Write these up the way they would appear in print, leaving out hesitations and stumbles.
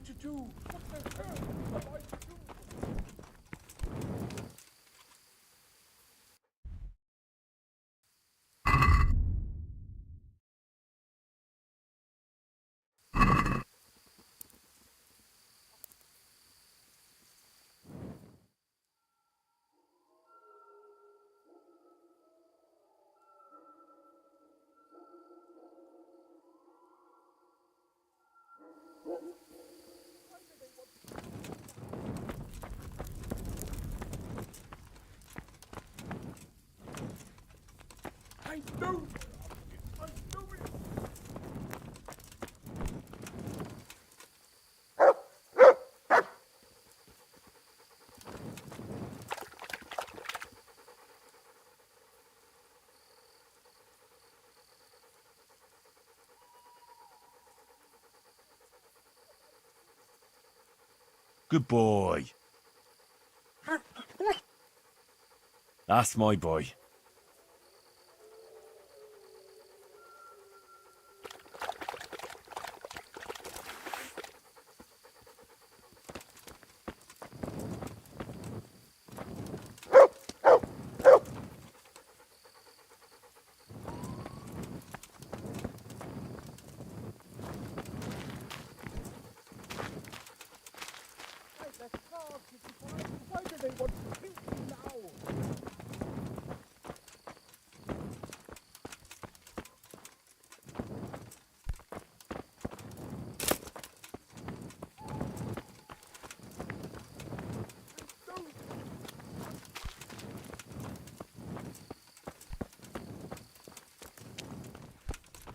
to do? What the hell am I to do? I know I know it. Good boy. That's my boy. Why do they want to kill me now?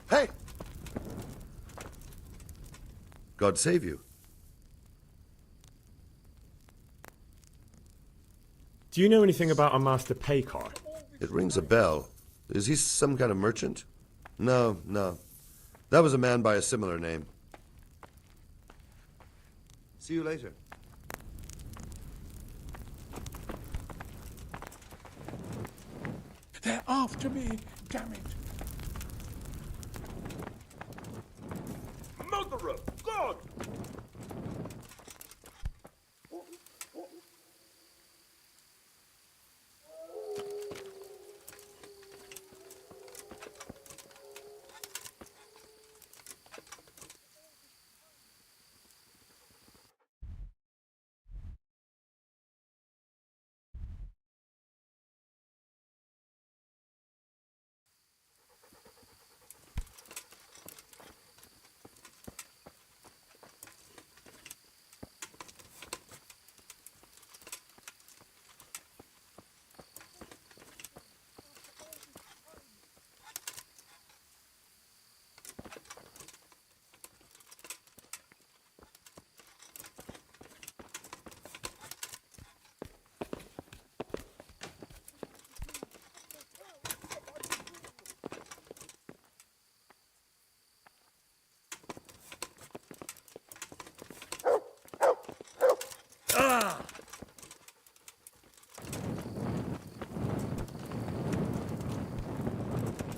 Hey! God save you. Do you know anything about a Master Paycar? It rings a bell. Is he some kind of merchant? No. That was a man by a similar name. See you later. They're after me, damn it. Mother of God!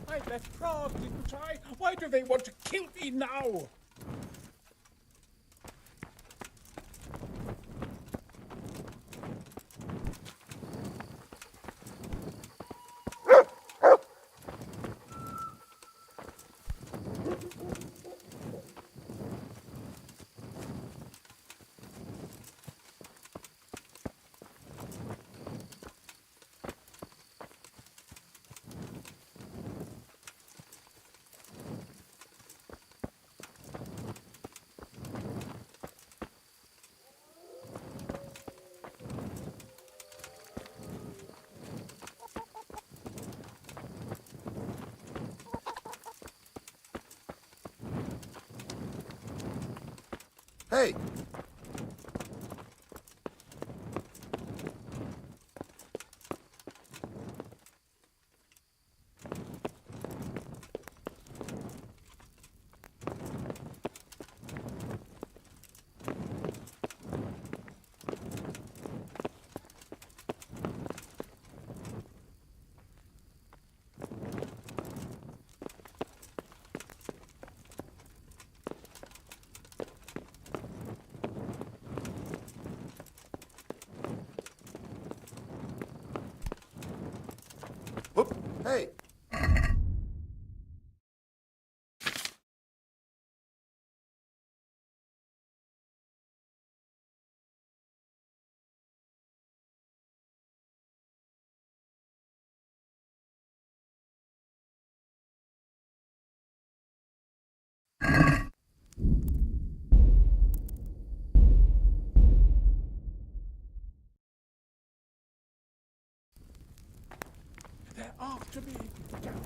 I left Prague, didn't I? Why do they want to kill me now? Hey! Hey! They're after me. Damn it.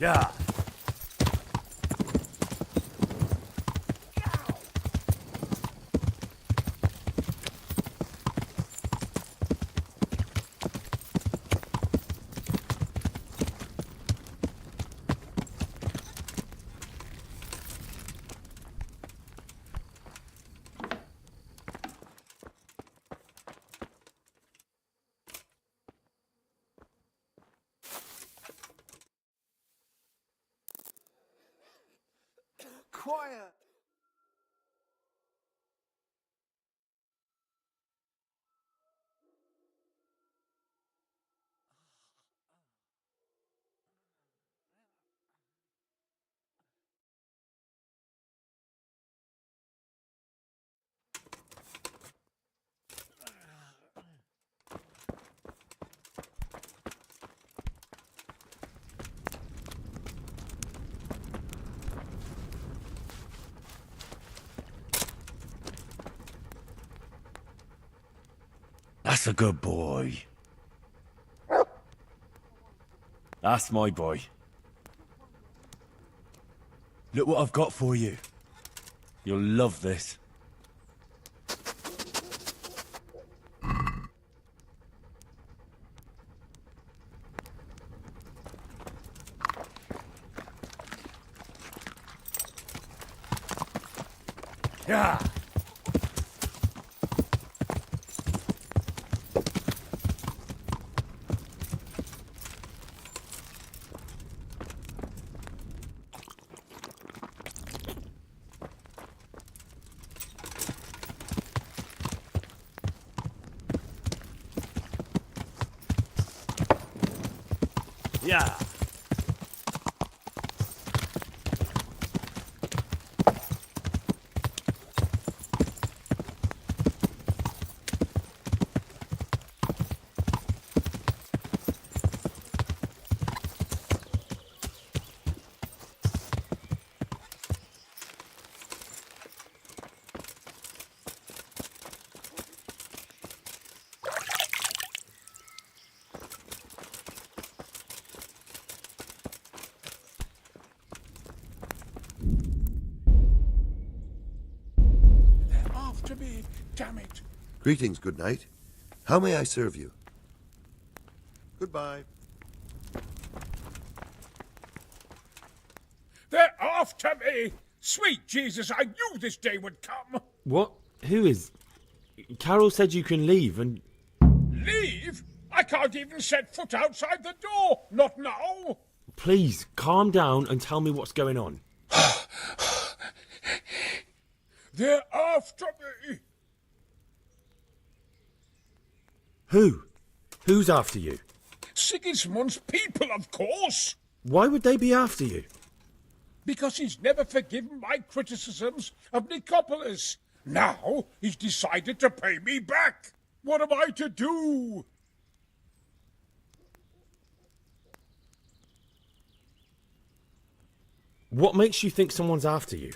Yeah. Quiet. That's a good boy. That's my boy. Look what I've got for you. You'll love this. Yeah. Yeah. They're after me. Damn it. Greetings, good night. How may I serve you? Goodbye. They're after me. Sweet Jesus, I knew this day would come. What? Who is... Carol said you can leave and... Leave? I can't even set foot outside the door. Not now. Please, calm down and tell me what's going on. They're after me. Who? Who's after you? Sigismund's people, of course. Why would they be after you? Because he's never forgiven my criticisms of Nicopolis. Now he's decided to pay me back. What am I to do? What makes you think someone's after you?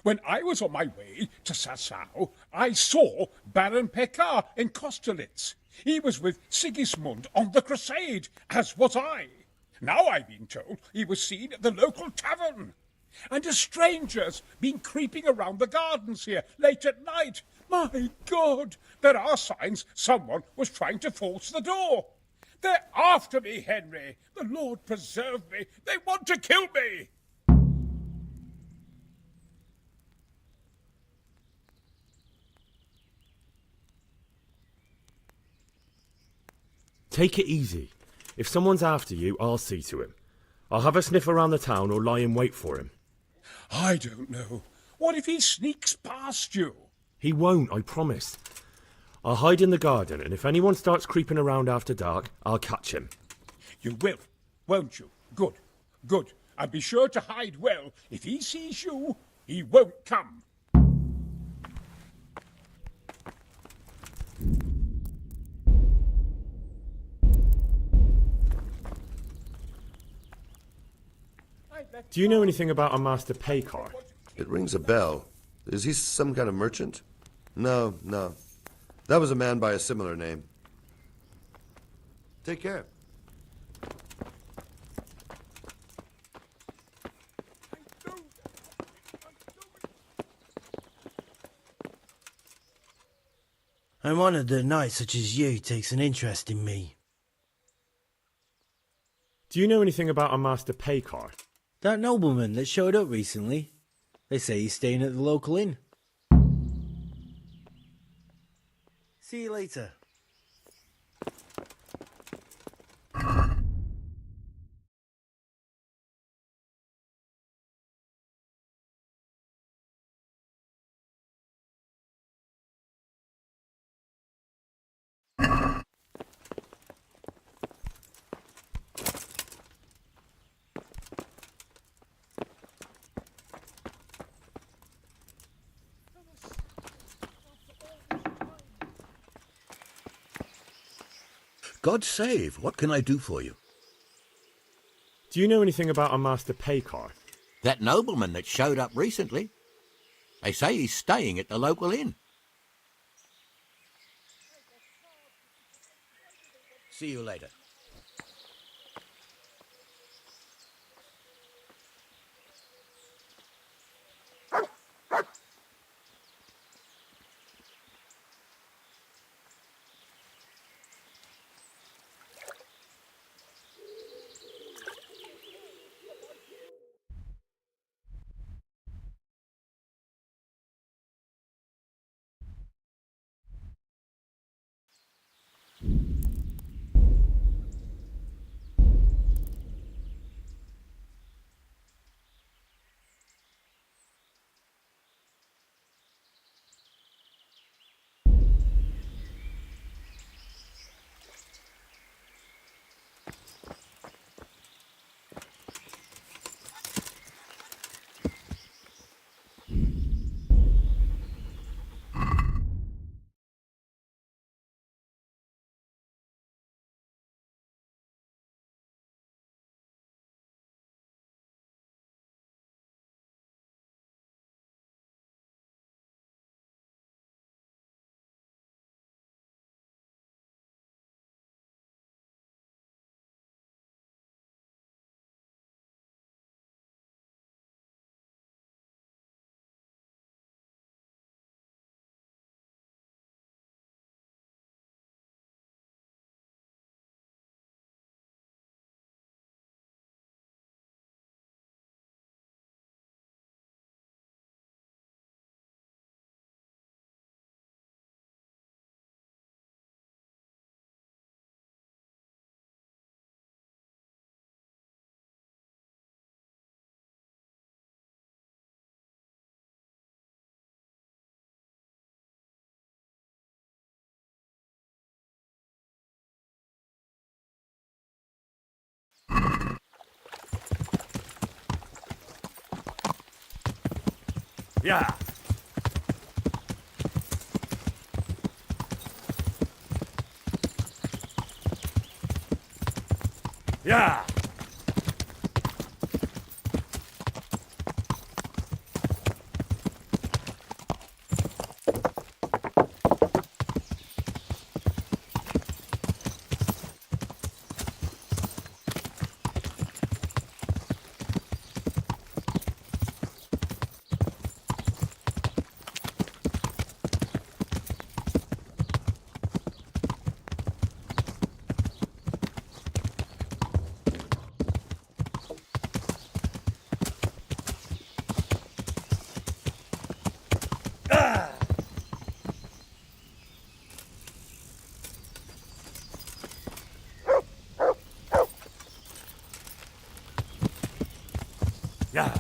When I was on my way to Sassau, I saw Baron Pekar in Kosterlitz. He was with Sigismund on the crusade, as was I. Now I've been told he was seen at the local tavern. And a stranger's been creeping around the gardens here late at night. My God, there are signs someone was trying to force the door. They're after me, Henry. The Lord preserve me. They want to kill me. Take it easy. If someone's after you, I'll see to him. I'll have a sniff around the town or lie in wait for him. I don't know. What if he sneaks past you? He won't, I promise. I'll hide in the garden, and if anyone starts creeping around after dark, I'll catch him. You will, won't you? Good, good. And be sure to hide well. If he sees you, he won't come. Do you know anything about a Master Paykar? It rings a bell. Is he some kind of merchant? No, no. That was a man by a similar name. Take care. I'm honoured that a knight such as you takes an interest in me. Do you know anything about a Master Paykar? That nobleman that showed up recently. They say he's staying at the local inn. See you later. God save, what can I do for you? Do you know anything about a Master Paykar? That nobleman that showed up recently. They say he's staying at the local inn. See you later. Yeah. Yeah. Yeah.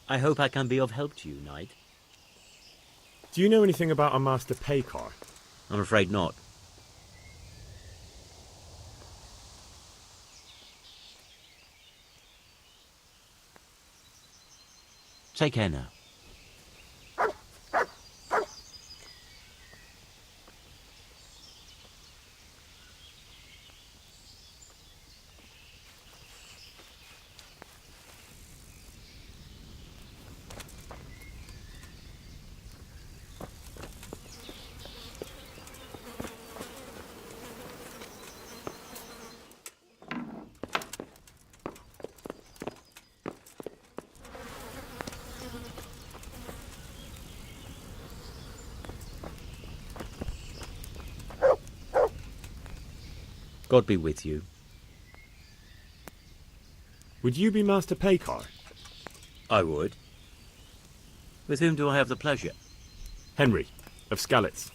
I hope I can be of help to you, Knight. Do you know anything about a Master Paykar? I'm afraid not. Take care now. God be with you. Would you be Master Paykar? I would. With whom do I have the pleasure? Henry, of Skalitz.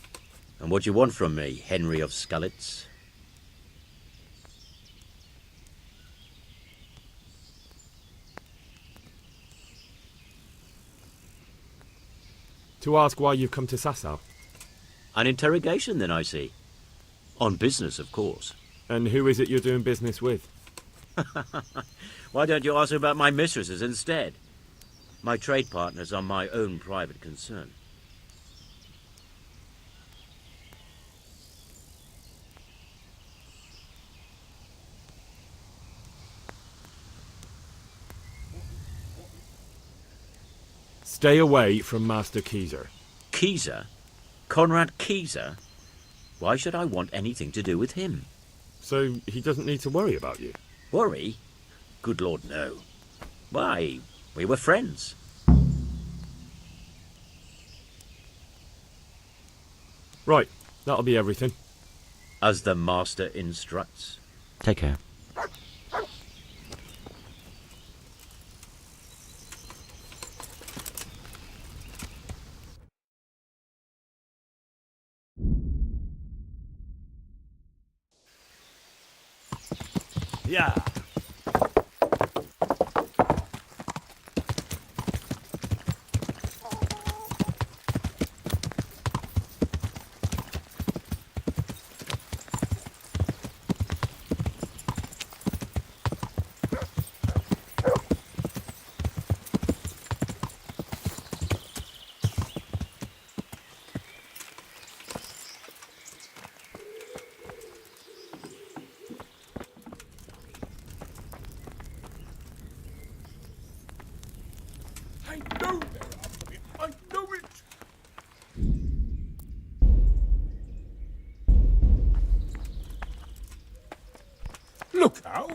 And what do you want from me, Henry of Skalitz? To ask why you've come to Sasau. An interrogation, then, I see. On business, of course. And who is it you're doing business with? Why don't you ask about my mistresses instead? My trade partners are my own private concern. Stay away from Master Keyser. Keyser? Conrad Keyser? Why should I want anything to do with him? So he doesn't need to worry about you? Worry? Good Lord, no. Why, we were friends. Right, that'll be everything. As the master instructs. Take care. Yeah. I know they're after me. I know it. Look out.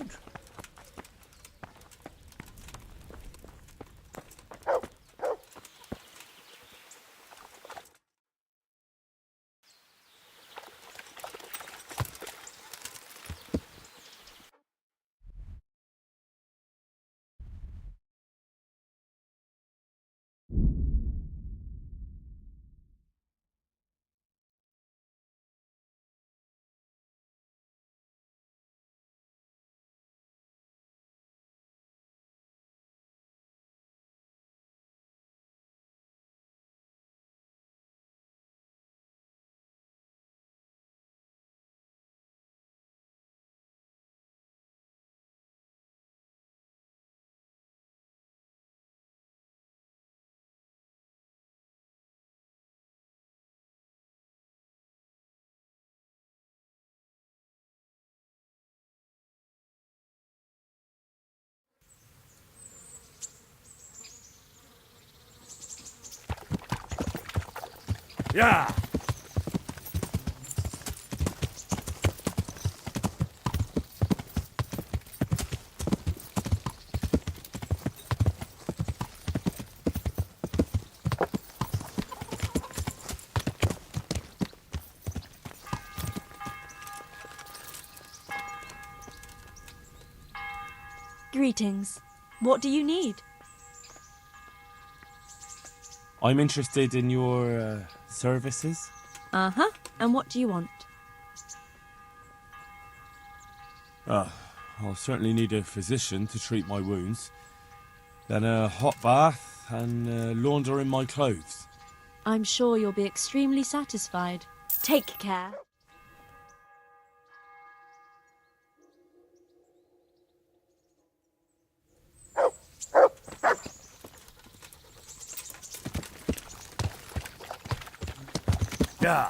Yeah. Greetings. What do you need? I'm interested in your services. Uh-huh. And what do you want? I'll certainly need a physician to treat my wounds. Then a hot bath and laundering my clothes. I'm sure you'll be extremely satisfied. Take care. Yeah.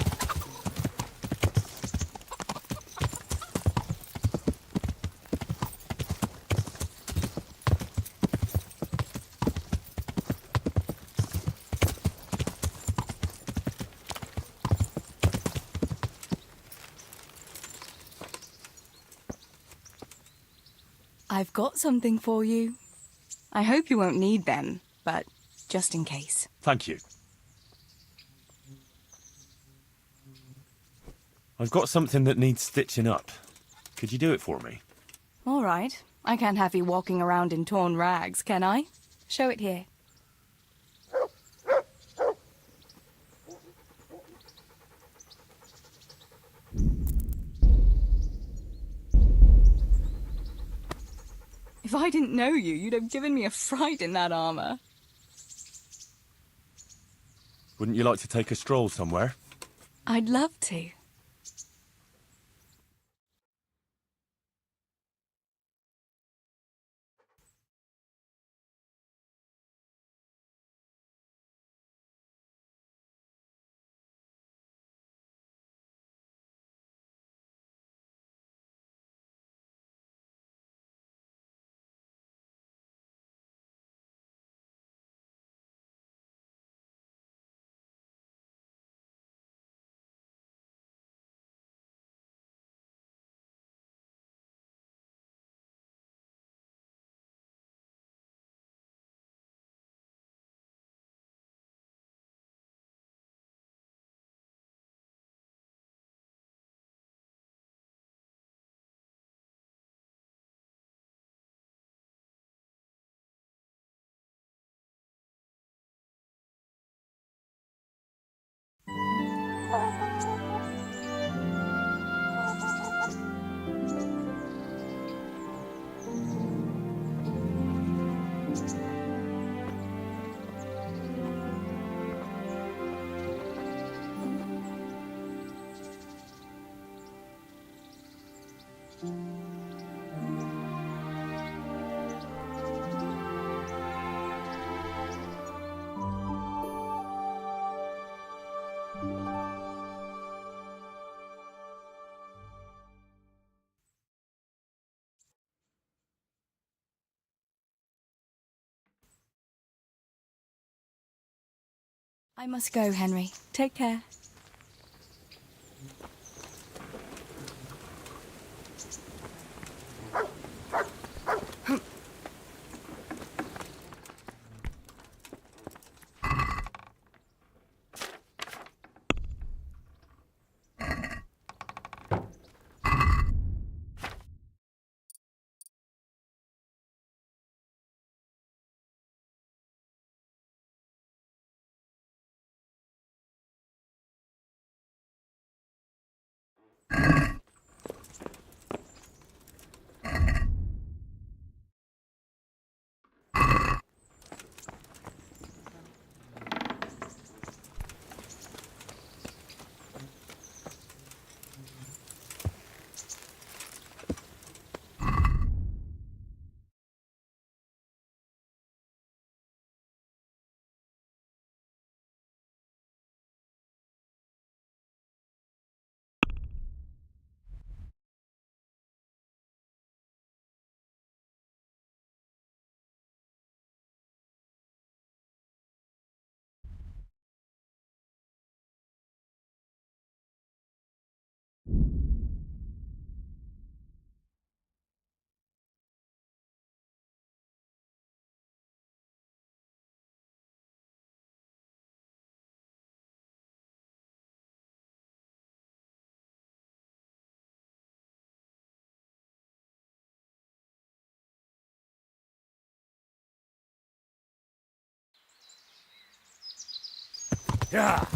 I've got something for you. I hope you won't need them, but just in case. Thank you. I've got something that needs stitching up. Could you do it for me? All right. I can't have you walking around in torn rags, can I? Show it here. If I didn't know you, you'd have given me a fright in that armor. Wouldn't you like to take a stroll somewhere? I'd love to. I must go, Henry. Take care. Yeah.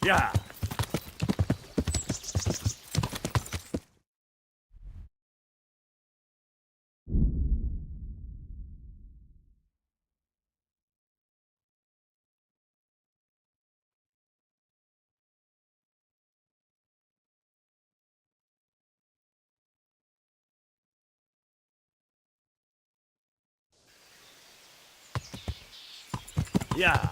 Yeah. Yeah.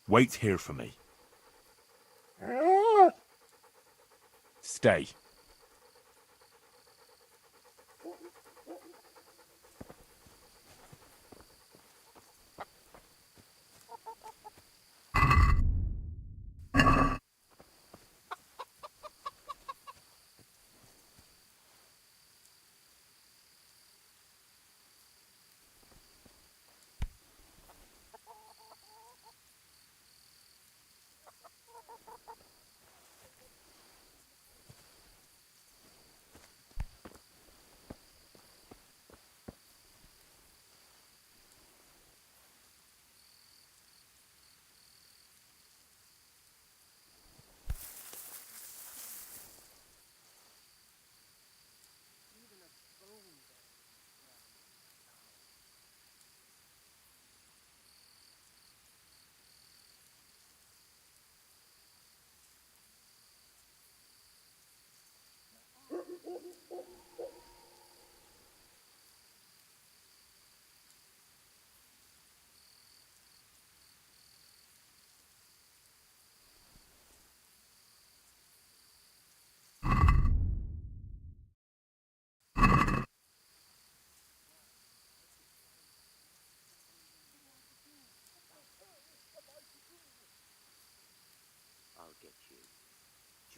Wait here for me. Stay.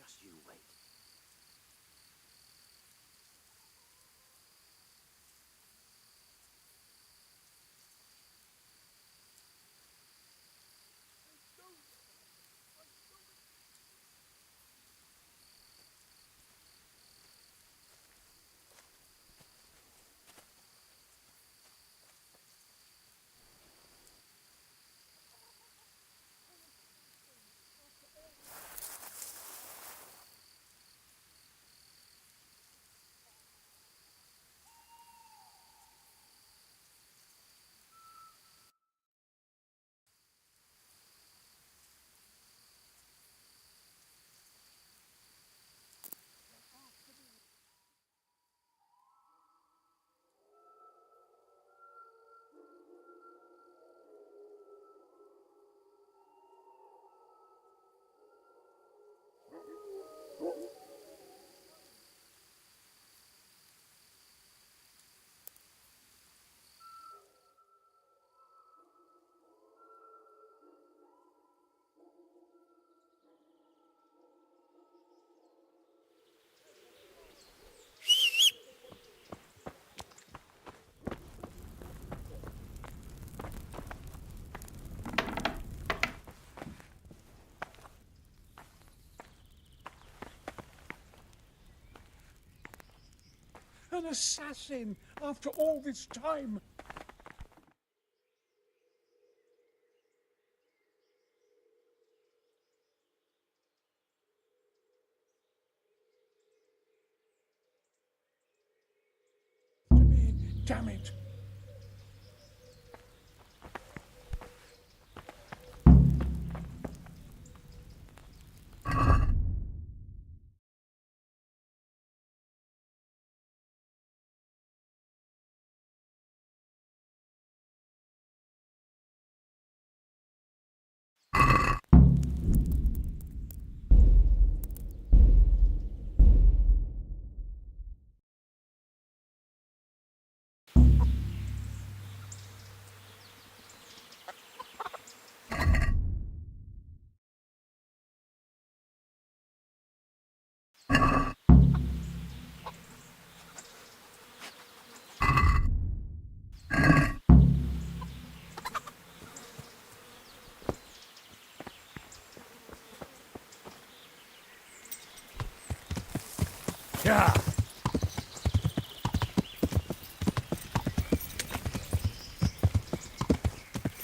Just you wait. An assassin after all this time. To me, damn it. Yeah.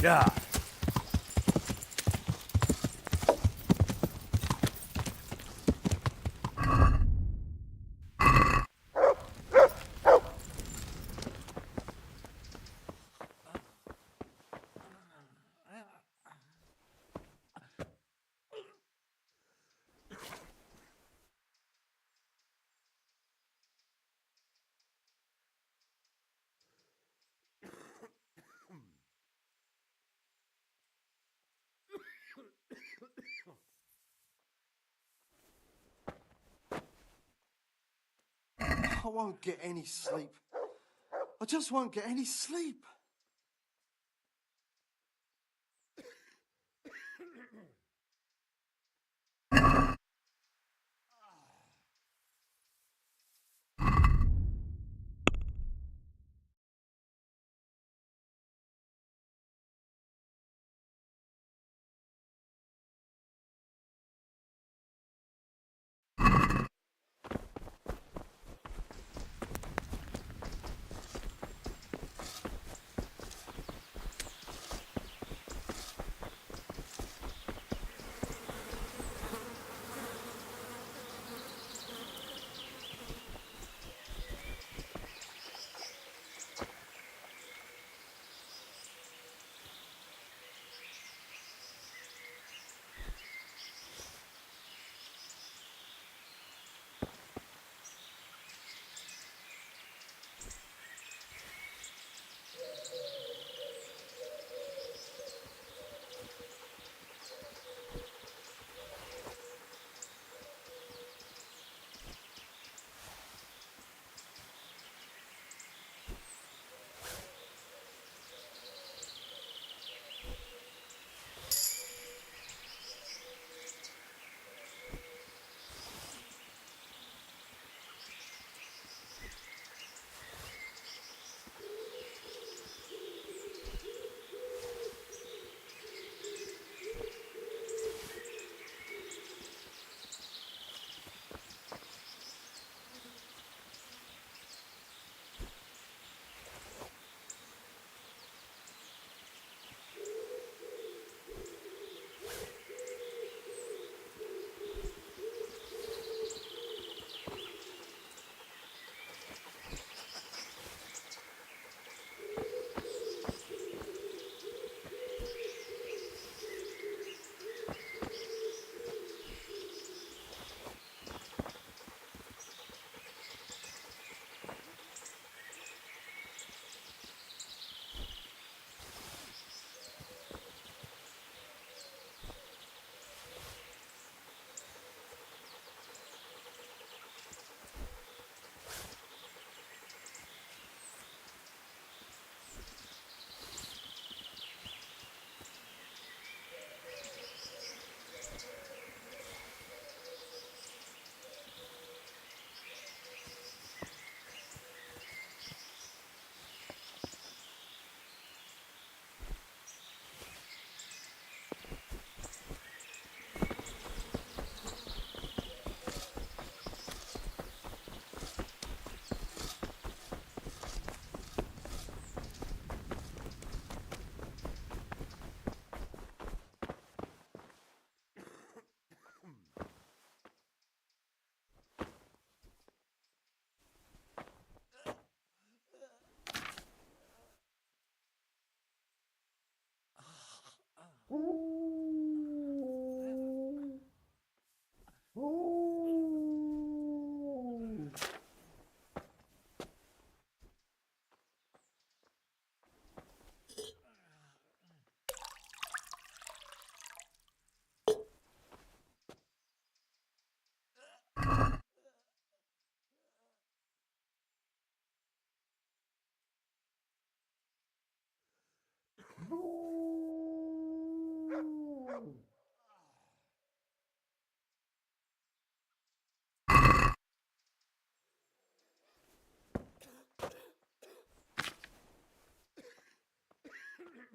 Yeah. I won't get any sleep. I just won't get any sleep.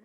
I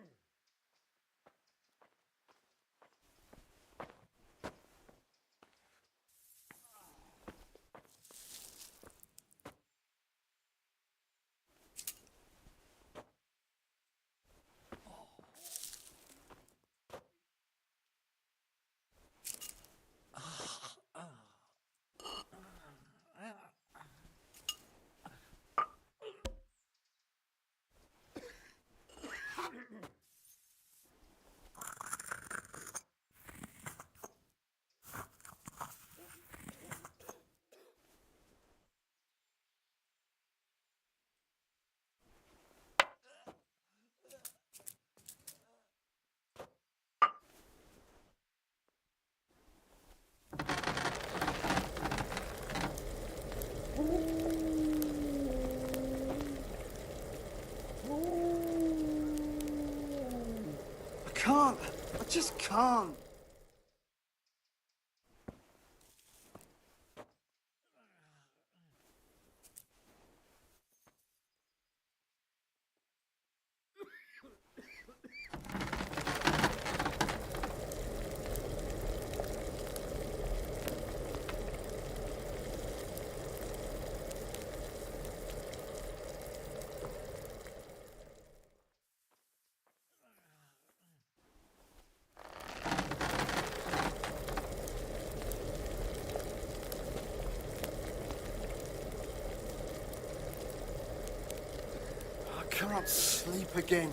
can't. I just can't. I can't sleep again.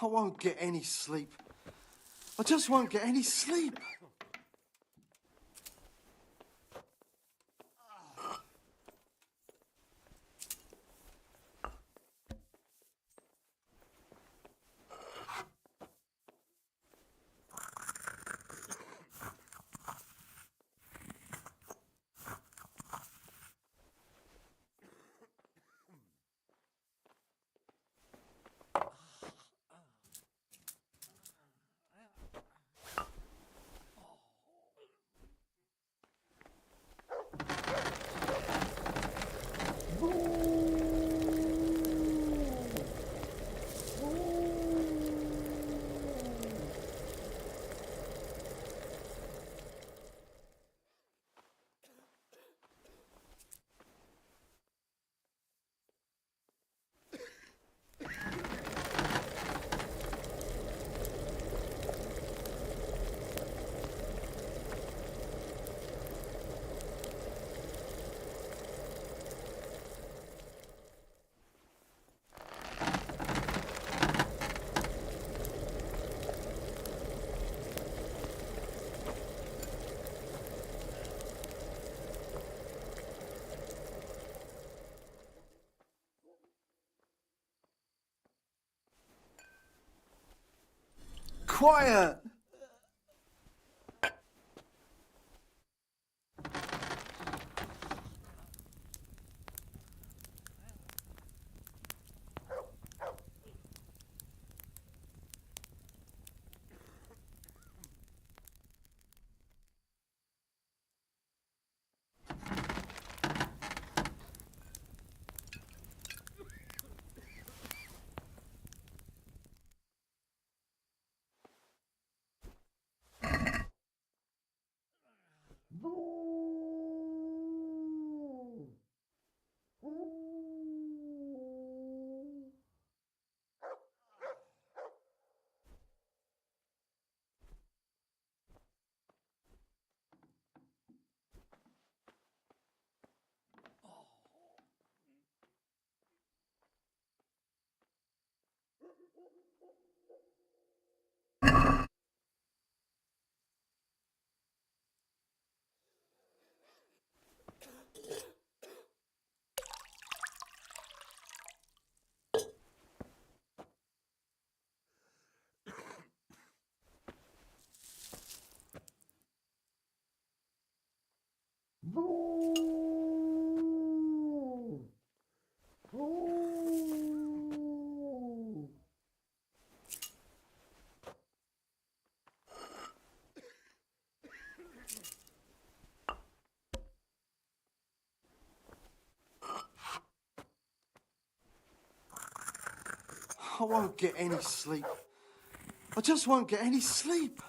I won't get any sleep. I just won't get any sleep. quiet. I won't get any sleep. I just won't get any sleep.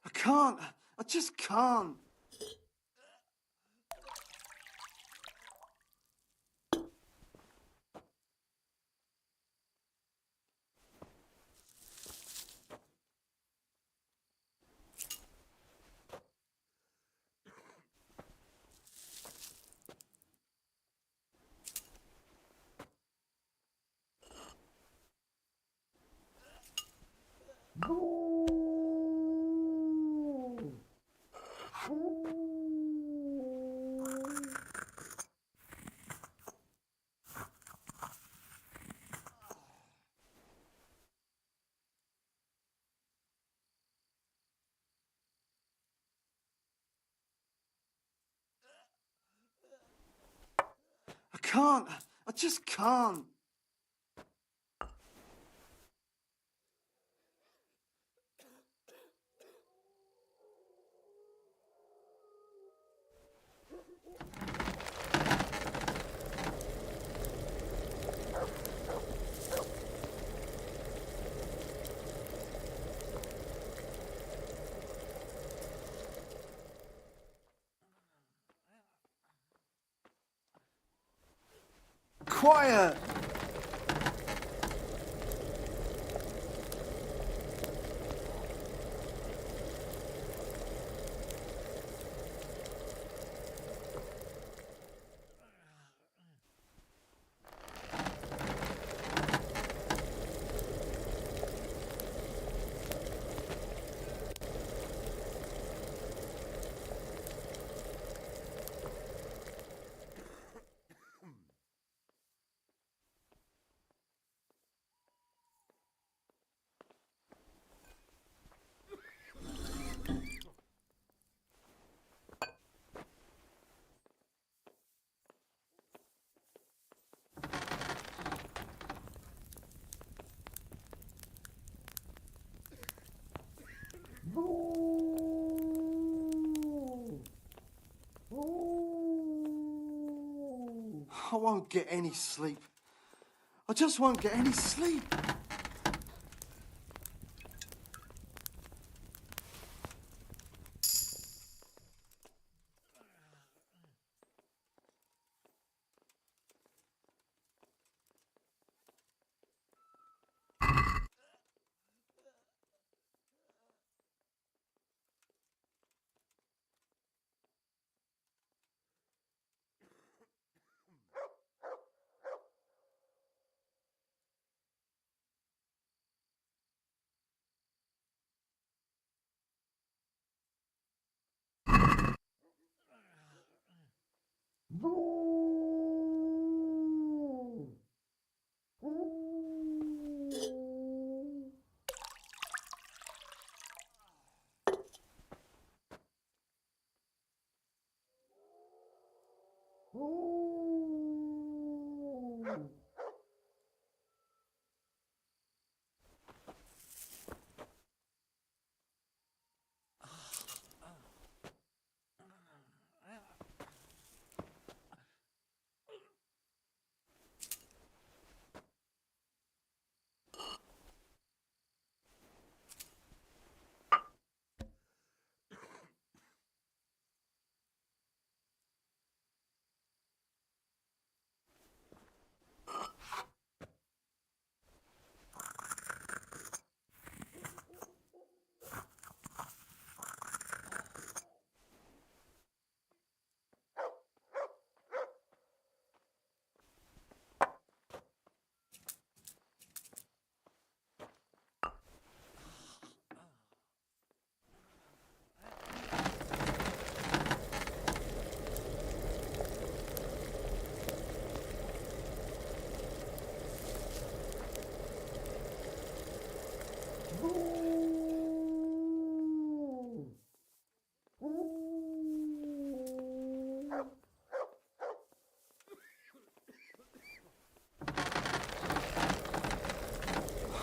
I can't. I just can't. I can't. I just can't. quiet. I won't get any sleep. I just won't get any sleep.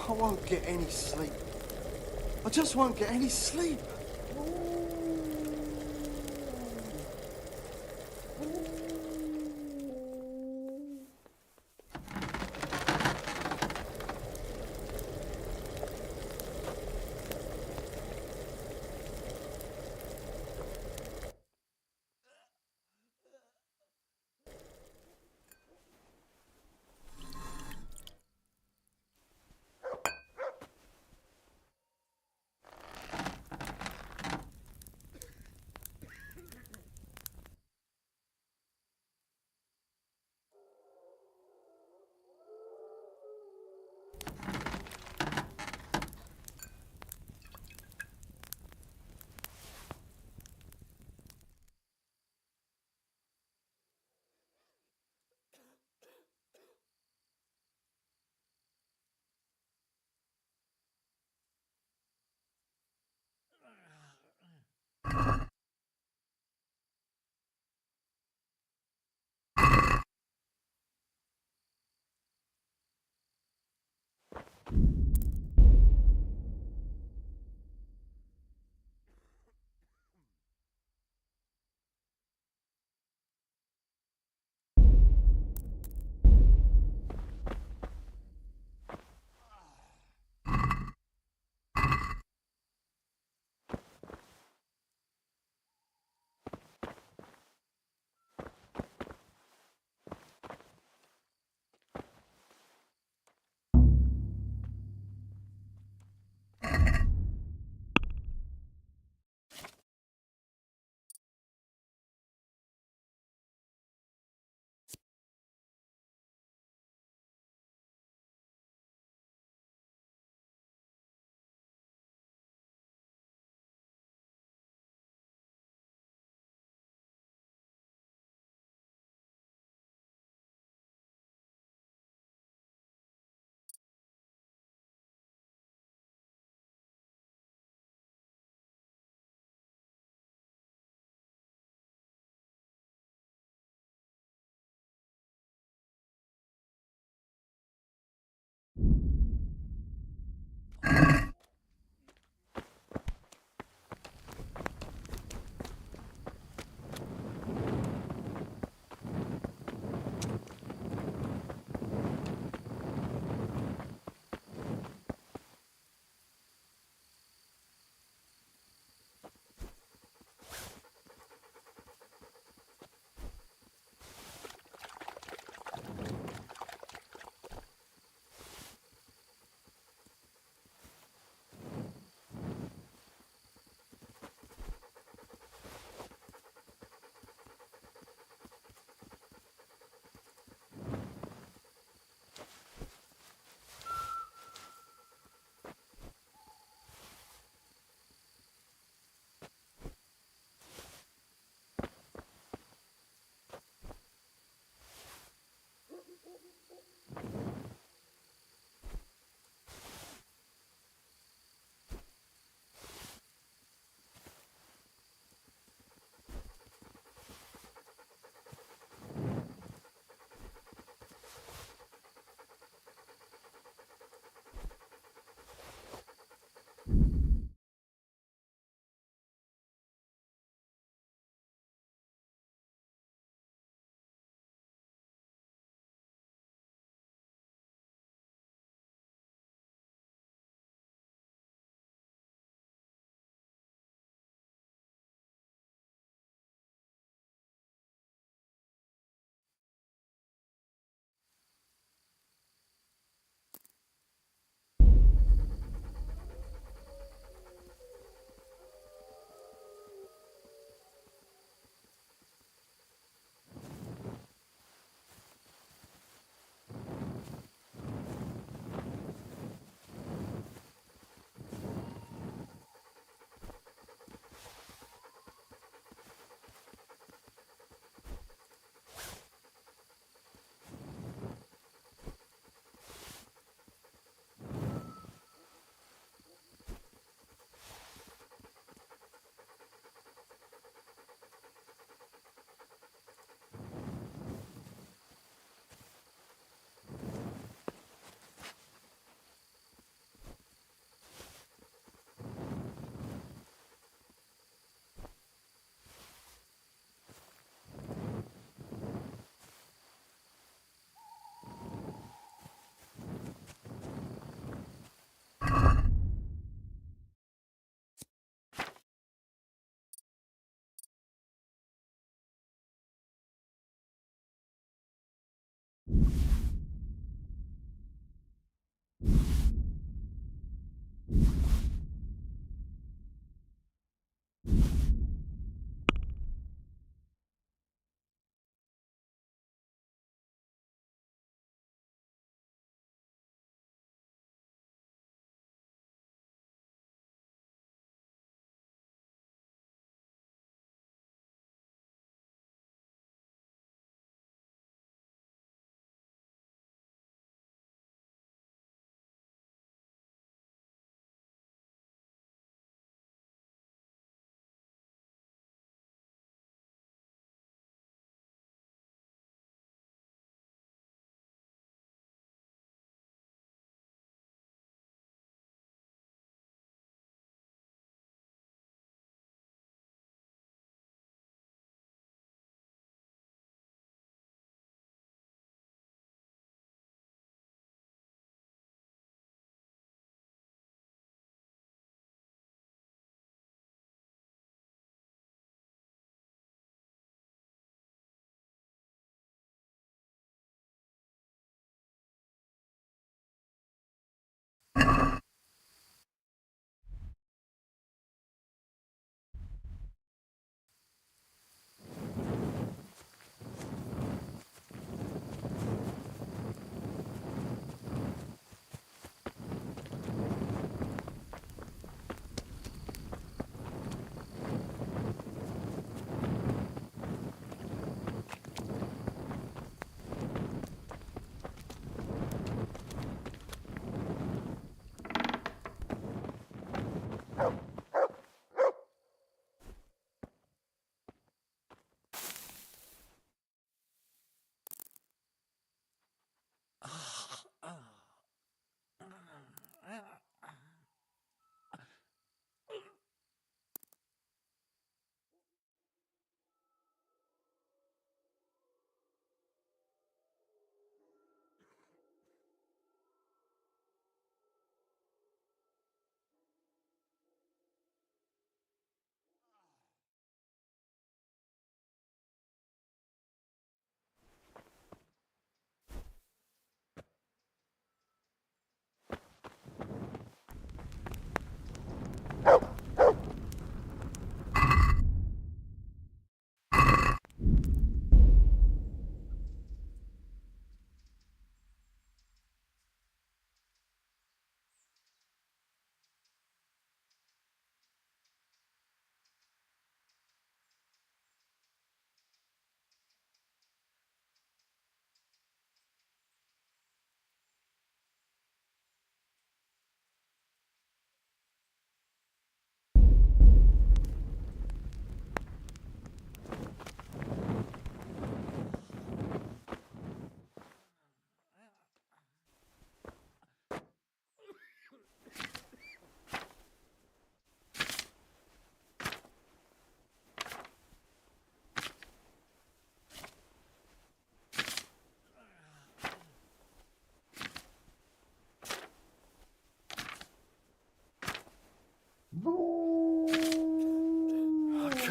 I won't get any sleep. I just won't get any sleep.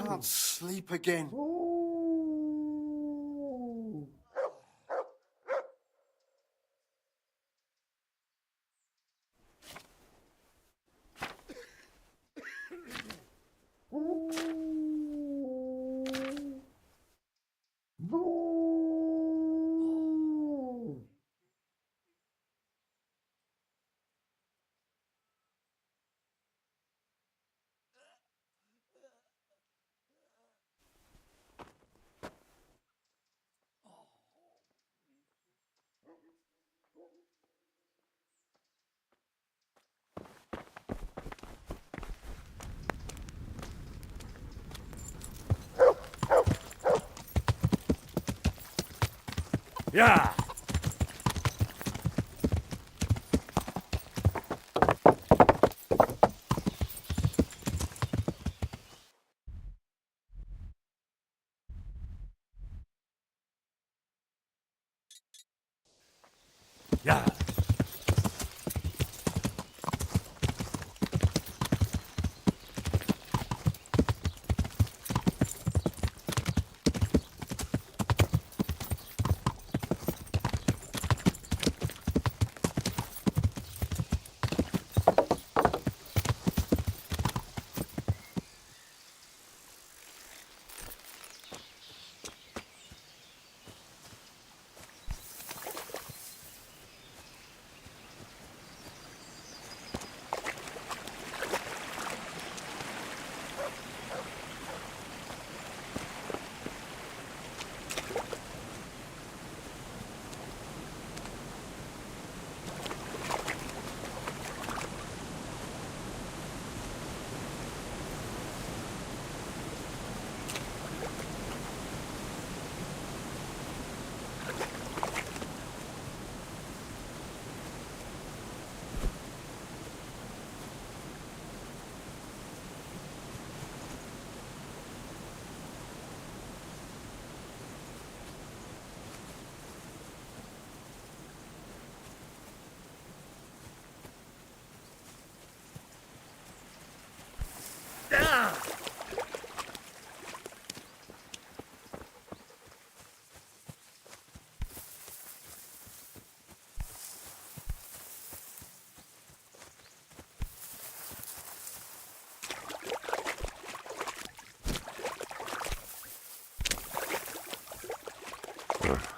can't sleep again. Yeah! Yeah!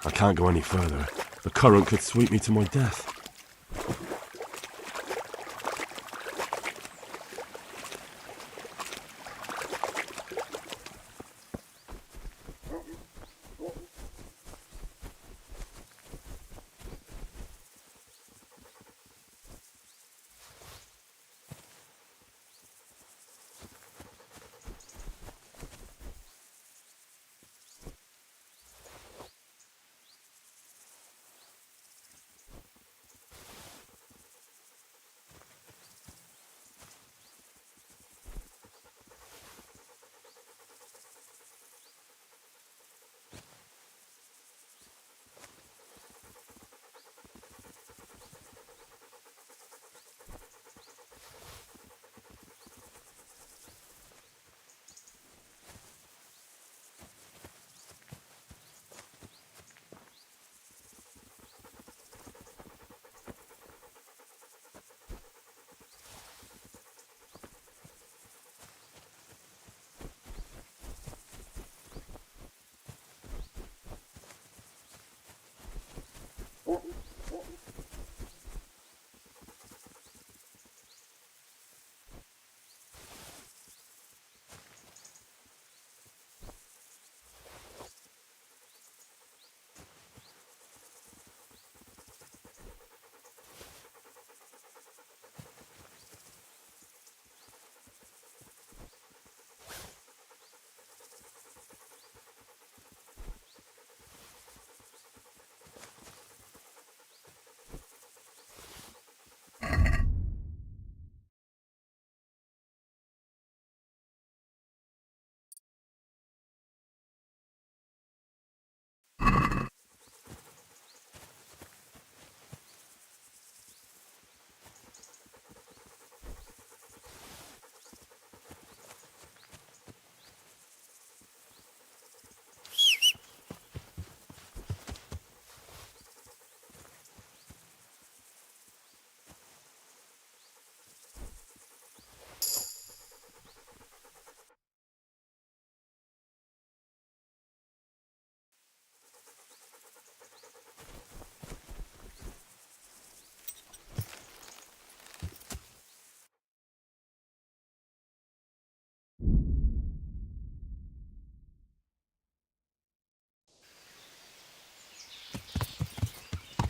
I can't go any further. The current could sweep me to my death.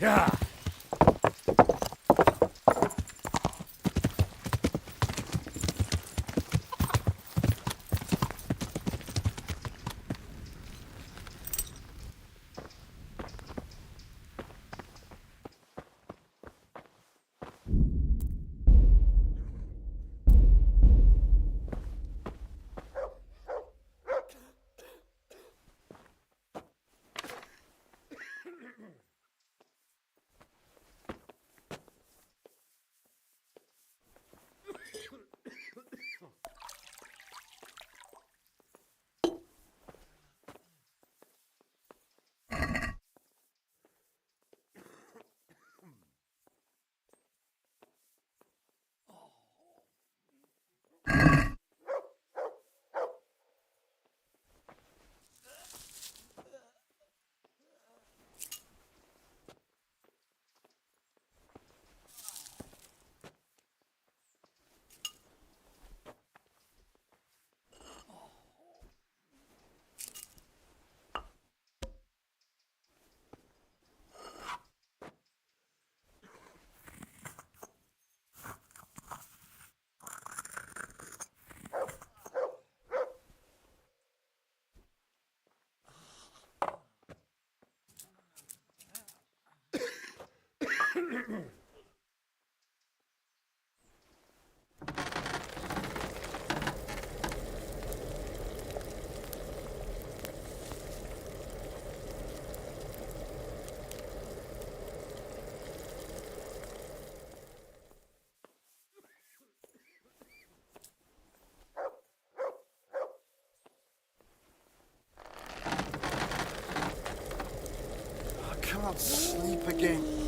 Yeah. I can't sleep again.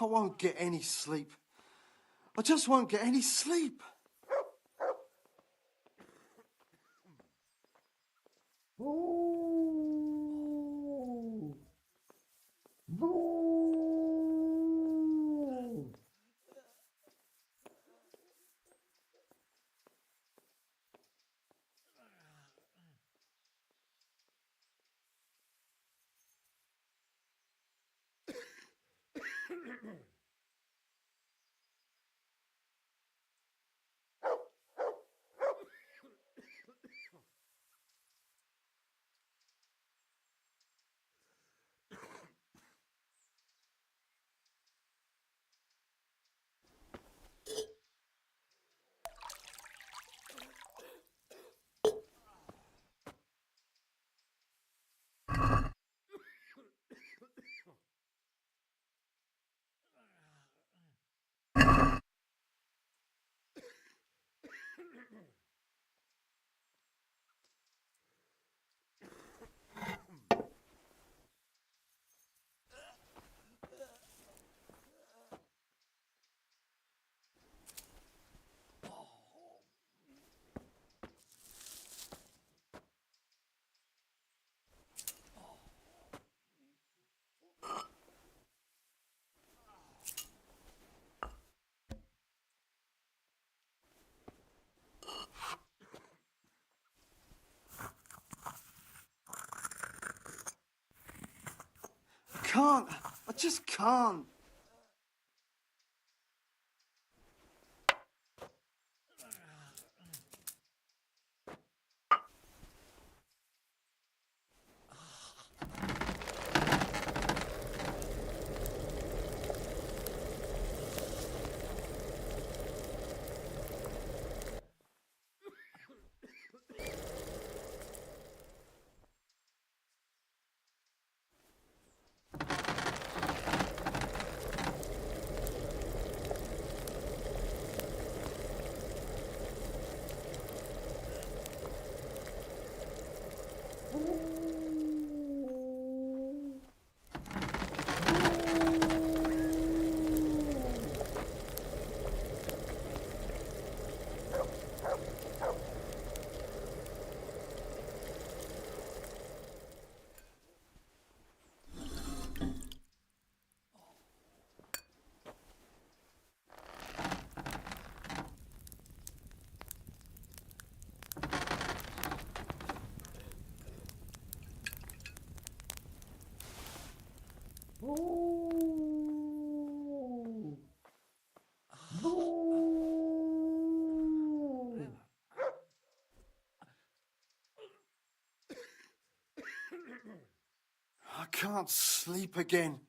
I won't get any sleep. I just won't get any sleep. can't. I just can't. I can't sleep again.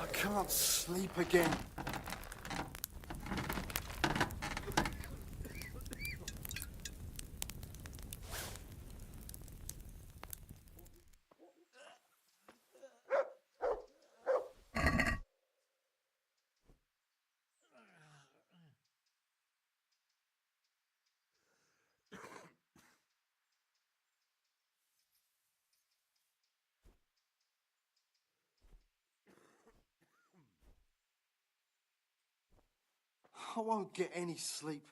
I can't sleep again. I won't get any sleep.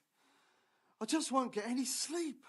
I just won't get any sleep.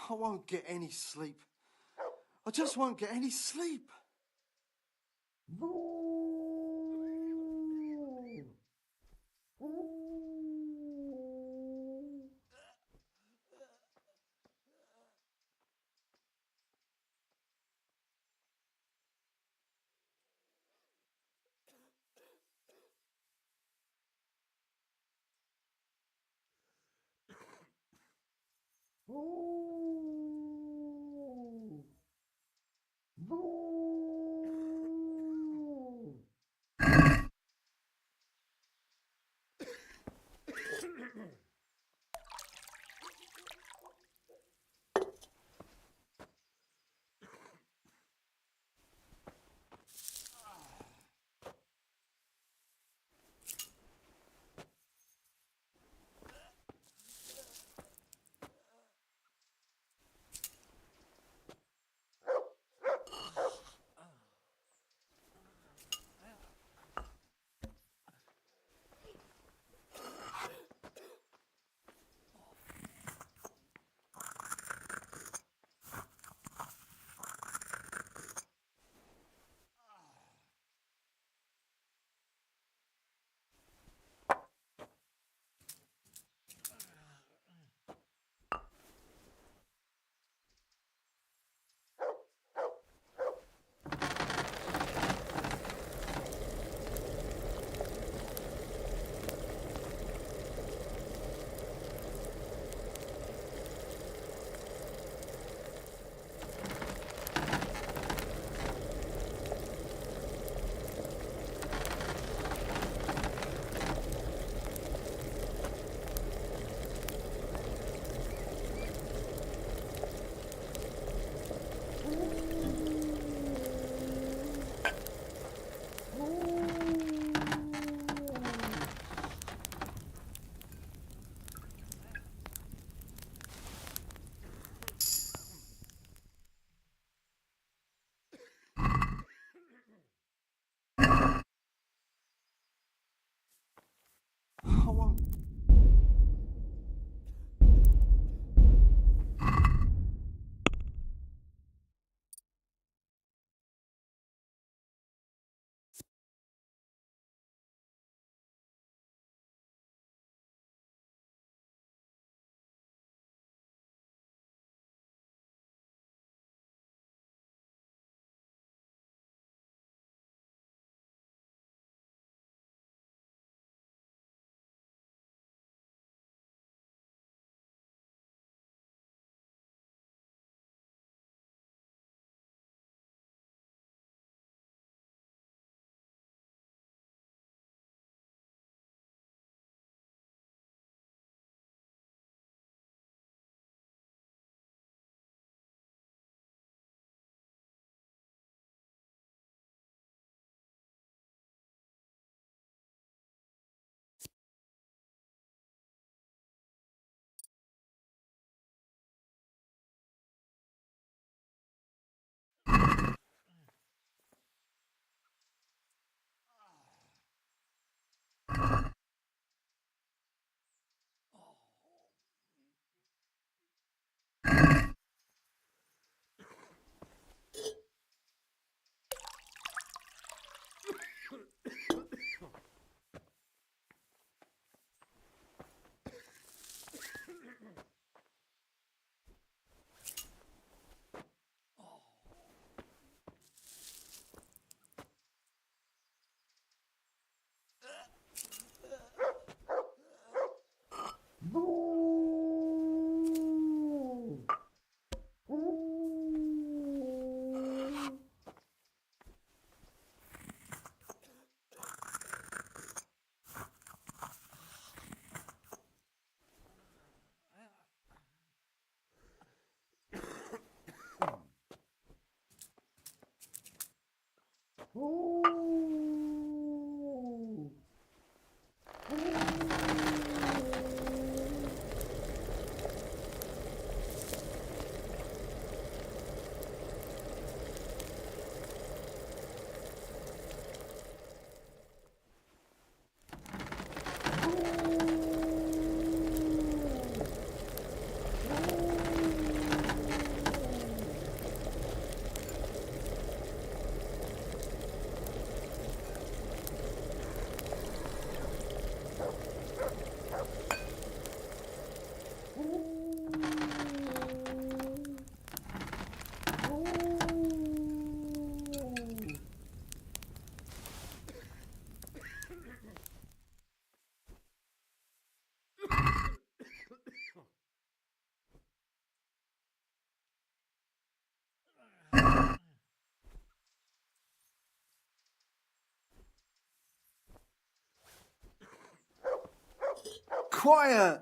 I won't get any sleep. I just won't get any sleep. I won't. Quiet!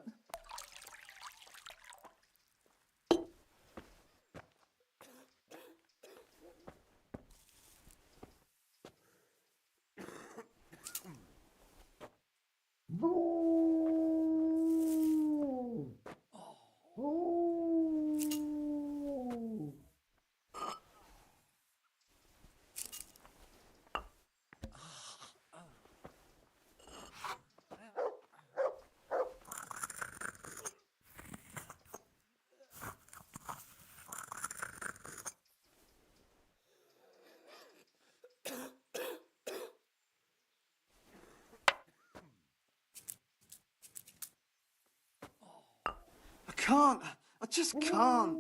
I can't. I just can't.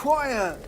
Quiet!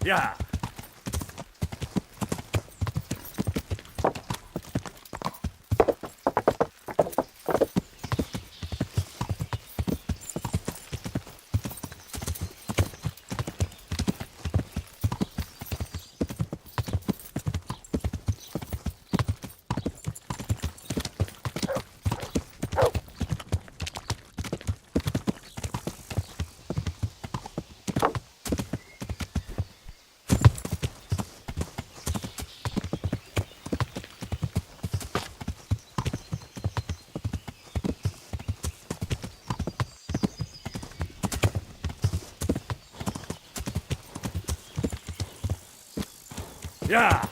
Yeah. Yeah.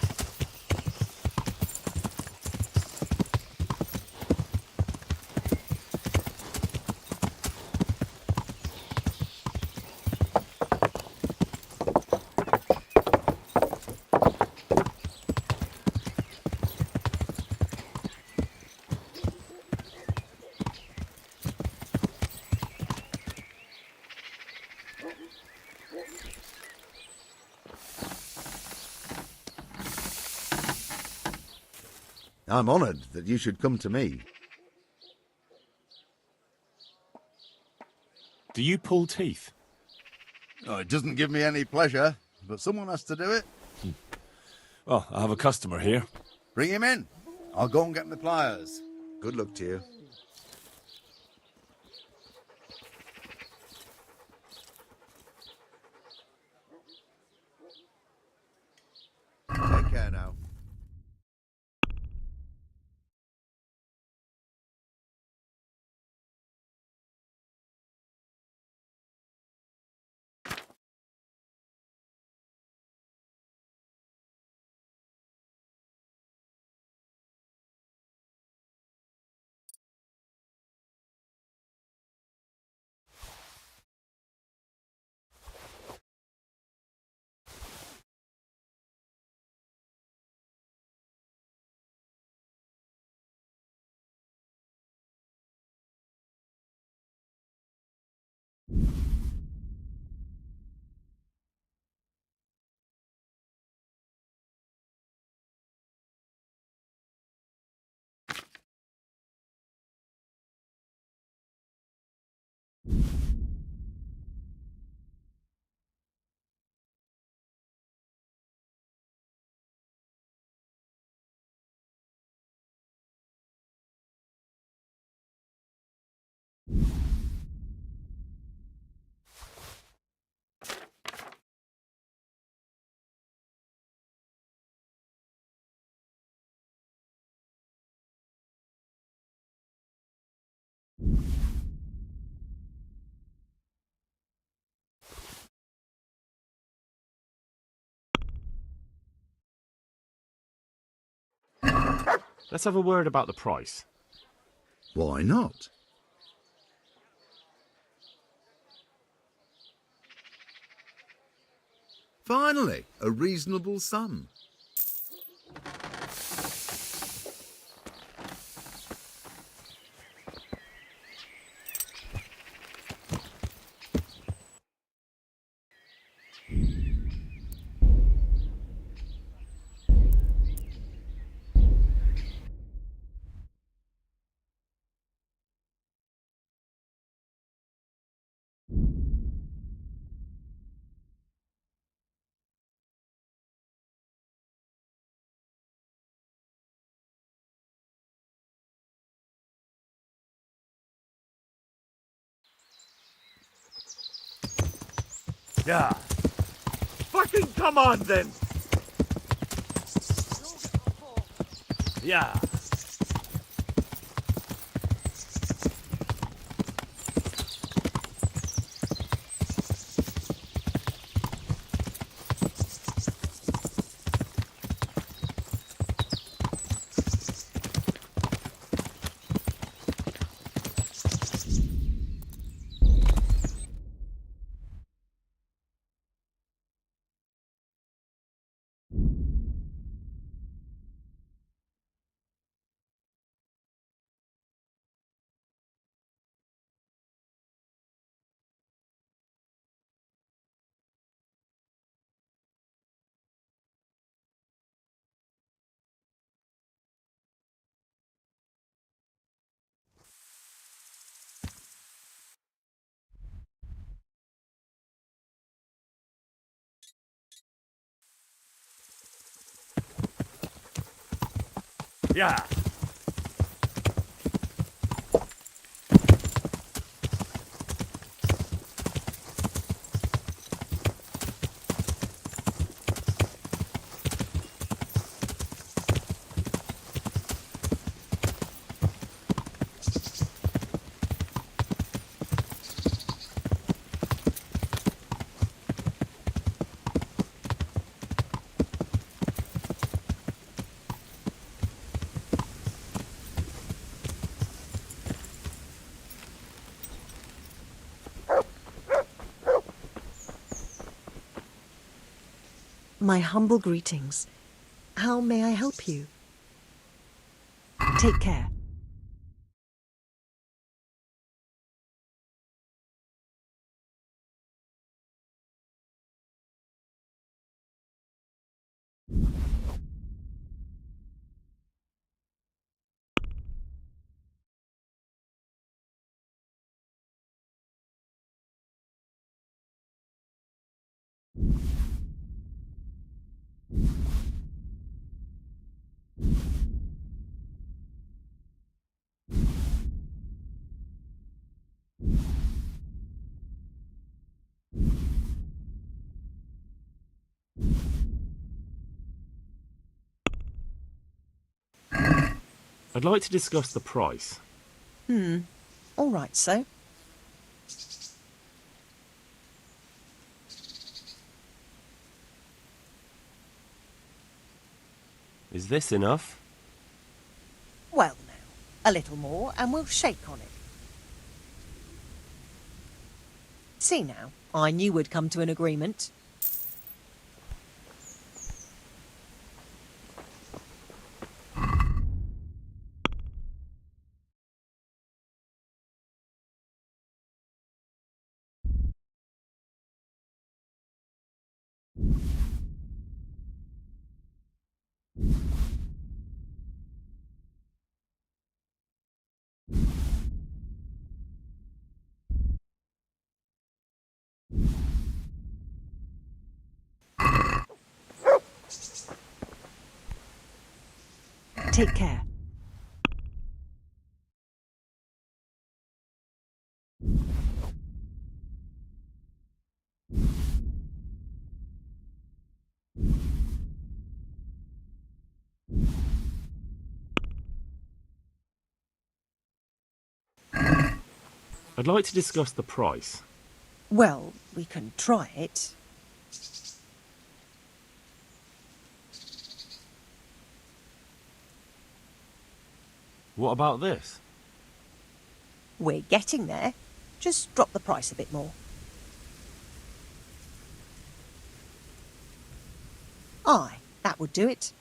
I'm honoured that you should come to me. Do you pull teeth? Oh, it doesn't give me any pleasure, but someone has to do it. Well, I have a customer here. Bring him in. I'll go and get the pliers. Good luck to you. Take care now. Let's have a word about the price. Why not? Finally, a reasonable sum. Yeah. Fucking come on then. Yeah. Yeah. My humble greetings. How may I help you? Take care. I'd like to discuss the price. All right, so. Is this enough? Well, now, a little more and we'll shake on it. See now, I knew we'd come to an agreement. Take care. I'd like to discuss the price. Well, we can try it. What about this? We're getting there. Just drop the price a bit more. Aye, that would do it.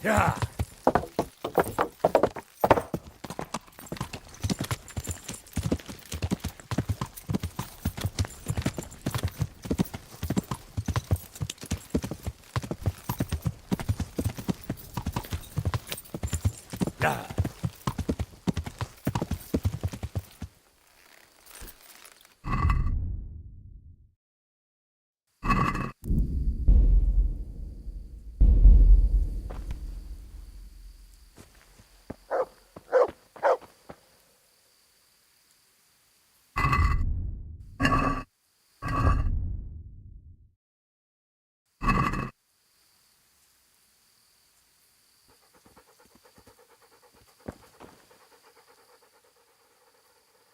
Yeah. Yeah.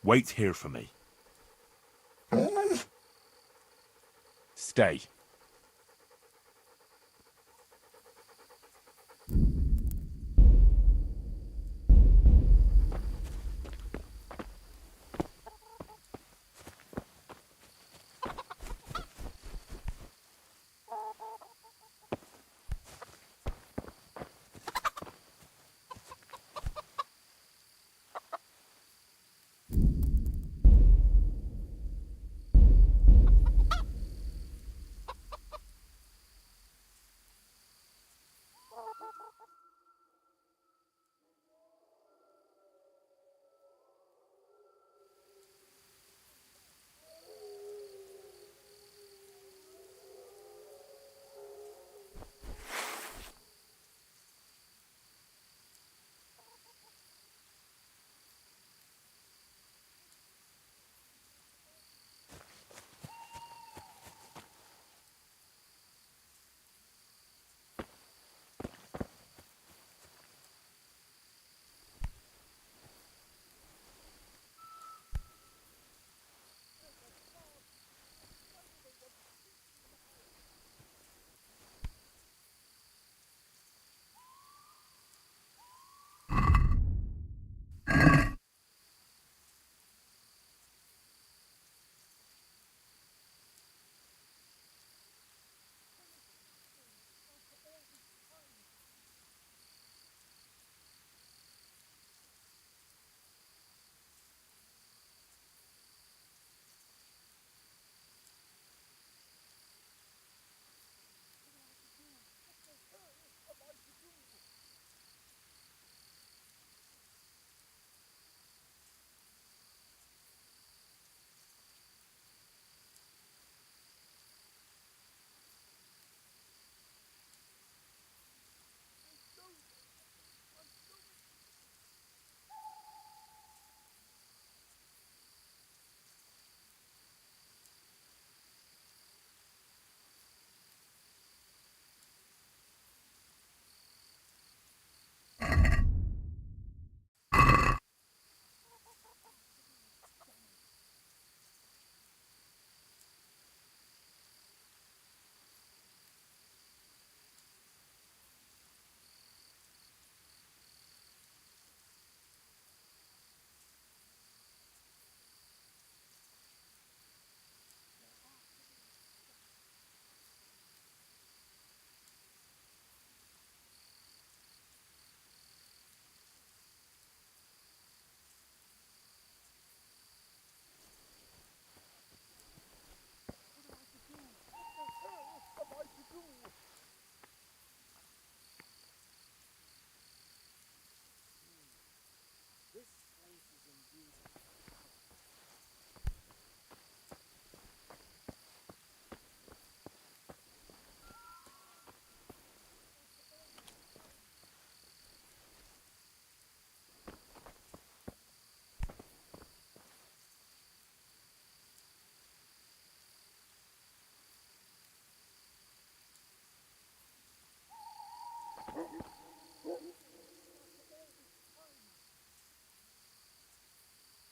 Wait here for me. Stay.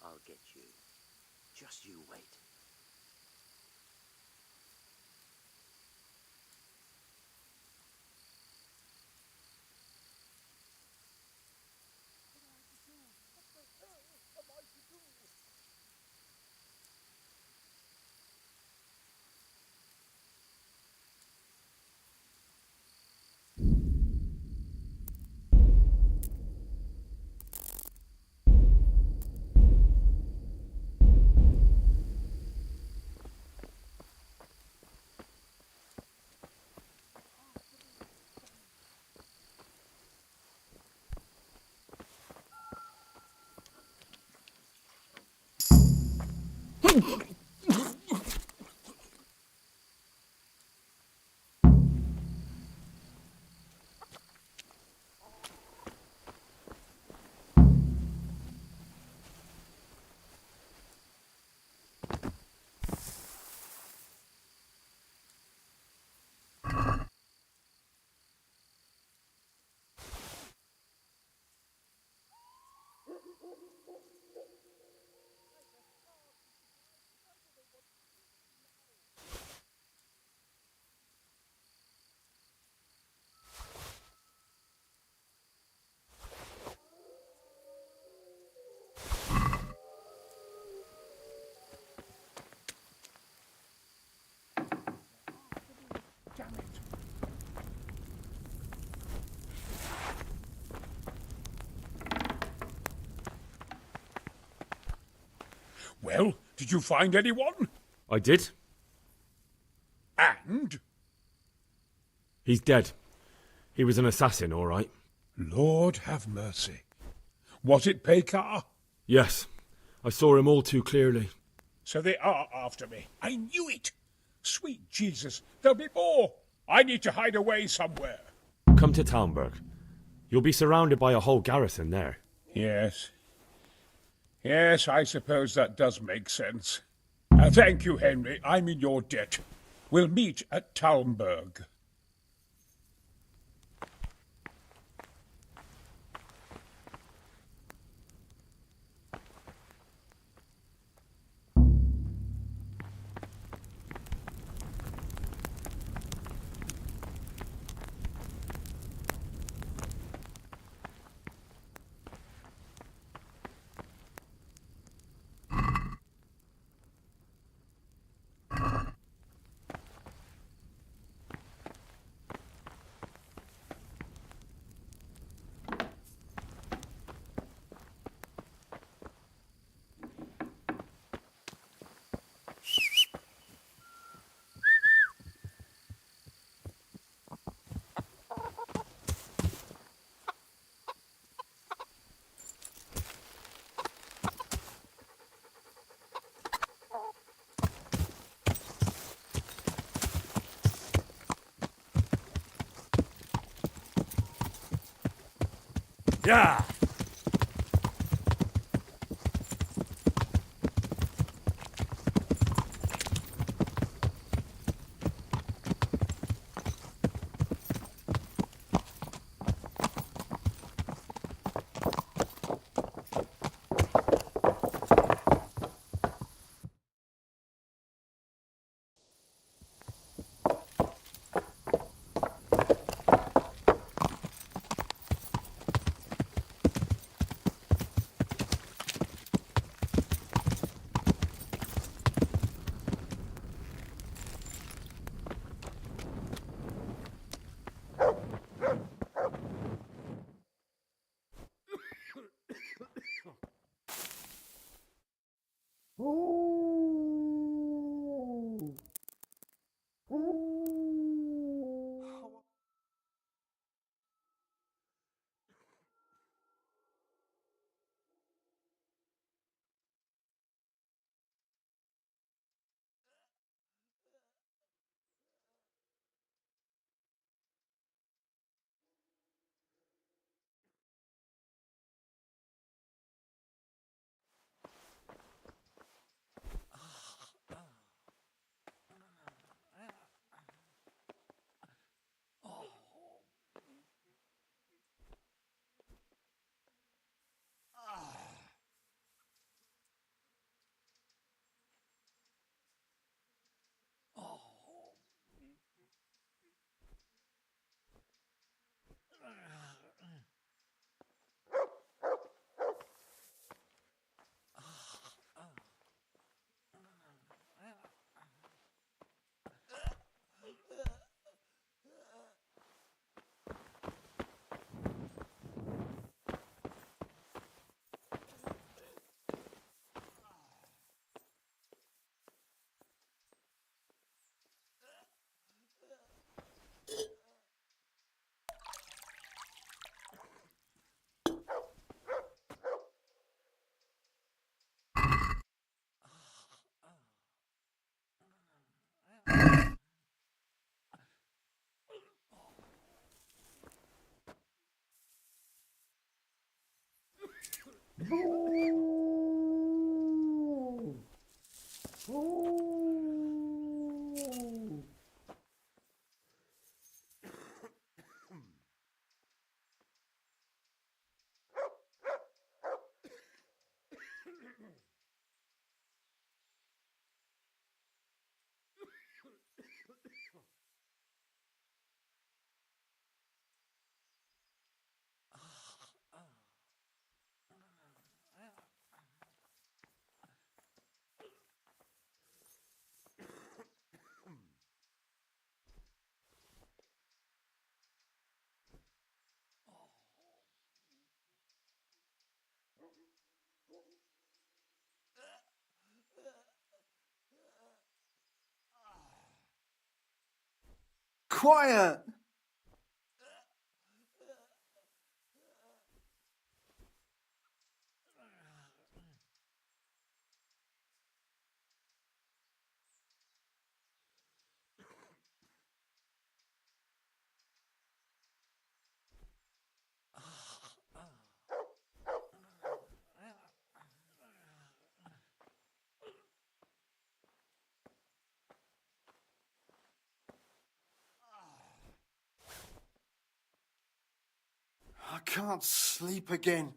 I'll get you. Just you wait. Well, did you find anyone? I did. And? He's dead. He was an assassin, all right. Lord have mercy. Was it Pekar? Yes. I saw him all too clearly. So they are after me. I knew it. Sweet Jesus, there'll be more. I need to hide away somewhere. Come to Talmberg. You'll be surrounded by a whole garrison there. Yes. Yes, I suppose that does make sense. Thank you, Henry. I'm in your debt. We'll meet at Talmberg. Yeah! quiet. I can't sleep again.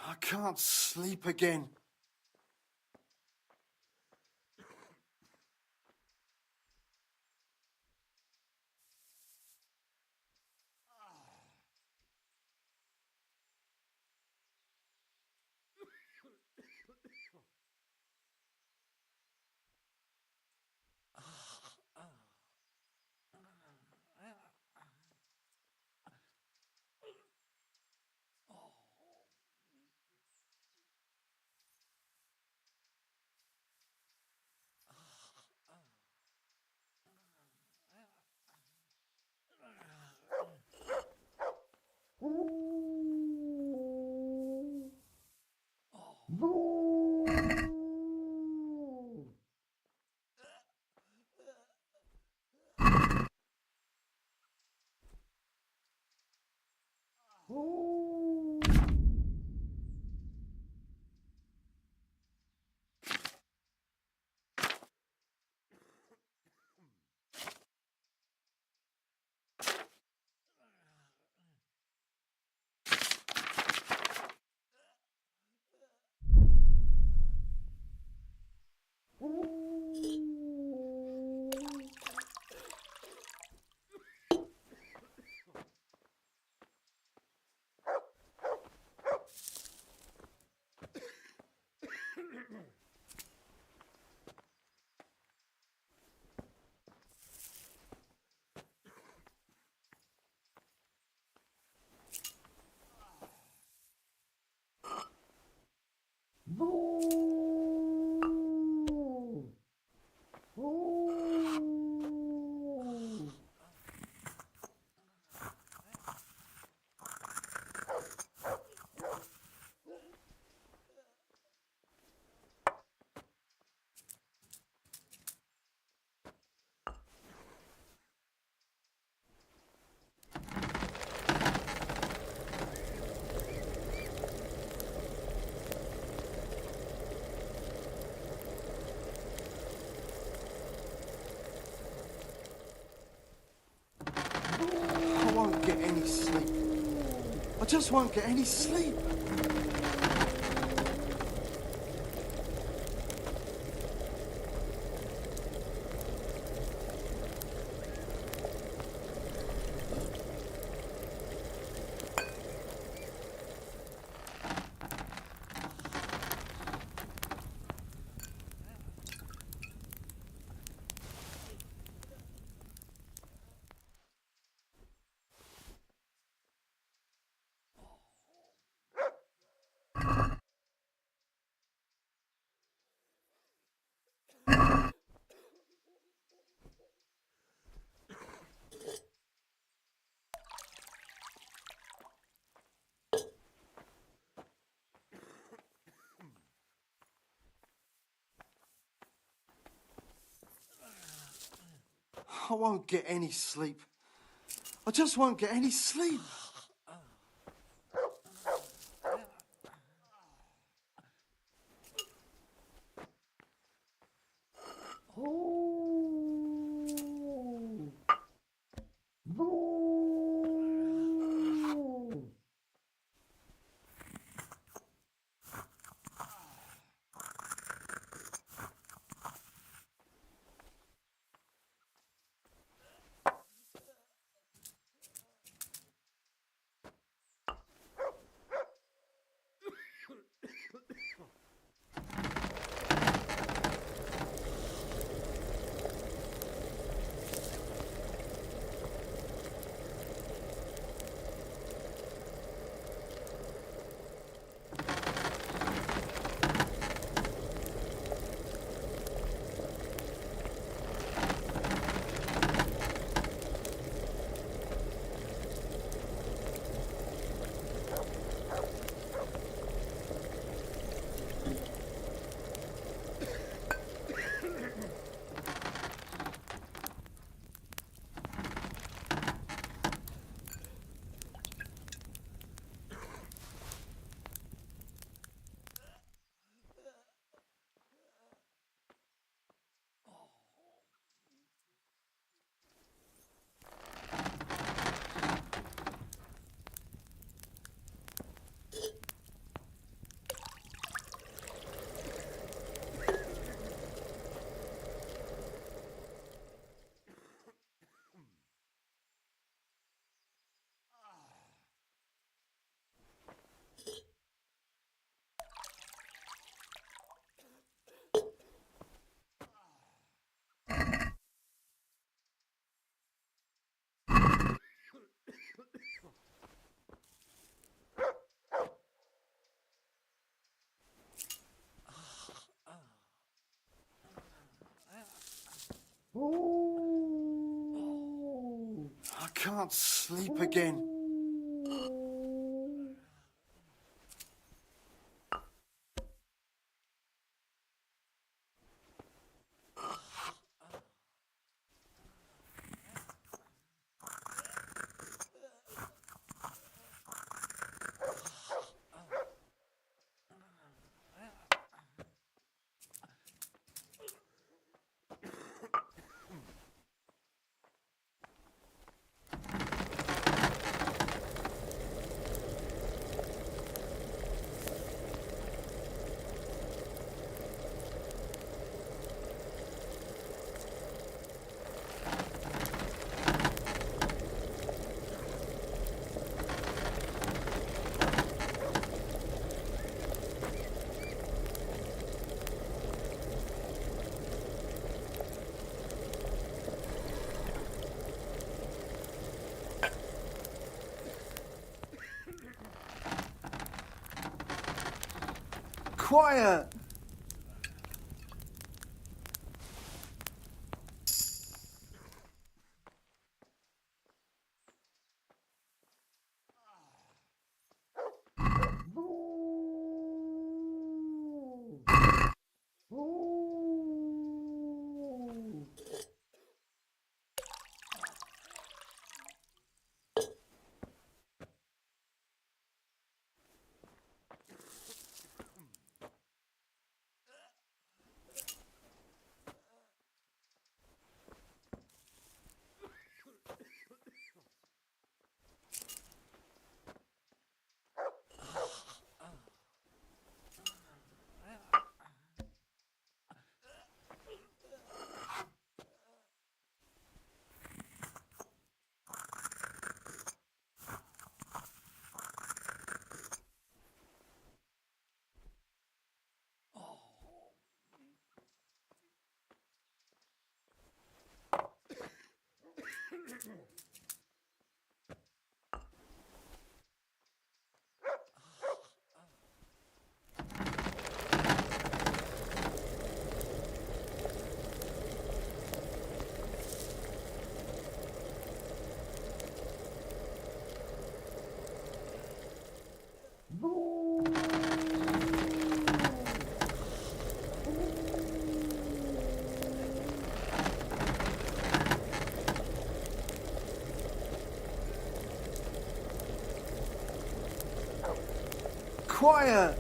I can't sleep again. I won't get any sleep. I just won't get any sleep. I won't get any sleep. I just won't get any sleep. I can't sleep again. Quiet! Quiet!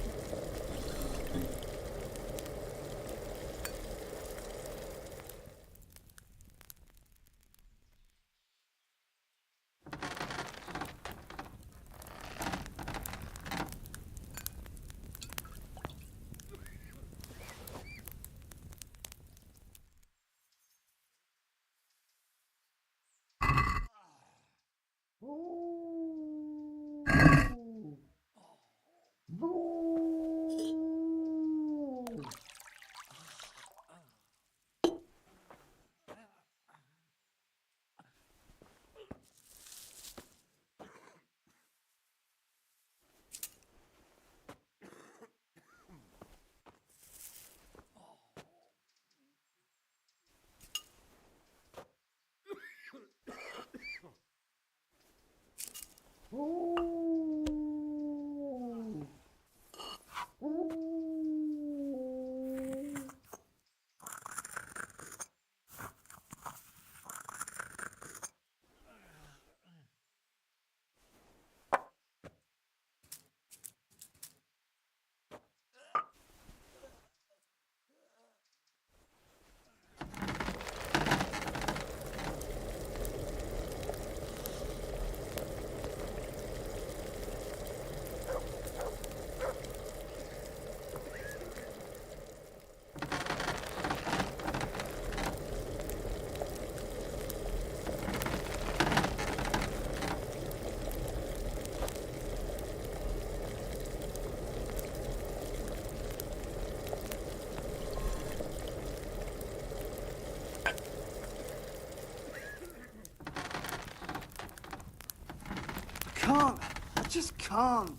Can't. I just can't.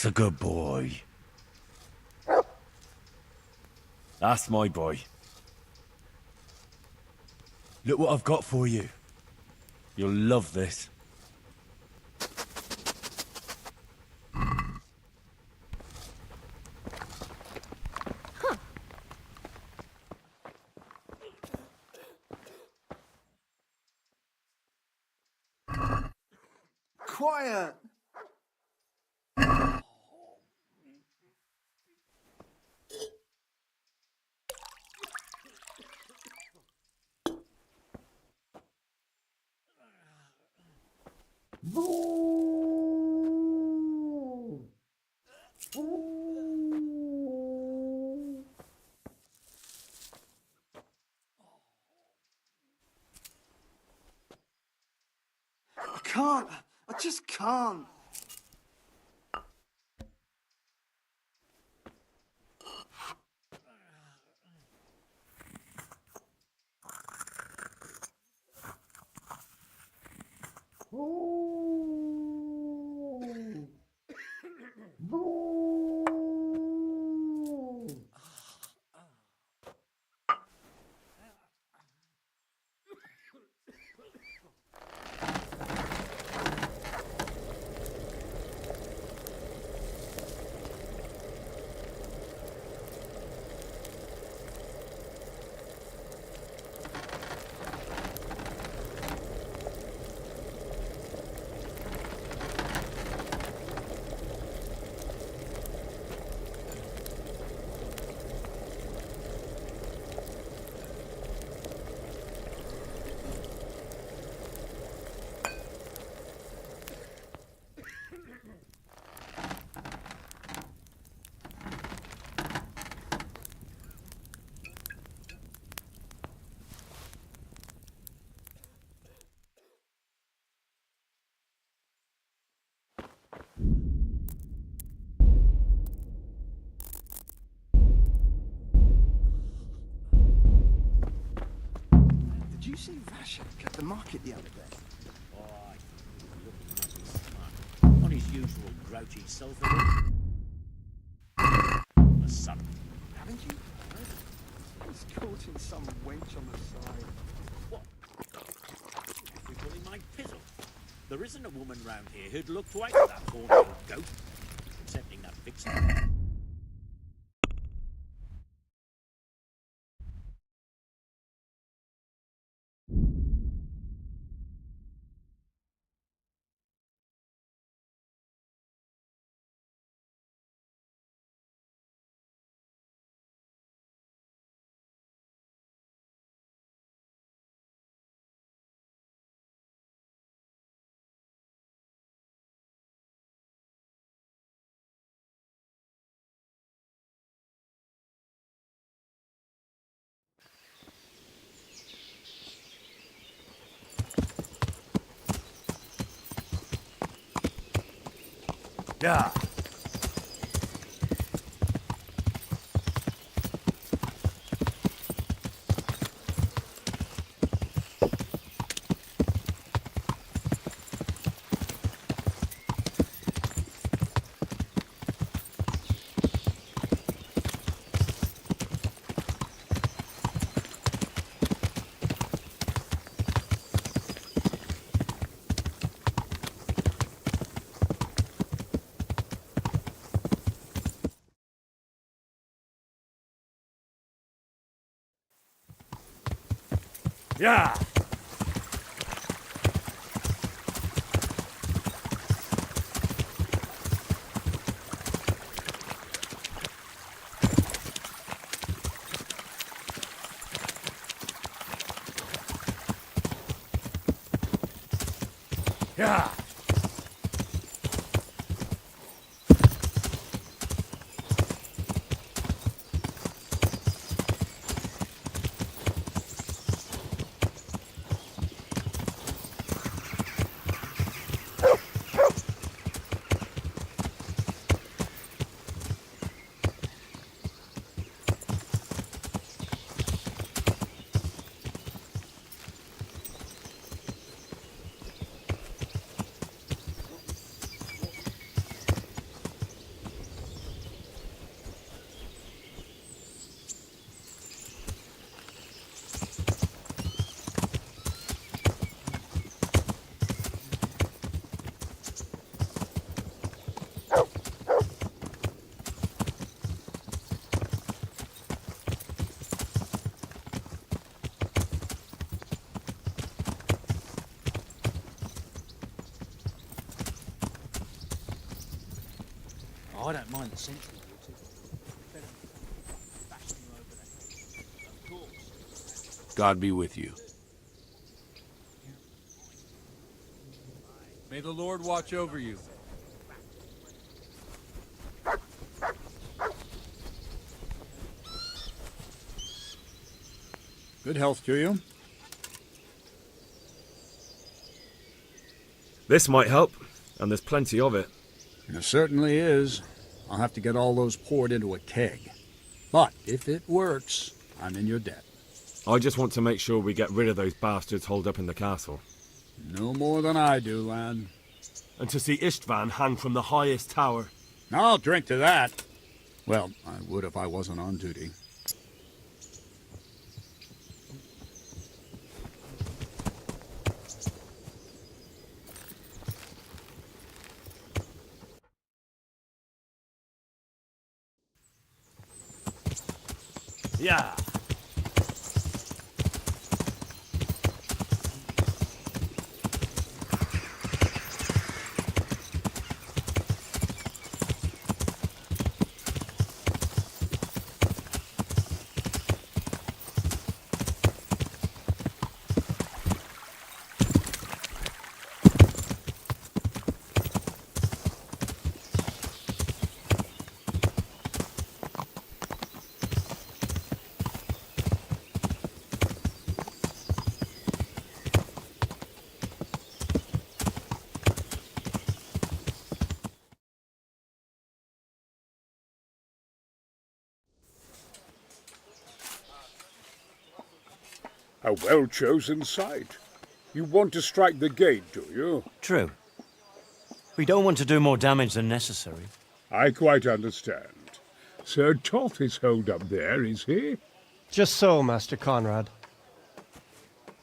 That's a good boy. That's my boy. Look what I've got for you. You'll love this. Quiet! I can't. I just can't. Did you see Vashek at the market the other day? Oh, I think he was looking mighty smart. On his usual grouchy sulphur. The son of a... Haven't you heard? He's courting some wench on the side. What? You're pulling my pizzle. There isn't a woman round here who'd look twice at that horny old goat. Excepting that vixen. Yeah. Yeah. Yeah. I don't mind the central waters. Better bashing you over the head. Of course. God be with you. May the Lord watch over you. Good health to you. This might help, and there's plenty of it. It certainly is. I'll have to get all those poured into a keg. But if it works, I'm in your debt. I just want to make sure we get rid of those bastards holed up in the castle. No more than I do, lad. And to see Istvan hang from the highest tower. I'll drink to that. Well, I would if I wasn't on duty. Yeah. A well-chosen site. You want to strike the gate, do you? True. We don't want to do more damage than necessary. I quite understand. Sir Toth is holed up there, is he? Just so, Master Conrad.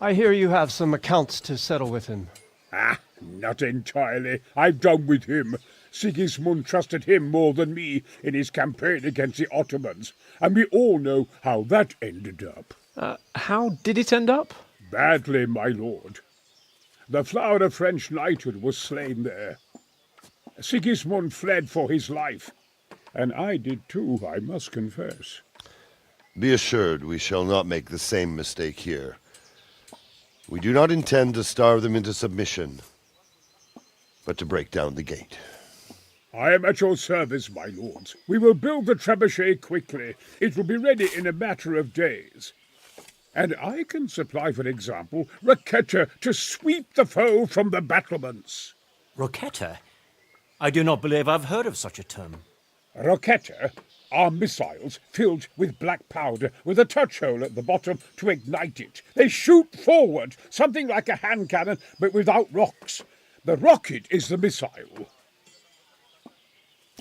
I hear you have some accounts to settle with him. Ah, not entirely. I've done with him. Sigismund trusted him more than me in his campaign against the Ottomans, and we all know how that ended up. How did it end up? Badly, my lord. The flower of French knighthood was slain there. Sigismund fled for his life, and I did too, I must confess. Be assured we shall not make the same mistake here. We do not intend to starve them into submission, but to break down the gate. I am at your service, my lords. We will build the trebuchet quickly. It will be ready in a matter of days. And I can supply, for example, Roketa to sweep the foe from the battlements. Roketa? I do not believe I've heard of such a term. Roketa are missiles filled with black powder with a touch hole at the bottom to ignite it. They shoot forward, something like a hand cannon, but without rocks. The rocket is the missile.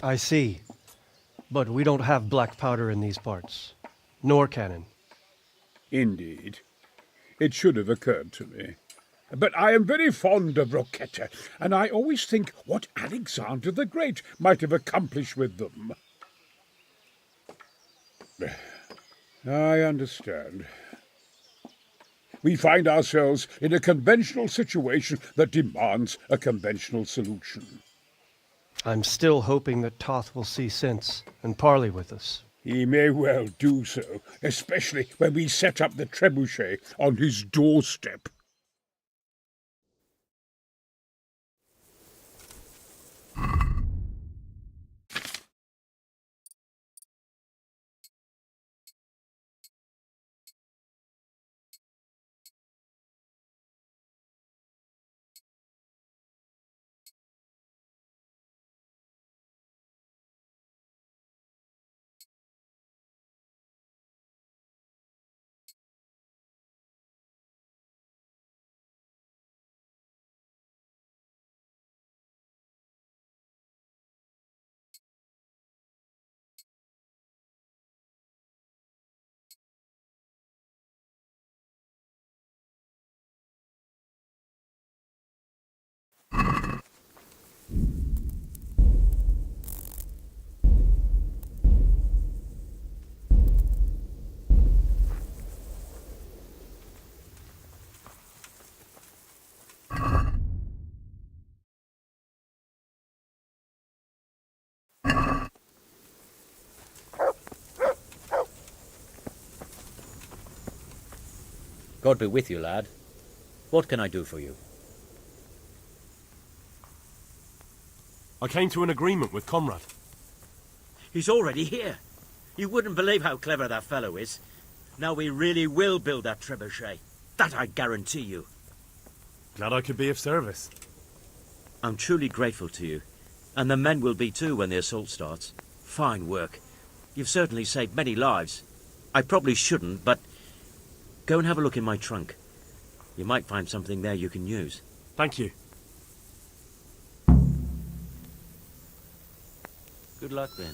I see. But we don't have black powder in these parts. Nor cannon. Indeed. It should have occurred to me. But I am very fond of Roketa, and I always think what Alexander the Great might have accomplished with them. I understand. We find ourselves in a conventional situation that demands a conventional solution. I'm still hoping that Toth will see sense and parley with us. He may well do so, especially when we set up the trebuchet on his doorstep. God be with you, lad. What can I do for you? I came to an agreement with Conrad. He's already here. You wouldn't believe how clever that fellow is. Now we really will build that trebuchet. That I guarantee you. Glad I could be of service. I'm truly grateful to you. And the men will be too when the assault starts. Fine work. You've certainly saved many lives. I probably shouldn't, but go and have a look in my trunk. You might find something there you can use. Thank you. Good luck then.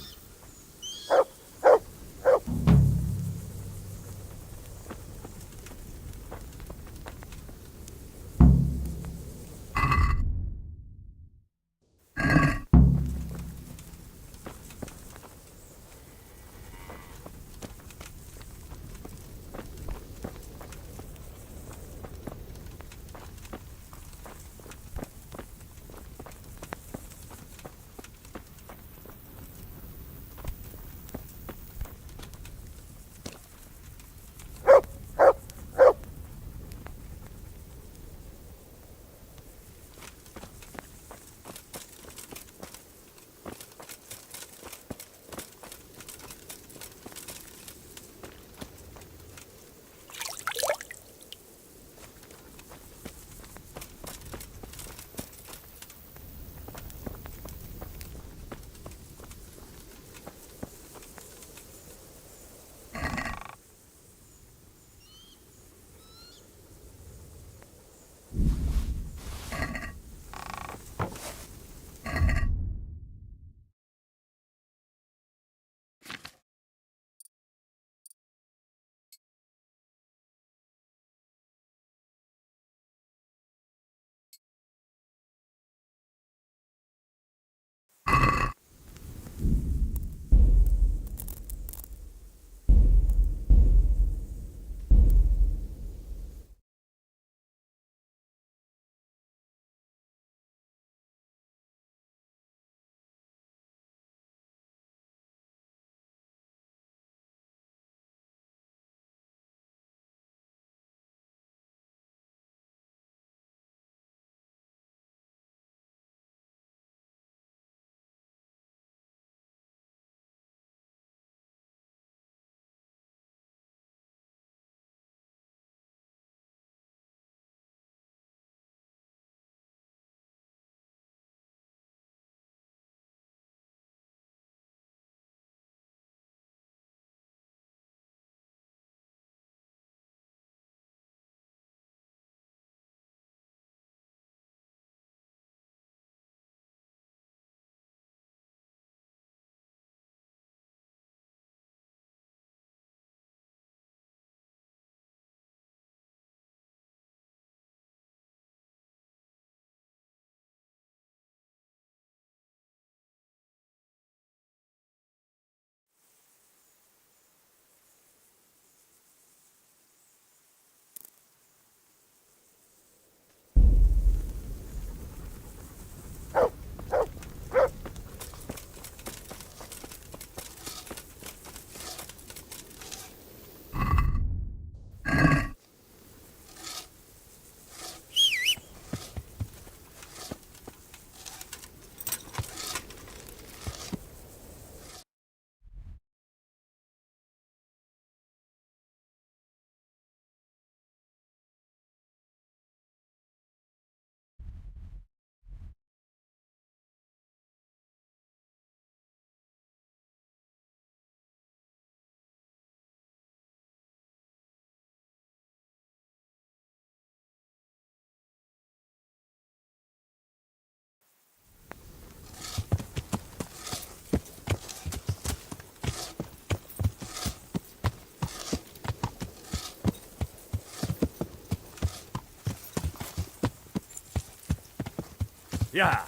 Yeah.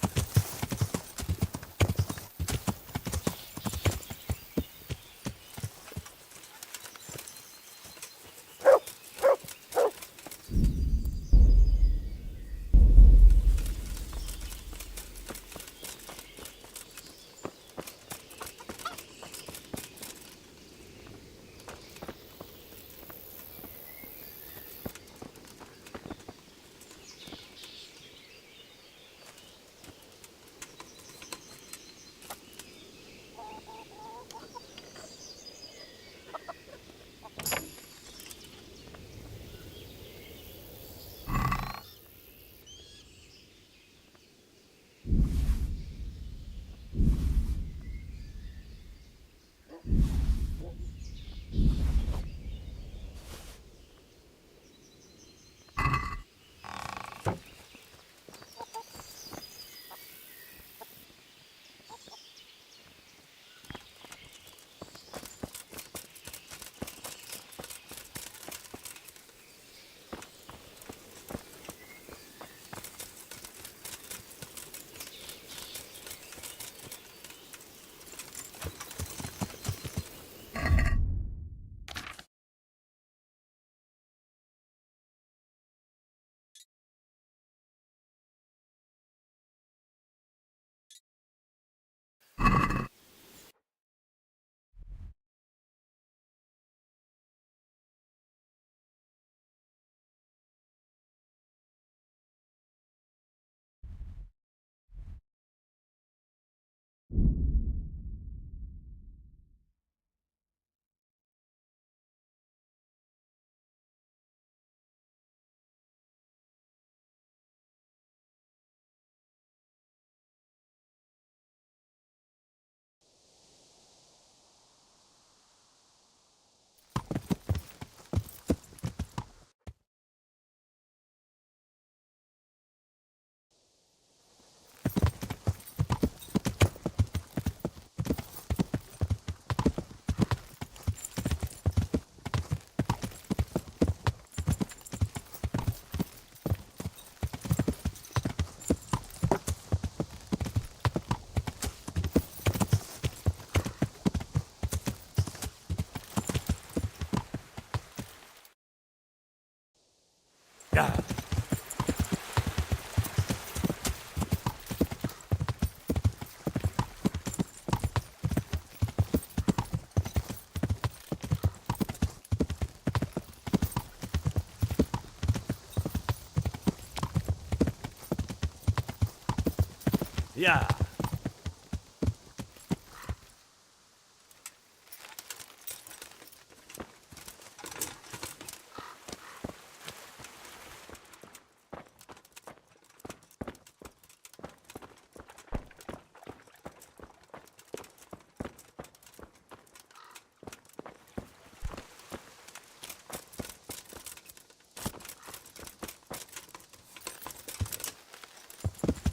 Yeah.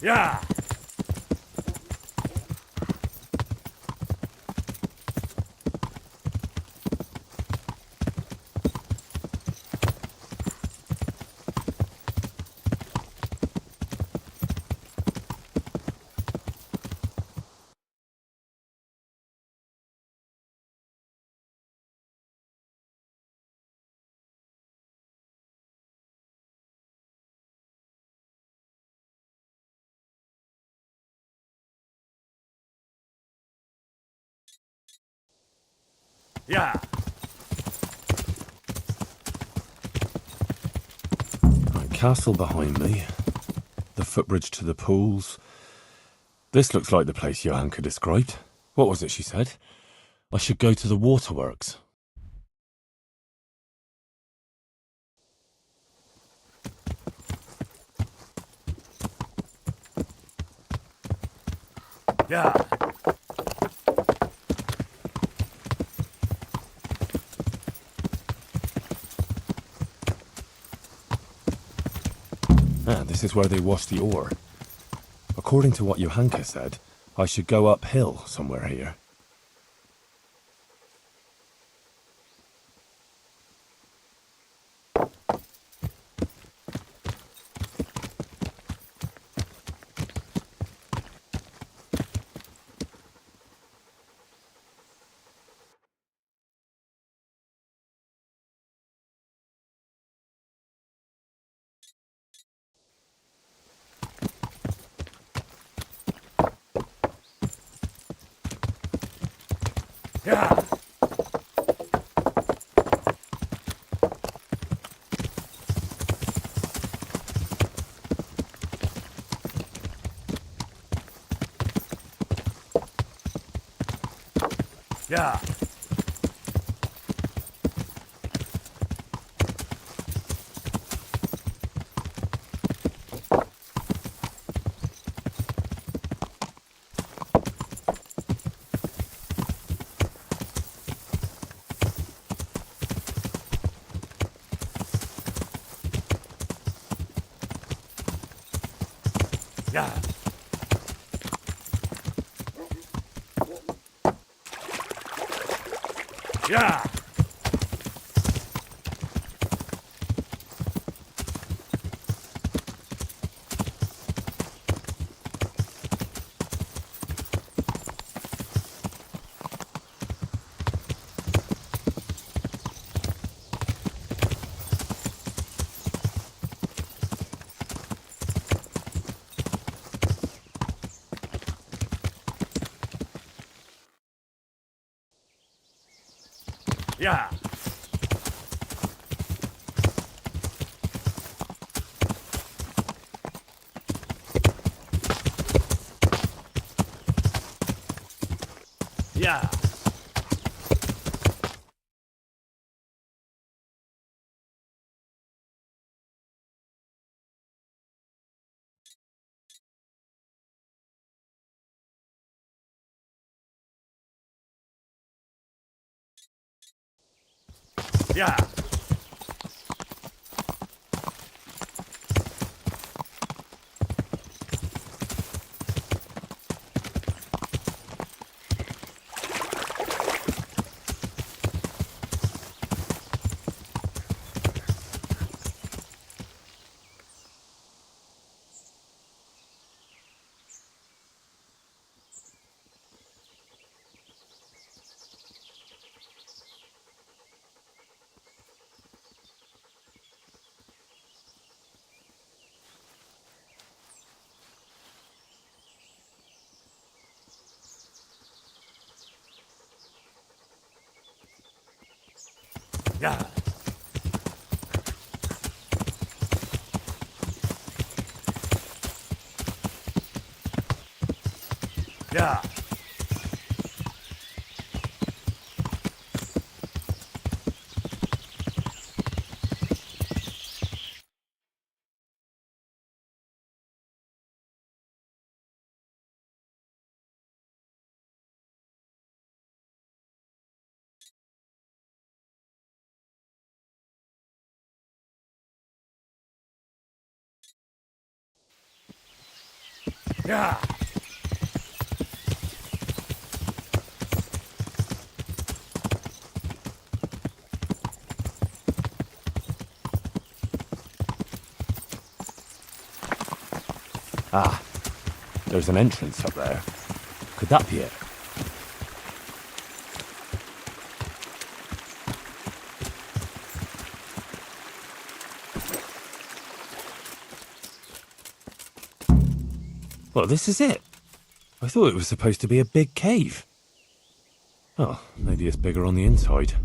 Yeah. Yeah. Right, castle behind me. The footbridge to the pools. This looks like the place Johanka described. What was it she said? I should go to the waterworks. Yeah. Ah, this is where they wash the ore. According to what Johanka said, I should go uphill somewhere here. Yeah. Yeah. Yeah. Yeah. Yeah. Yeah. Yeah. Yeah. Yeah. Yeah. Ah, there's an entrance up there. Could that be it? Well, this is it. I thought it was supposed to be a big cave. Oh, maybe it's bigger on the inside.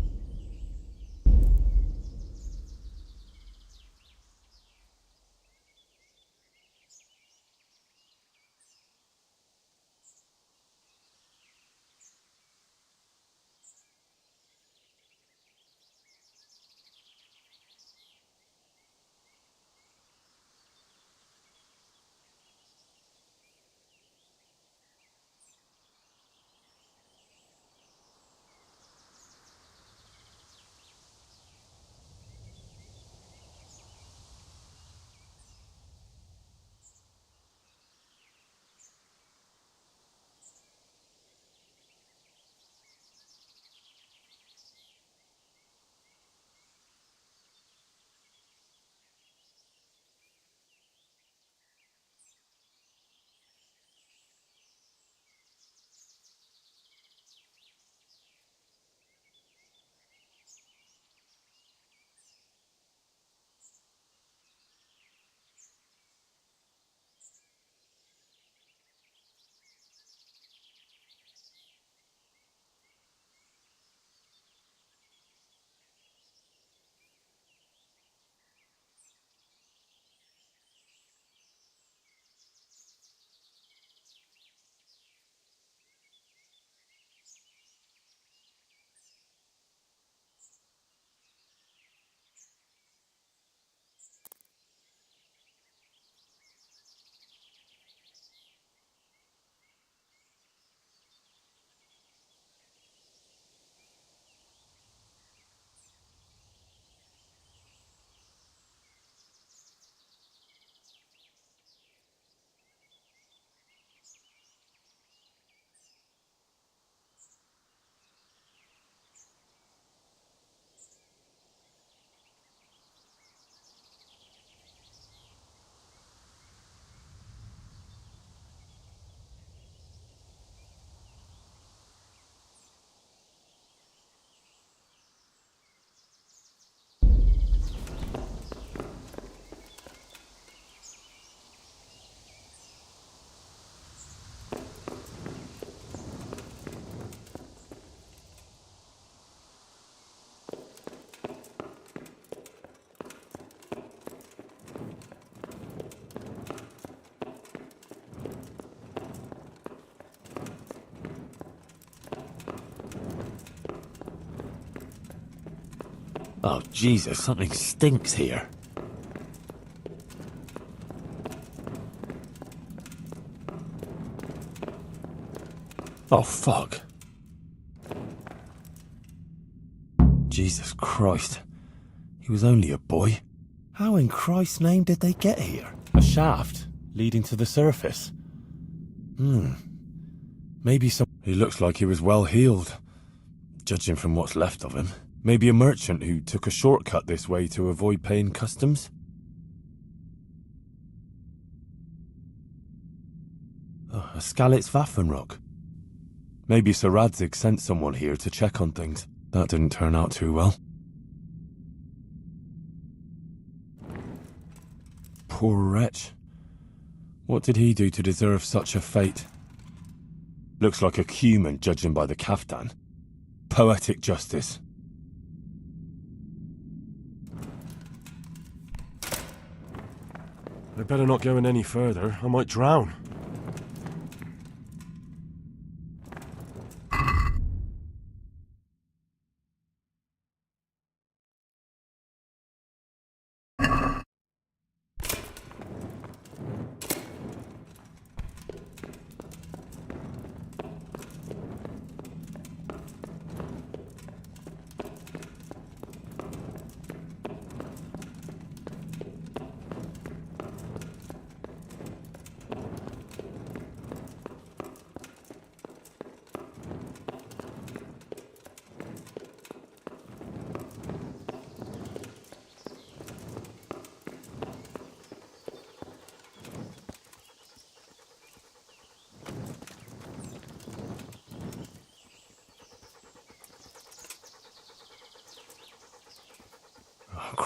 Oh, Jesus, something stinks here. Oh, fuck. Jesus Christ. He was only a boy. How in Christ's name did they get here? A shaft leading to the surface. Maybe some... He looks like he was well healed, judging from what's left of him. Maybe a merchant who took a shortcut this way to avoid paying customs? Oh, a Skalitz Waffenrock. Maybe Sir Radzig sent someone here to check on things. That didn't turn out too well. Poor wretch. What did he do to deserve such a fate? Looks like a human, judging by the kaftan. Poetic justice. I better not go in any further. I might drown.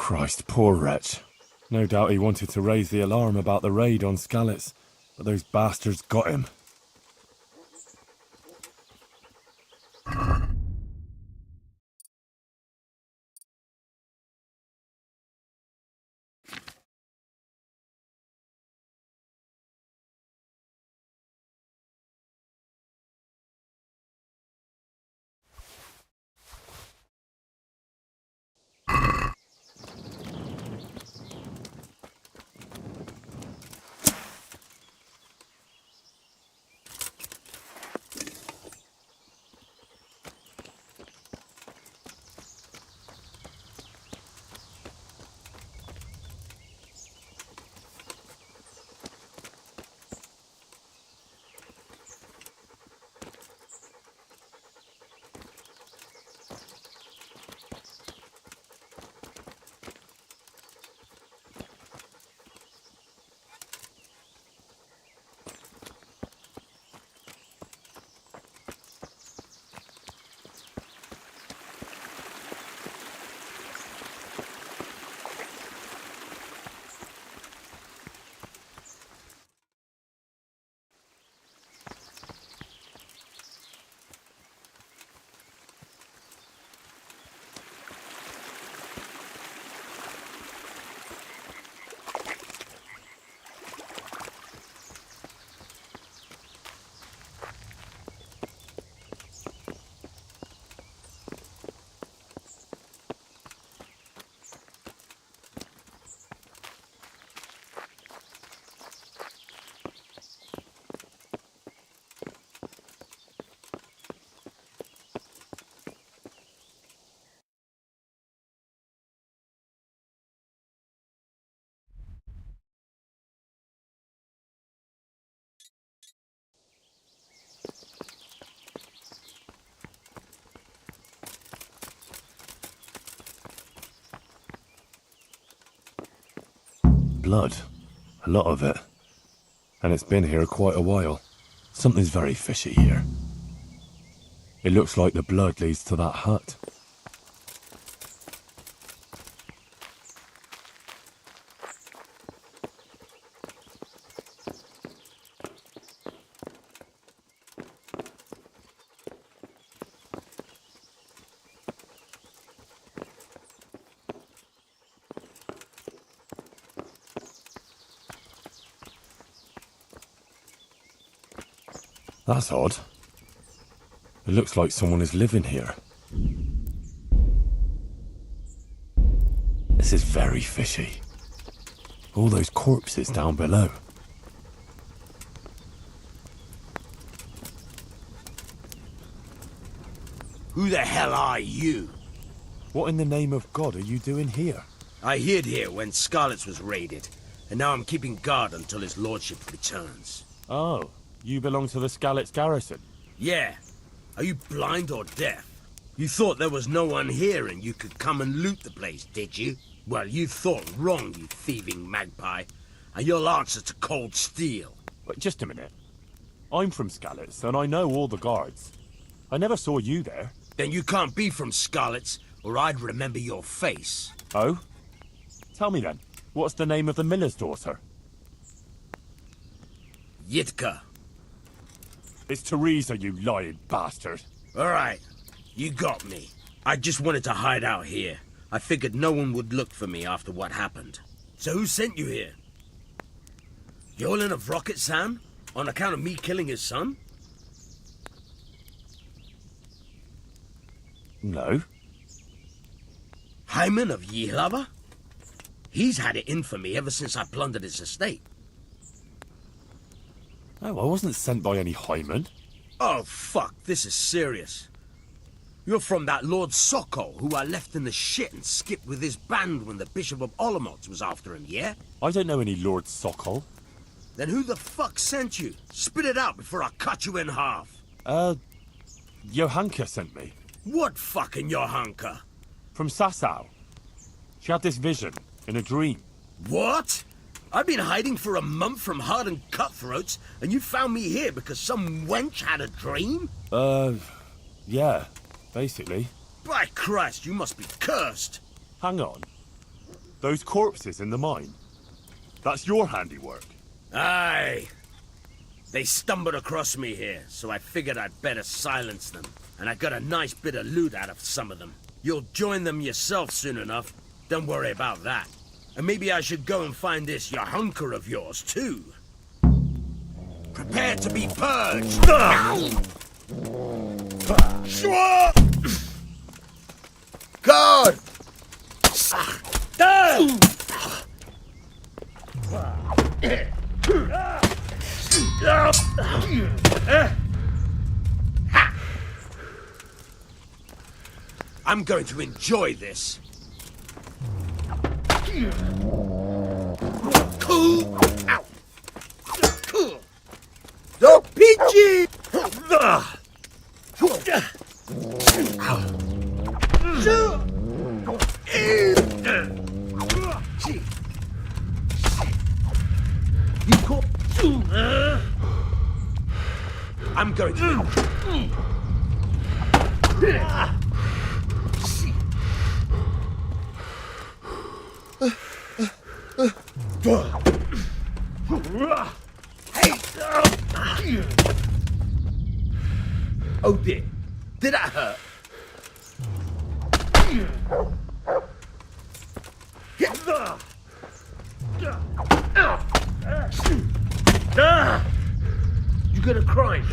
Christ, poor wretch. No doubt he wanted to raise the alarm about the raid on Skalitz, but those bastards got him. Blood. A lot of it. And it's been here quite a while. Something's very fishy here. It looks like the blood leads to that hut. That's odd. It looks like someone is living here. This is very fishy. All those corpses down below. Who the hell are you? What in the name of God are you doing here? I hid here when Skalitz was raided, and now I'm keeping guard until his lordship returns. Oh, you belong to the Skalitz garrison? Yeah. Are you blind or deaf? You thought there was no one here and you could come and loot the place, did you? Well, you thought wrong, you thieving magpie. And you'll answer to cold steel. Wait, just a minute. I'm from Skalitz, and I know all the guards. I never saw you there. Then you can't be from Skalitz, or I'd remember your face. Oh? Tell me then, what's the name of the miller's daughter? Yitka. It's Teresa, you lying bastard. All right, you got me. I just wanted to hide out here. I figured no one would look for me after what happened. So who sent you here? Yolen of Rocket Sam? On account of me killing his son? No. Hyman of Yihlava? He's had it in for me ever since I plundered his estate. Oh, I wasn't sent by any Hyman. Oh, fuck, this is serious. You're from that Lord Sokol, who I left in the shit and skipped with his band when the Bishop of Olomouc was after him, yeah? I don't know any Lord Sokol. Then who the fuck sent you? Spit it out before I cut you in half. Johanka sent me. What fucking Johanka? From Sasau. She had this vision, in a dream. What? I've been hiding for a month from hardened cutthroats, and you found me here because some wench had a dream? Yeah, basically. By Christ, you must be cursed. Hang on. Those corpses in the mine. That's your handiwork. Aye. They stumbled across me here, so I figured I'd better silence them. And I got a nice bit of loot out of some of them. You'll join them yourself soon enough. Don't worry about that. And maybe I should go and find this hunker of yours, too. Prepare to be purged! God! I'm going to enjoy this. Ow! The peachy! I'm going to... Oh dear. Did that hurt? You got a crime.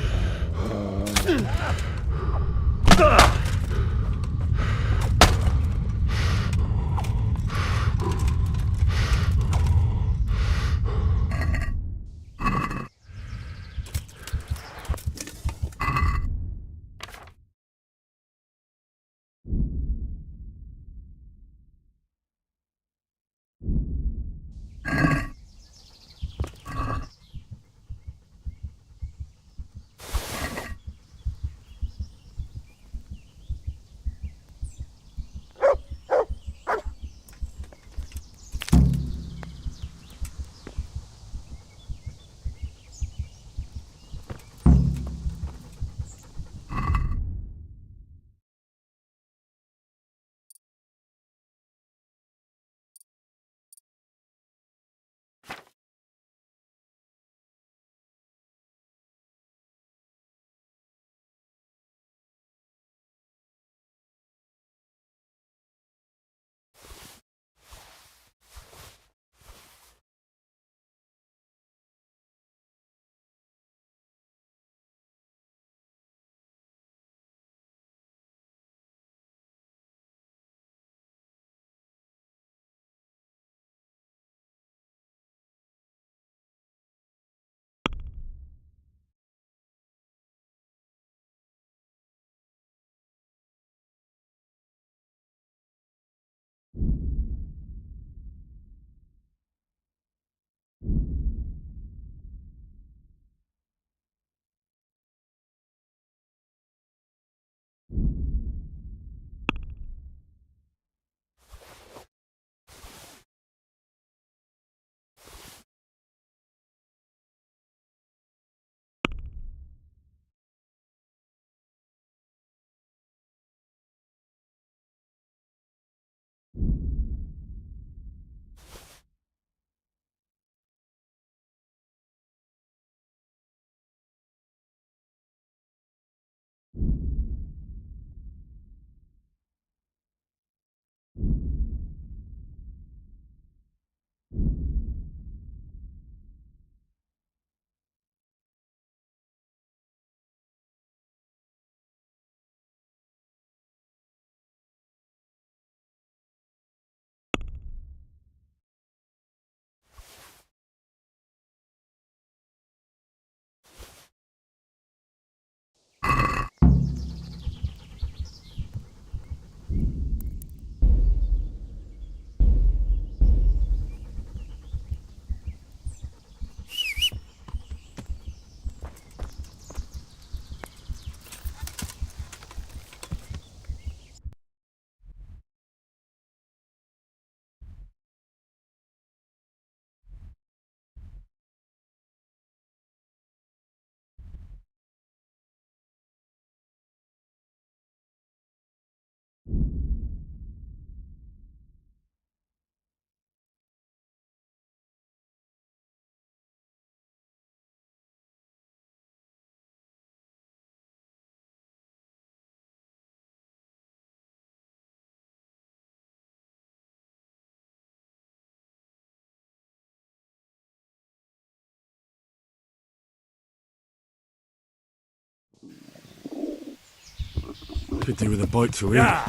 Could do with a bite to eat. Yeah.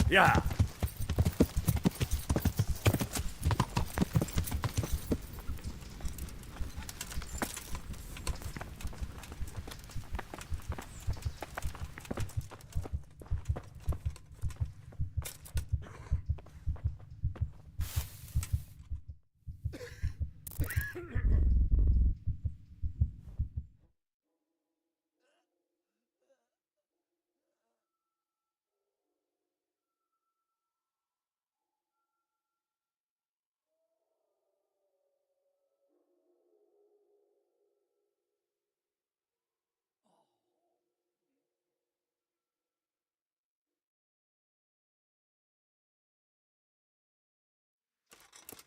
Yeah.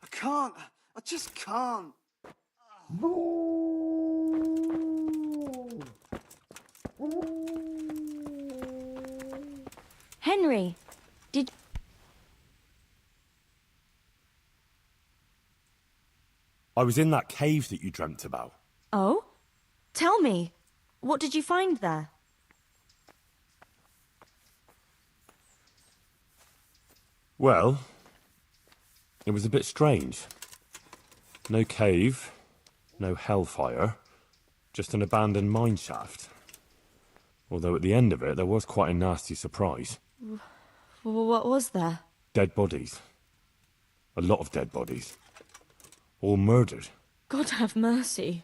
I can't. I just can't. Henry, did... I was in that cave that you dreamt about. Oh? Tell me, what did you find there? Well, it was a bit strange. No cave, no hellfire, just an abandoned mine shaft. Although at the end of it, there was quite a nasty surprise. What was there? Dead bodies. A lot of dead bodies. All murdered. God have mercy.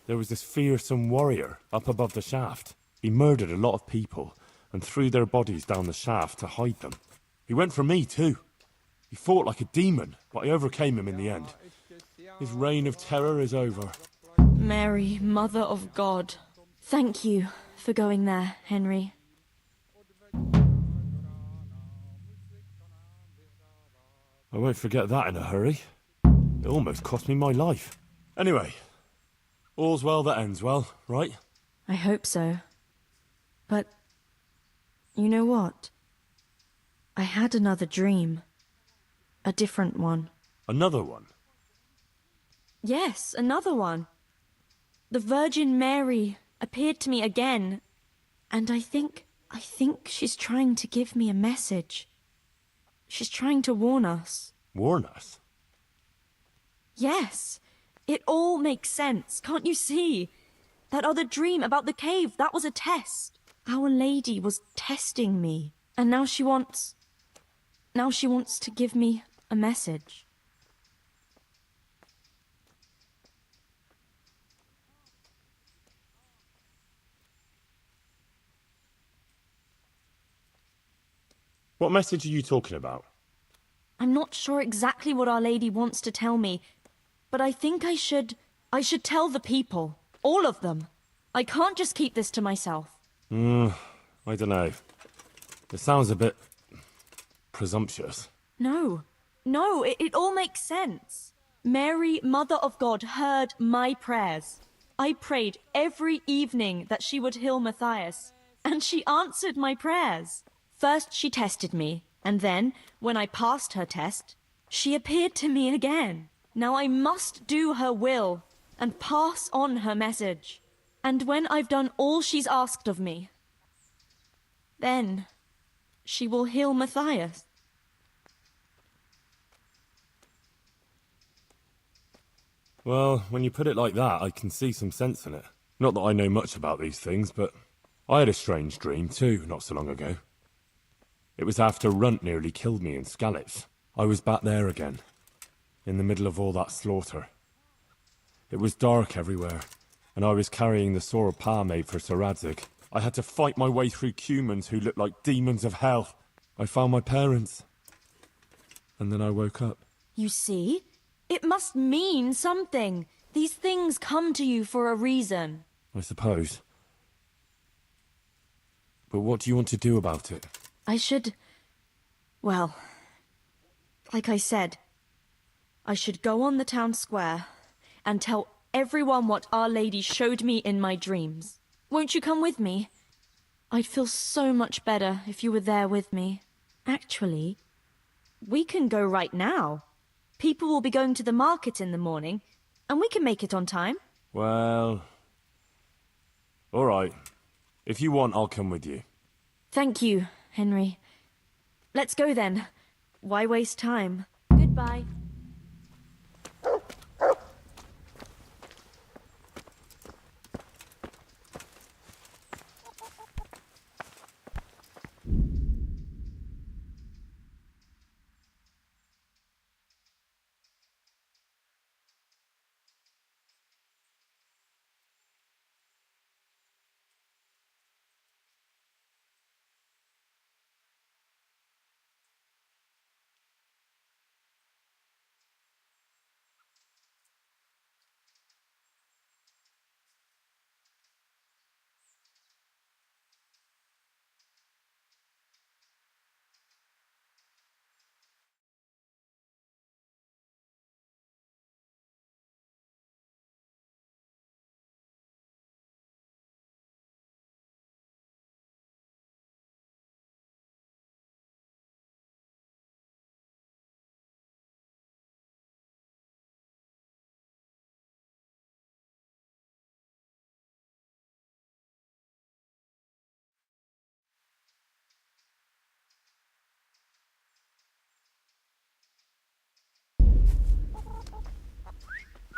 There was this fearsome warrior up above the shaft. He murdered a lot of people and threw their bodies down the shaft to hide them. He went for me too. He fought like a demon, but I overcame him in the end. His reign of terror is over. Mary, Mother of God. Thank you for going there, Henry. I won't forget that in a hurry. It almost cost me my life. Anyway, all's well that ends well, right? I hope so. But, you know what? I had another dream. A different one. Another one? Yes, another one. The Virgin Mary appeared to me again, and I think she's trying to give me a message. She's trying to warn us. Warn us? Yes. It all makes sense, can't you see? That other dream about the cave, that was a test. Our Lady was testing me, and now she wants to give me a message. What message are you talking about? I'm not sure exactly what Our Lady wants to tell me, but I think I should tell the people. All of them. I can't just keep this to myself. I don't know. It sounds a bit presumptuous. No, it all makes sense. Mary, Mother of God, heard my prayers. I prayed every evening that she would heal Matthias, and she answered my prayers. First she tested me, and then, when I passed her test, she appeared to me again. Now I must do her will, and pass on her message. And when I've done all she's asked of me, then she will heal Matthias. Well, when you put it like that, I can see some sense in it. Not that I know much about these things, but I had a strange dream too, not so long ago. It was after Runt nearly killed me in Skalitz. I was back there again, in the middle of all that slaughter. It was dark everywhere, and I was carrying the sword Pa made for Sir Radzig. I had to fight my way through humans who looked like demons of hell. I found my parents, and then I woke up. You see? It must mean something. These things come to you for a reason. I suppose. But what do you want to do about it? Well, like I said, I should go on the town square and tell everyone what Our Lady showed me in my dreams. Won't you come with me? I'd feel so much better if you were there with me. Actually, we can go right now. People will be going to the market in the morning, and we can make it on time. Well... all right. If you want, I'll come with you. Thank you, Henry. Let's go then. Why waste time? Goodbye.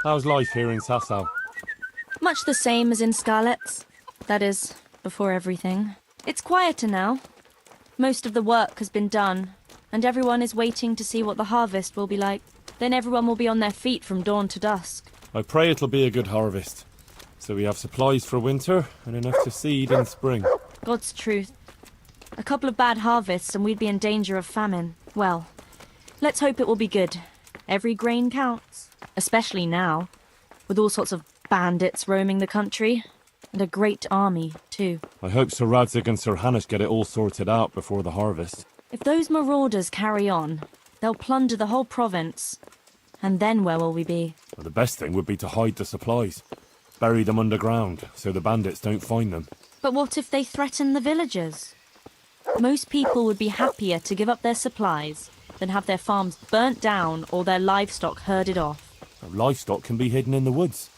How's life here in Sasau? Much the same as in Scarlet's. That is, before everything. It's quieter now. Most of the work has been done, and everyone is waiting to see what the harvest will be like. Then everyone will be on their feet from dawn to dusk. I pray it'll be a good harvest. So we have supplies for winter and enough to seed in spring. God's truth. A couple of bad harvests and we'd be in danger of famine. Well, let's hope it will be good. Every grain counts. Especially now, with all sorts of bandits roaming the country. And a great army, too. I hope Sir Radzig and Sir Hanush get it all sorted out before the harvest. If those marauders carry on, they'll plunder the whole province. And then where will we be? Well, the best thing would be to hide the supplies. Bury them underground, so the bandits don't find them. But what if they threaten the villagers? Most people would be happier to give up their supplies than have their farms burnt down or their livestock herded off. Livestock can be hidden in the woods.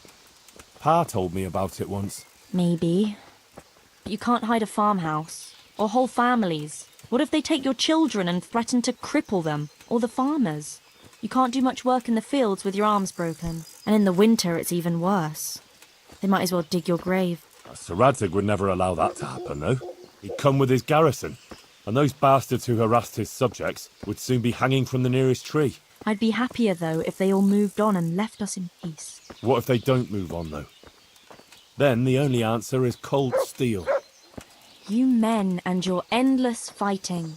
Pa told me about it once. Maybe. But you can't hide a farmhouse. Or whole families. What if they take your children and threaten to cripple them? Or the farmers? You can't do much work in the fields with your arms broken. And in the winter it's even worse. They might as well dig your grave. Sir Radzig would never allow that to happen, though. He'd come with his garrison. And those bastards who harassed his subjects would soon be hanging from the nearest tree. I'd be happier, though, if they all moved on and left us in peace. What if they don't move on, though? Then the only answer is cold steel. You men and your endless fighting.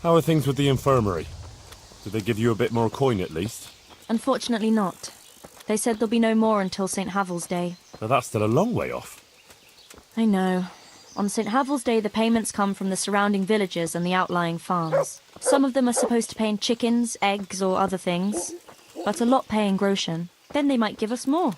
How are things with the infirmary? Did they give you a bit more coin, at least? Unfortunately not. They said there'll be no more until St. Havel's Day. But that's still a long way off. I know. On St. Havel's Day, the payments come from the surrounding villages and the outlying farms. Some of them are supposed to pay in chickens, eggs, or other things, but a lot pay in groschen. Then they might give us more.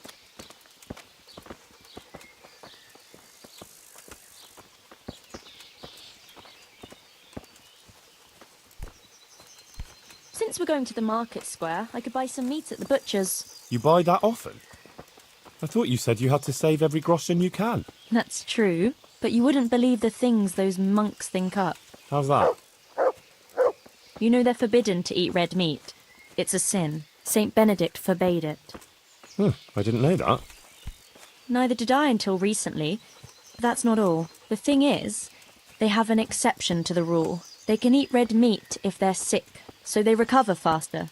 Since we're going to the market square, I could buy some meat at the butcher's. You buy that often? I thought you said you had to save every groschen you can. That's true, but you wouldn't believe the things those monks think up. How's that? You know they're forbidden to eat red meat. It's a sin. Saint Benedict forbade it. I didn't know that. Neither did I until recently. But that's not all. The thing is, they have an exception to the rule. They can eat red meat if they're sick, so they recover faster.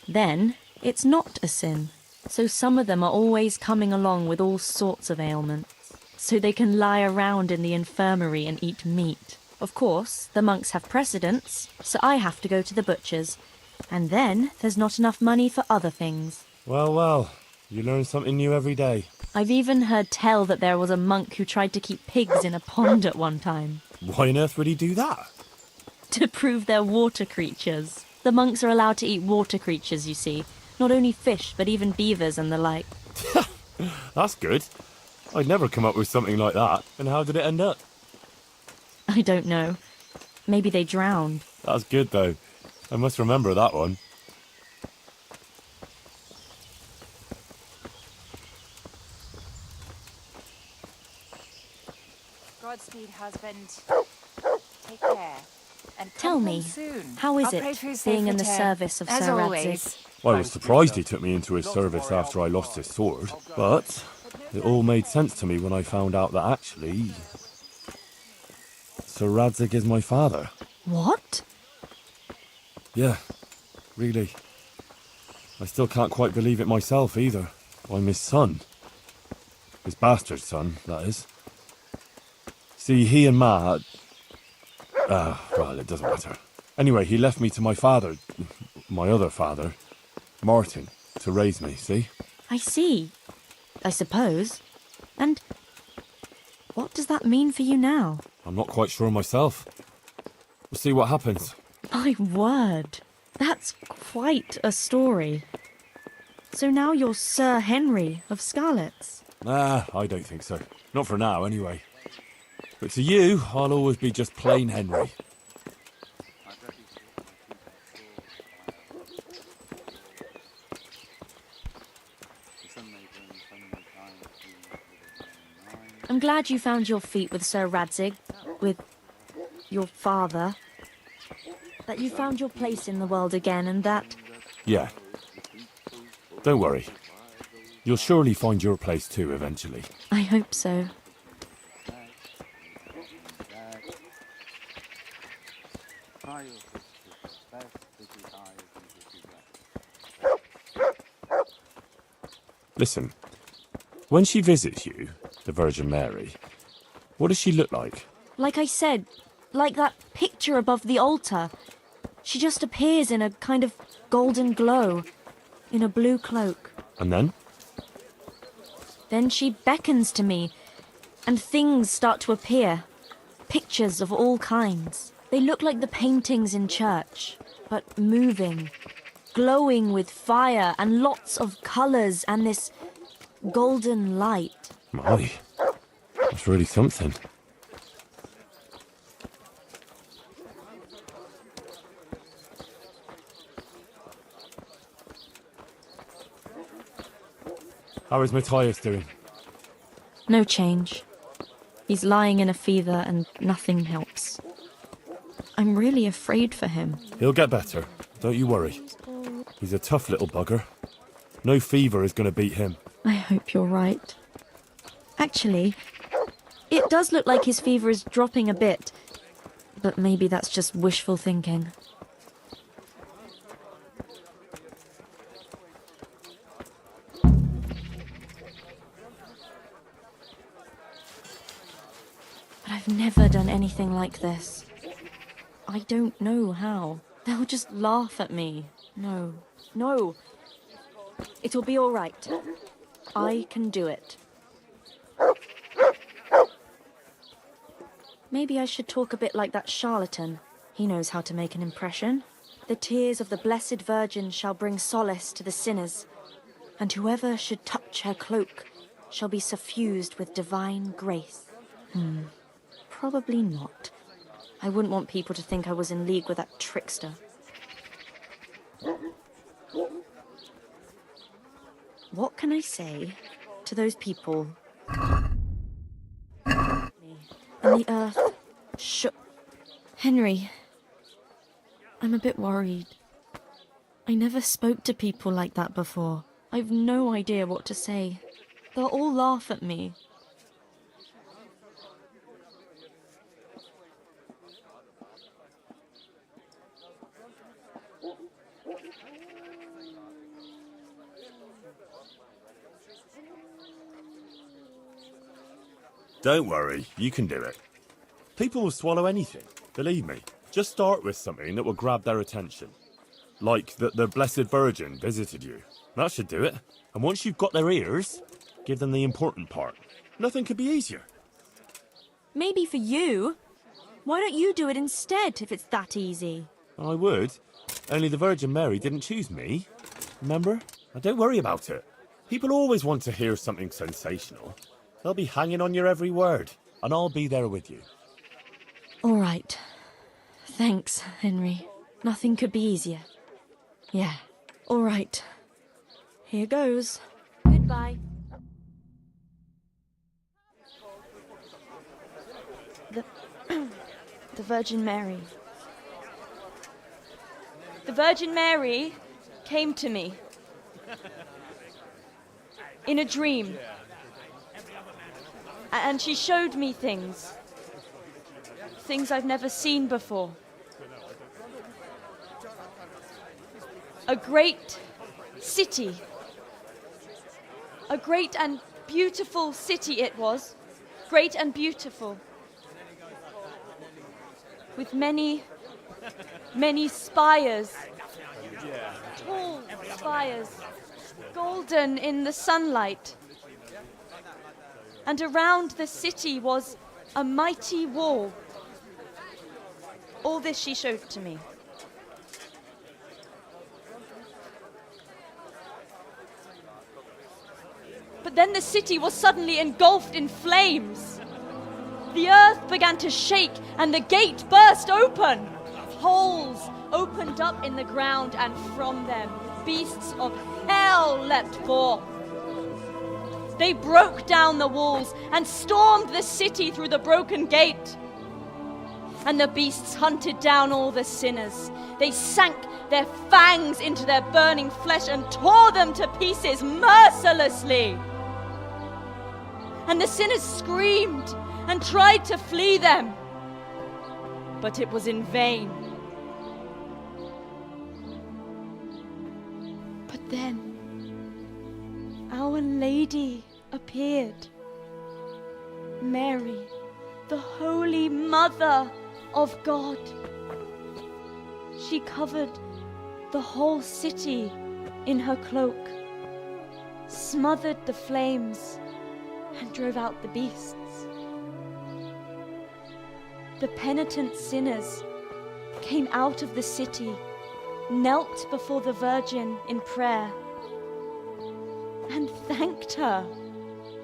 Then, it's not a sin. So some of them are always coming along with all sorts of ailments. So they can lie around in the infirmary and eat meat. Of course, the monks have precedence, so I have to go to the butcher's. And then there's not enough money for other things. Well, You learn something new every day. I've even heard tell that there was a monk who tried to keep pigs in a pond at one time. Why on earth would he do that? To prove they're water creatures. The monks are allowed to eat water creatures, you see. Not only fish, but even beavers and the like. That's good. I'd never come up with something like that. And how did it end up? I don't know. Maybe they drowned. That's good, though. I must remember that one. Godspeed, husband. Take care. And Tell come me, home soon. how is I'll pray for your it safe being in the return, service of as Sir always. Radzig? Well, I was surprised he took me into his service after I lost his sword, but it all made sense to me when I found out that actually Sir Radzig is my father. What? Yeah, really. I still can't quite believe it myself either. I'm his son. His bastard son, that is. See, he and Ma... well, it doesn't matter. Anyway, he left me to my father, my other father, Martin, to raise me, see? I see. I suppose. And what does that mean for you now? I'm not quite sure myself. We'll see what happens. My word. That's quite a story. So now you're Sir Henry of Scarlets. Nah, I don't think so. Not for now, anyway. But to you, I'll always be just plain Henry. I'm glad you found your feet with Sir Radzig, with your father. That you found your place in the world again, and that... Yeah. Don't worry. You'll surely find your place too, eventually. I hope so. Listen, when she visits you, the Virgin Mary, what does she look like? Like I said, like that picture above the altar. She just appears in a kind of golden glow, in a blue cloak. And then? Then she beckons to me, and things start to appear. Pictures of all kinds. They look like the paintings in church, but moving, glowing with fire and lots of colours and this golden light. My, that's really something. How is Matthias doing? No change. He's lying in a fever and nothing helps. I'm really afraid for him. He'll get better, don't you worry. He's a tough little bugger. No fever is going to beat him. I hope you're right. Actually, it does look like his fever is dropping a bit, but maybe that's just wishful thinking. But I've never done anything like this. I don't know how. They'll just laugh at me. No. No. It'll be all right. I can do it. Maybe I should talk a bit like that charlatan. He knows how to make an impression. The tears of the Blessed Virgin shall bring solace to the sinners, and whoever should touch her cloak shall be suffused with divine grace. Probably not. I wouldn't want people to think I was in league with that trickster. What can I say to those people? And the earth shook. Henry, I'm a bit worried. I never spoke to people like that before. I've no idea what to say. They'll all laugh at me. Don't worry, you can do it. People will swallow anything, believe me. Just start with something that will grab their attention. Like that the Blessed Virgin visited you. That should do it. And once you've got their ears, give them the important part. Nothing could be easier. Maybe for you. Why don't you do it instead if it's that easy? I would. Only the Virgin Mary didn't choose me. Remember? Now don't worry about it. People always want to hear something sensational. They'll be hanging on your every word, and I'll be there with you. All right. Thanks, Henry. Nothing could be easier. Yeah. All right. Here goes. Goodbye. The Virgin Mary. The Virgin Mary came to me in a dream. And she showed me things. Things I've never seen before. A great city. A great and beautiful city it was. Great and beautiful. With many, many spires. Tall spires. Golden in the sunlight. And around the city was a mighty wall. All this she showed to me. But then the city was suddenly engulfed in flames. The earth began to shake and the gate burst open. Holes opened up in the ground and from them beasts of hell leapt forth. They broke down the walls and stormed the city through the broken gate. And the beasts hunted down all the sinners. They sank their fangs into their burning flesh and tore them to pieces mercilessly. And the sinners screamed and tried to flee them, but it was in vain. But then Our Lady appeared. Mary, the Holy Mother of God. She covered the whole city in her cloak, smothered the flames, and drove out the beasts. The penitent sinners came out of the city, knelt before the Virgin in prayer, and thanked her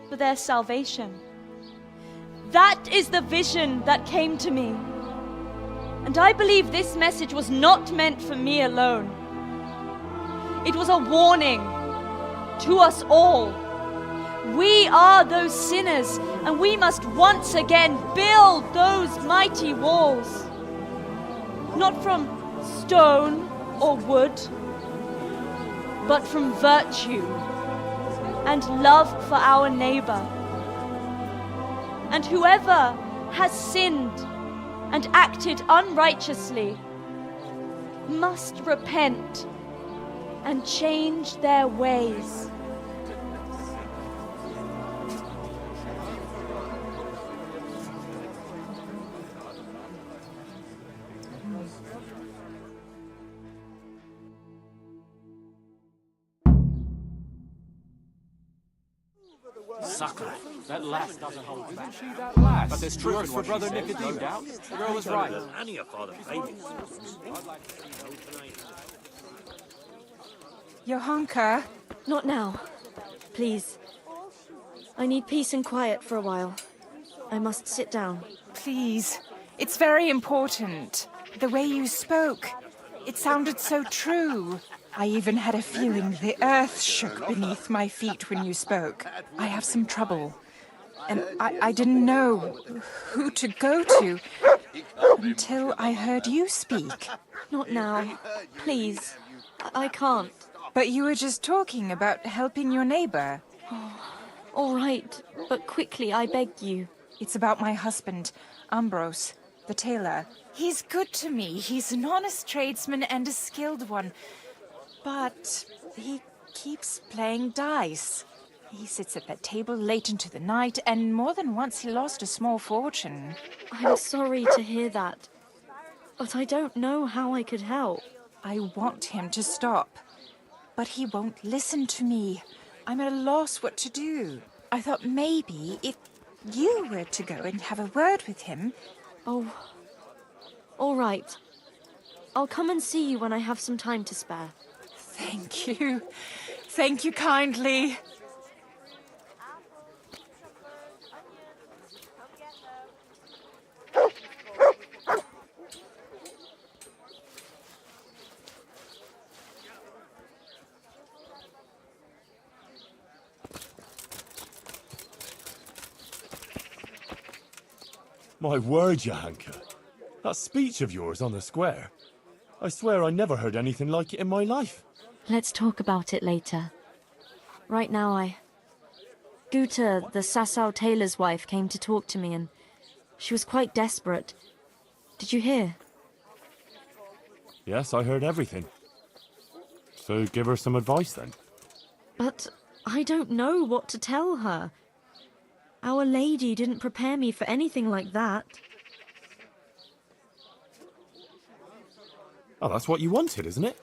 for their salvation. That is the vision that came to me. And I believe this message was not meant for me alone. It was a warning to us all. We are those sinners, and we must once again build those mighty walls. Not from stone or wood, but from virtue and love for our neighbor. And whoever has sinned and acted unrighteously must repent and change their ways. Sucker. That lass doesn't hold back. Isn't she that lass? But there's truth for Brother Nicodemus. The girl was right. Annie, your father, baby. Johanka? Not now. Please. I need peace and quiet for a while. I must sit down. Please. It's very important. The way you spoke. It sounded so true. I even had a feeling the earth shook beneath my feet when you spoke. I have some trouble. And I didn't know who to go to until I heard you speak. Not now. Please. I can't. But you were just talking about helping your neighbor. Oh, all right. But quickly, I beg you. It's about my husband, Ambrose, the tailor. He's good to me. He's an honest tradesman and a skilled one. But he keeps playing dice. He sits at that table late into the night, and more than once he lost a small fortune. I'm sorry to hear that, but I don't know how I could help. I want him to stop. But he won't listen to me. I'm at a loss what to do. I thought maybe if you were to go and have a word with him... Oh, all right. I'll come and see you when I have some time to spare. Thank you. Thank you kindly. My word, Johanka. That speech of yours on the square. I swear I never heard anything like it in my life. Let's talk about it later. Right now, Guta, the Sasau tailor's wife, came to talk to me and she was quite desperate. Did you hear? Yes, I heard everything. So give her some advice then. But I don't know what to tell her. Our Lady didn't prepare me for anything like that. Oh, that's what you wanted, isn't it?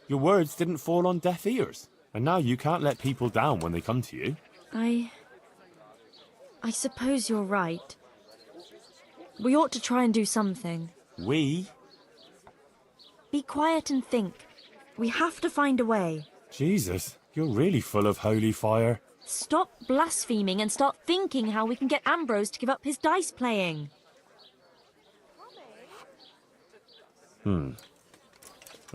Your words didn't fall on deaf ears, and now you can't let people down when they come to you. I suppose you're right. We ought to try and do something. We? Be quiet and think. We have to find a way. Jesus, you're really full of holy fire. Stop blaspheming and start thinking how we can get Ambrose to give up his dice playing.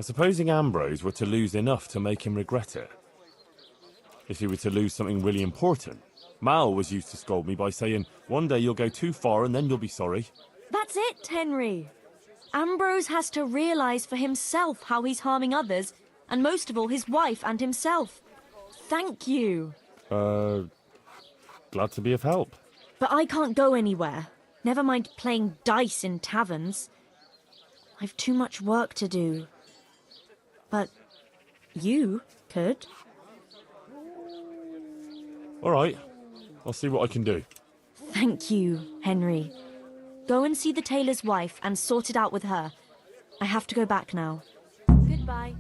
Supposing Ambrose were to lose enough to make him regret it. If he were to lose something really important. Mal was used to scold me by saying, one day you'll go too far and then you'll be sorry. That's it, Henry. Ambrose has to realise for himself how he's harming others, and most of all his wife and himself. Thank you. Glad to be of help. But I can't go anywhere. Never mind playing dice in taverns. I've too much work to do. But you could. All right, I'll see what I can do. Thank you, Henry. Go and see the tailor's wife and sort it out with her. I have to go back now. Goodbye.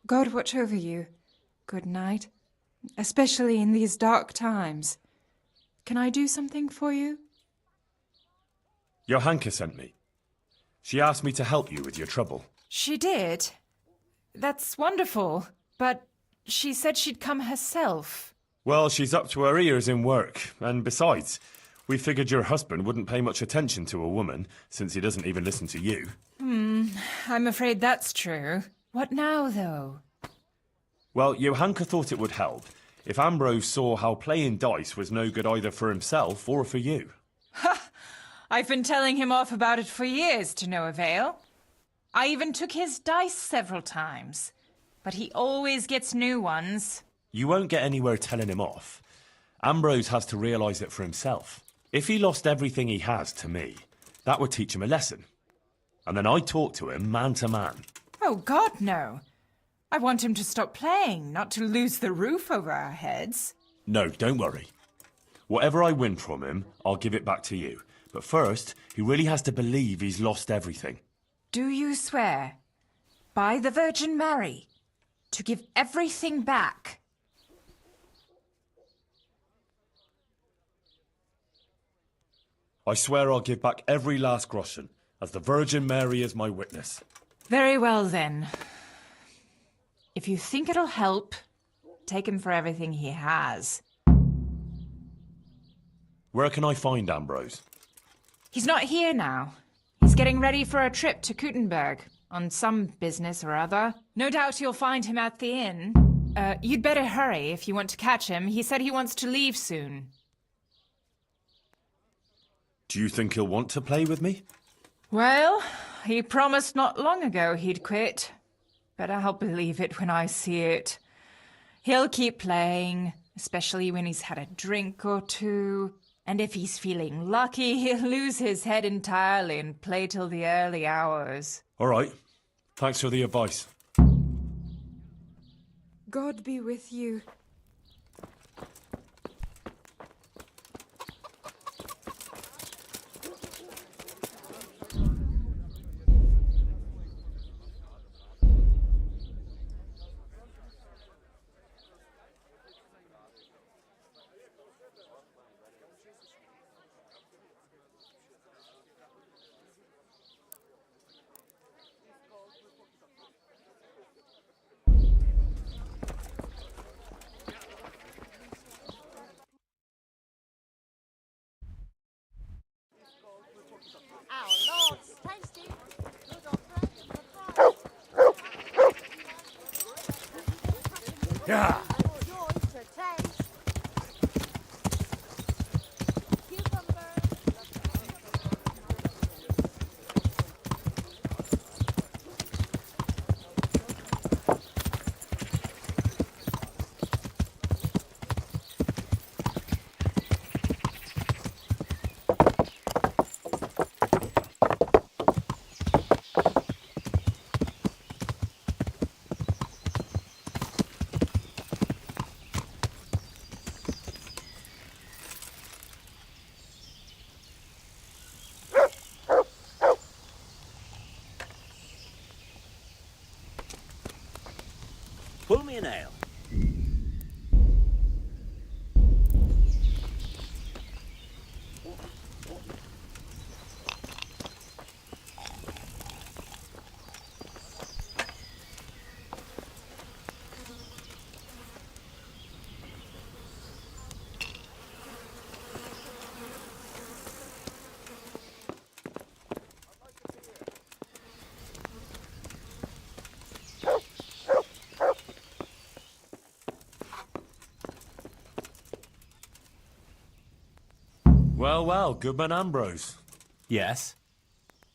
God watch over you. Good night. Especially in these dark times. Can I do something for you? Johanka sent me. She asked me to help you with your trouble. She did? That's wonderful. But she said she'd come herself. Well, she's up to her ears in work. And besides, we figured your husband wouldn't pay much attention to a woman, since he doesn't even listen to you. I'm afraid that's true. What now, though? Well, Johanka thought it would help if Ambrose saw how playing dice was no good either for himself or for you. Ha! I've been telling him off about it for years to no avail. I even took his dice several times. But he always gets new ones. You won't get anywhere telling him off. Ambrose has to realise it for himself. If he lost everything he has to me, that would teach him a lesson. And then I'd talk to him man to man. Oh, God, no. I want him to stop playing, not to lose the roof over our heads. No, don't worry. Whatever I win from him, I'll give it back to you. But first, he really has to believe he's lost everything. Do you swear, by the Virgin Mary, to give everything back? I swear I'll give back every last groschen, as the Virgin Mary is my witness. Very well, then. If you think it'll help, take him for everything he has. Where can I find Ambrose? He's not here now. He's getting ready for a trip to Kuttenberg, on some business or other. No doubt you'll find him at the inn. You'd better hurry if you want to catch him. He said he wants to leave soon. Do you think he'll want to play with me? Well, he promised not long ago he'd quit. But I'll believe it when I see it. He'll keep playing, especially when he's had a drink or two. And if he's feeling lucky, he'll lose his head entirely and play till the early hours. All right. Thanks for the advice. God be with you. Yeah. Pull me an ale. Well, Goodman Ambrose. Yes?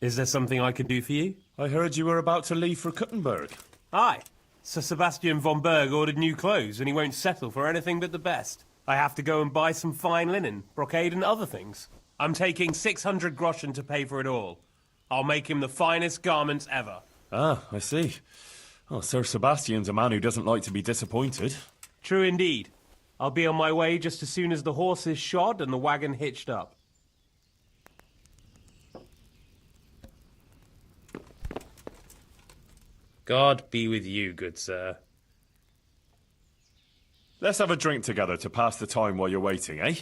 Is there something I could do for you? I heard you were about to leave for Kuttenberg. Aye. Sir Sebastian von Berg ordered new clothes and he won't settle for anything but the best. I have to go and buy some fine linen, brocade and other things. I'm taking 600 groschen to pay for it all. I'll make him the finest garments ever. Ah, I see. Oh, Sir Sebastian's a man who doesn't like to be disappointed. True indeed. I'll be on my way just as soon as the horse is shod and the wagon hitched up. God be with you, good sir. Let's have a drink together to pass the time while you're waiting, eh?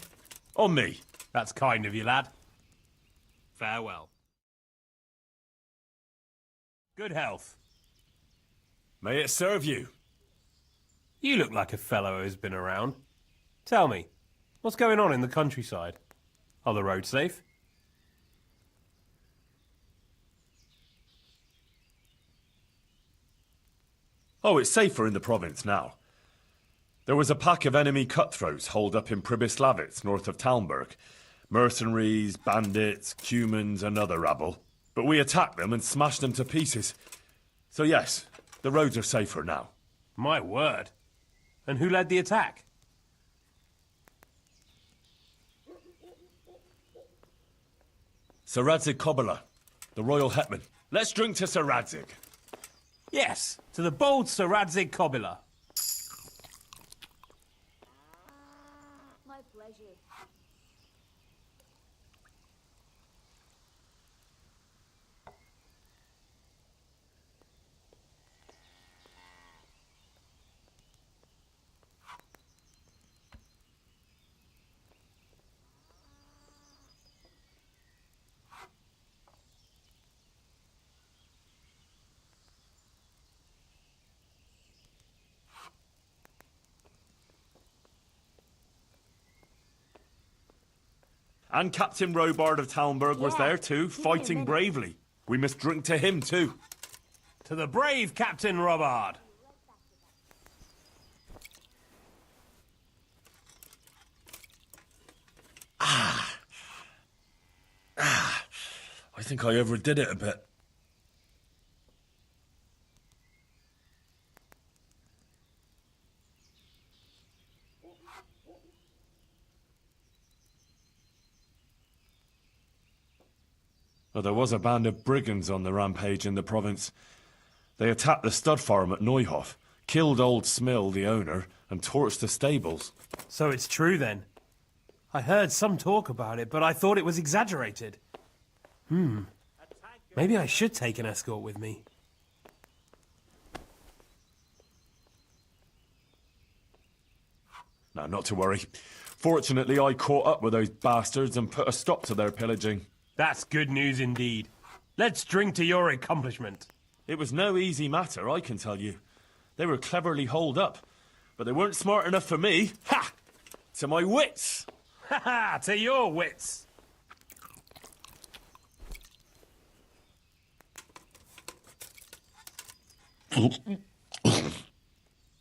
On me. That's kind of you, lad. Farewell. Good health. May it serve you. You look like a fellow who's been around. Tell me, what's going on in the countryside? Are the roads safe? Oh, it's safer in the province now. There was a pack of enemy cutthroats holed up in Pribyslavitz, north of Talmberg. Mercenaries, bandits, Cumans and other rabble. But we attacked them and smashed them to pieces. So yes, the roads are safer now. My word. And who led the attack? Sir Radzig Kobyla, the royal hetman. Let's drink to Sir Radzig. Yes, to the bold Sir Radzig Kobyla. My pleasure. And Captain Robard of Talmberg was there too, fighting bravely. We must drink to him too. To the brave Captain Robard. think I overdid it a bit. Well, there was a band of brigands on the rampage in the province. They attacked the stud farm at Neuhof, killed old Smill, the owner, and torched the stables. So it's true then? I heard some talk about it, but I thought it was exaggerated. Maybe I should take an escort with me. No, not to worry. Fortunately, I caught up with those bastards and put a stop to their pillaging. That's good news indeed. Let's drink to your accomplishment. It was no easy matter, I can tell you. They were cleverly holed up, but they weren't smart enough for me. Ha! To my wits! Ha ha! To your wits!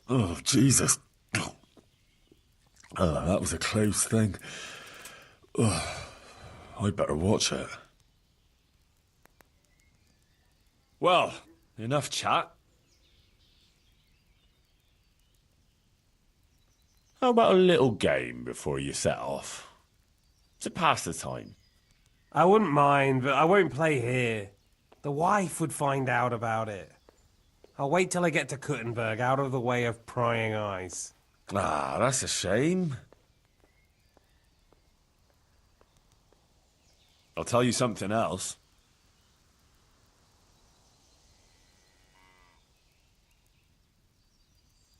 Oh, Jesus. Oh, that was a close thing. Oh, I'd better watch it. Well, enough chat. How about a little game before you set off? To pass the time. I wouldn't mind, but I won't play here. The wife would find out about it. I'll wait till I get to Kuttenberg, out of the way of prying eyes. Ah, that's a shame. I'll tell you something else.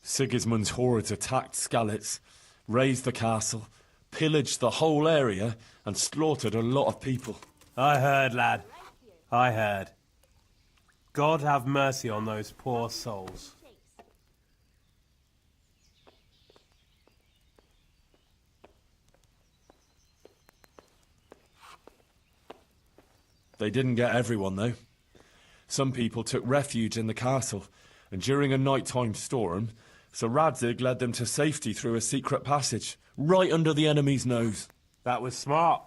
Sigismund's hordes attacked Skalitz, razed the castle, pillaged the whole area, and slaughtered a lot of people. I heard, lad. I heard. God have mercy on those poor souls. They didn't get everyone, though. Some people took refuge in the castle, and during a nighttime storm, Sir Radzig led them to safety through a secret passage, right under the enemy's nose. That was smart.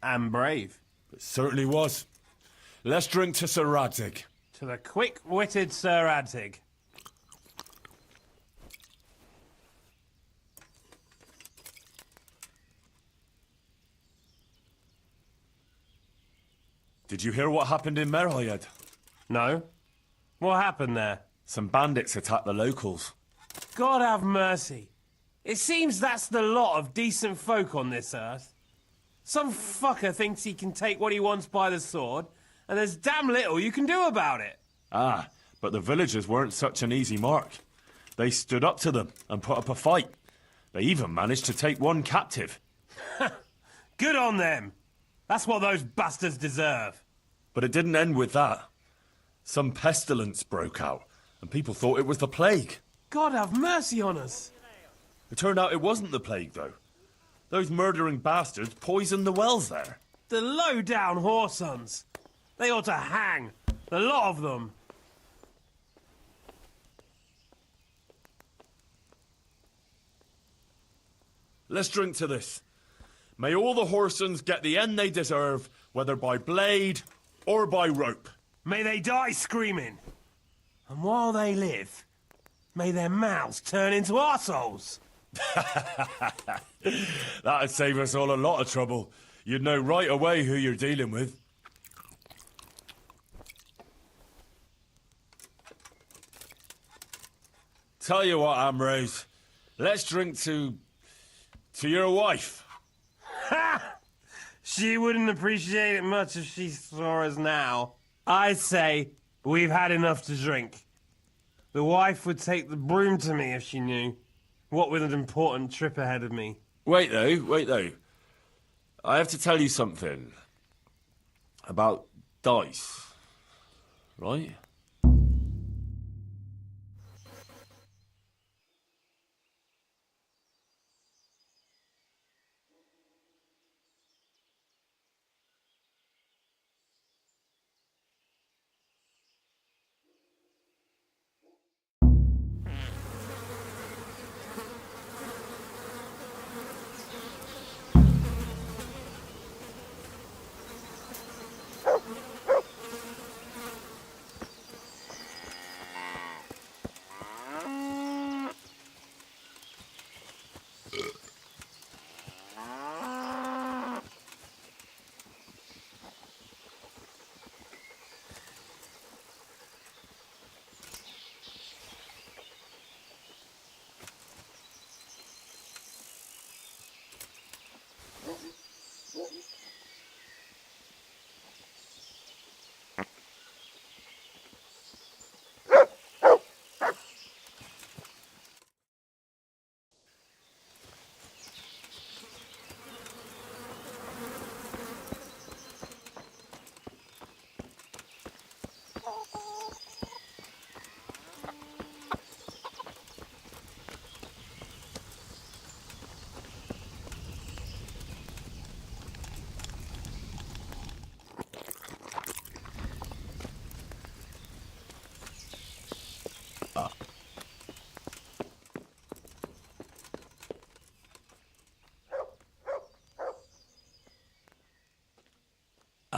And brave. It certainly was. Let's drink to Sir Radzig. To the quick-witted Sir Radzig. Did you hear what happened in Merhayed? No. What happened there? Some bandits attacked the locals. God have mercy. It seems that's the lot of decent folk on this earth. Some fucker thinks he can take what he wants by the sword, and there's damn little you can do about it. Ah, but the villagers weren't such an easy mark. They stood up to them and put up a fight. They even managed to take one captive. Good on them. That's what those bastards deserve. But it didn't end with that. Some pestilence broke out, and people thought it was the plague. God have mercy on us. It turned out it wasn't the plague, though. Those murdering bastards poisoned the wells there. The low-down whoresons. They ought to hang. The lot of them. Let's drink to this. May all the whoresons get the end they deserve, whether by blade or by rope. May they die screaming. And while they live, may their mouths turn into arseholes. That'd save us all a lot of trouble. You'd know right away who you're dealing with. Tell you what, Ambrose. Let's drink to your wife. Ha! She wouldn't appreciate it much if she saw us now. I say we've had enough to drink. The wife would take the broom to me if she knew. What with an important trip ahead of me. Wait though. I have to tell you something. About dice. Right?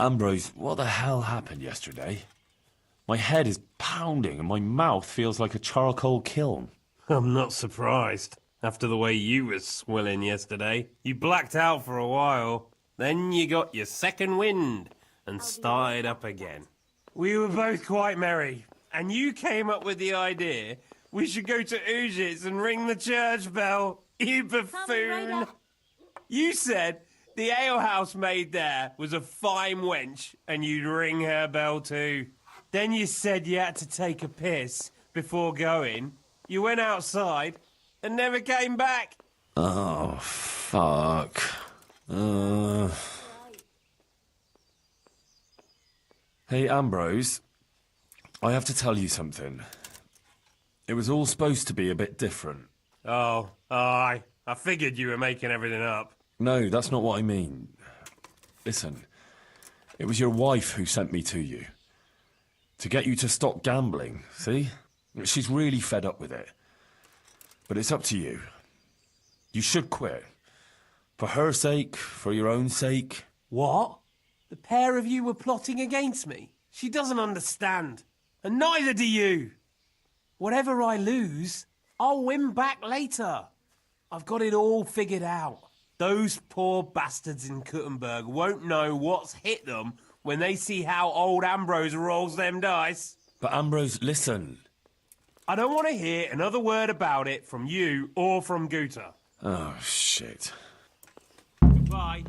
Ambrose, what the hell happened yesterday? My head is pounding and my mouth feels like a charcoal kiln. I'm not surprised. After the way you were swilling yesterday. You blacked out for a while. Then you got your second wind and started up again. We were both quite merry, and you came up with the idea we should go to Ujit's and ring the church bell. You buffoon! You said the alehouse maid there was a fine wench, and you'd ring her bell too. Then you said you had to take a piss before going. You went outside and never came back. Oh, fuck. Hey, Ambrose. I have to tell you something. It was all supposed to be a bit different. Oh, aye. I figured you were making everything up. No, that's not what I mean. Listen, it was your wife who sent me to you. To get you to stop gambling, see? She's really fed up with it. But it's up to you. You should quit. For her sake, for your own sake. What? The pair of you were plotting against me? She doesn't understand. And neither do you. Whatever I lose, I'll win back later. I've got it all figured out. Those poor bastards in Kuttenberg won't know what's hit them when they see how old Ambrose rolls them dice. But Ambrose, listen. I don't want to hear another word about it from you or from Guta. Oh, shit. Goodbye.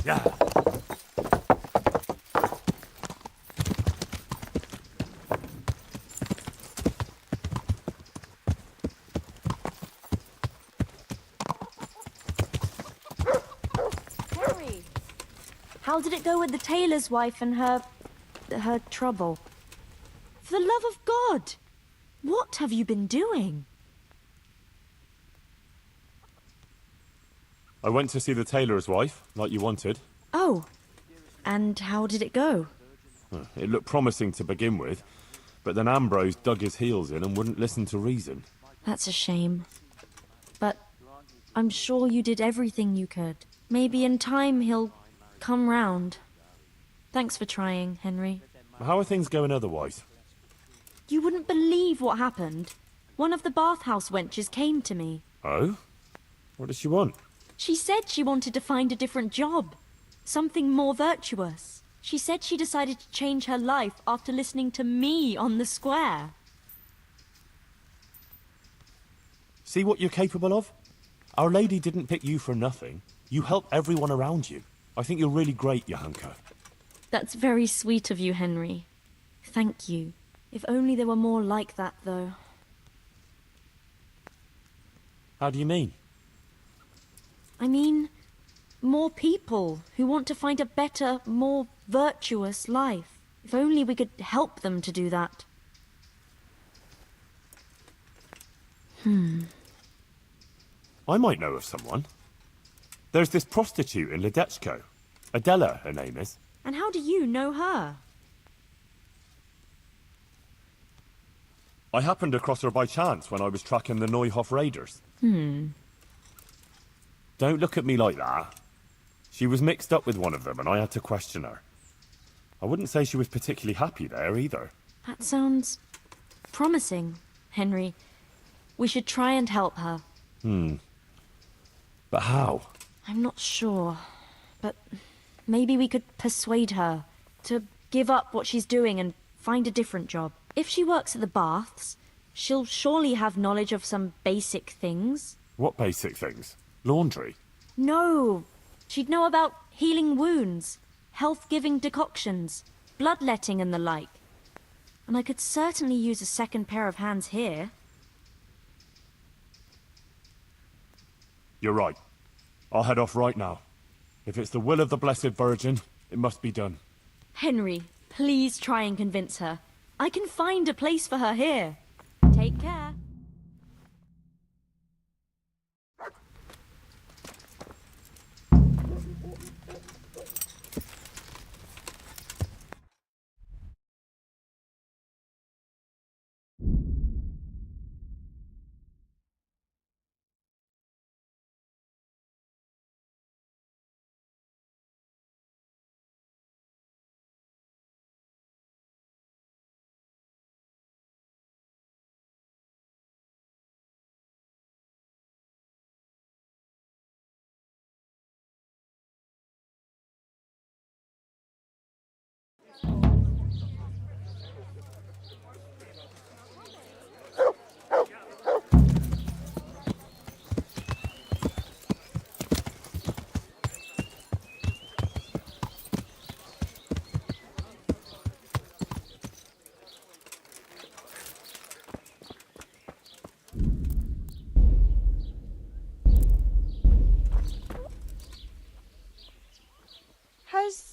Yeah. Henry, how did it go with the tailor's wife and her trouble? For the love of God, what have you been doing? I went to see the tailor's wife, like you wanted. Oh, and how did it go? It looked promising to begin with, but then Ambrose dug his heels in and wouldn't listen to reason. That's a shame. But I'm sure you did everything you could. Maybe in time he'll come round. Thanks for trying, Henry. How are things going otherwise? You wouldn't believe what happened. One of the bathhouse wenches came to me. Oh? What does she want? She said she wanted to find a different job. Something more virtuous. She said she decided to change her life after listening to me on the square. See what you're capable of? Our Lady didn't pick you for nothing. You help everyone around you. I think you're really great, Johanka. That's very sweet of you, Henry. Thank you. If only there were more like that, though. How do you mean? I mean, more people who want to find a better, more virtuous life. If only we could help them to do that. I might know of someone. There's this prostitute in Ledechko. Adela, her name is. And how do you know her? I happened across her by chance when I was tracking the Neuhof raiders. Don't look at me like that. She was mixed up with one of them and I had to question her. I wouldn't say she was particularly happy there either. That sounds promising, Henry. We should try and help her. But how? I'm not sure, but maybe we could persuade her to give up what she's doing and find a different job. If she works at the baths, she'll surely have knowledge of some basic things. What basic things? Laundry? No, she'd know about healing wounds, health-giving decoctions, bloodletting and the like. And I could certainly use a second pair of hands here. You're right. I'll head off right now. If it's the will of the Blessed Virgin, it must be done. Henry, please try and convince her. I can find a place for her here. Take care.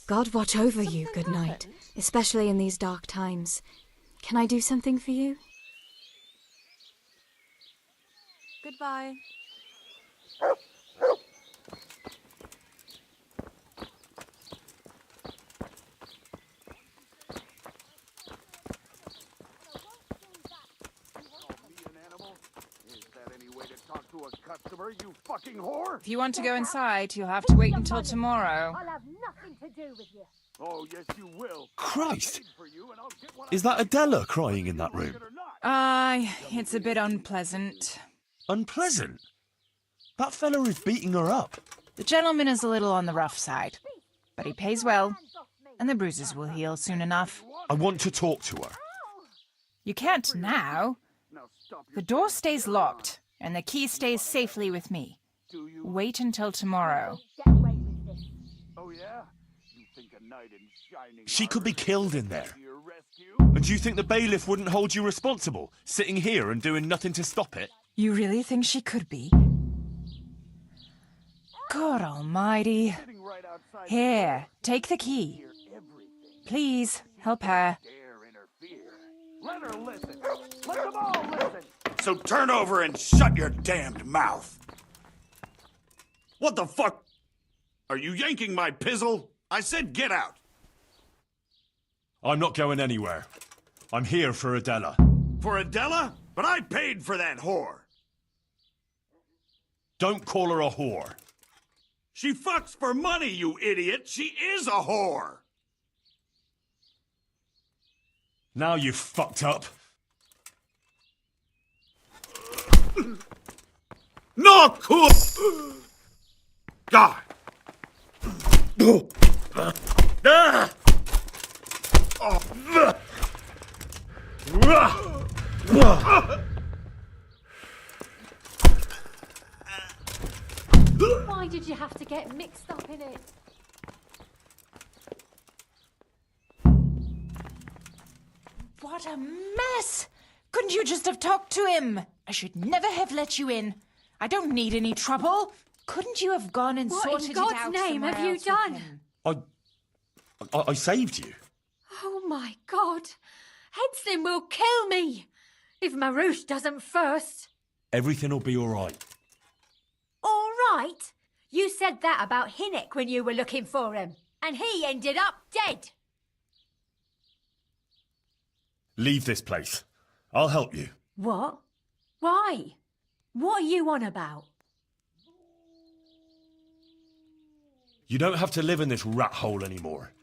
God watch over you, good night, especially in these dark times. Can I do something for you? Goodbye. Customer, you fucking whore! If you want to go inside, you'll have to wait until tomorrow. I'll have nothing to do with you. Oh, yes, you will. Christ! Is that Adela crying in that room? It's a bit unpleasant. Unpleasant? That fella is beating her up. The gentleman is a little on the rough side, but he pays well, and the bruises will heal soon enough. I want to talk to her. You can't now. The door stays locked, and the key stays safely with me. Wait until tomorrow. Oh, yeah? You think a knight in shining She could be killed in there. And do you think the bailiff wouldn't hold you responsible, sitting here and doing nothing to stop it? You really think she could be? God almighty. Here, take the key. Please, help her. Let her listen. Let them all listen. So turn over and shut your damned mouth. What the fuck? Are you yanking my pizzle? I said get out. I'm not going anywhere. I'm here for Adela. For Adela? But I paid for that whore. Don't call her a whore. She fucks for money, you idiot. She is a whore. Now you've fucked up. No cool. God. Why did you have to get mixed up in it? What a mess! Couldn't you just have talked to him? I should never have let you in. I don't need any trouble. Couldn't you have gone and sorted it out? What in God's name have you done? I saved you. Oh my God! Headson will kill me if Marouche doesn't first. Everything will be all right. All right? You said that about Hinnock when you were looking for him, and he ended up dead. Leave this place. I'll help you. What? Why? What are you on about? You don't have to live in this rat hole anymore.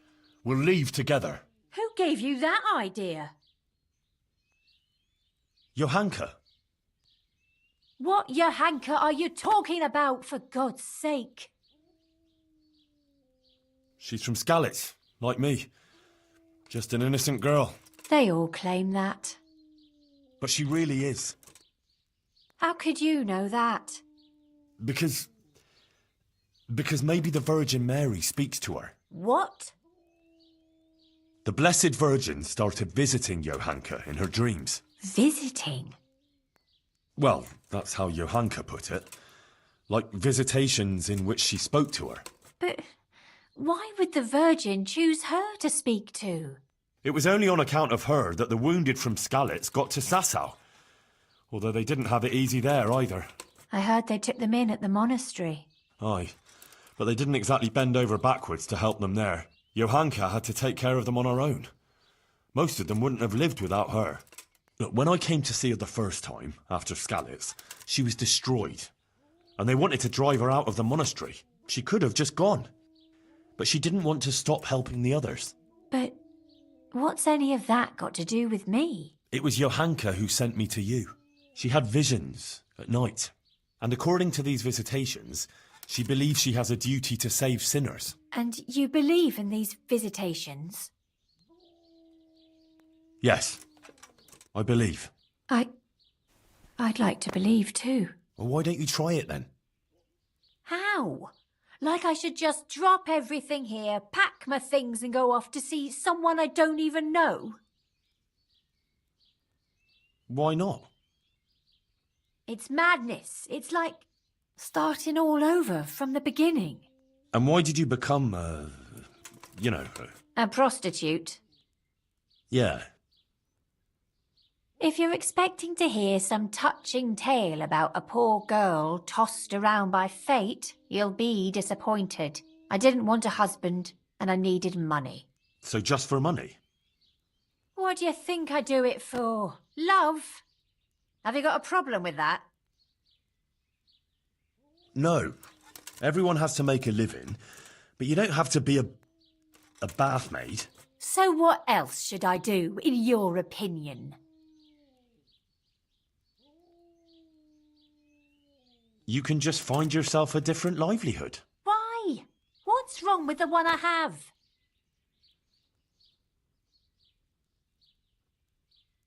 We'll leave together. Who gave you that idea? Johanka. What Johanka are you talking about, for God's sake? She's from Skalitz, like me. Just an innocent girl. They all claim that. But she really is. How could you know that? Because maybe the Virgin Mary speaks to her. What? The Blessed Virgin started visiting Johanka in her dreams. Visiting? Well, that's how Johanka put it. like visitations in which she spoke to her. But why would the Virgin choose her to speak to? It was only on account of her that the wounded from Skalitz got to Sasau. Although they didn't have it easy there either. I heard they took them in at the monastery. Aye, but they didn't exactly bend over backwards to help them there. Johanka had to take care of them on her own. Most of them wouldn't have lived without her. Look, when I came to see her the first time, after Skalitz, she was destroyed. And they wanted to drive her out of the monastery. She could have just gone. But she didn't want to stop helping the others. But what's any of that got to do with me? It was Johanka who sent me to you. She had visions at night. And according to these visitations, she believes she has a duty to save sinners. And you believe in these visitations? Yes, I believe. I'd like to believe too. Well, why don't you try it then? How? Like I should just drop everything here, pack my things and go off to see someone I don't even know? Why not? It's madness. It's like starting all over from the beginning. And why did you become, A prostitute. Yeah. If you're expecting to hear some touching tale about a poor girl tossed around by fate, you'll be disappointed. I didn't want a husband, and I needed money. So just for money? What do you think I do it for? Love? Have you got a problem with that? No. Everyone has to make a living, but you don't have to be a bath maid. So what else should I do, in your opinion? You can just find yourself a different livelihood. Why? What's wrong with the one I have?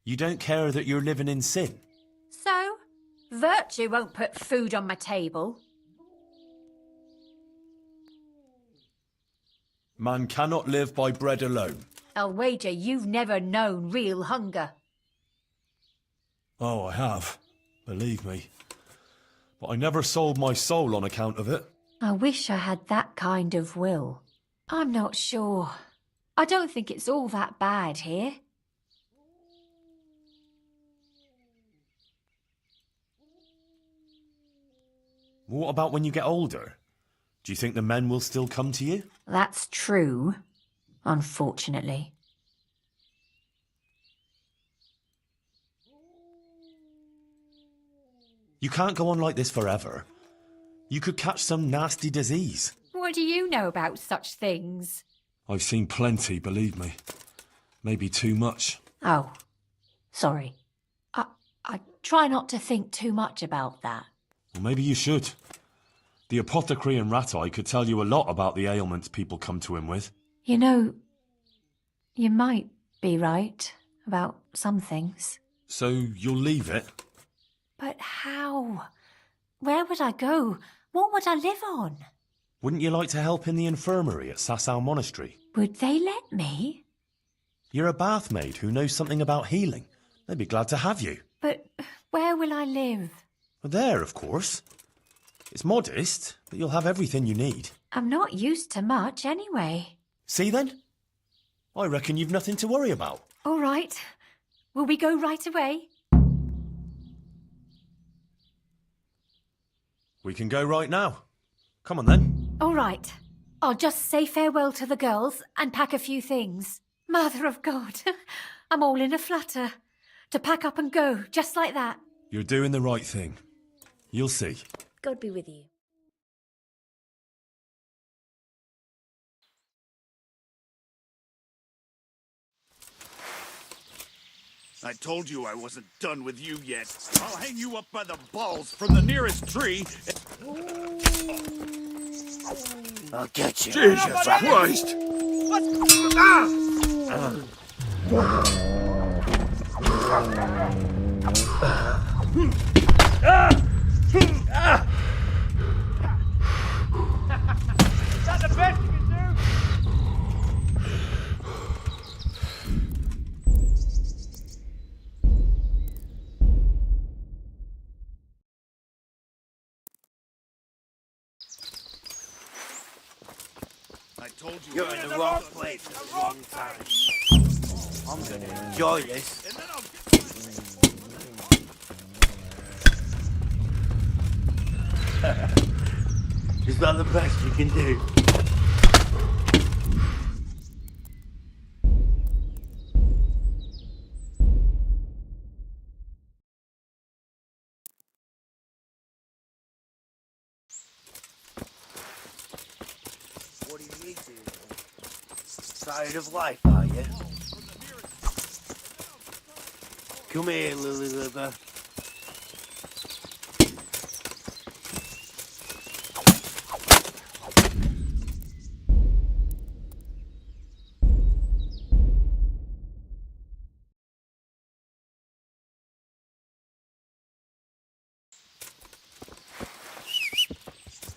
You don't care that you're living in sin. So? Virtue won't put food on my table. Man cannot live by bread alone. I'll wager you've never known real hunger. Oh, I have. Believe me. But I never sold my soul on account of it. I wish I had that kind of will. I'm not sure. I don't think it's all that bad here. What about when you get older? Do you think the men will still come to you? That's true, unfortunately. You can't go on like this forever. You could catch some nasty disease. What do you know about such things? I've seen plenty, believe me. Maybe too much. Oh, sorry. I try not to think too much about that. Well, maybe you should. The apothecary in Rattay could tell you a lot about the ailments people come to him with. You know, you might be right about some things. So you'll leave it? But how? Where would I go? What would I live on? Wouldn't you like to help in the infirmary at Sasau Monastery? Would they let me? You're a bath maid who knows something about healing. They'd be glad to have you. But where will I live? Well, there, of course. It's modest, but you'll have everything you need. I'm not used to much anyway. See then? I reckon you've nothing to worry about. All right. Will we go right away? We can go right now. Come on then. All right. I'll just say farewell to the girls and pack a few things. Mother of God, I'm all in a flutter. To pack up and go, just like that. You're doing the right thing. You'll see. God be with you. I told you I wasn't done with you yet. I'll hang you up by the balls from the nearest tree. I'll get you. Jesus Christ! You're in the wrong place at the wrong time. I'm gonna enjoy this. Is that the best you can do? What do you need to? Tired of life, are you? Come here, Lily Liver.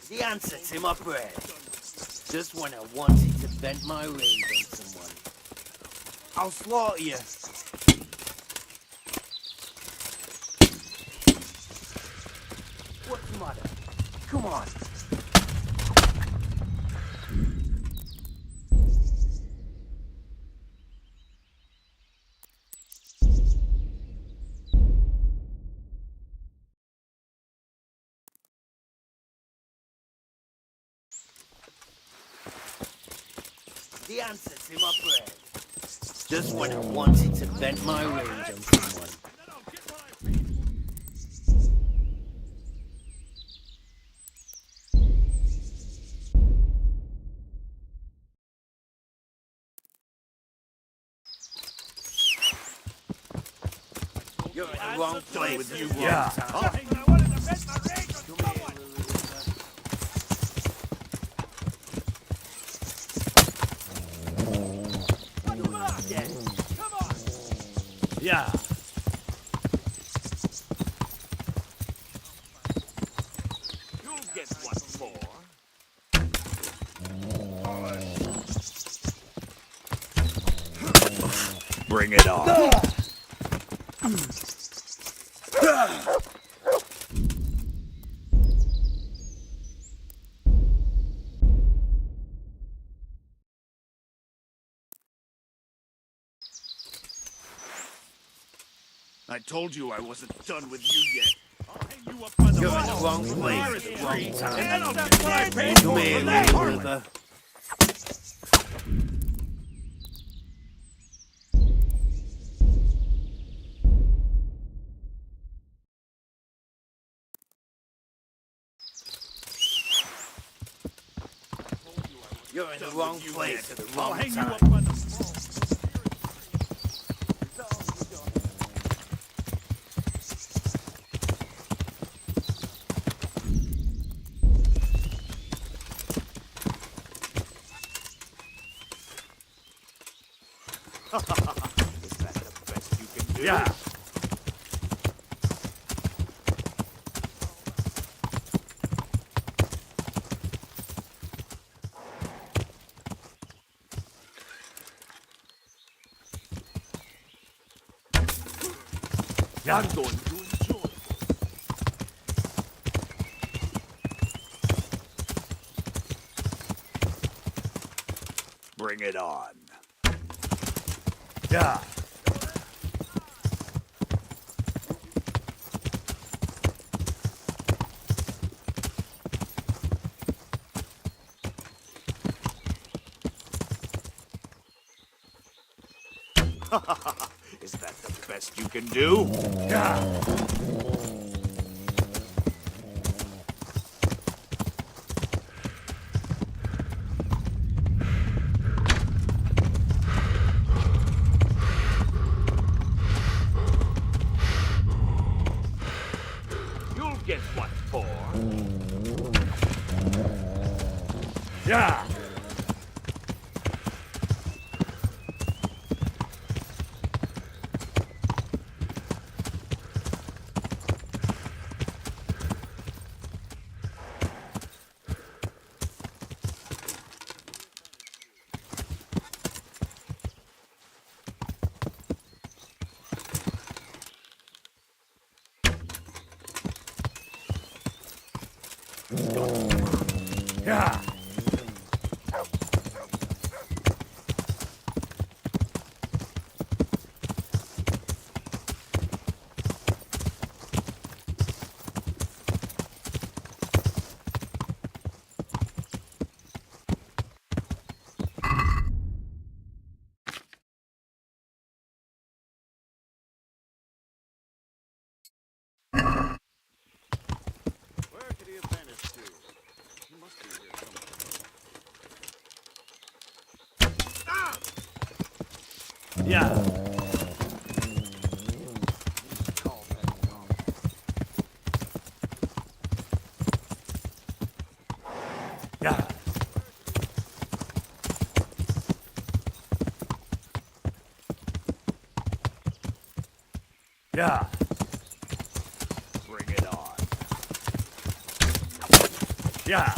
The answer to my prayer. Just when I wanted to vent my rage on someone. I'll slaughter you. What's the matter? Come on. The answer to my prayer. Just when I wanted to vent my rage on someone. You're in the wrong place with you, yeah. Yeah. You'll get what for. Bring it on. I told you I wasn't done with you yet. I'll hang you up by the You're in the wrong place at the wrong time. And then I'll get my pay for that. River. You're in the wrong place at the wrong time. Is that the best you can do? Yeah. I'm going to enjoy it. Bring it on. Yeah. Is that the best you can do? Yeah. You'll get what for. Yeah. Yeah. Yeah. Yeah. Yeah. Bring it on. Yeah.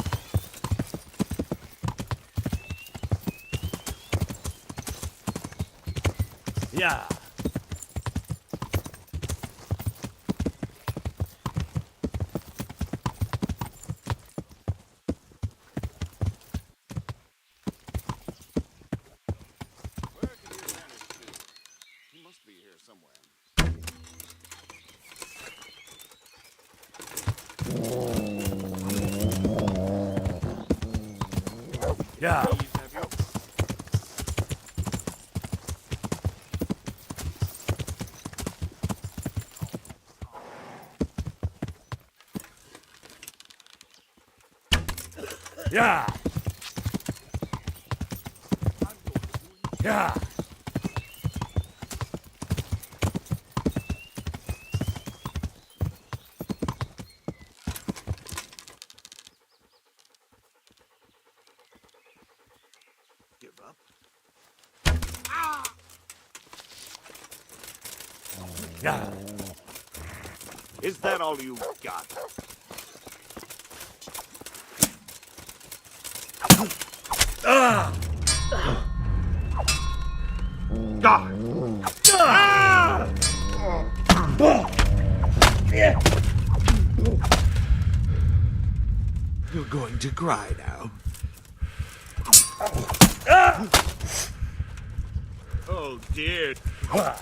Yeah. He must be here somewhere. Yeah. Yeah. Yeah. Give up. Yeah. Is that all you got? Ah! You're going to cry now. Oh dear. What?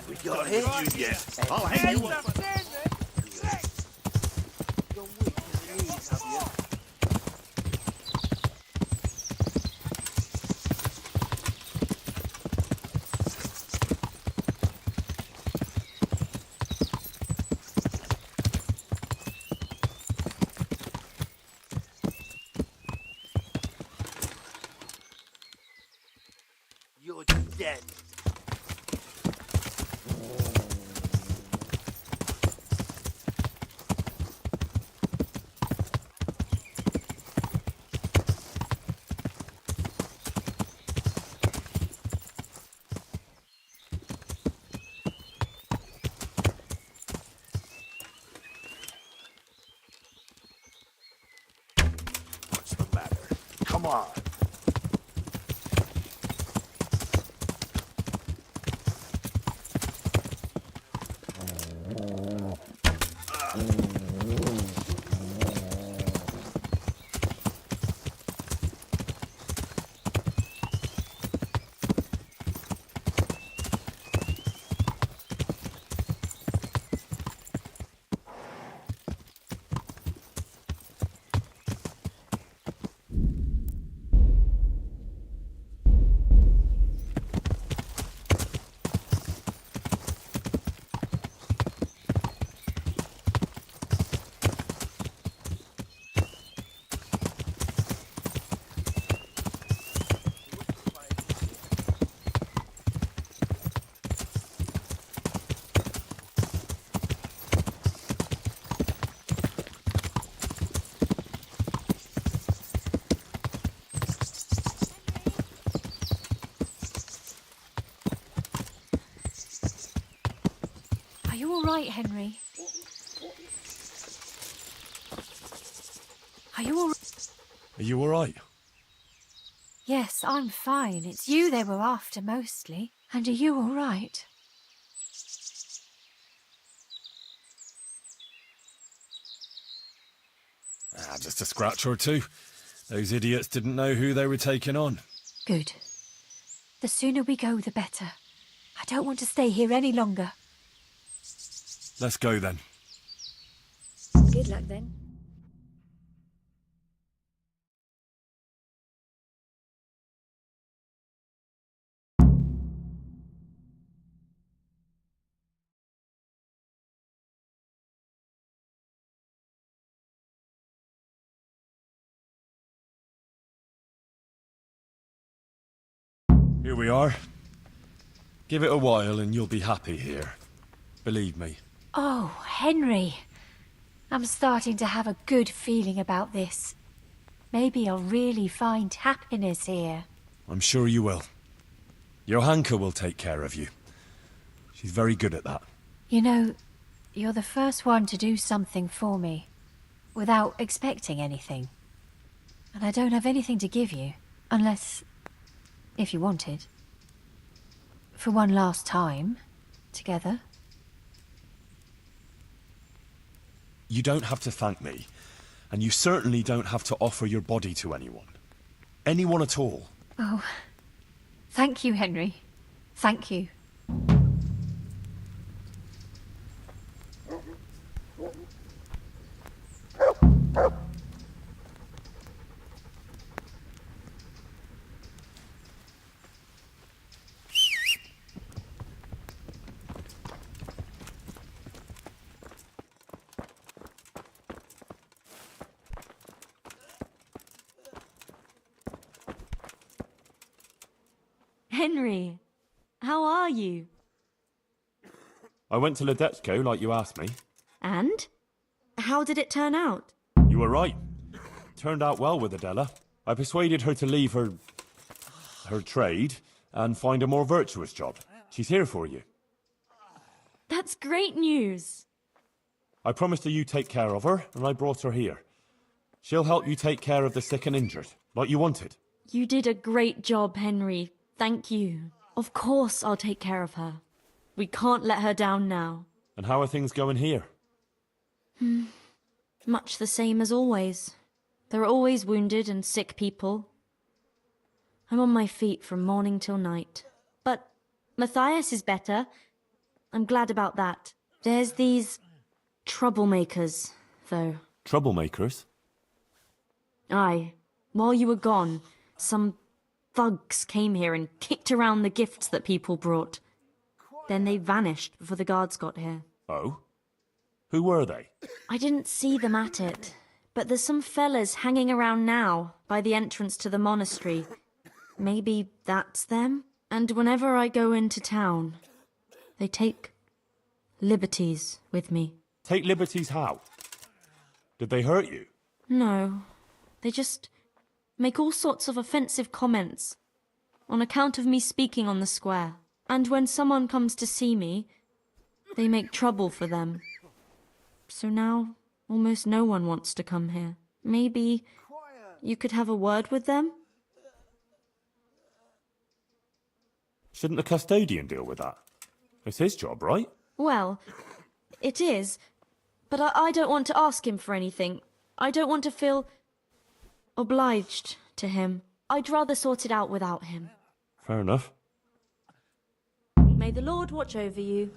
We got hit you yet? I'll hang you up. You're dead. What's the matter? Come on. right, Henry? Are you all right? Are you all right? Yes, I'm fine. It's you they were after mostly. And are you all right? Just a scratch or two. Those idiots didn't know who they were taking on. Good. The sooner we go, the better. I don't want to stay here any longer. Let's go then. Good luck then. Here we are. Give it a while and you'll be happy here. Believe me. Oh, Henry. I'm starting to have a good feeling about this. Maybe I'll really find happiness here. I'm sure you will. Johanka will take care of you. She's very good at that. You know, you're the first one to do something for me, without expecting anything. And I don't have anything to give you, unless... if you wanted. For one last time, together. You don't have to thank me, and you certainly don't have to offer your body to anyone. Anyone at all. Oh, thank you, Henry. Thank you. Henry, how are you? I went to Ledetsko like you asked me. And? How did it turn out? You were right. Turned out well with Adela. I persuaded her to leave her trade and find a more virtuous job. She's here for you. That's great news. I promised her you take care of her, and I brought her here. She'll help you take care of the sick and injured, like you wanted. You did a great job, Henry. Thank you. Of course I'll take care of her. We can't let her down now. And how are things going here? Much the same as always. There are always wounded and sick people. I'm on my feet from morning till night. But Matthias is better. I'm glad about that. There's these troublemakers, though. Troublemakers? Aye. While you were gone, some thugs came here and kicked around the gifts that people brought. Then they vanished before the guards got here. Oh? Who were they? I didn't see them at it, but there's some fellas hanging around now by the entrance to the monastery. Maybe that's them? And whenever I go into town, they take liberties with me. Take liberties how? Did they hurt you? No, they just make all sorts of offensive comments on account of me speaking on the square. And when someone comes to see me, they make trouble for them. So now, almost no one wants to come here. Maybe you could have a word with them? Shouldn't the custodian deal with that? It's his job, right? Well, it is, but I don't want to ask him for anything. I don't want to feel obliged to him. I'd rather sort it out without him. Fair enough. May the Lord watch over you.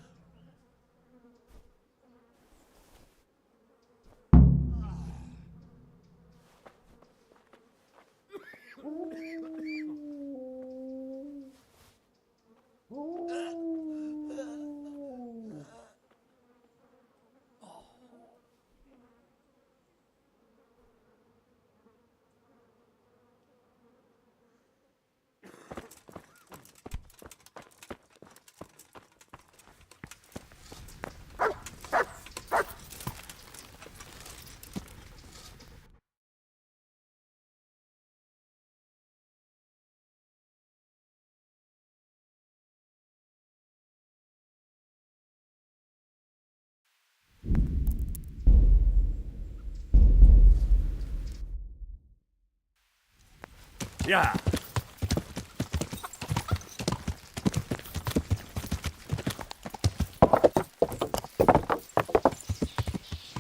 Yeah.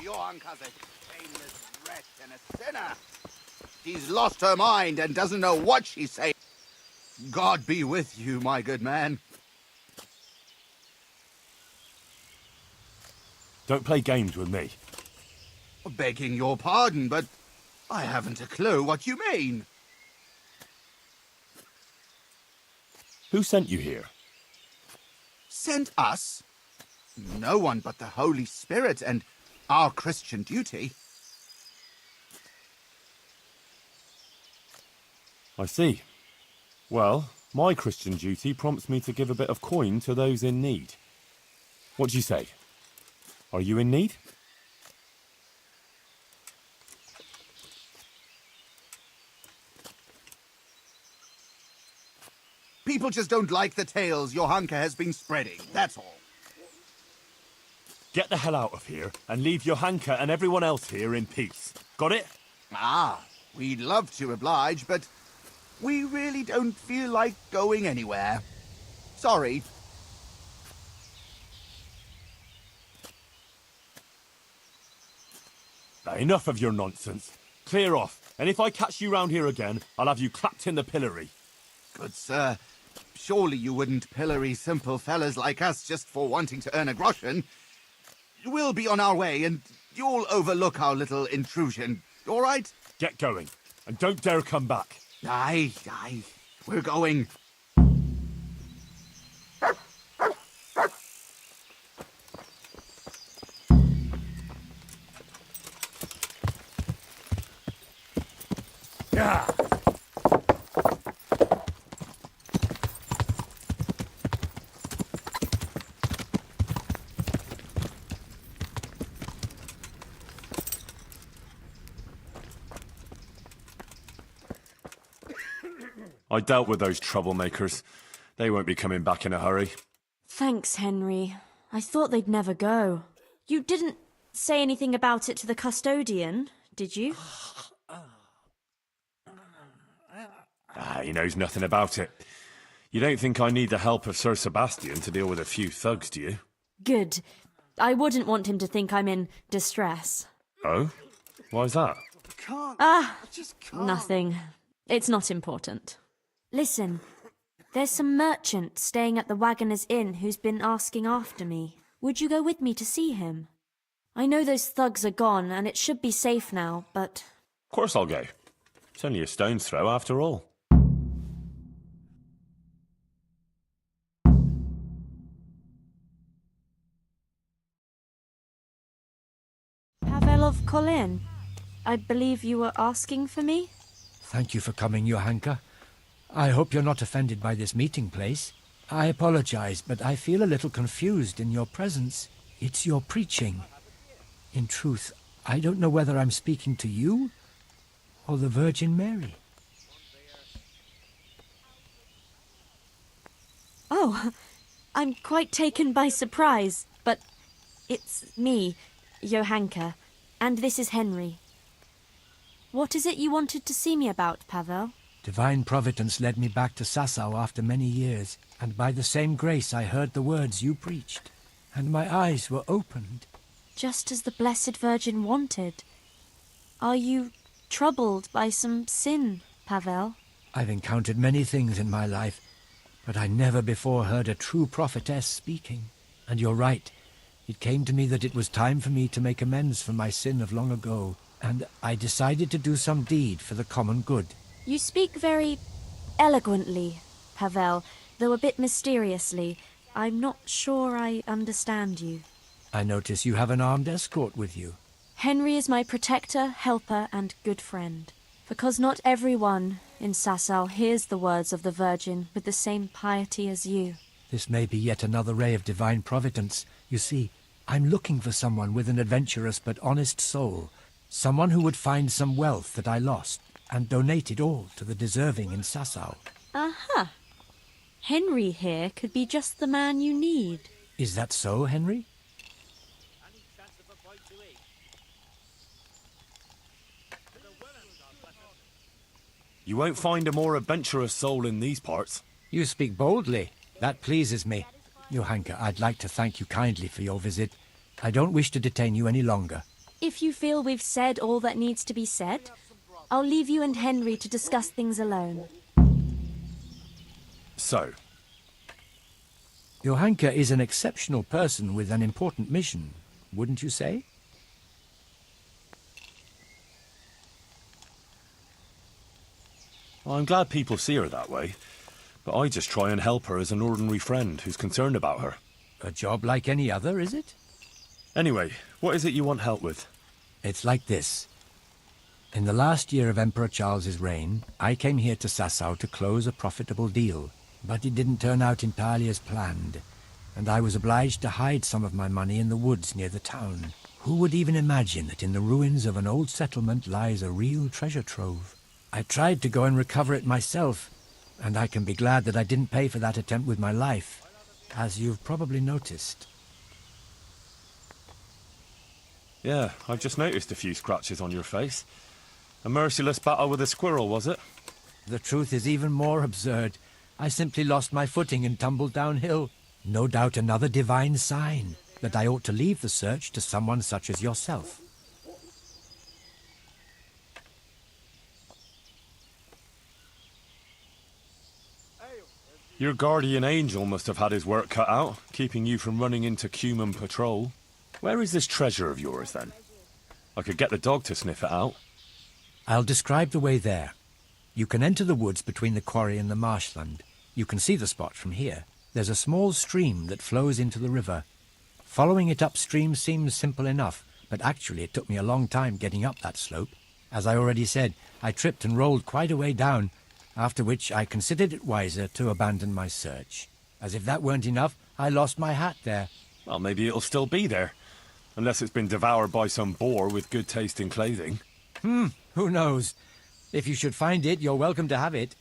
Johanka's a shameless wretch and a sinner. She's lost her mind and doesn't know what she's saying. God be with you, my good man. Don't play games with me. Begging your pardon, but I haven't a clue what you mean. Who sent you here? Sent us? No one but the Holy Spirit and our Christian duty. I see. Well, my Christian duty prompts me to give a bit of coin to those in need. What do you say? Are you in need? People just don't like the tales Johanka has been spreading, that's all. Get the hell out of here and leave Johanka and everyone else here in peace. Got it? Ah, we'd love to oblige, but we really don't feel like going anywhere. Sorry. Now, enough of your nonsense. Clear off, and if I catch you round here again, I'll have you clapped in the pillory. Good sir, surely you wouldn't pillory simple fellas like us just for wanting to earn a groschen. We'll be on our way, and you'll overlook our little intrusion, all right? Get going, and don't dare come back. Aye, we're going. Yeah. I dealt with those troublemakers. They won't be coming back in a hurry. Thanks, Henry. I thought they'd never go. You didn't say anything about it to the custodian, did you? He knows nothing about it. You don't think I need the help of Sir Sebastian to deal with a few thugs, do you? Good. I wouldn't want him to think I'm in distress. Oh? Why's that? Nothing. It's not important. Listen, there's some merchant staying at the Wagoner's Inn who's been asking after me. Would you go with me to see him? I know those thugs are gone, and it should be safe now, but... Of course I'll go. It's only a stone's throw after all. Pavel of Kolin, I believe you were asking for me? Thank you for coming, Johanka. I hope you're not offended by this meeting place. I apologize, but I feel a little confused in your presence. It's your preaching. In truth, I don't know whether I'm speaking to you or the Virgin Mary. Oh, I'm quite taken by surprise, but it's me, Johanka, and this is Henry. What is it you wanted to see me about, Pavel? Divine Providence led me back to Sasau after many years, and by the same grace I heard the words you preached, and my eyes were opened. Just as the Blessed Virgin wanted. Are you troubled by some sin, Pavel? I've encountered many things in my life, but I never before heard a true prophetess speaking. And you're right. It came to me that it was time for me to make amends for my sin of long ago, and I decided to do some deed for the common good. You speak very eloquently, Pavel, though a bit mysteriously. I'm not sure I understand you. I notice you have an armed escort with you. Henry is my protector, helper, and good friend. Because not everyone in Sasau hears the words of the Virgin with the same piety as you. This may be yet another ray of divine providence. You see, I'm looking for someone with an adventurous but honest soul. Someone who would find some wealth that I lost and donate it all to the deserving in Sasau. Aha! Henry here could be just the man you need. Is that so, Henry? You won't find a more adventurous soul in these parts. You speak boldly. That pleases me. Johanka, I'd like to thank you kindly for your visit. I don't wish to detain you any longer. If you feel we've said all that needs to be said, I'll leave you and Henry to discuss things alone. So? Johanka is an exceptional person with an important mission, wouldn't you say? I'm glad people see her that way, but I just try and help her as an ordinary friend who's concerned about her. A job like any other, is it? Anyway, what is it you want help with? It's like this. In the last year of Emperor Charles's reign, I came here to Sasau to close a profitable deal, but it didn't turn out entirely as planned, and I was obliged to hide some of my money in the woods near the town. Who would even imagine that in the ruins of an old settlement lies a real treasure trove? I tried to go and recover it myself, and I can be glad that I didn't pay for that attempt with my life, as you've probably noticed. Yeah, I've just noticed a few scratches on your face. A merciless battle with a squirrel, was it? The truth is even more absurd. I simply lost my footing and tumbled downhill. No doubt another divine sign that I ought to leave the search to someone such as yourself. Your guardian angel must have had his work cut out, keeping you from running into Cuman patrol. Where is this treasure of yours, then? I could get the dog to sniff it out. I'll describe the way there. You can enter the woods between the quarry and the marshland. You can see the spot from here. There's a small stream that flows into the river. Following it upstream seems simple enough, but actually it took me a long time getting up that slope. As I already said, I tripped and rolled quite a way down, after which I considered it wiser to abandon my search. As if that weren't enough, I lost my hat there. Well, maybe it'll still be there. Unless it's been devoured by some boar with good taste in clothing. Who knows? If you should find it, you're welcome to have it.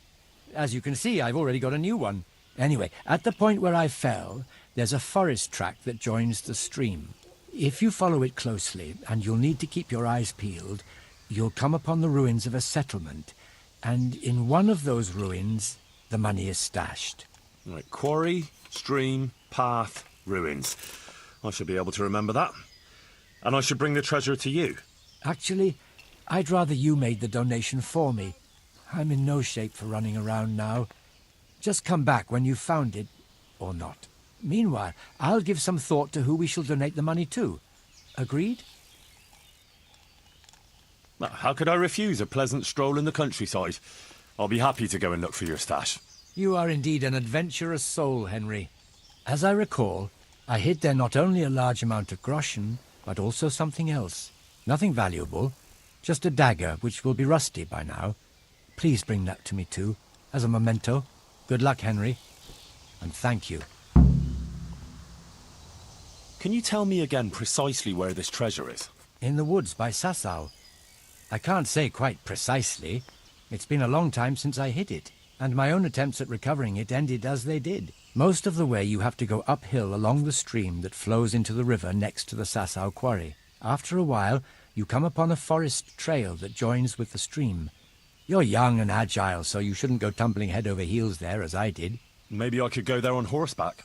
As you can see, I've already got a new one. Anyway, at the point where I fell, there's a forest track that joins the stream. If you follow it closely, and you'll need to keep your eyes peeled, you'll come upon the ruins of a settlement, and in one of those ruins, the money is stashed. Right, quarry, stream, path, ruins. I should be able to remember that. And I should bring the treasure to you. Actually, I'd rather you made the donation for me. I'm in no shape for running around now. Just come back when you've found it, or not. Meanwhile, I'll give some thought to who we shall donate the money to. Agreed? How could I refuse a pleasant stroll in the countryside? I'll be happy to go and look for your stash. You are indeed an adventurous soul, Henry. As I recall, I hid there not only a large amount of groschen, but also something else. Nothing valuable, just a dagger which will be rusty by now. Please bring that to me too, as a memento. Good luck, Henry, and thank you. Can you tell me again precisely where this treasure is? In the woods by Sasau. I can't say quite precisely. It's been a long time since I hit it, and my own attempts at recovering it ended as they did. Most of the way you have to go uphill along the stream that flows into the river next to the Sasau quarry. After a while, you come upon a forest trail that joins with the stream. You're young and agile, so you shouldn't go tumbling head over heels there as I did. Maybe I could go there on horseback.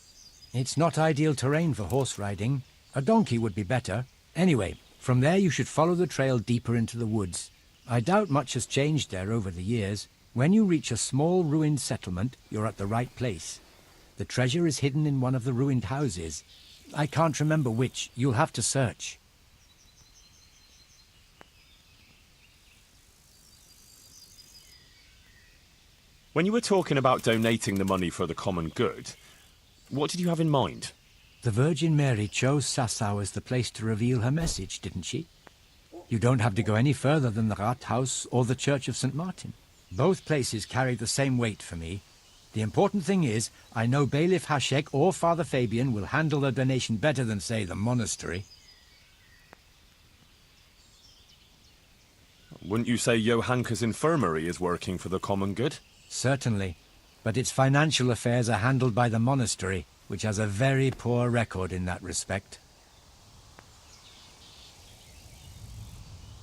It's not ideal terrain for horse riding. A donkey would be better. Anyway, from there you should follow the trail deeper into the woods. I doubt much has changed there over the years. When you reach a small ruined settlement, you're at the right place. The treasure is hidden in one of the ruined houses. I can't remember which. You'll have to search. When you were talking about donating the money for the common good, what did you have in mind? The Virgin Mary chose Sasau as the place to reveal her message, didn't she? You don't have to go any further than the Rathaus or the Church of St. Martin. Both places carry the same weight for me. The important thing is, I know Bailiff Hašek or Father Fabian will handle the donation better than, say, the monastery. Wouldn't you say Johanka's infirmary is working for the common good? Certainly, but its financial affairs are handled by the monastery, which has a very poor record in that respect.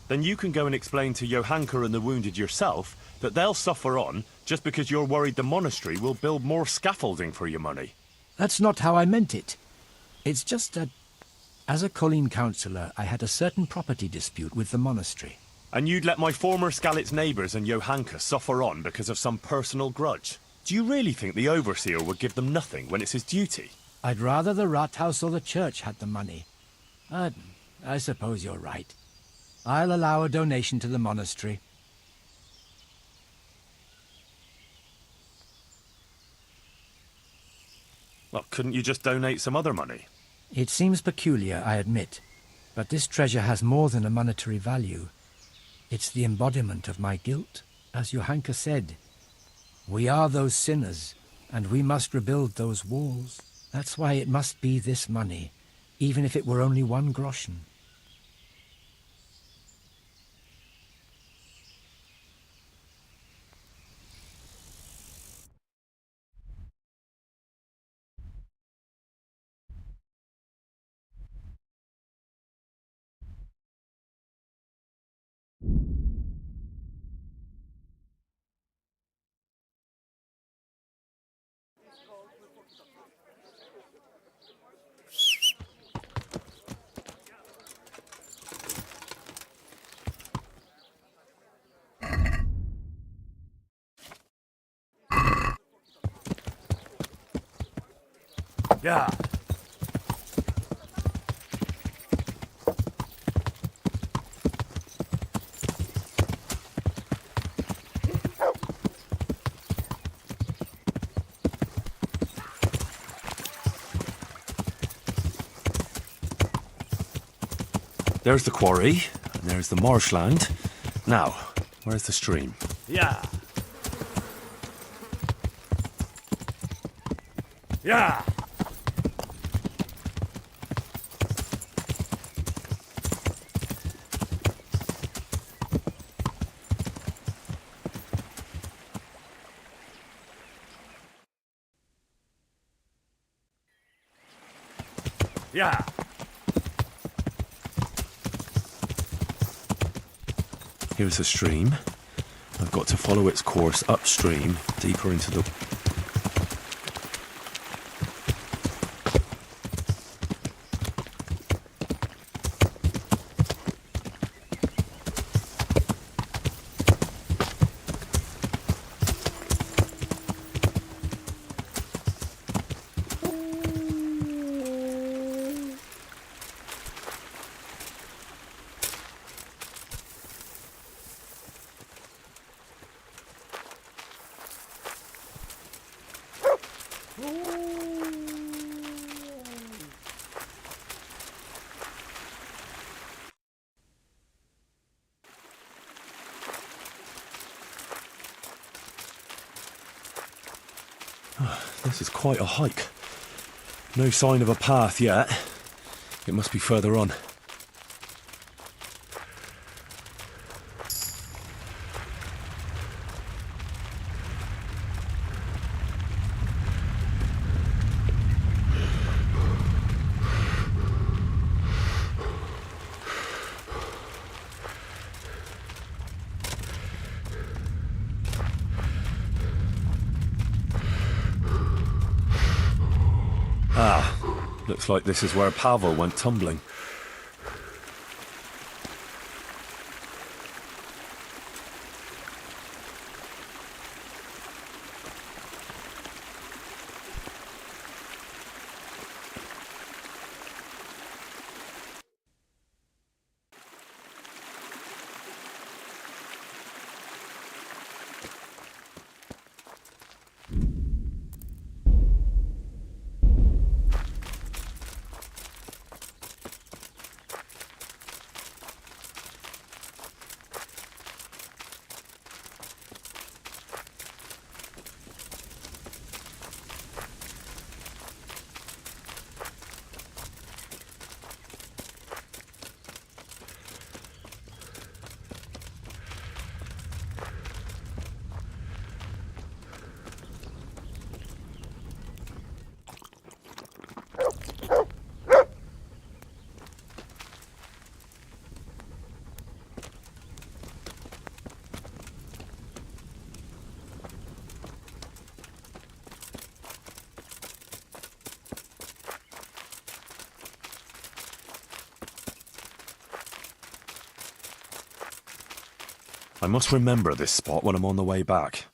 then you can go and explain to Johanka and the wounded yourself that they'll suffer on just because you're worried the monastery will build more scaffolding for your money. That's not how I meant it. It's just that, as a Colleen councillor, I had a certain property dispute with the monastery. And you'd let my former Skalitz neighbours and Johanka suffer on because of some personal grudge? Do you really think the Overseer would give them nothing when it's his duty? I'd rather the Rathaus or the church had the money. But I suppose you're right. I'll allow a donation to the monastery. Well, couldn't you just donate some other money? It seems peculiar, I admit, but this treasure has more than a monetary value. It's the embodiment of my guilt, as Johanka said. We are those sinners, and we must rebuild those walls. That's why it must be this money, even if it were only 1 groschen. Yeah. There's the quarry, and there's the marshland. Now, where's the stream? Yeah. Yeah. Yeah. Here's the stream. I've got to follow its course upstream, deeper into the... This is quite a hike. No sign of a path yet. It must be further on. Looks like this is where Pavel went tumbling. I must remember this spot when I'm on the way back.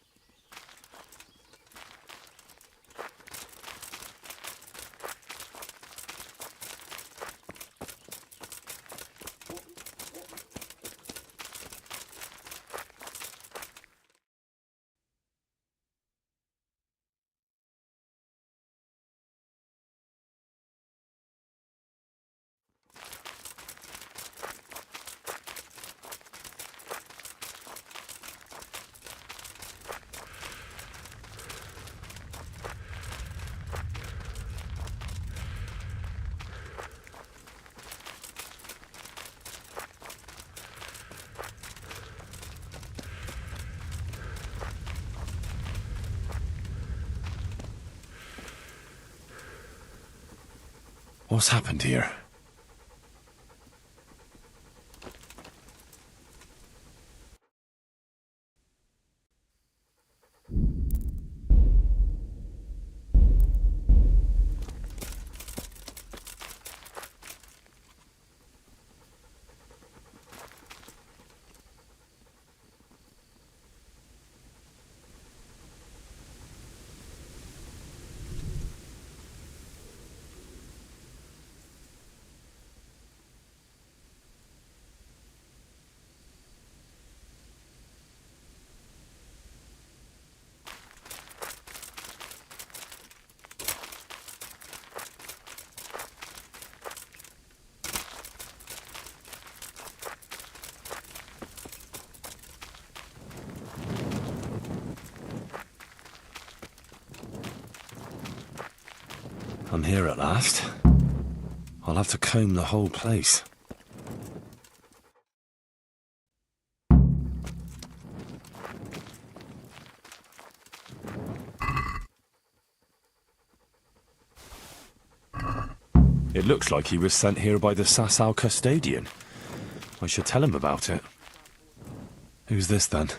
What's happened here? I'm here at last. I'll have to comb the whole place. It looks like he was sent here by the Sasau custodian. I should tell him about it. Who's this then?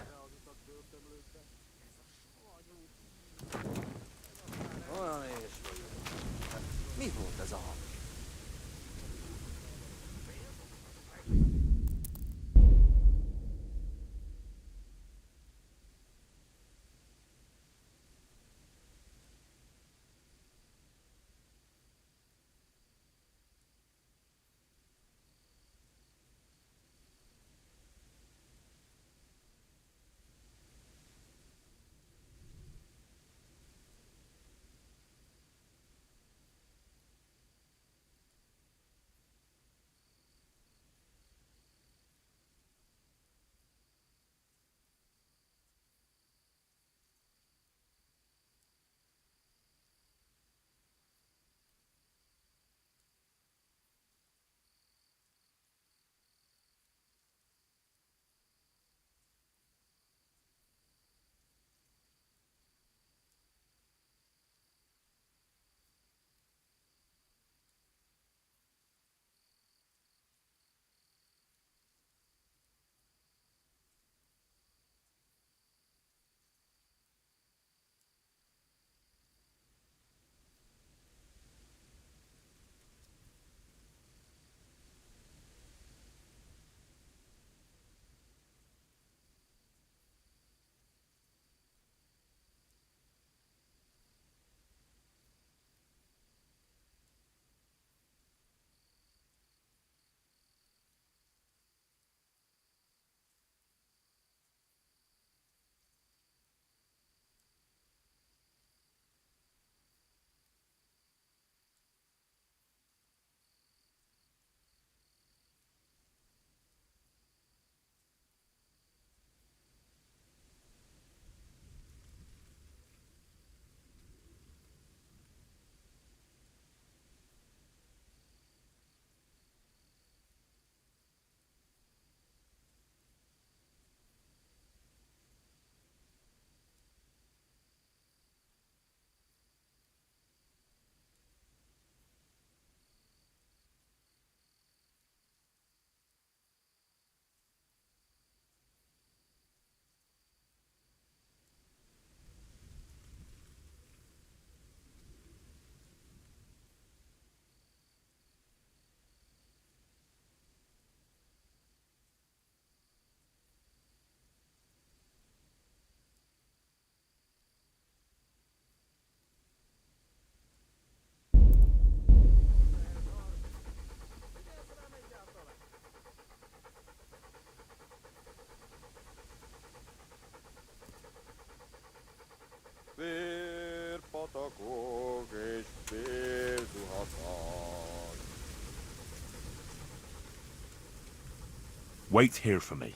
Wait here for me.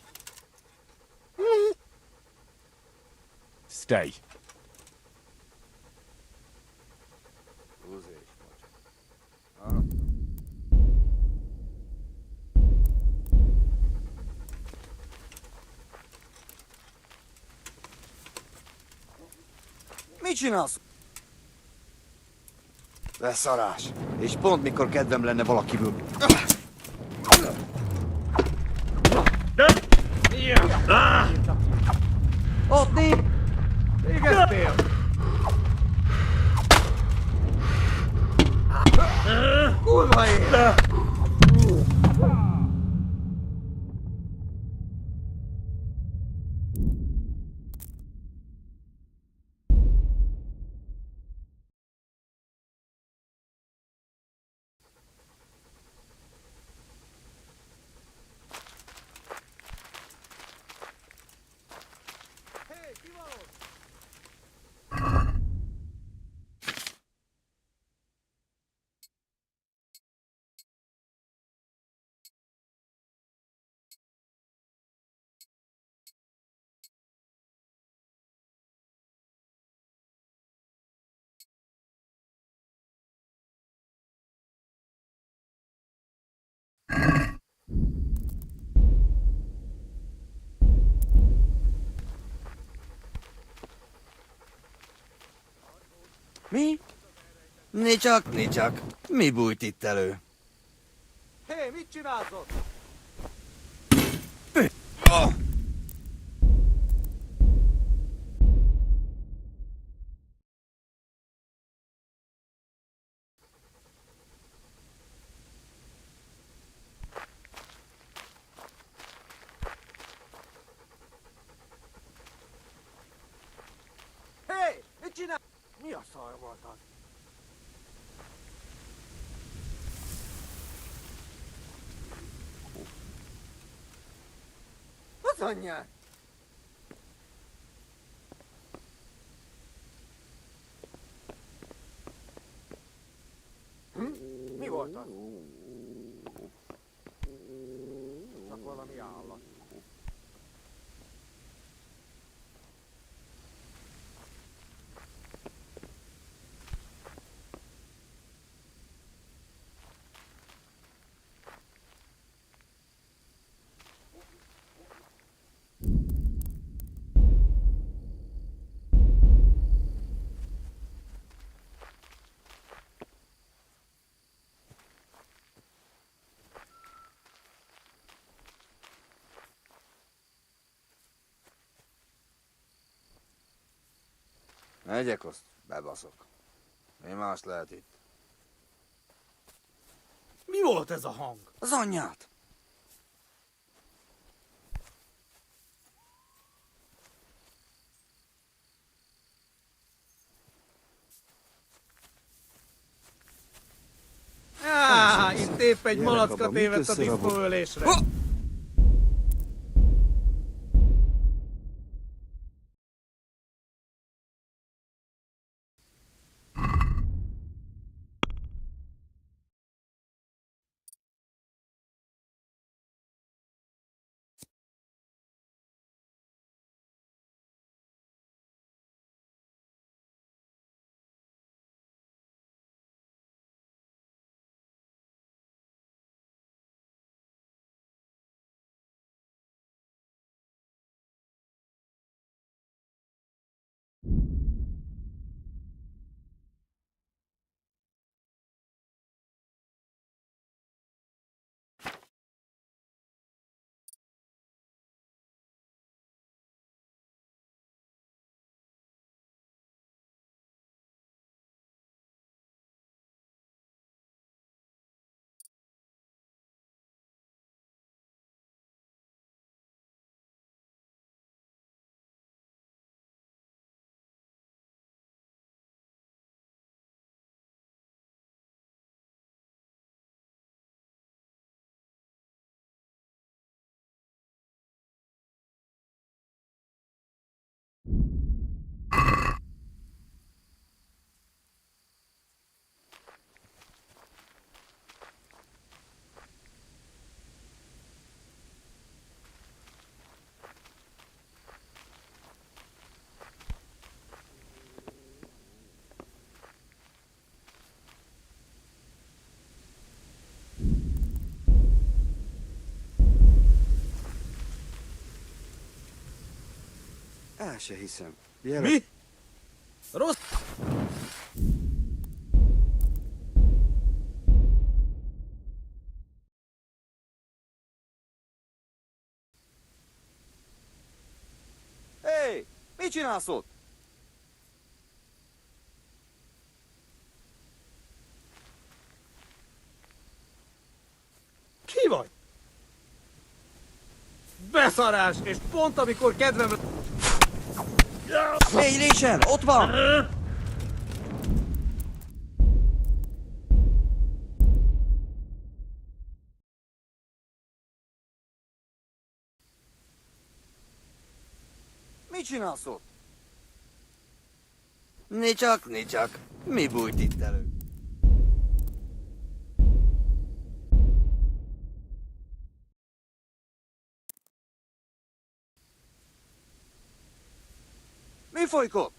Stay. Mit csinálsz? Leszarás. És pont mikor kedvem lenne valakiből. Ottni! Végeztél! Kurva élet! Mi? Nicsak. Mi bújt itt elő? Hé, mit csinálsz ott? Hé, mit csinálsz? Mi a szar volt az? Az anyját! Mi volt az? Csak valami állat. Megyek, azt bebaszok. Mi más lehet itt? Mi volt ez a hang? Az anyját! Itt épp egy malacka tévedt a diszkóölésre. El se hiszem. Gyere. Mi? Rossz... Hé! Mit csinálsz ott? Ki vagy? Beszarás, és pont amikor kedvem... Légy, Rachel, ott van! Mit csinálsz ott? Nicsak. Mi bújt itt elő? Mi folyik ott?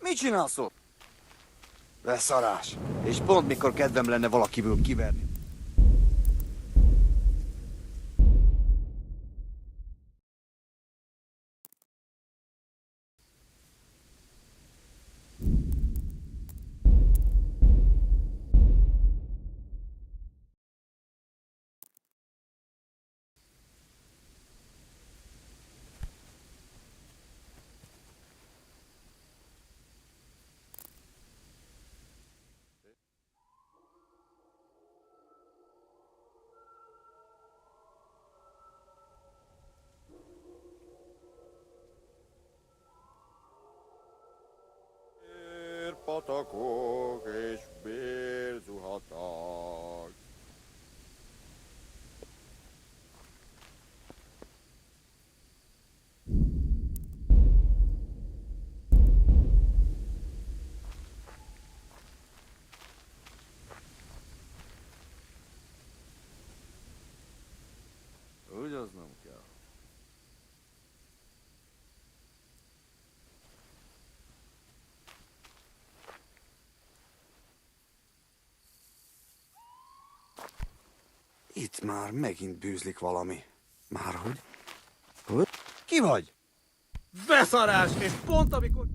Mit csinálsz ott? Beszarás. És pont mikor kedvem lenne valakiből kiverni. Patakok és bérzuhatak. Úgy az nem kell. Itt már megint bűzlik valami. Márhogy? Hogy? Ki vagy? Beszarás, és pont amikor...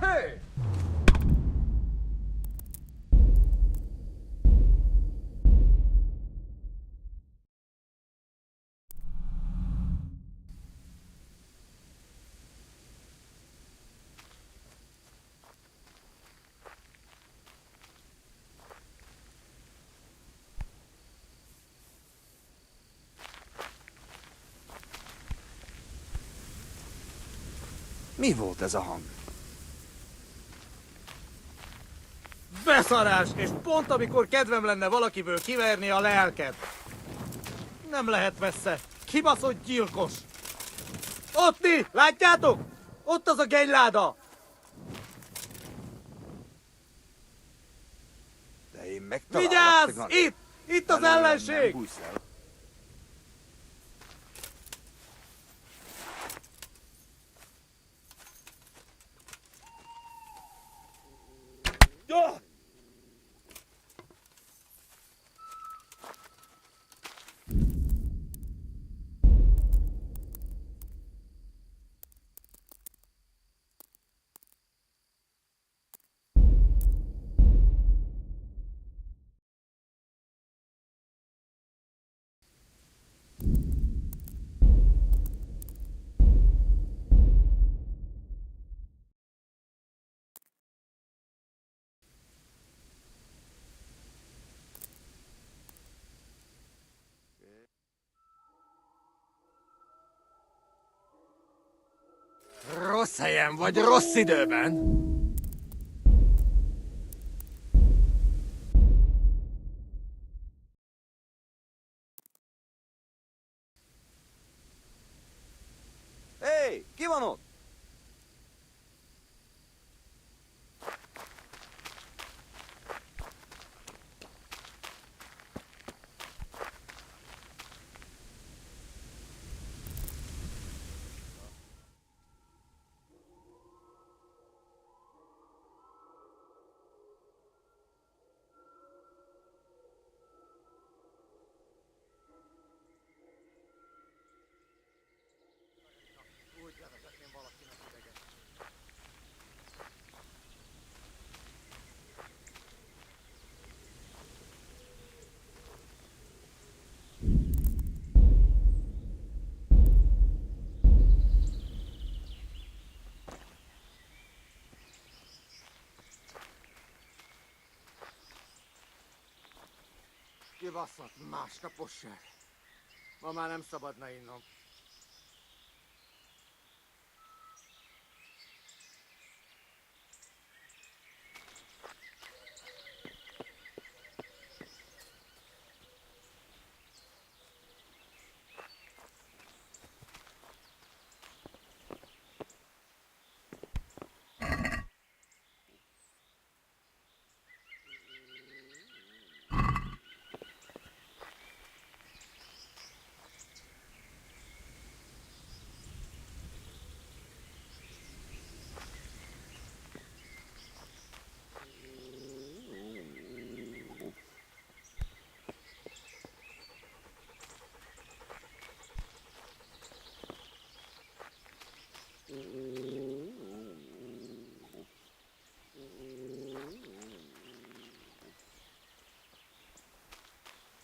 Hey! Mi volt ez a hang? Beszarás, és pont amikor kedvem lenne valakiből kiverni a lelket. Nem lehet messze. Kibaszott gyilkos. Ott mi? Látjátok? Ott az a gennyláda. Vigyázz! Itt! Itt az ellenség! Rossz helyen vagy, rossz időben. Hé, ki van ott? Kibaszott, másnapos se. Ma már nem szabadna innom.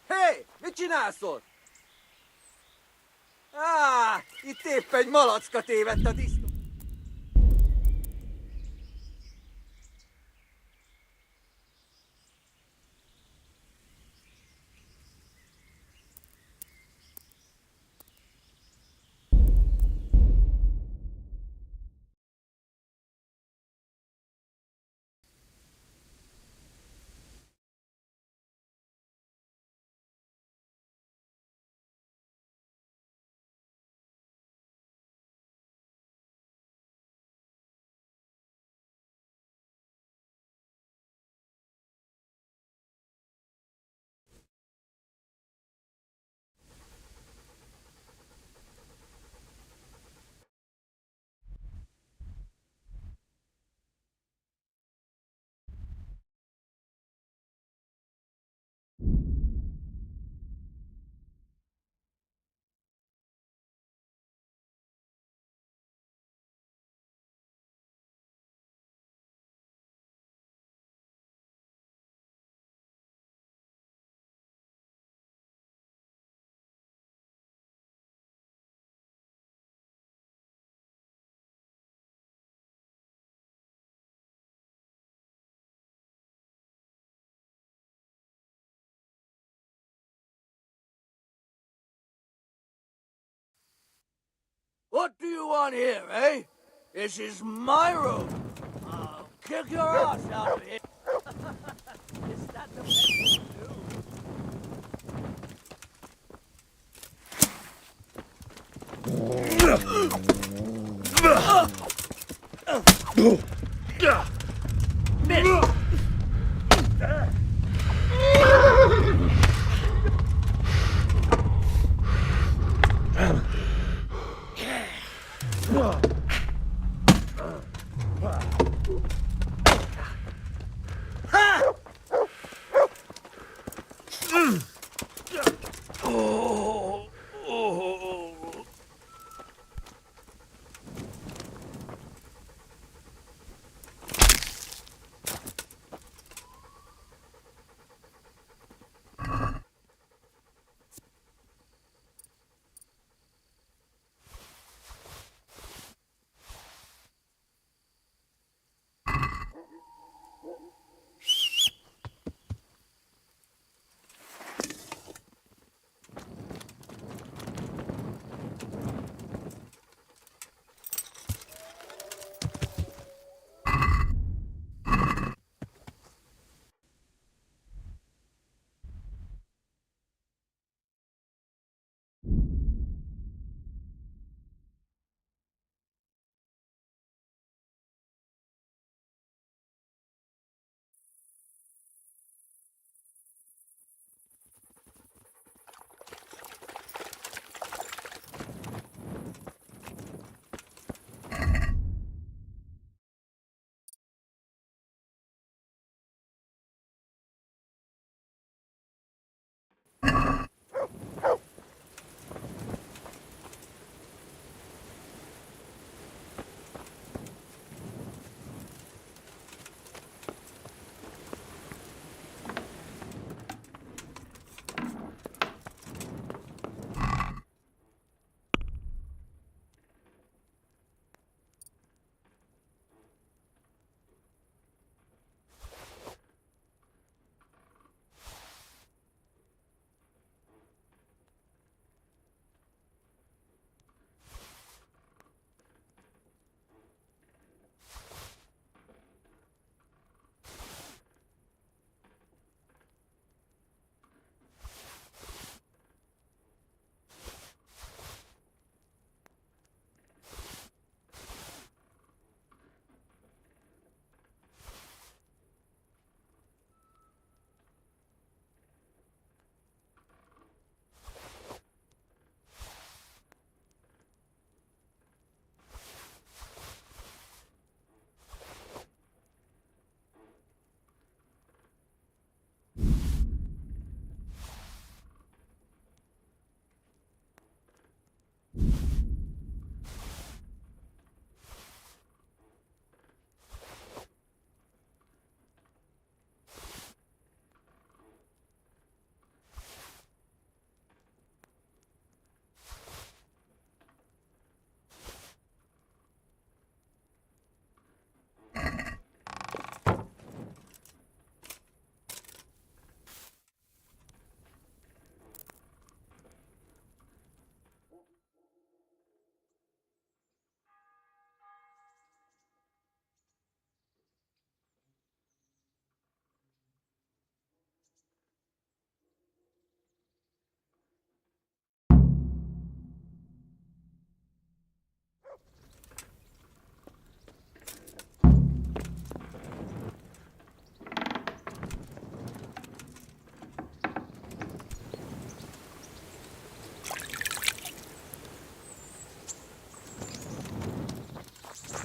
Hé, mit csinálsz ott? Itt épp egy malacka tévedt a disznó. What do you want here, eh? This is my room. I'll kick your ass out of here. Is that the best you Oh, oh.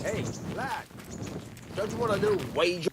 Hey, lad, don't you want to do wage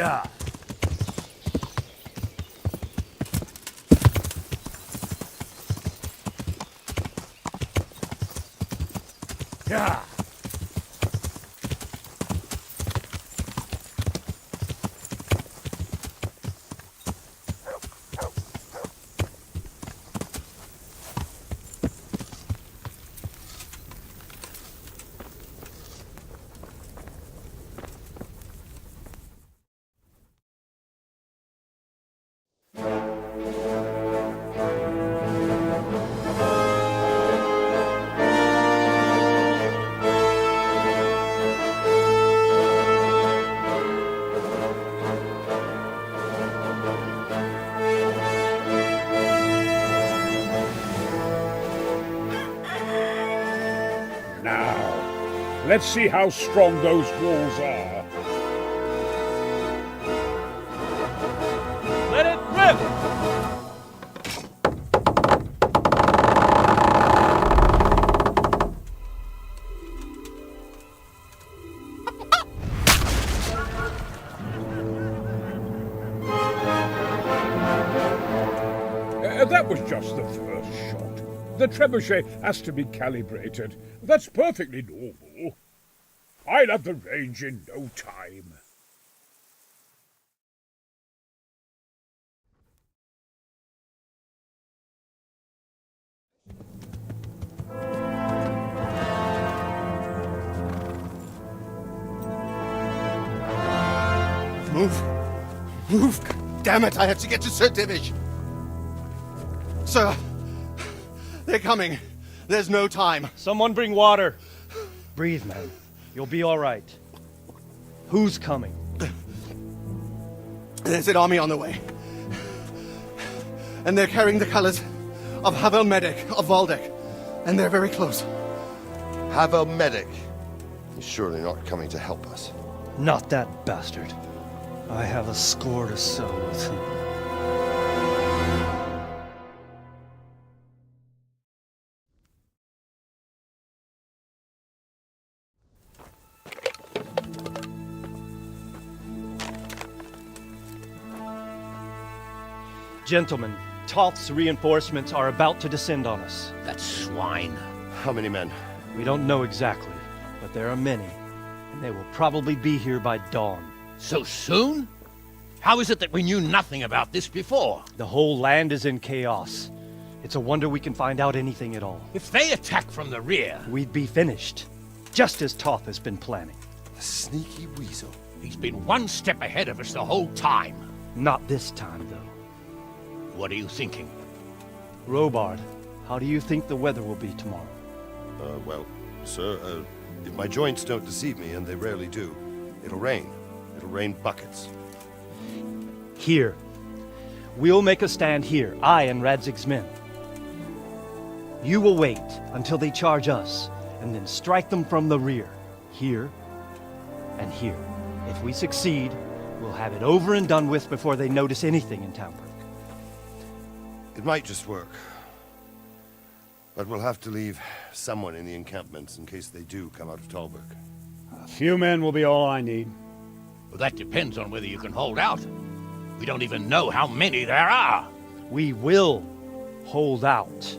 Yeah. Yeah. Now, let's see how strong those walls are. Let it rip! That was just the first shot. The trebuchet has to be calibrated. That's perfectly normal. I'll have the range in no time. Move. Move. Damn it, I have to get to Sir Divish. Sir, they're coming. There's no time. Someone bring water. Breathe, man. You'll be all right. Who's coming? There's an army on the way. And they're carrying the colors of Havel Medic of Valdek. And they're very close. Havel Medic. He's surely not coming to help us. Not that bastard. I have a score to settle with him. Gentlemen, Toth's reinforcements are about to descend on us. That swine. How many men? We don't know exactly, but there are many, and they will probably be here by dawn. So soon? How is it that we knew nothing about this before? The whole land is in chaos. It's a wonder we can find out anything at all. If they attack from the rear... We'd be finished, just as Toth has been planning. A sneaky weasel. He's been one step ahead of us the whole time. Not this time, though. What are you thinking? Robard, how do you think the weather will be tomorrow? Well, sir, if my joints don't deceive me, and they rarely do, it'll rain. It'll rain buckets. Here. We'll make a stand here, I and Radzig's men. You will wait until they charge us, and then strike them from the rear. Here and here. If we succeed, we'll have it over and done with before they notice anything in Townburg. It might just work. But we'll have to leave someone in the encampments in case they do come out of Talberg. A few men will be all I need. Well, that depends on whether you can hold out. We don't even know how many there are. We will hold out.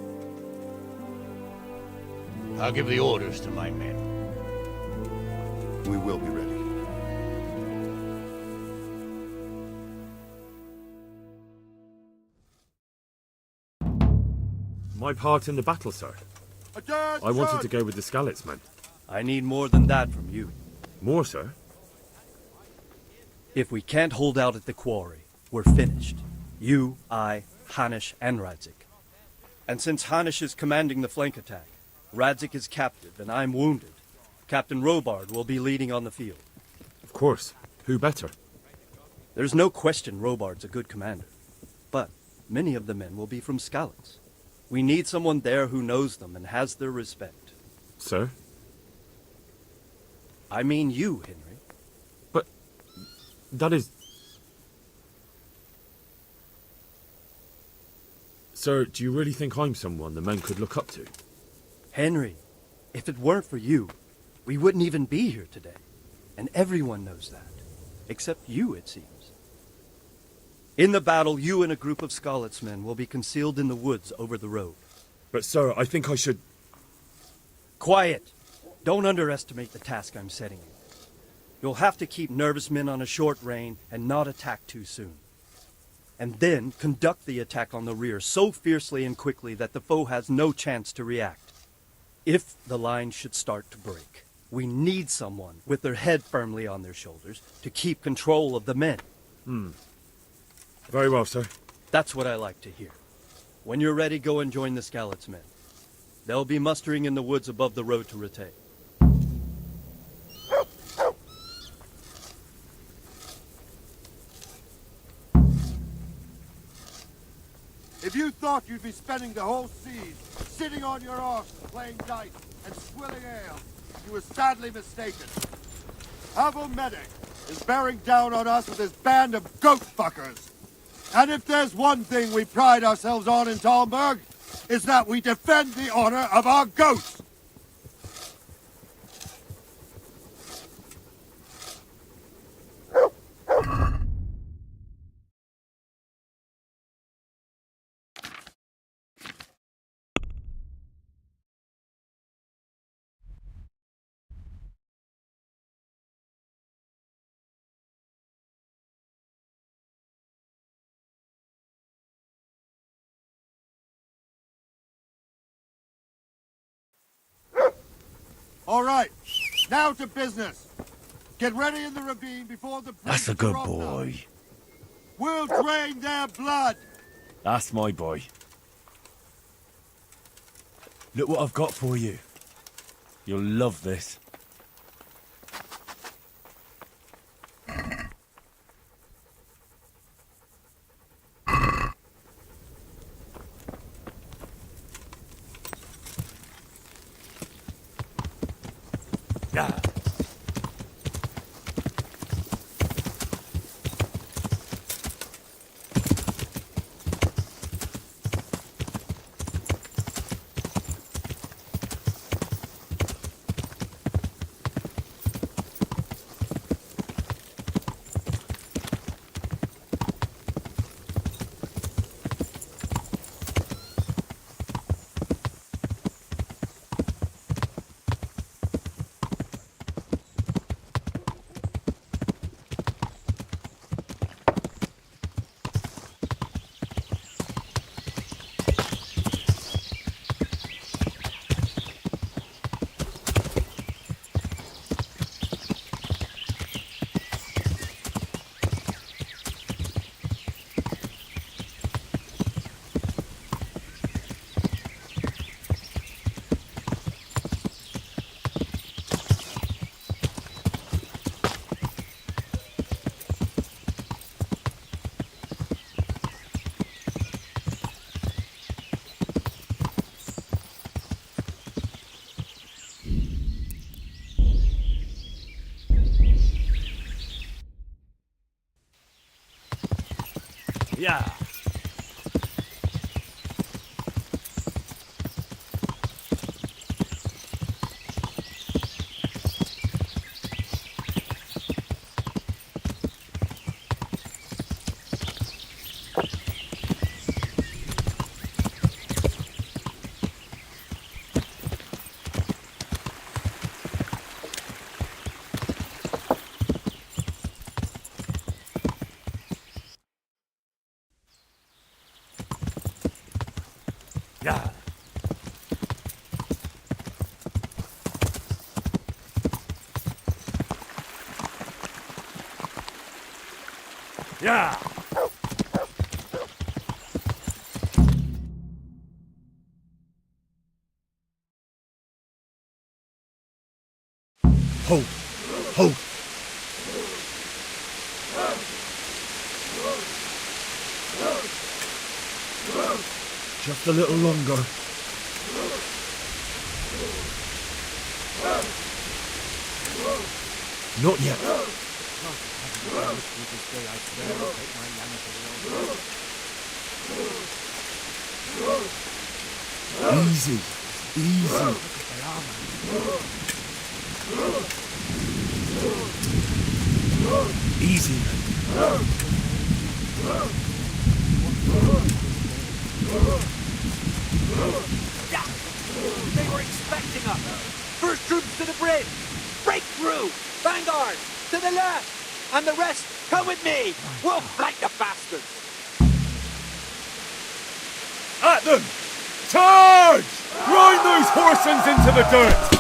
I'll give the orders to my men. We will be ready. My part in the battle, sir. I wanted to go with the Skalitz men. I need more than that from you. More, sir? If we can't hold out at the quarry, we're finished. You, I, Hanush, and Radzik. And since Hanush is commanding the flank attack, Radzik is captive and I'm wounded, Captain Robard will be leading on the field. Of course. Who better? There's no question Robard's a good commander. But many of the men will be from Skalitz. We need someone there who knows them and has their respect. Sir? I mean you, Henry. But that is... Sir, do you really think I'm someone the men could look up to? Henry, if it weren't for you, we wouldn't even be here today. And everyone knows that. Except you, it seems. In the battle, you and a group of Scarlet's men will be concealed in the woods over the road. But, sir, I think I should... Quiet! Don't underestimate the task I'm setting you. You'll have to keep nervous men on a short rein and not attack too soon. And then conduct the attack on the rear so fiercely and quickly that the foe has no chance to react. If the line should start to break, we need someone with their head firmly on their shoulders to keep control of the men. Very well, sir. That's what I like to hear. When you're ready, go and join the Scarlet's men. They'll be mustering in the woods above the road to Rattay. If you thought you'd be spending the whole siege sitting on your arse playing dice and swilling ale, you were sadly mistaken. Avomedic is bearing down on us with his band of goat fuckers. And if there's one thing we pride ourselves on in Talmberg, is that we defend the honor of our goats. All right, now to business. Get ready in the ravine before the... That's a good boy. We'll drain their blood. That's my boy. Look what I've got for you. You'll love this. Yeah. Yeah. Yeah. Yeah. Ho! Ho! Just a little longer. Not yet. Easy. Easy. Easy. They were expecting us! First troops to the bridge! Break through! Vanguard! To the left! And the rest, come with me! We'll flank the bastards! At them! Charge! Grind those horsens into the dirt!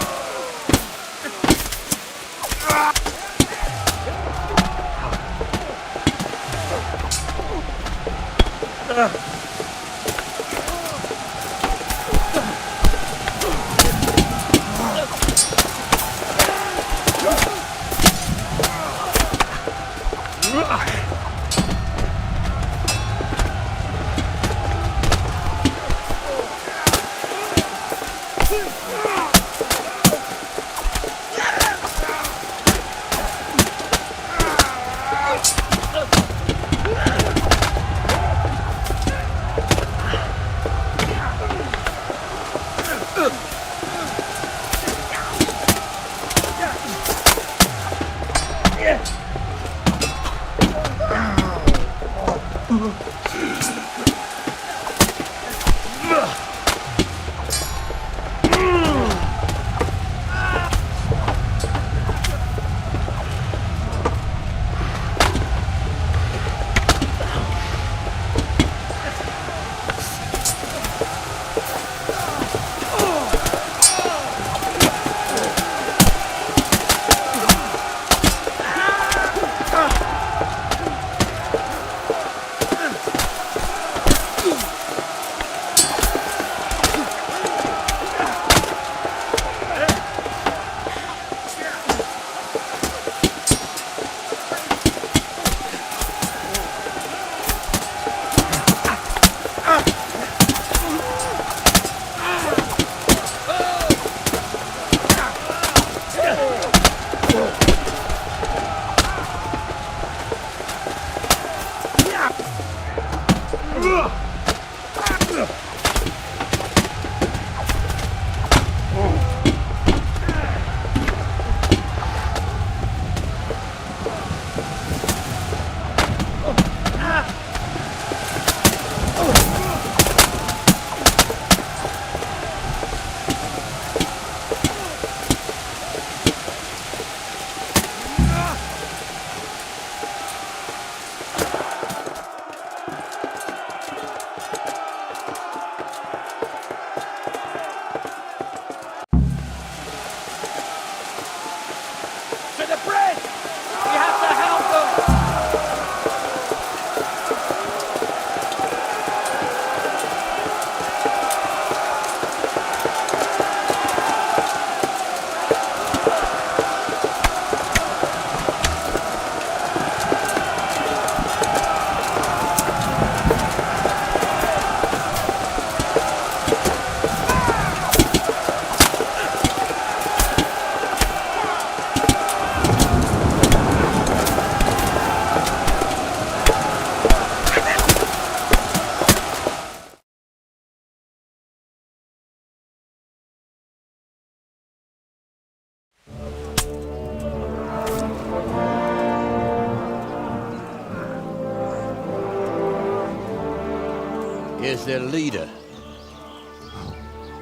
Here's their leader.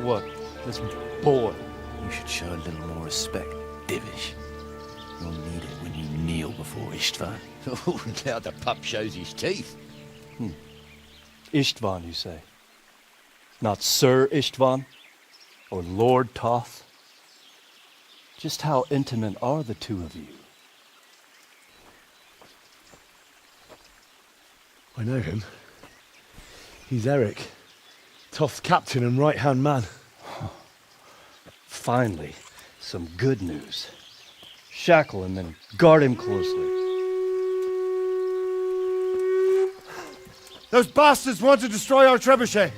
What? This boy? You should show a little more respect, Divish. You'll need it when you kneel before Istvan. Oh, now the pup shows his teeth. Istvan, you say? Not Sir Istvan? Or Lord Toth? Just how intimate are the two of you? I know him. He's Eric, Toth's captain and right-hand man. Finally, some good news. Shackle him and guard him closely. Those bastards want to destroy our trebuchet.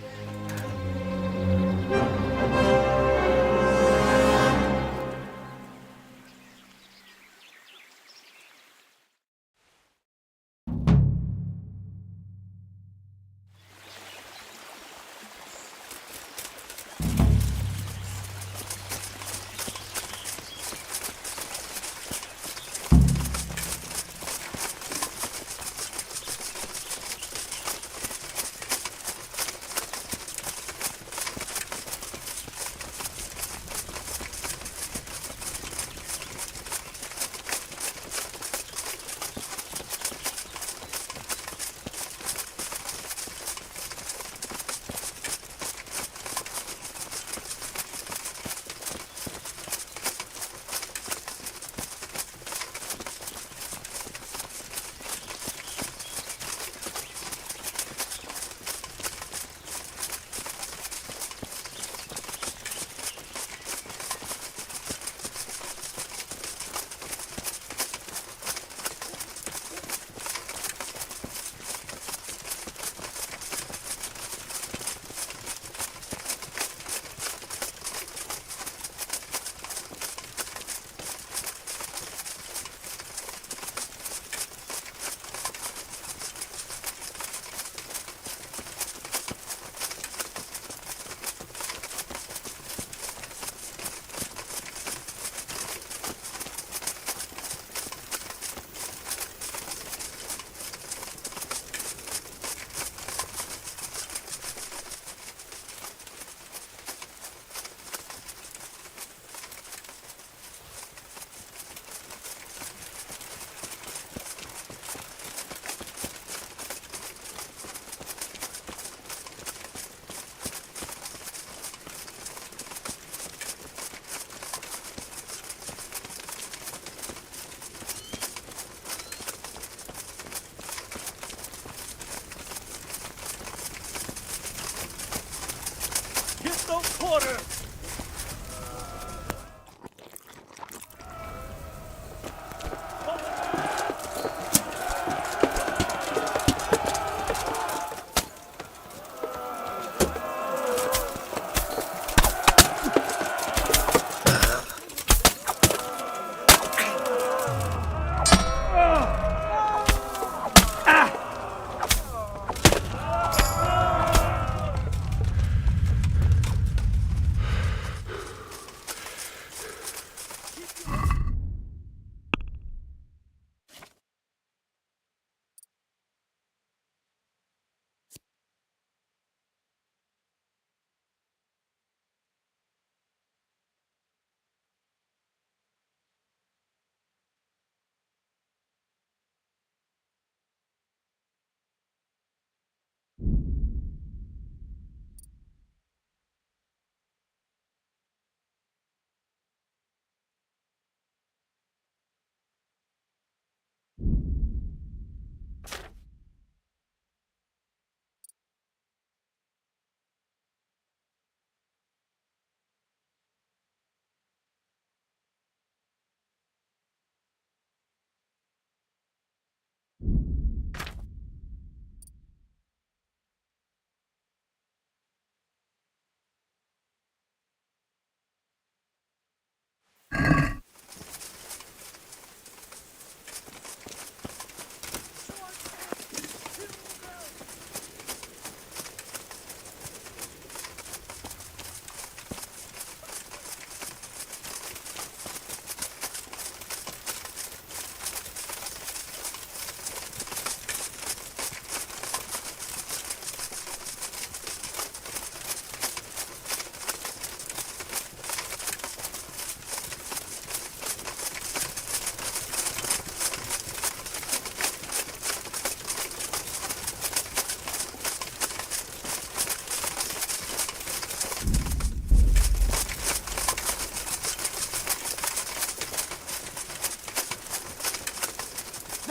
water!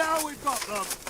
Now we've got them!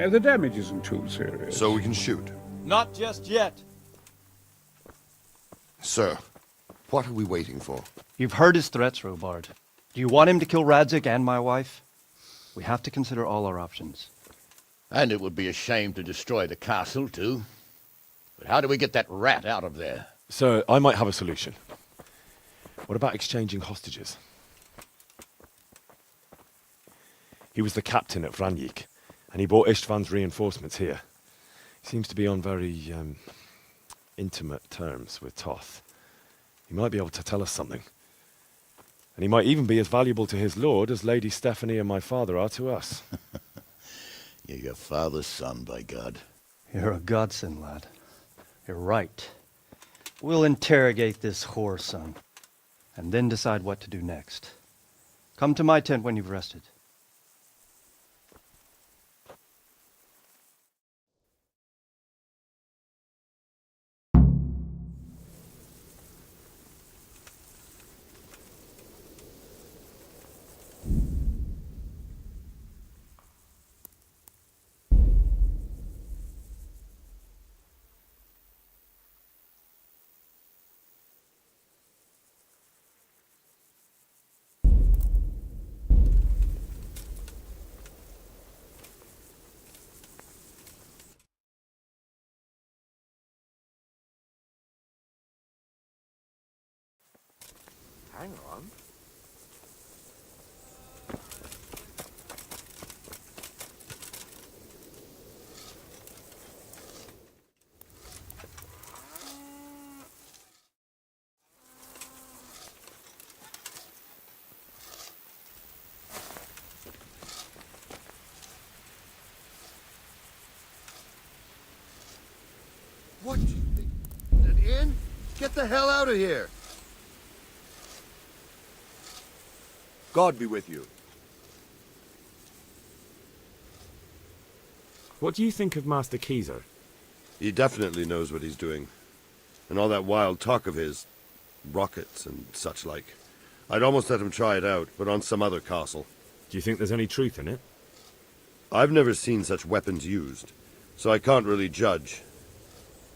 The damage isn't too serious. So we can shoot. Not just yet. Sir, what are we waiting for? You've heard his threats, Robard. Do you want him to kill Radzig and my wife? We have to consider all our options. And it would be a shame to destroy the castle, too. But how do we get that rat out of there? Sir, I might have a solution. What about exchanging hostages? He was the captain at Vranjik, and he brought Istvan's reinforcements here. He seems to be on very, intimate terms with Toth. He might be able to tell us something. And he might even be as valuable to his lord as Lady Stephanie and my father are to us. You're your father's son, by God. You're a godsend, lad. You're right. We'll interrogate this whore, son, and then decide what to do next. Come to my tent when you've rested. Hang on. What do you think? An inn? Get the hell out of here! God be with you. What do you think of Master Keezer? He definitely knows what he's doing. And all that wild talk of his, rockets and such like. I'd almost let him try it out, but on some other castle. Do you think there's any truth in it? I've never seen such weapons used, so I can't really judge.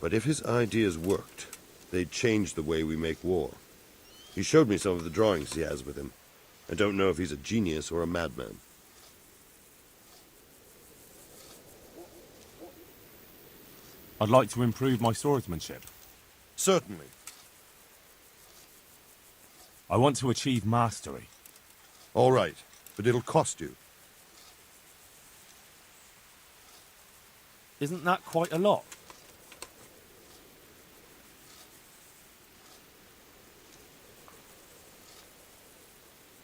But if his ideas worked, they'd change the way we make war. He showed me some of the drawings he has with him. I don't know if he's a genius or a madman. I'd like to improve my swordsmanship. Certainly. I want to achieve mastery. All right, but it'll cost you. Isn't that quite a lot?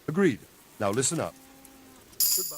Agreed. Now listen up. Goodbye.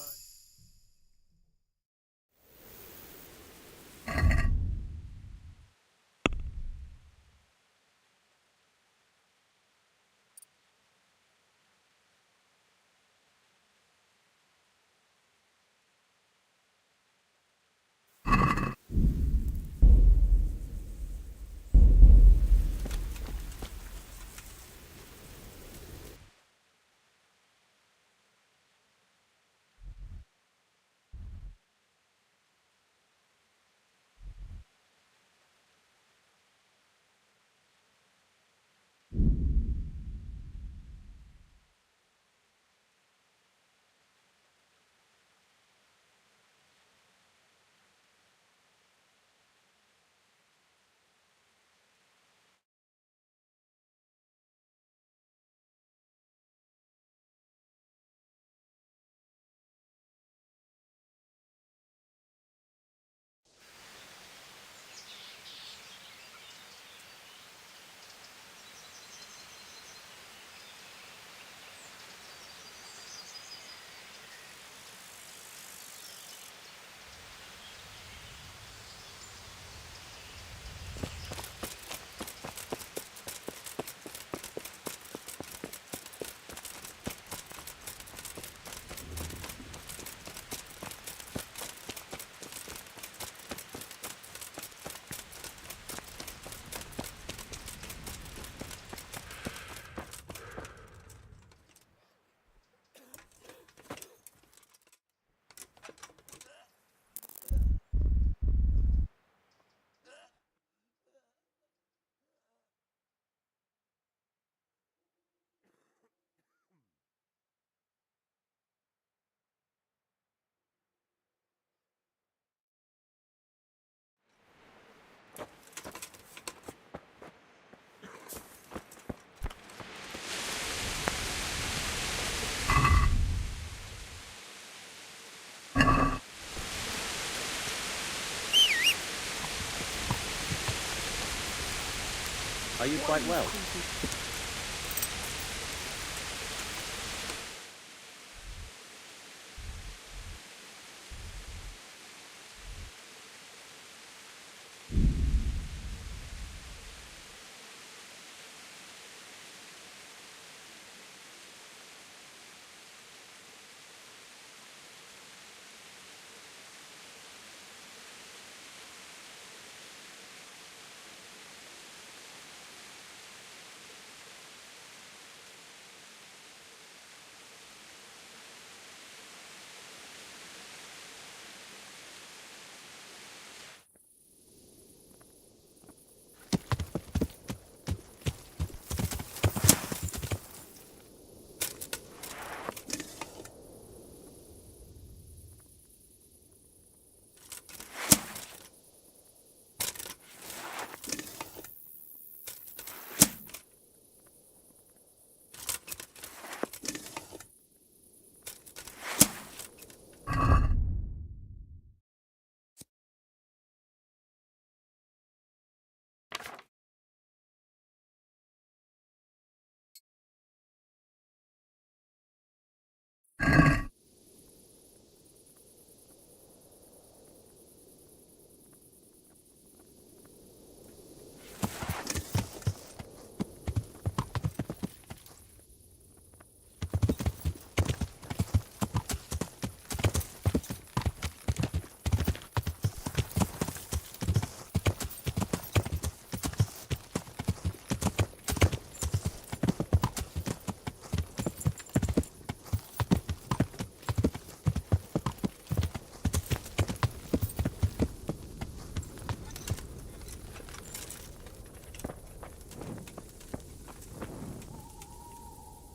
Are you quite well?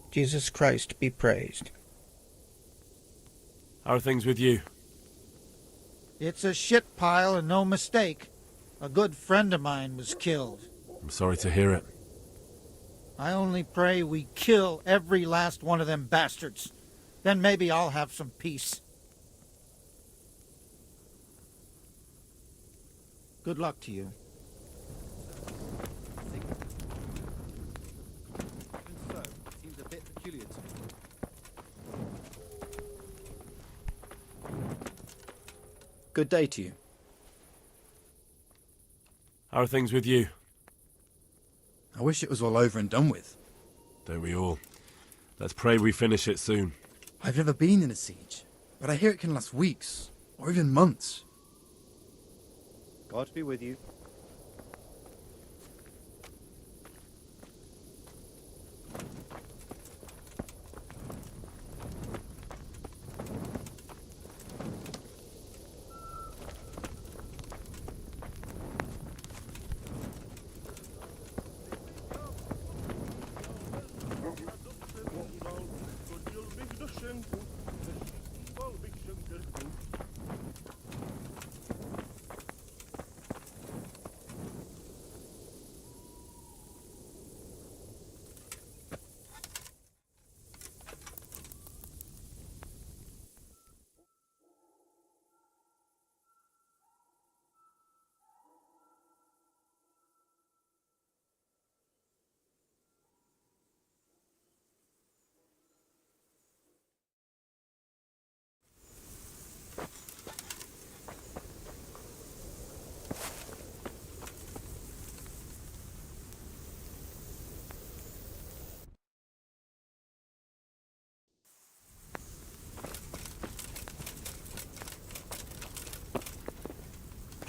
Jesus Christ be praised. How are things with you? It's a shit pile and no mistake. A good friend of mine was killed. I'm sorry to hear it. I only pray we kill every last one of them bastards. Then maybe I'll have some peace. Good luck to you. Seems a bit peculiar to me. Good day to you. How are things with you? I wish it was all over and done with. Don't we all? Let's pray we finish it soon. I've never been in a siege, but I hear it can last weeks, or even months. God be with you.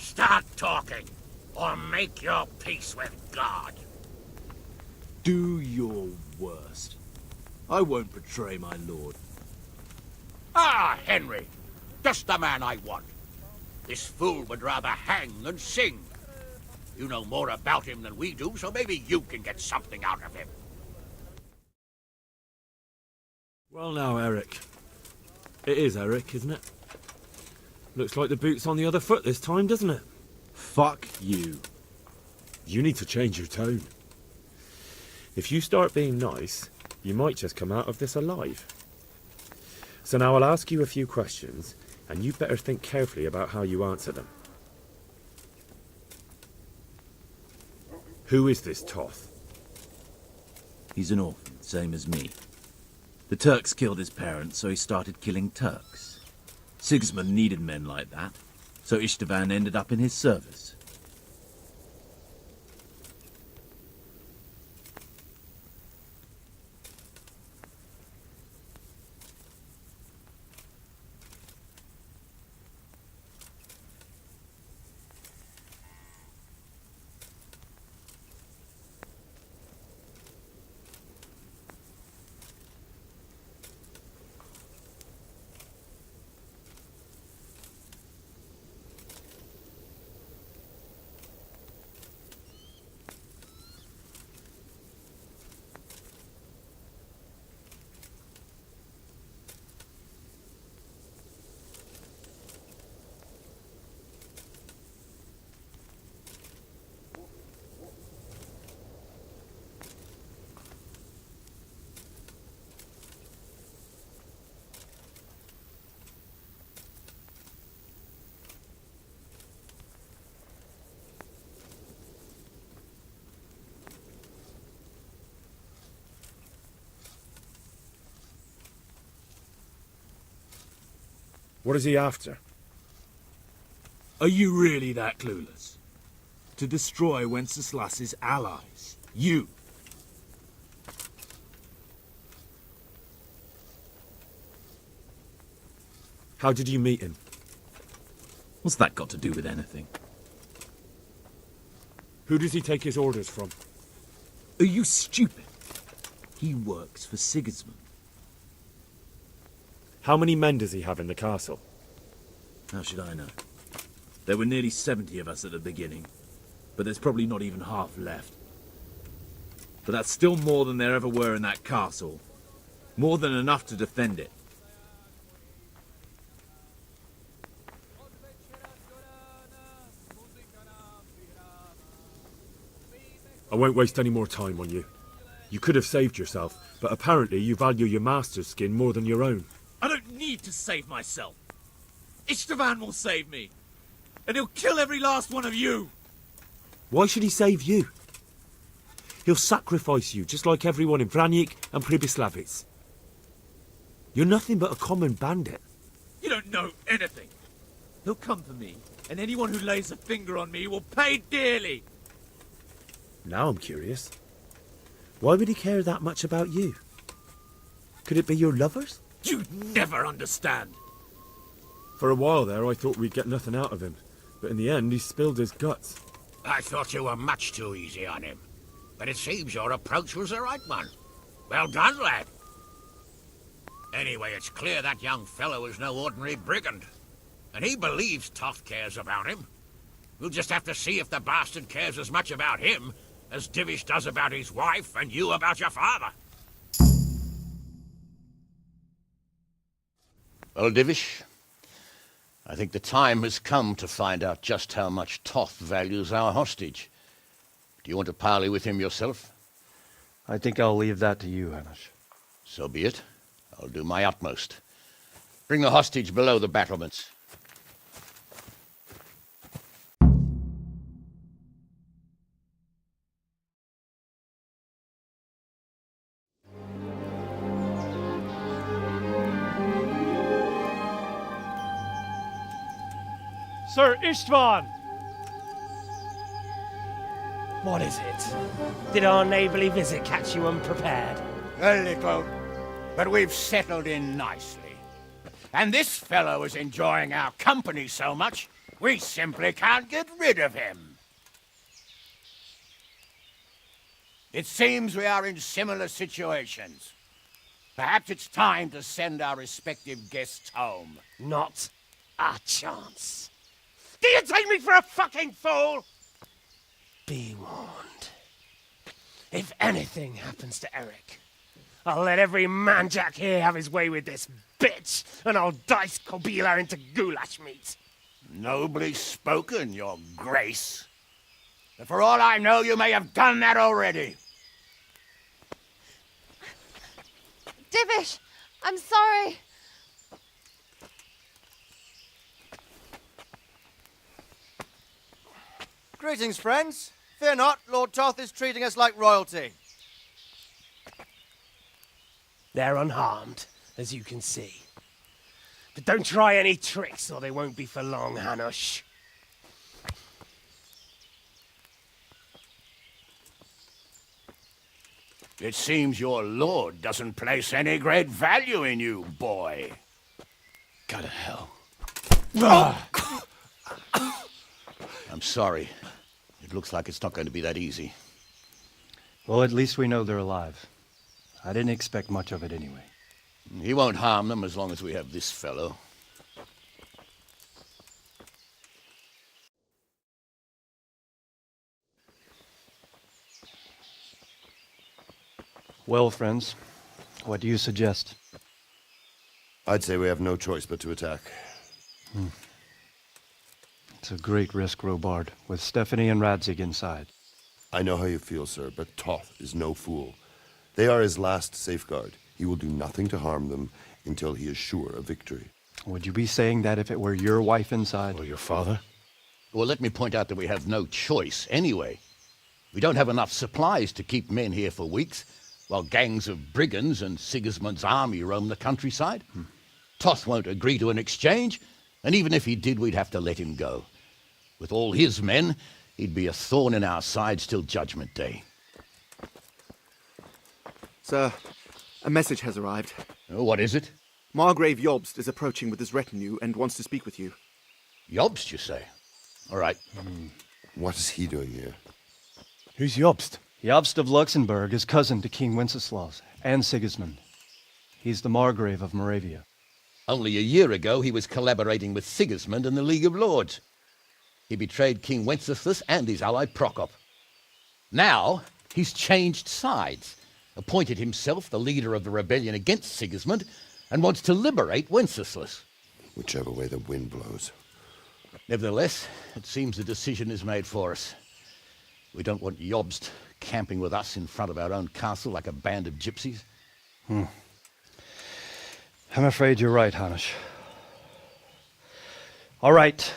Start talking, or make your peace with God. Do your worst. I won't betray my lord. Ah, Henry, just the man I want. This fool would rather hang than sing. You know more about him than we do, so maybe you can get something out of him. Well now, Eric. It is Eric, isn't it? Looks like the boot's on the other foot this time, doesn't it? Fuck you. You need to change your tone. If you start being nice, you might just come out of this alive. So now I'll ask you a few questions, and you better think carefully about how you answer them. Who is this Toth? He's an orphan, same as me. The Turks killed his parents, so he started killing Turks. Sigismund needed men like that, so Istvan ended up in his service. What is he after? Are you really that clueless? To destroy Wenceslas's allies. You. How did you meet him? What's that got to do with anything? Who does he take his orders from? Are you stupid? He works for Sigismund. How many men does he have in the castle? How should I know? There were nearly 70 of us at the beginning, but there's probably not even half left. But that's still more than there ever were in that castle. More than enough to defend it. I won't waste any more time on you. You could have saved yourself, but apparently you value your master's skin more than your own. I don't need to save myself. Istvan will save me. And he'll kill every last one of you. Why should he save you? He'll sacrifice you, just like everyone in Vranic and Pribyslavitz. You're nothing but a common bandit. You don't know anything. He'll come for me, and anyone who lays a finger on me will pay dearly. Now I'm curious. Why would he care that much about you? Could it be your lovers? You'd never understand. For a while there, I thought we'd get nothing out of him. But in the end, he spilled his guts. I thought you were much too easy on him. But it seems your approach was the right one. Well done, lad. Anyway, it's clear that young fellow is no ordinary brigand. And he believes Toth cares about him. We'll just have to see if the bastard cares as much about him as Divish does about his wife and you about your father. Well, Divish, I think the time has come to find out just how much Toth values our hostage. Do you want to parley with him yourself? I think I'll leave that to you, Hanush. So be it. I'll do my utmost. Bring the hostage below the battlements. Sir Istvan! What is it? Did our neighbourly visit catch you unprepared? A little, but we've settled in nicely. And this fellow is enjoying our company so much, we simply can't get rid of him. It seems we are in similar situations. Perhaps it's time to send our respective guests home. Not a chance. Do you take me for a fucking fool? Be warned. If anything happens to Eric, I'll let every manjack here have his way with this bitch, and I'll dice Kobila into goulash meat. Nobly spoken, your grace. But for all I know, you may have done that already. Divish, I'm sorry. Greetings, friends. Fear not, Lord Toth is treating us like royalty. They're unharmed, as you can see. But don't try any tricks or they won't be for long, Hanush. It seems your lord doesn't place any great value in you, boy. Go to hell. I'm sorry. It looks like it's not going to be that easy. Well, at least we know they're alive. I didn't expect much of it anyway. He won't harm them as long as we have this fellow. Well, friends, what do you suggest? I'd say we have no choice but to attack. It's a great risk, Robard, with Stephanie and Radzig inside. I know how you feel, sir, but Toth is no fool. They are his last safeguard. He will do nothing to harm them until he is sure of victory. Would you be saying that if it were your wife inside? Or your father? Well, let me point out that we have no choice anyway. We don't have enough supplies to keep men here for weeks, while gangs of brigands and Sigismund's army roam the countryside. Toth won't agree to an exchange, and even if he did, we'd have to let him go. With all his men, he'd be a thorn in our sides till Judgment Day. Sir, a message has arrived. Oh, what is it? Margrave Jobst is approaching with his retinue and wants to speak with you. Jobst, you say? All right. What is he doing here? Who's Jobst? Jobst of Luxembourg is cousin to King Wenceslaus and Sigismund. He's the Margrave of Moravia. Only a year ago, he was collaborating with Sigismund and the League of Lords. He betrayed King Wenceslas and his ally Prokop. Now, he's changed sides, appointed himself the leader of the rebellion against Sigismund, and wants to liberate Wenceslas. Whichever way the wind blows. Nevertheless, it seems the decision is made for us. We don't want Jobst camping with us in front of our own castle like a band of gypsies. I'm afraid you're right, Hanush. All right.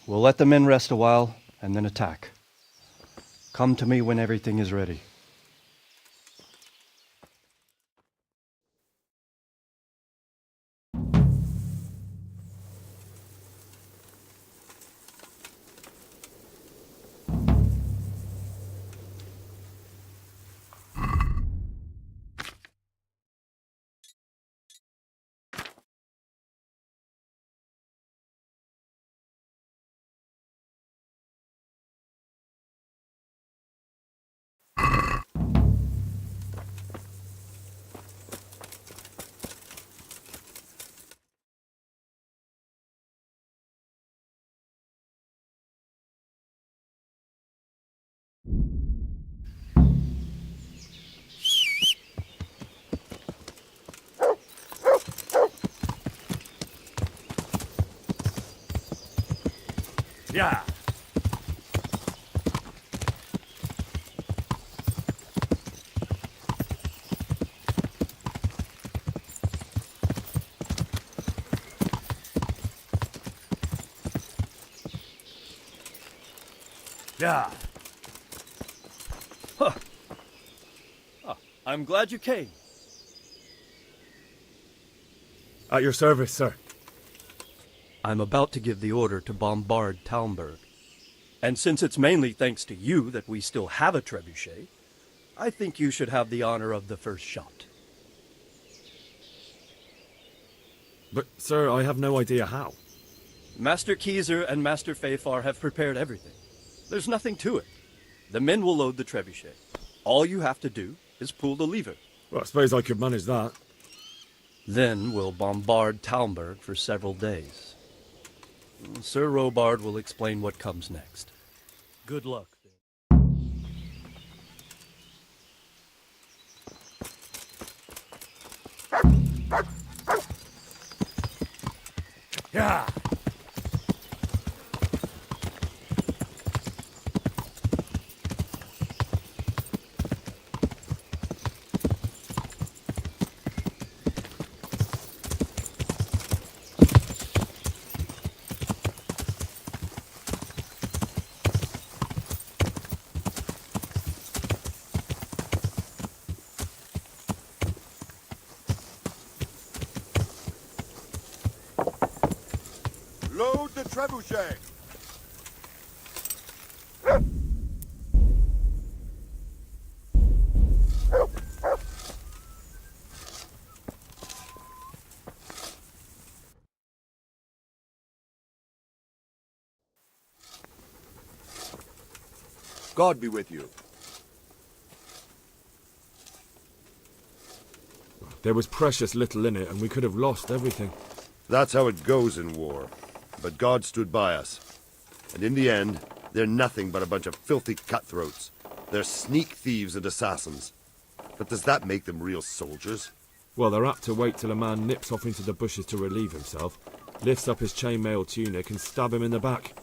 We'll let the men rest a while and then attack. Come to me when everything is ready. Yeah. Yeah. Huh. I'm glad you came. At your service, sir. I'm about to give the order to bombard Talmberg. And since it's mainly thanks to you that we still have a trebuchet, I think you should have the honor of the first shot. But, sir, I have no idea how. Master Keyser and Master Fafar have prepared everything. There's nothing to it. The men will load the trebuchet. All you have to do is pull the lever. Well, I suppose I could manage that. Then we'll bombard Talmberg for several days. Sir Robard will explain what comes next. Good luck. Yeah. Load the trebuchet. God be with you. There was precious little in it, and we could have lost everything. That's how it goes in war. But God stood by us. And in the end, they're nothing but a bunch of filthy cutthroats. They're sneak thieves and assassins. But does that make them real soldiers? Well, they're apt to wait till a man nips off into the bushes to relieve himself, lifts up his chainmail tunic and stab him in the back.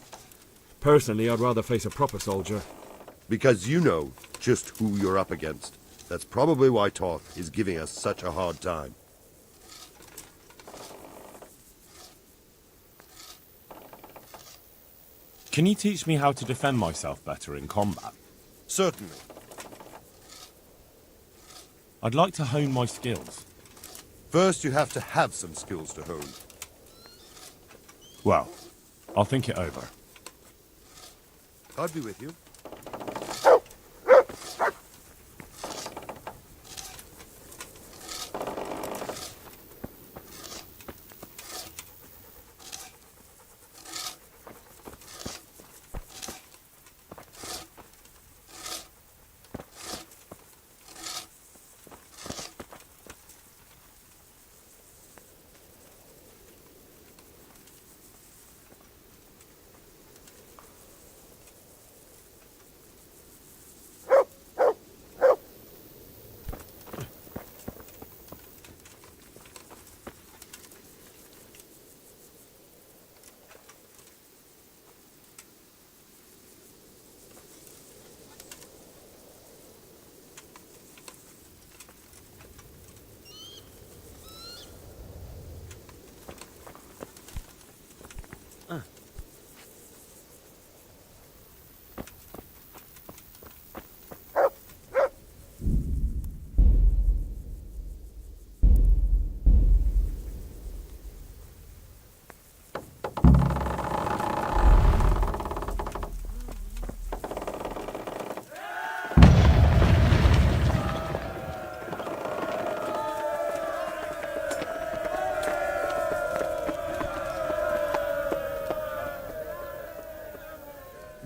Personally, I'd rather face a proper soldier. Because you know just who you're up against. That's probably why Toth is giving us such a hard time. Can you teach me how to defend myself better in combat? Certainly. I'd like to hone my skills. First, you have to have some skills to hone. Well, I'll think it over. God be with you.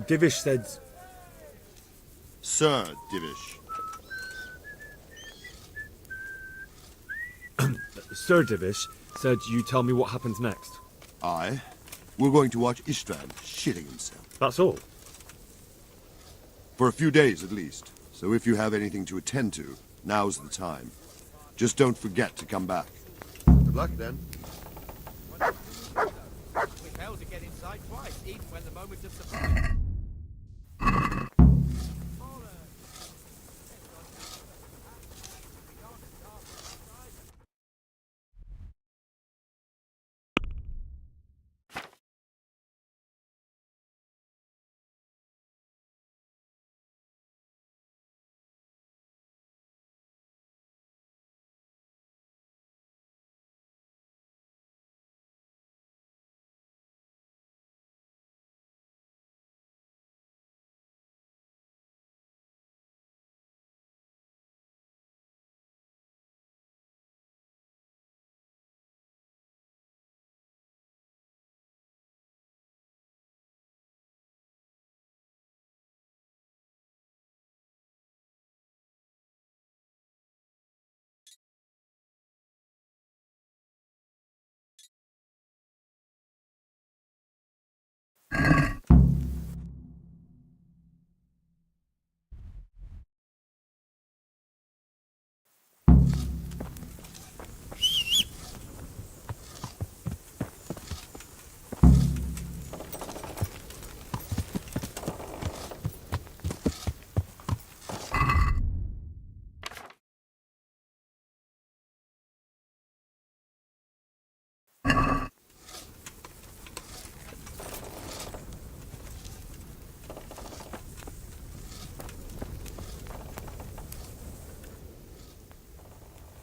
Divish said... Sir Divish. Sir Divish said you tell me what happens next. Aye. We're going to watch Istvan shitting himself. That's all? For a few days at least. So if you have anything to attend to, now's the time. Just don't forget to come back. Good luck then. We failed to get inside twice, even when the moment of surprise.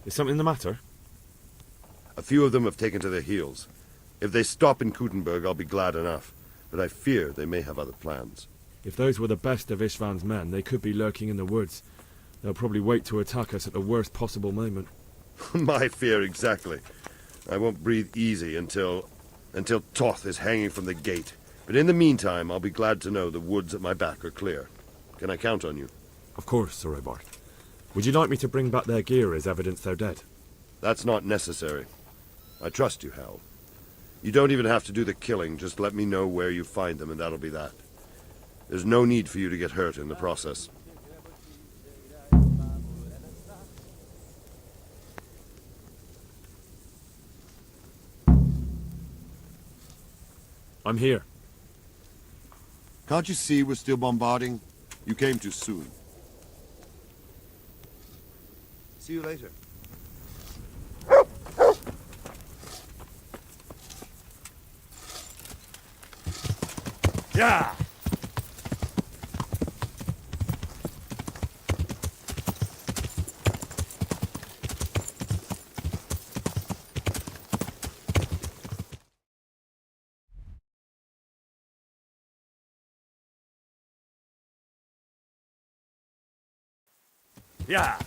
Is something the matter? A few of them have taken to their heels. If they stop in Kuttenberg, I'll be glad enough. But I fear they may have other plans. If those were the best of Istvan's men, they could be lurking in the woods. They'll probably wait to attack us at the worst possible moment. My fear exactly. I won't breathe easy until Toth is hanging from the gate. But in the meantime, I'll be glad to know the woods at my back are clear. Can I count on you? Of course, Sir Robert. Would you like me to bring back their gear as evidence they're dead? That's not necessary. I trust you, Hal. You don't even have to do the killing, just let me know where you find them and that'll be that. There's no need for you to get hurt in the process. I'm here. Can't you see we're still bombarding? You came too soon. See you later. Yeah! Yeah.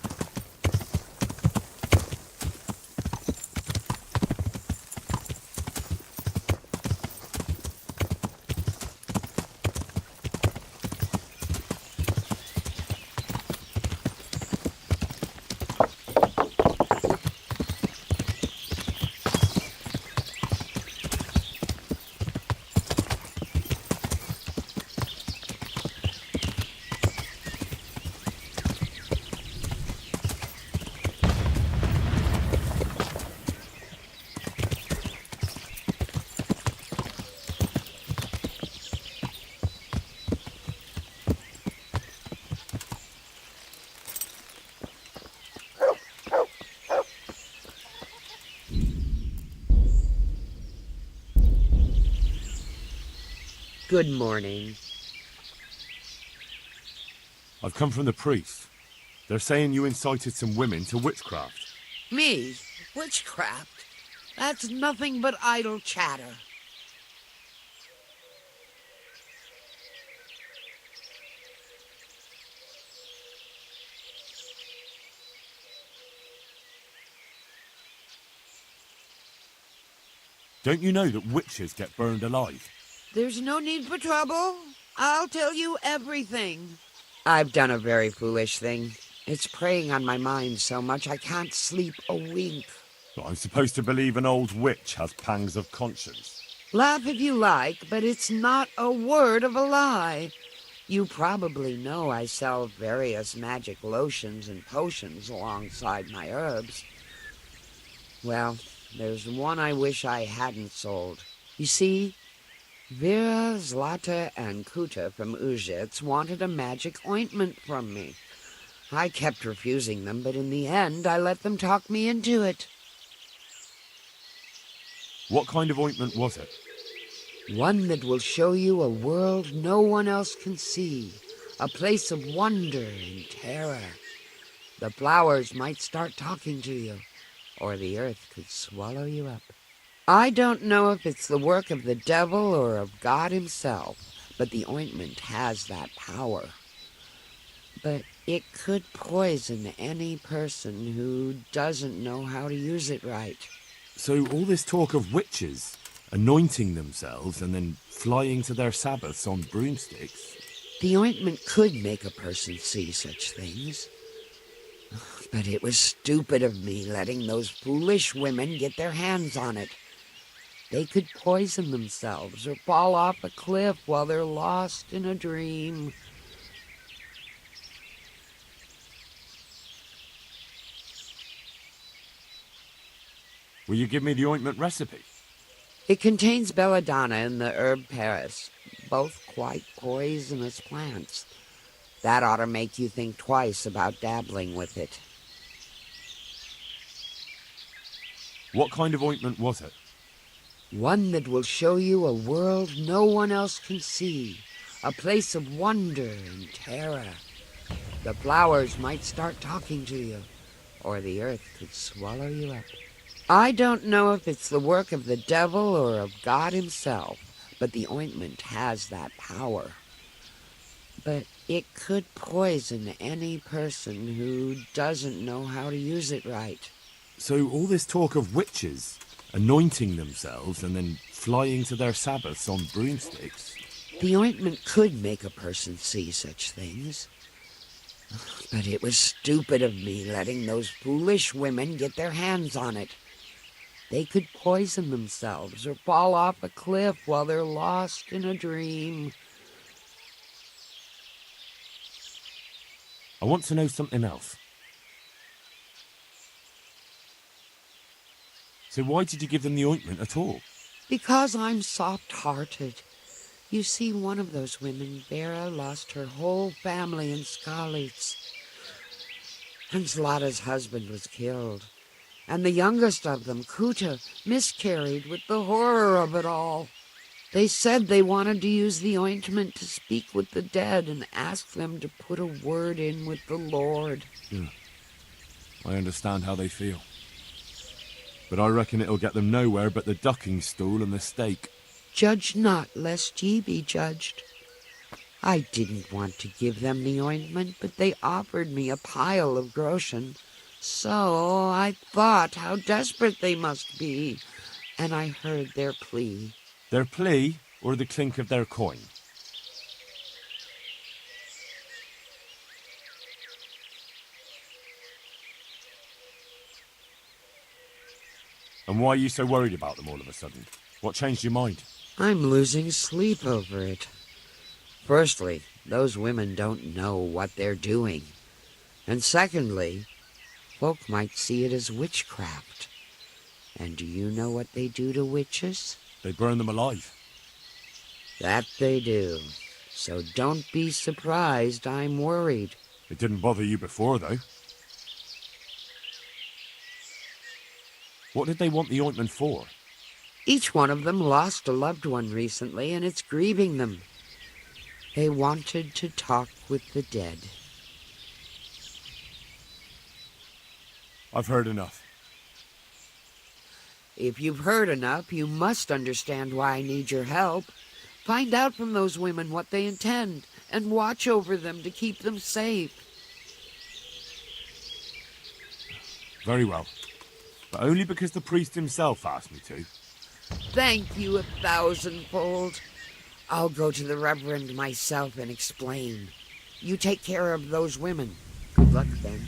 Good morning. I've come from the priest. They're saying you incited some women to witchcraft. Me? Witchcraft? That's nothing but idle chatter. Don't you know that witches get burned alive? There's no need for trouble. I'll tell you everything. I've done a very foolish thing. It's preying on my mind so much I can't sleep a wink. But I'm supposed to believe an old witch has pangs of conscience. Laugh if you like, but it's not a word of a lie. You probably know I sell various magic lotions and potions alongside my herbs. Well, there's one I wish I hadn't sold. You see, Vera, Zlata, and Kuta from Uzhitz wanted a magic ointment from me. I kept refusing them, but in the end I let them talk me into it. What kind of ointment was it? One that will show you a world no one else can see, a place of wonder and terror. The flowers might start talking to you, or the earth could swallow you up. I don't know if it's the work of the devil or of God himself, but the ointment has that power. But it could poison any person who doesn't know how to use it right. So all this talk of witches anointing themselves and then flying to their sabbaths on broomsticks. The ointment could make a person see such things. But it was stupid of me letting those foolish women get their hands on it. They could poison themselves or fall off a cliff while they're lost in a dream. Will you give me the ointment recipe? It contains belladonna and the herb Paris, both quite poisonous plants. That ought to make you think twice about dabbling with it. What kind of ointment was it? One that will show you a world no one else can see, a place of wonder and terror. The flowers might start talking to you, or the earth could swallow you up. I don't know if it's the work of the devil or of God himself, but the ointment has that power. But it could poison any person who doesn't know how to use it right. So all this talk of witches anointing themselves and then flying to their sabbaths on broomsticks. The ointment could make a person see such things. But it was stupid of me letting those foolish women get their hands on it. They could poison themselves or fall off a cliff while they're lost in a dream. I want to know something else. So why did you give them the ointment at all? Because I'm soft-hearted. You see, one of those women, Vera, lost her whole family in Skalitz. And Zlata's husband was killed. And the youngest of them, Kuta, miscarried with the horror of it all. They said they wanted to use the ointment to speak with the dead and ask them to put a word in with the Lord. Yeah. I understand how they feel. But I reckon it'll get them nowhere but the ducking stool and the stake. Judge not, lest ye be judged. I didn't want to give them the ointment, but they offered me a pile of groschen. So I thought how desperate they must be, and I heard their plea. Their plea, or the clink of their coin? And why are you so worried about them all of a sudden? What changed your mind? I'm losing sleep over it. Firstly, those women don't know what they're doing. And secondly, folk might see it as witchcraft. And do you know what they do to witches? They burn them alive. That they do. So don't be surprised I'm worried. It didn't bother you before, though. What did they want the ointment for? Each one of them lost a loved one recently, and it's grieving them. They wanted to talk with the dead. I've heard enough. If you've heard enough, you must understand why I need your help. Find out from those women what they intend, and watch over them to keep them safe. Very well. But only because the priest himself asked me to. Thank you 1,000-fold. I'll go to the Reverend myself and explain. You take care of those women. Good luck, then.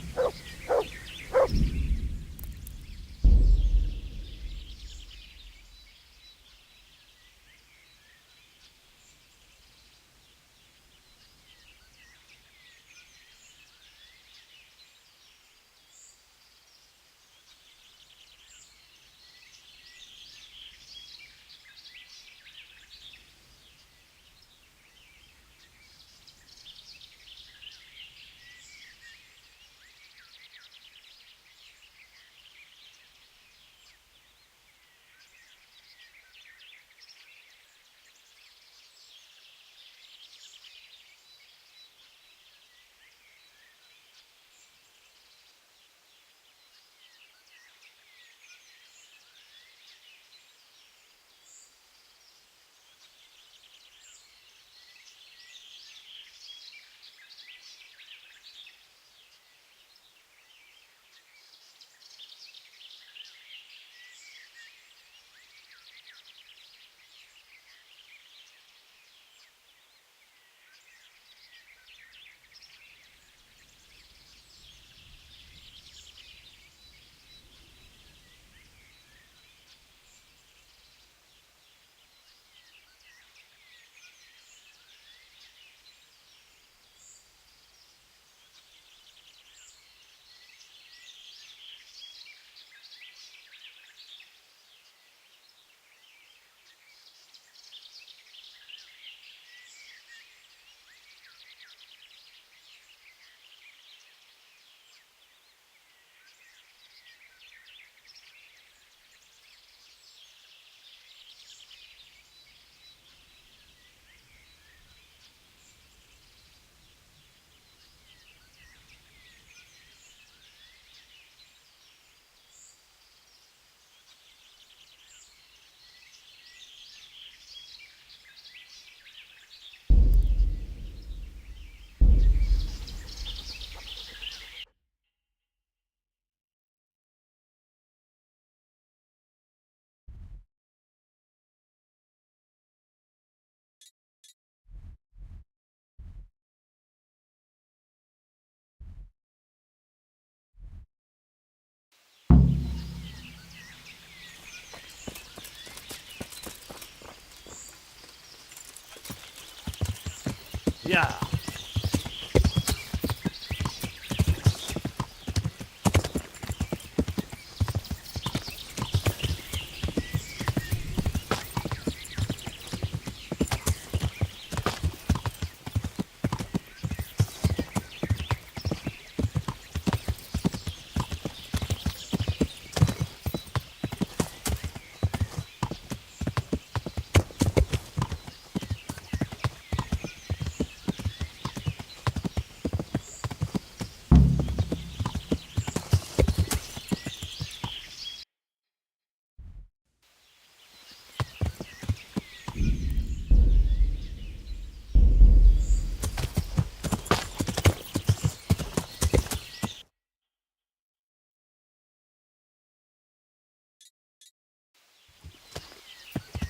Yeah.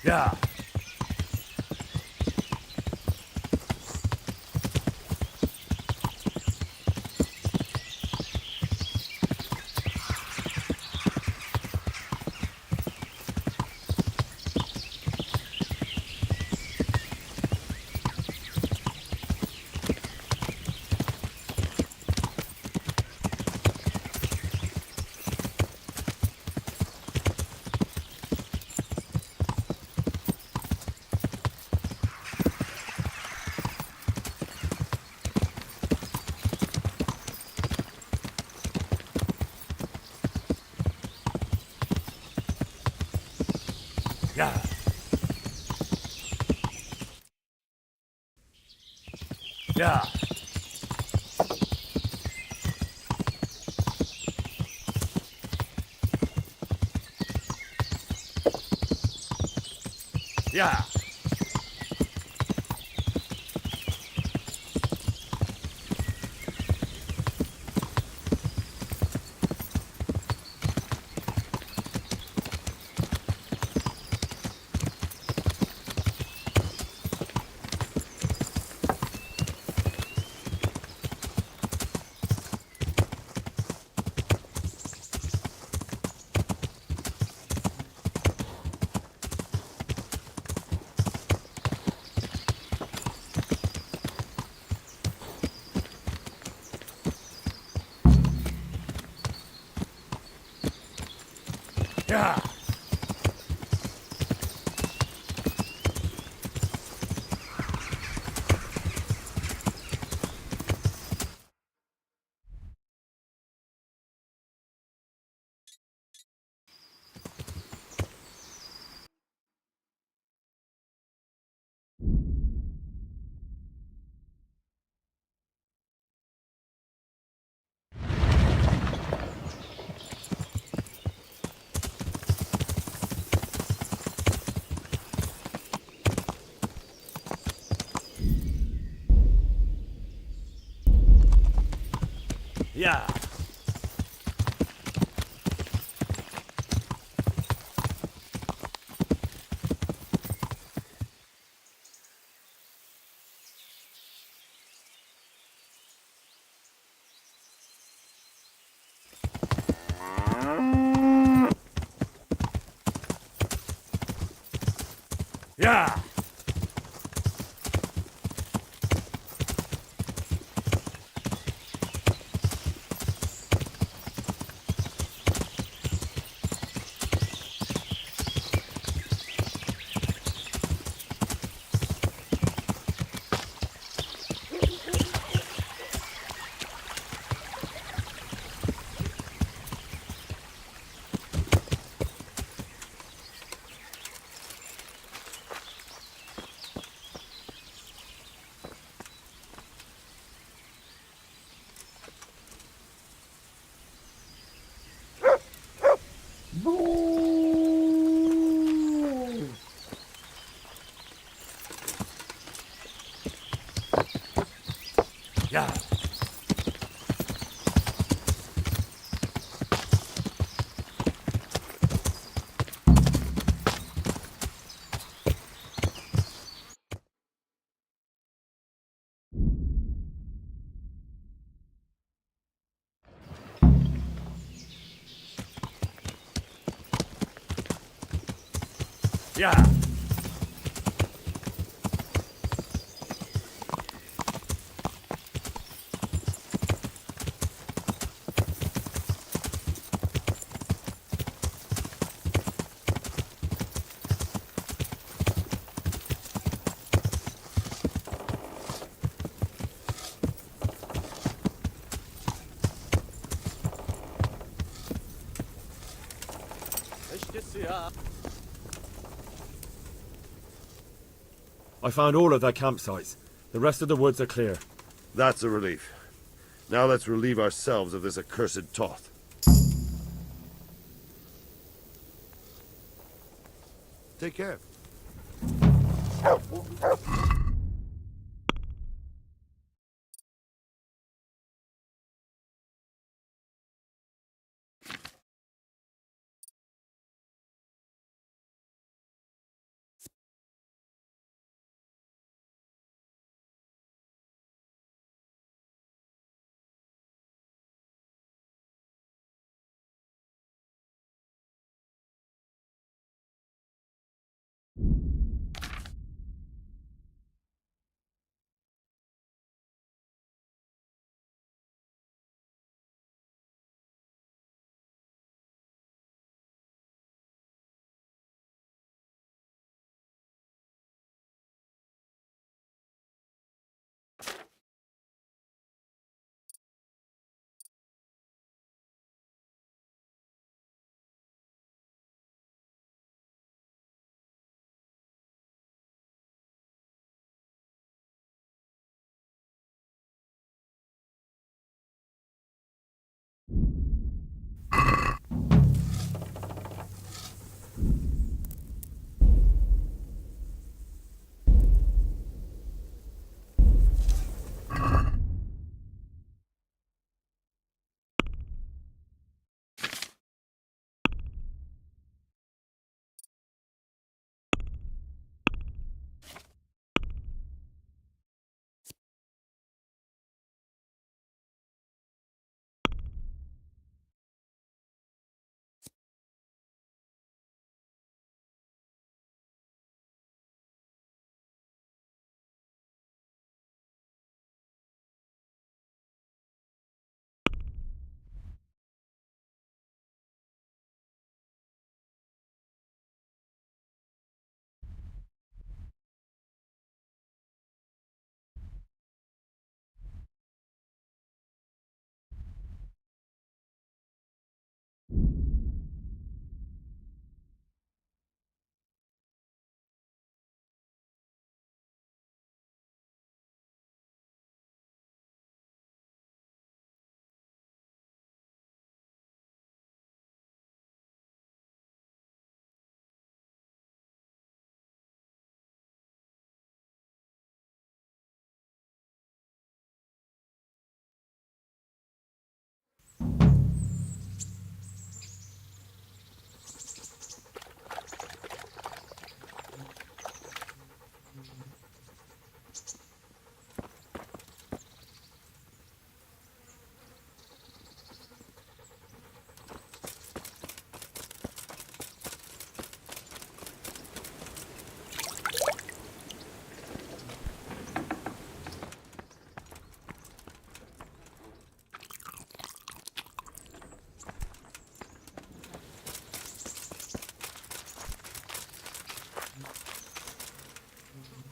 Yeah. Yeah. Yeah. Yeah. Yeah. Yeah. Yeah. Yeah. Yeah. I found all of their campsites. The rest of the woods are clear. That's a relief. Now let's relieve ourselves of this accursed Toth. Take care.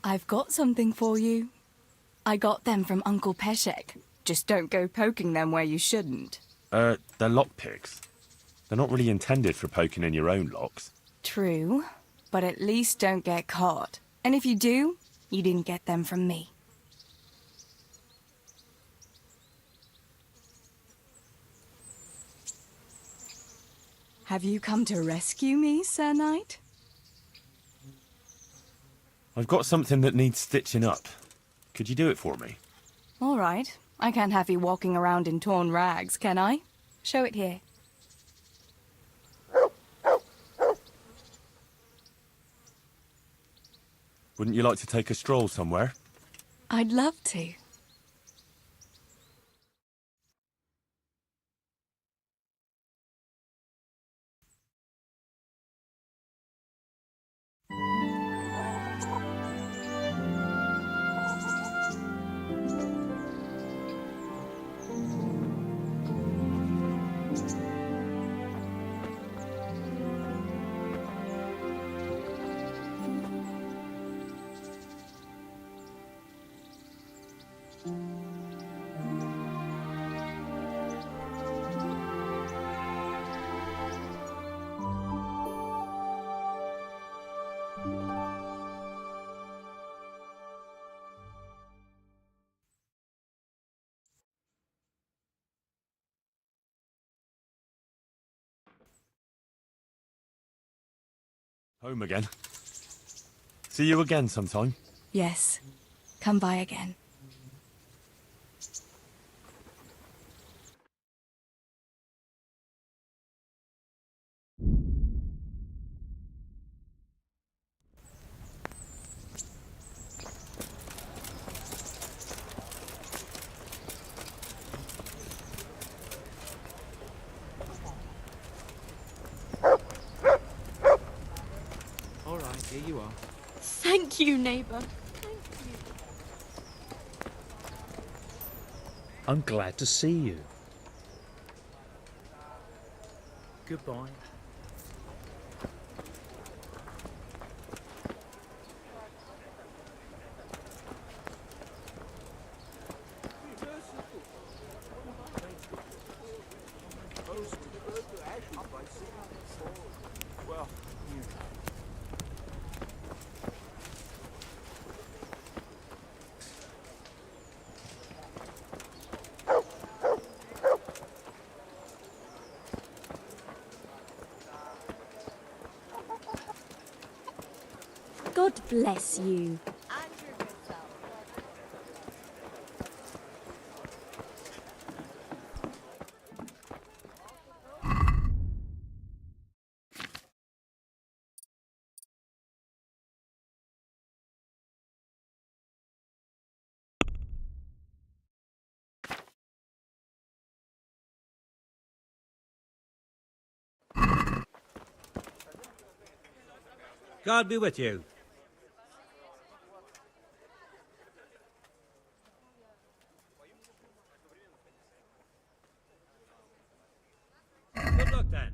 I've got something for you. I got them from Uncle Peshek. Just don't go poking them where you shouldn't. They're lockpicks. They're not really intended for poking in your own locks. True, but at least don't get caught. And if you do, you didn't get them from me. Have you come to rescue me, Sir Knight? I've got something that needs stitching up. Could you do it for me? All right. I can't have you walking around in torn rags, can I? Show it here. Wouldn't you like to take a stroll somewhere? I'd love to. Home again. See you again sometime. Yes. Come by again. All right, here you are. Thank you, neighbour. I'm glad to see you. Goodbye. God bless you. God be with you. Good luck then.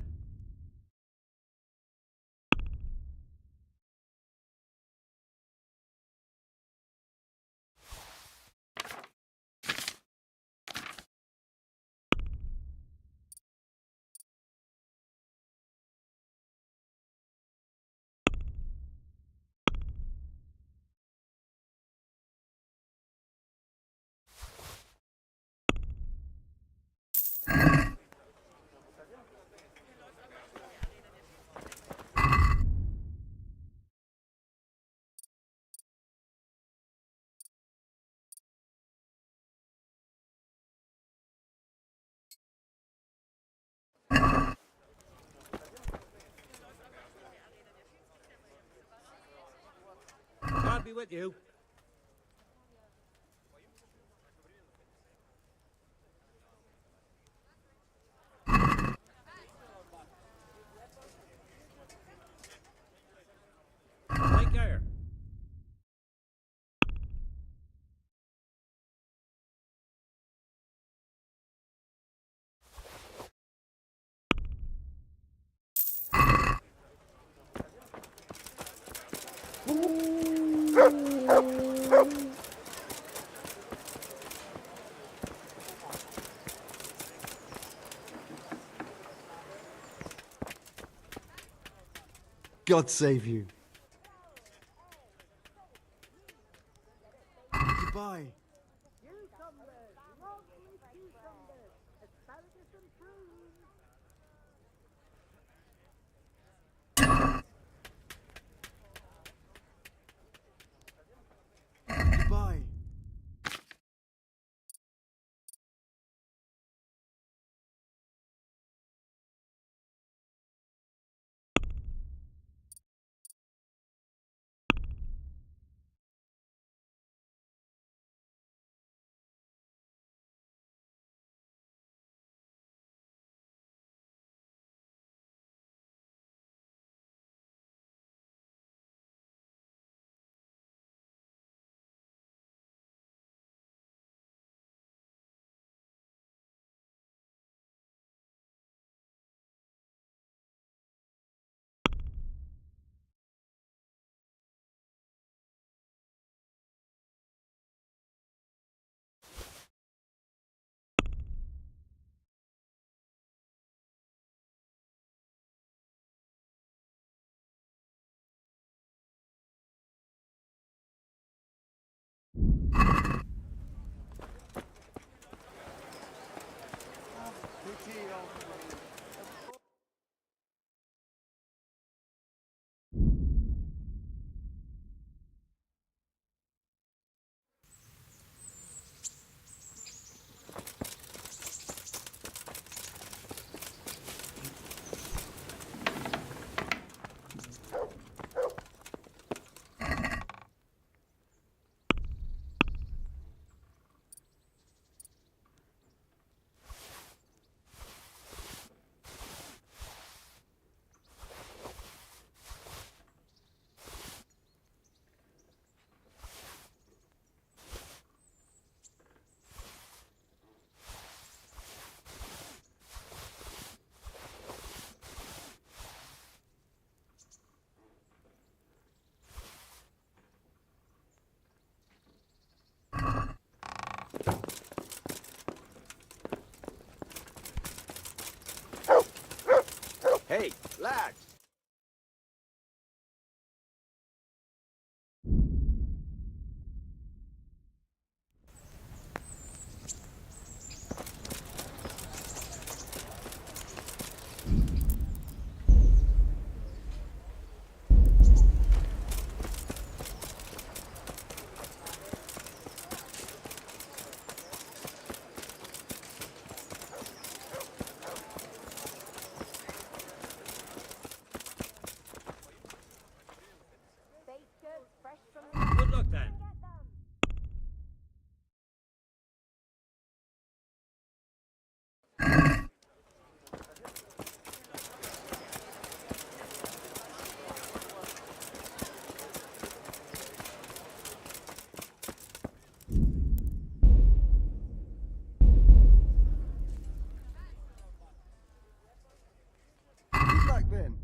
God be with you. Take care. God save you. Goodbye. Goodbye. Pity on me. Hey, lad! Good luck then. Good luck then.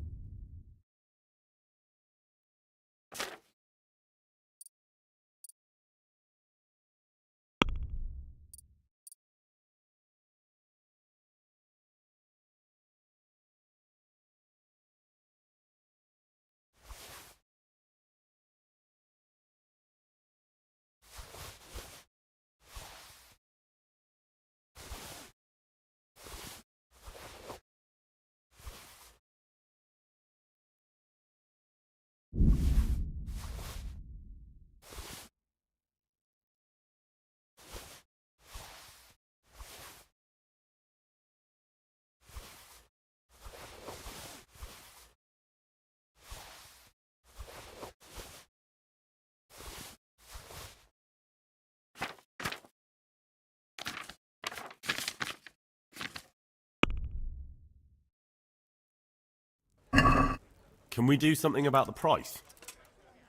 Can we do something about the price?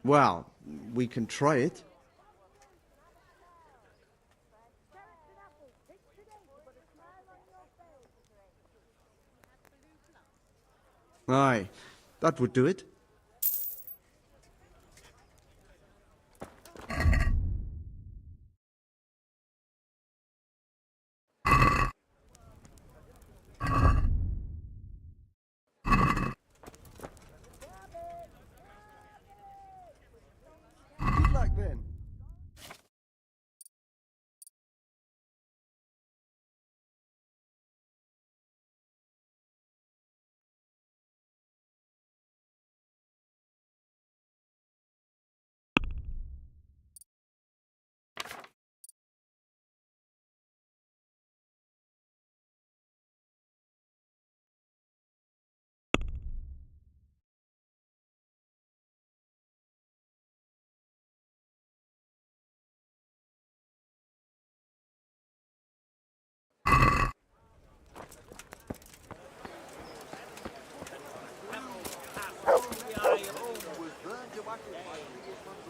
Well, we can try it. Aye, that would do it. Good luck then.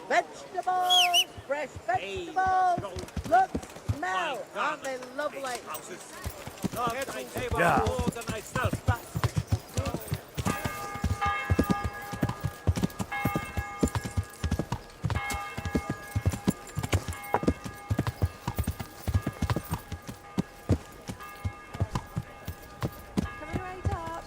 Vegetables! Fresh vegetables! Look, smell! Aren't they lovely? Yeah. Coming right up.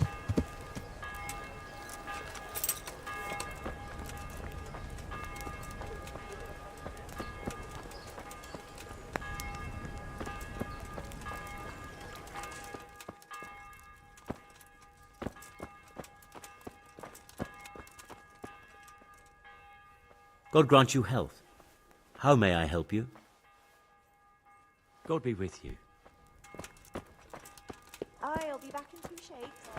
God grant you health. How may I help you? God be with you. I'll be back in 2 shakes.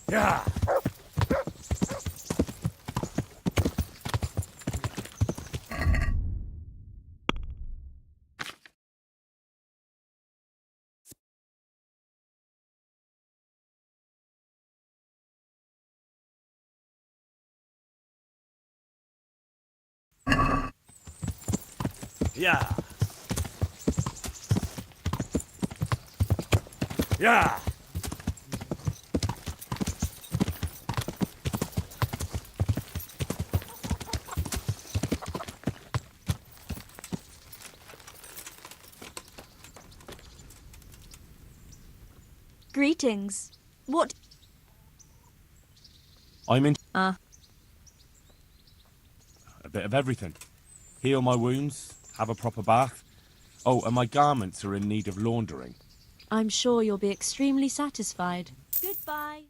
Yeah. Yeah. Yeah. Greetings. What? I'm in Ah. a bit of everything. Heal my wounds, have a proper bath. Oh, and my garments are in need of laundering. I'm sure you'll be extremely satisfied. Goodbye.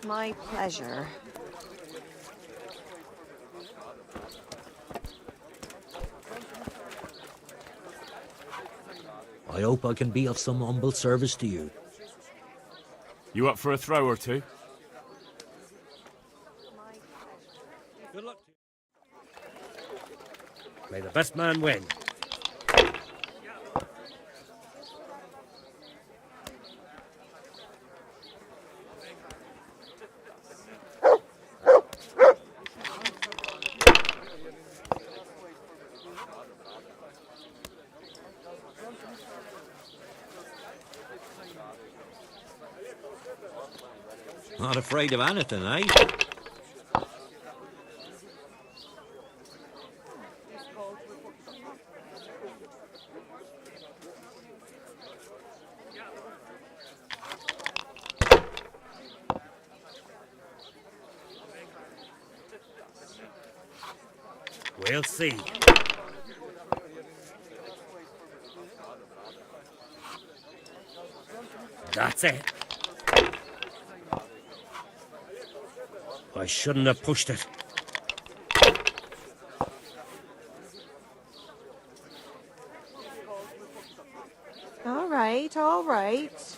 My pleasure. I hope I can be of some humble service to you. You up for a throw or two? Good luck to you. May the best man win. Not afraid of anything, eh? We'll see. That's it. I shouldn't have pushed it. All right, all right.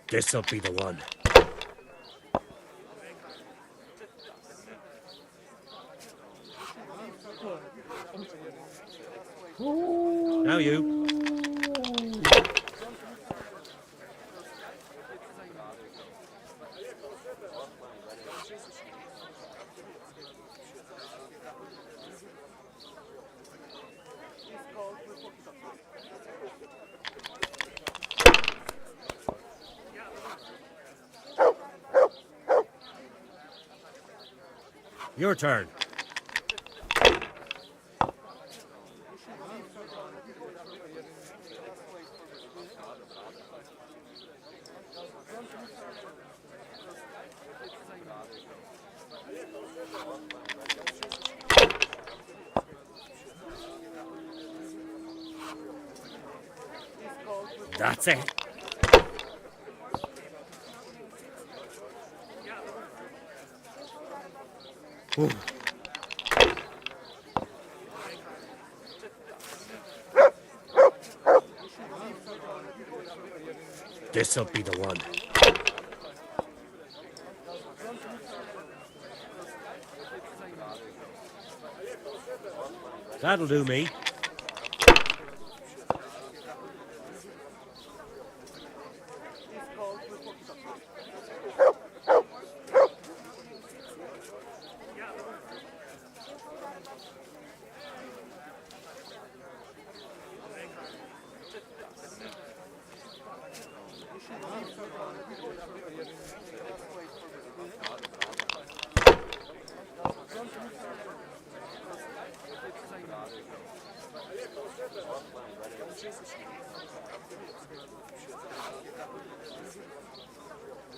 This'll be the one. Now you. Your turn. That's it. Ooh. This'll be the one. That'll do me.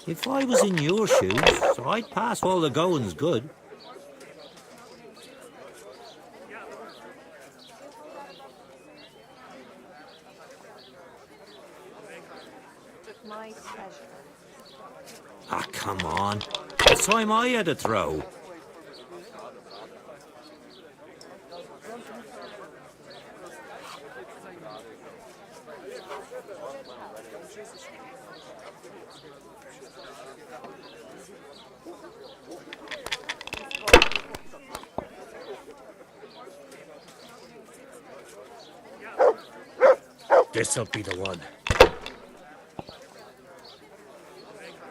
If I was in your shoes, I'd pass while the going's good. My pleasure. Ah, come on. It's time I had a throw. This'll be the one.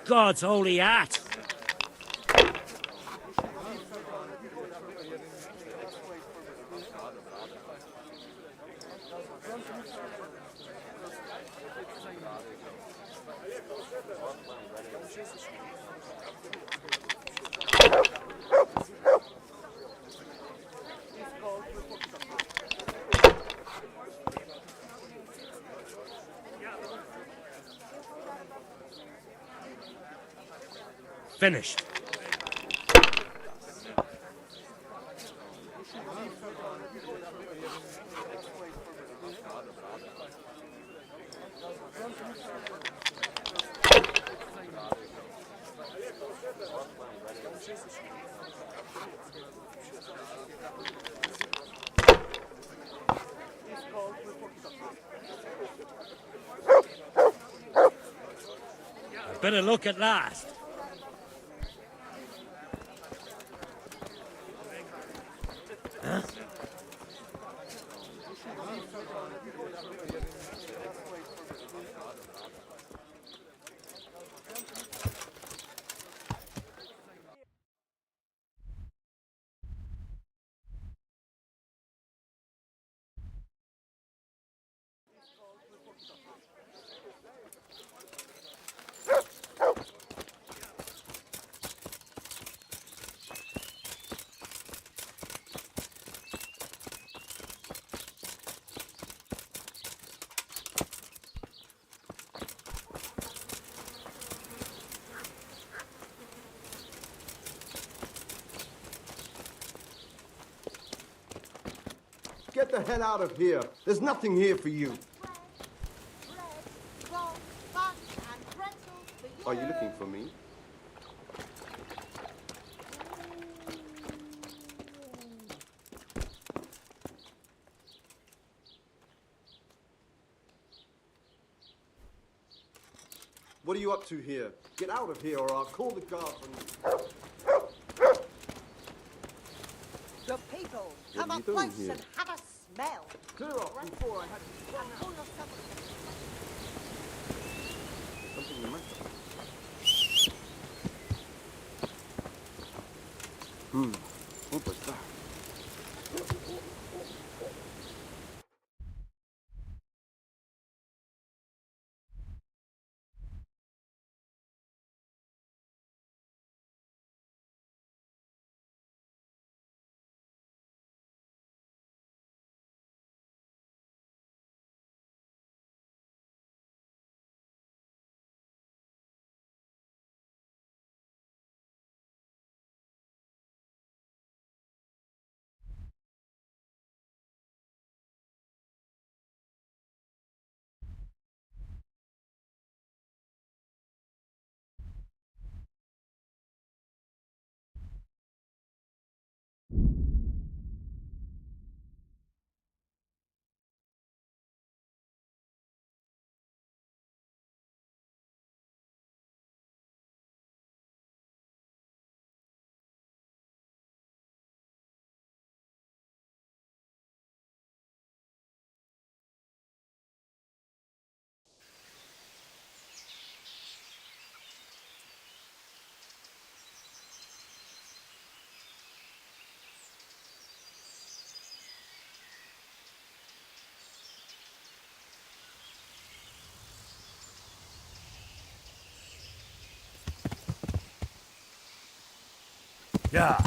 God's holy hat! Finished. A bit of luck at last. Huh? Get the hell out of here. There's nothing here for you. Are you looking for me? What are you up to here? Get out of here or I'll call the guards on you. The people, What come are you up doing close here? and have a smell. Clear off before I have you thrown Pull out. yourself Something the matter? What was that? Yeah.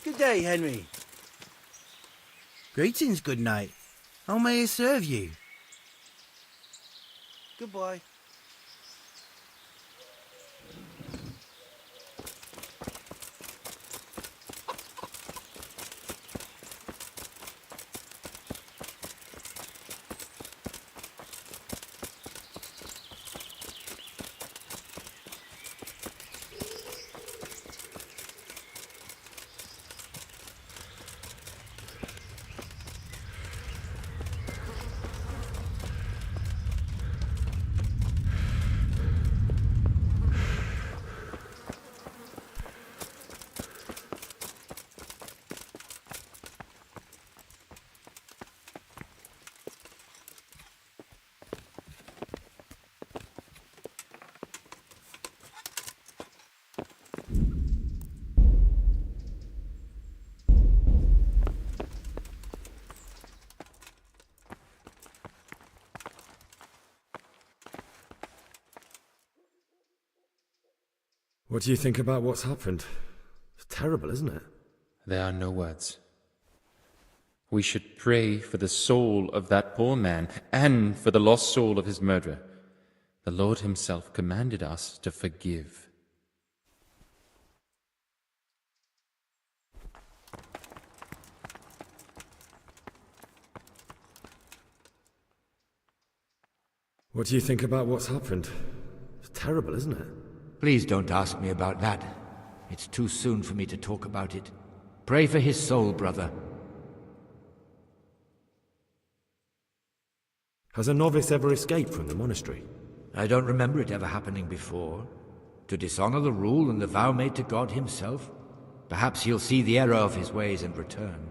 Good day, Henry. Greetings, good night. How may I serve you? Goodbye. What do you think about what's happened? It's terrible, isn't it? There are no words. We should pray for the soul of that poor man and for the lost soul of his murderer. The Lord himself commanded us to forgive. What do you think about what's happened? It's terrible, isn't it? Please don't ask me about that. It's too soon for me to talk about it. Pray for his soul, brother. Has a novice ever escaped from the monastery? I don't remember it ever happening before. To dishonor the rule and the vow made to God himself? Perhaps he'll see the error of his ways and return.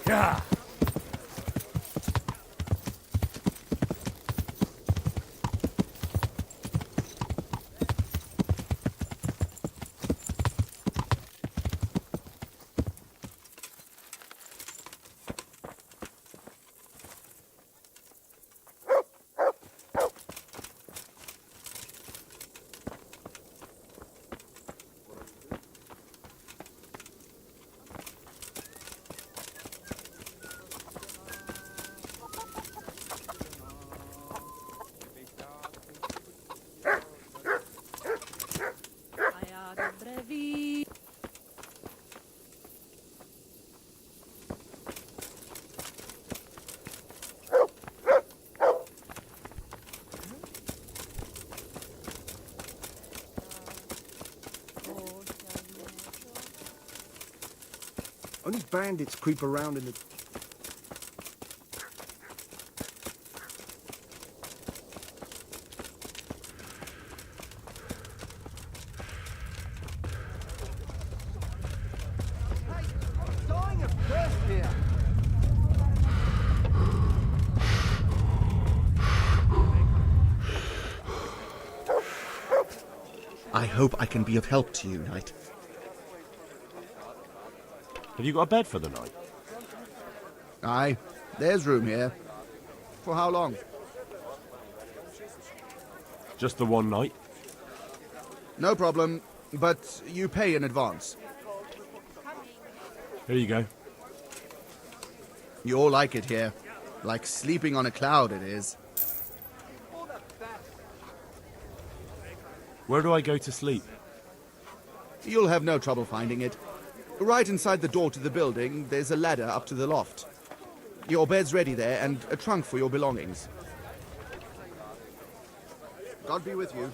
Yeah. Only bandits creep around in the... Dying of thirst here. I hope I can be of help to you, Knight. Have you got a bed for the night? Aye, there's room here. For how long? Just the one night? No problem, but you pay in advance. Here you go. You'll like it here. Like sleeping on a cloud it is. Where do I go to sleep? You'll have no trouble finding it. Right inside the door to the building, there's a ladder up to the loft. Your bed's ready there, and a trunk for your belongings. God be with you.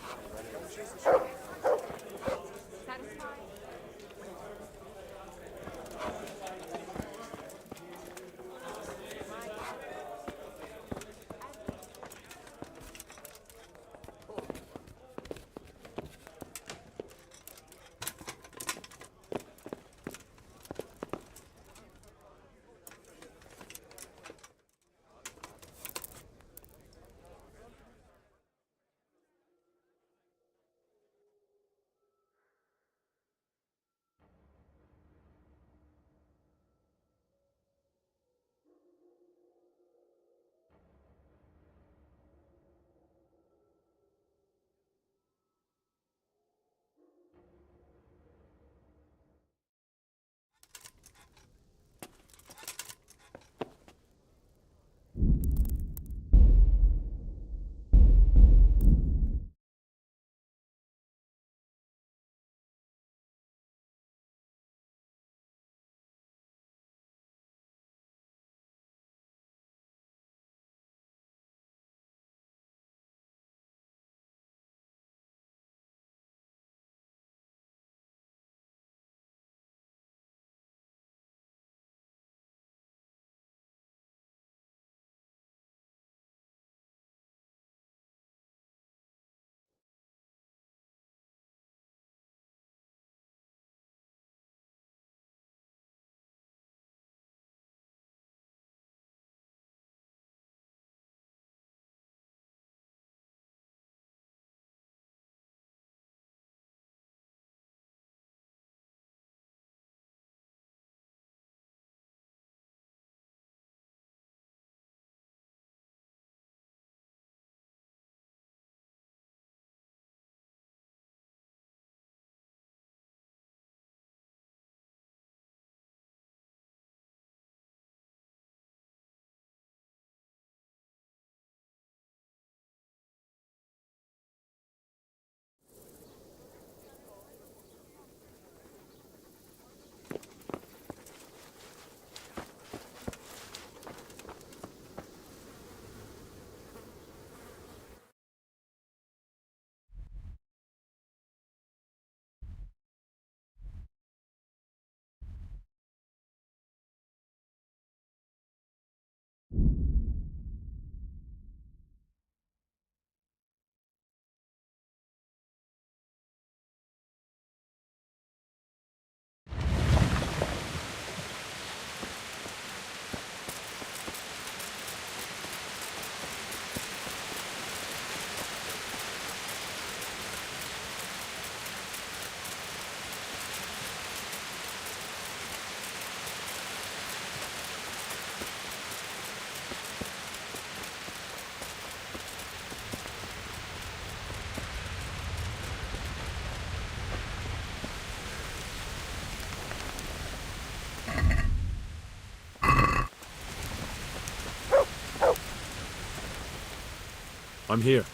I'm here.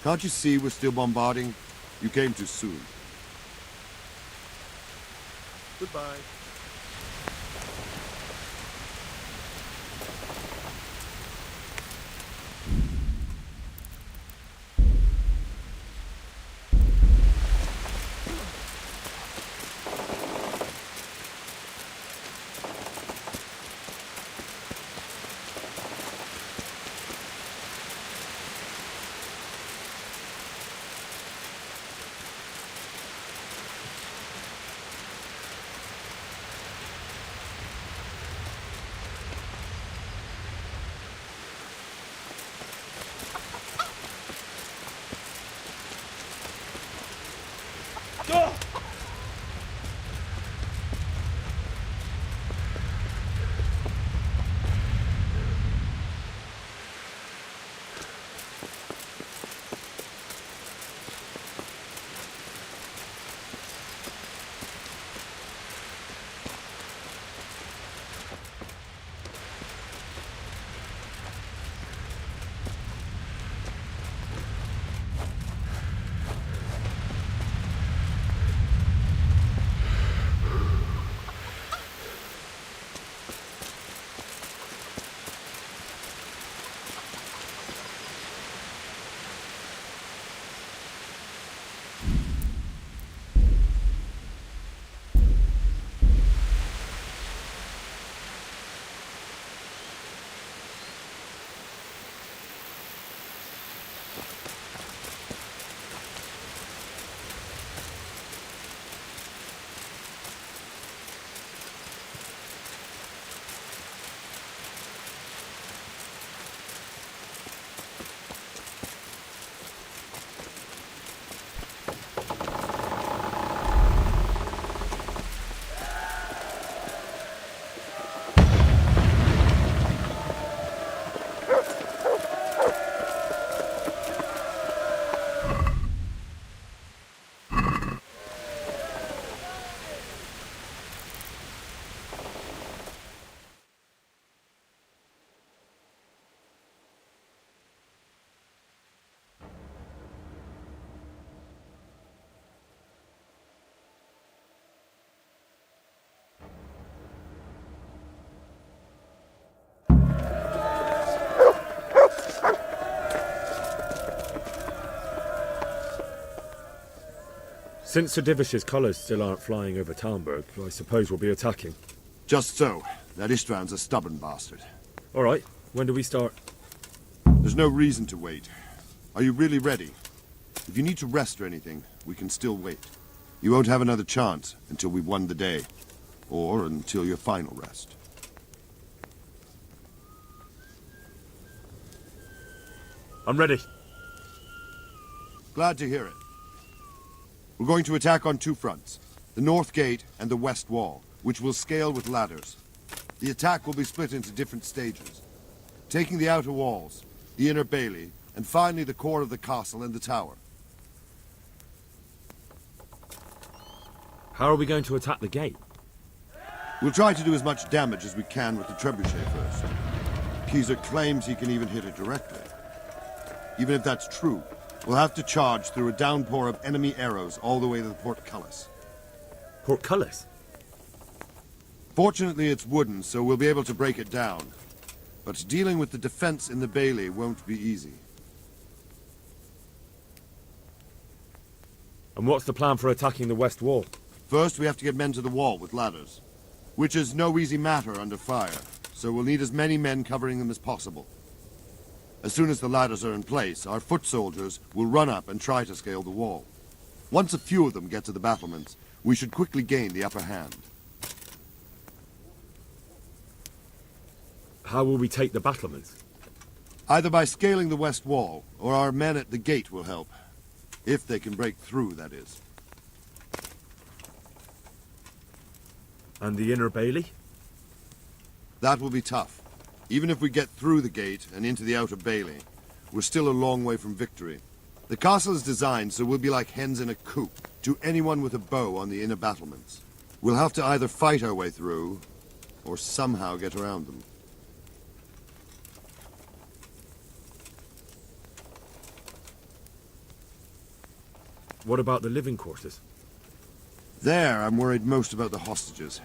Can't you see we're still bombarding? You came too soon. Goodbye. Since Sir Divish's colours still aren't flying over Talmberg, I suppose we'll be attacking. Just so. That Istvand's a stubborn bastard. All right. When do we start? There's no reason to wait. Are you really ready? If you need to rest or anything, we can still wait. You won't have another chance until we've won the day. Or until your final rest. I'm ready. Glad to hear it. We're going to attack on two fronts. The North Gate and the West Wall, which will scale with ladders. The attack will be split into different stages. Taking the outer walls, the inner bailey, and finally the core of the castle and the tower. How are we going to attack the gate? We'll try to do as much damage as we can with the trebuchet first. Keyser claims he can even hit it directly. Even if that's true, we'll have to charge through a downpour of enemy arrows all the way to the portcullis. Portcullis? Fortunately, it's wooden, so we'll be able to break it down. But dealing with the defense in the bailey won't be easy. And what's the plan for attacking the West Wall? First, we have to get men to the wall with ladders, which is no easy matter under fire, so we'll need as many men covering them as possible. As soon as the ladders are in place, our foot soldiers will run up and try to scale the wall. Once a few of them get to the battlements, we should quickly gain the upper hand. How will we take the battlements? Either by scaling the west wall, or our men at the gate will help. If they can break through, that is. And the inner bailey? That will be tough. Even if we get through the gate and into the outer bailey, we're still a long way from victory. The castle is designed so we'll be like hens in a coop to anyone with a bow on the inner battlements. We'll have to either fight our way through, or somehow get around them. What about the living quarters? There, I'm worried most about the hostages.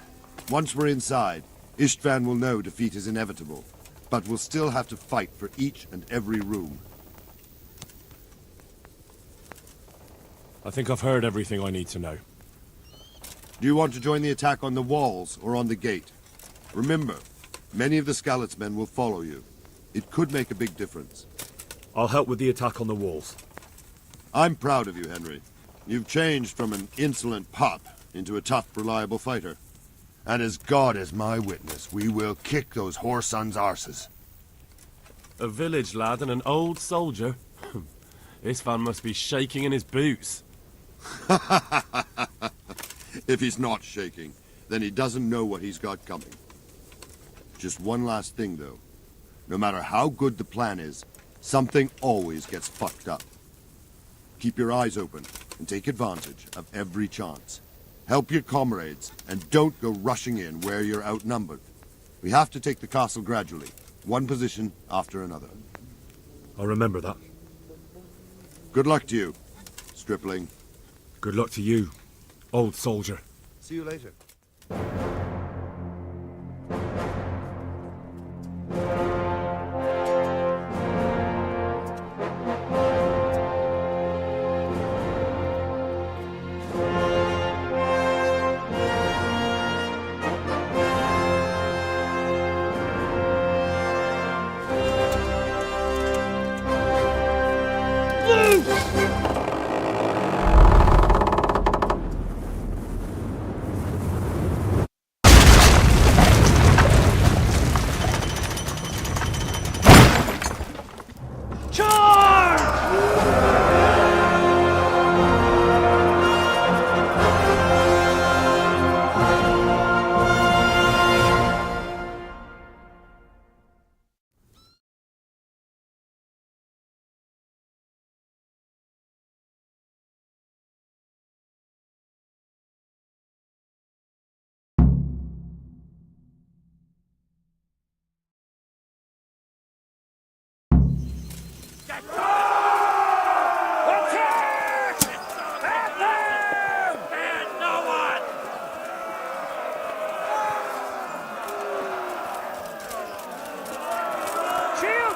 Once we're inside, Istvan will know defeat is inevitable, but we'll still have to fight for each and every room. I think I've heard everything I need to know. Do you want to join the attack on the walls or on the gate? Remember, many of the Skalitz men will follow you. It could make a big difference. I'll help with the attack on the walls. I'm proud of you, Henry. You've changed from an insolent pup into a tough, reliable fighter. And as God is my witness, we will kick those whore sons' arses. A village lad and an old soldier? Istvan must be shaking in his boots. If he's not shaking, then he doesn't know what he's got coming. Just one last thing, though. No matter how good the plan is, something always gets fucked up. Keep your eyes open and take advantage of every chance. Help your comrades, and don't go rushing in where you're outnumbered. We have to take the castle gradually, one position after another. I'll remember that. Good luck to you, stripling. Good luck to you, old soldier. See you later.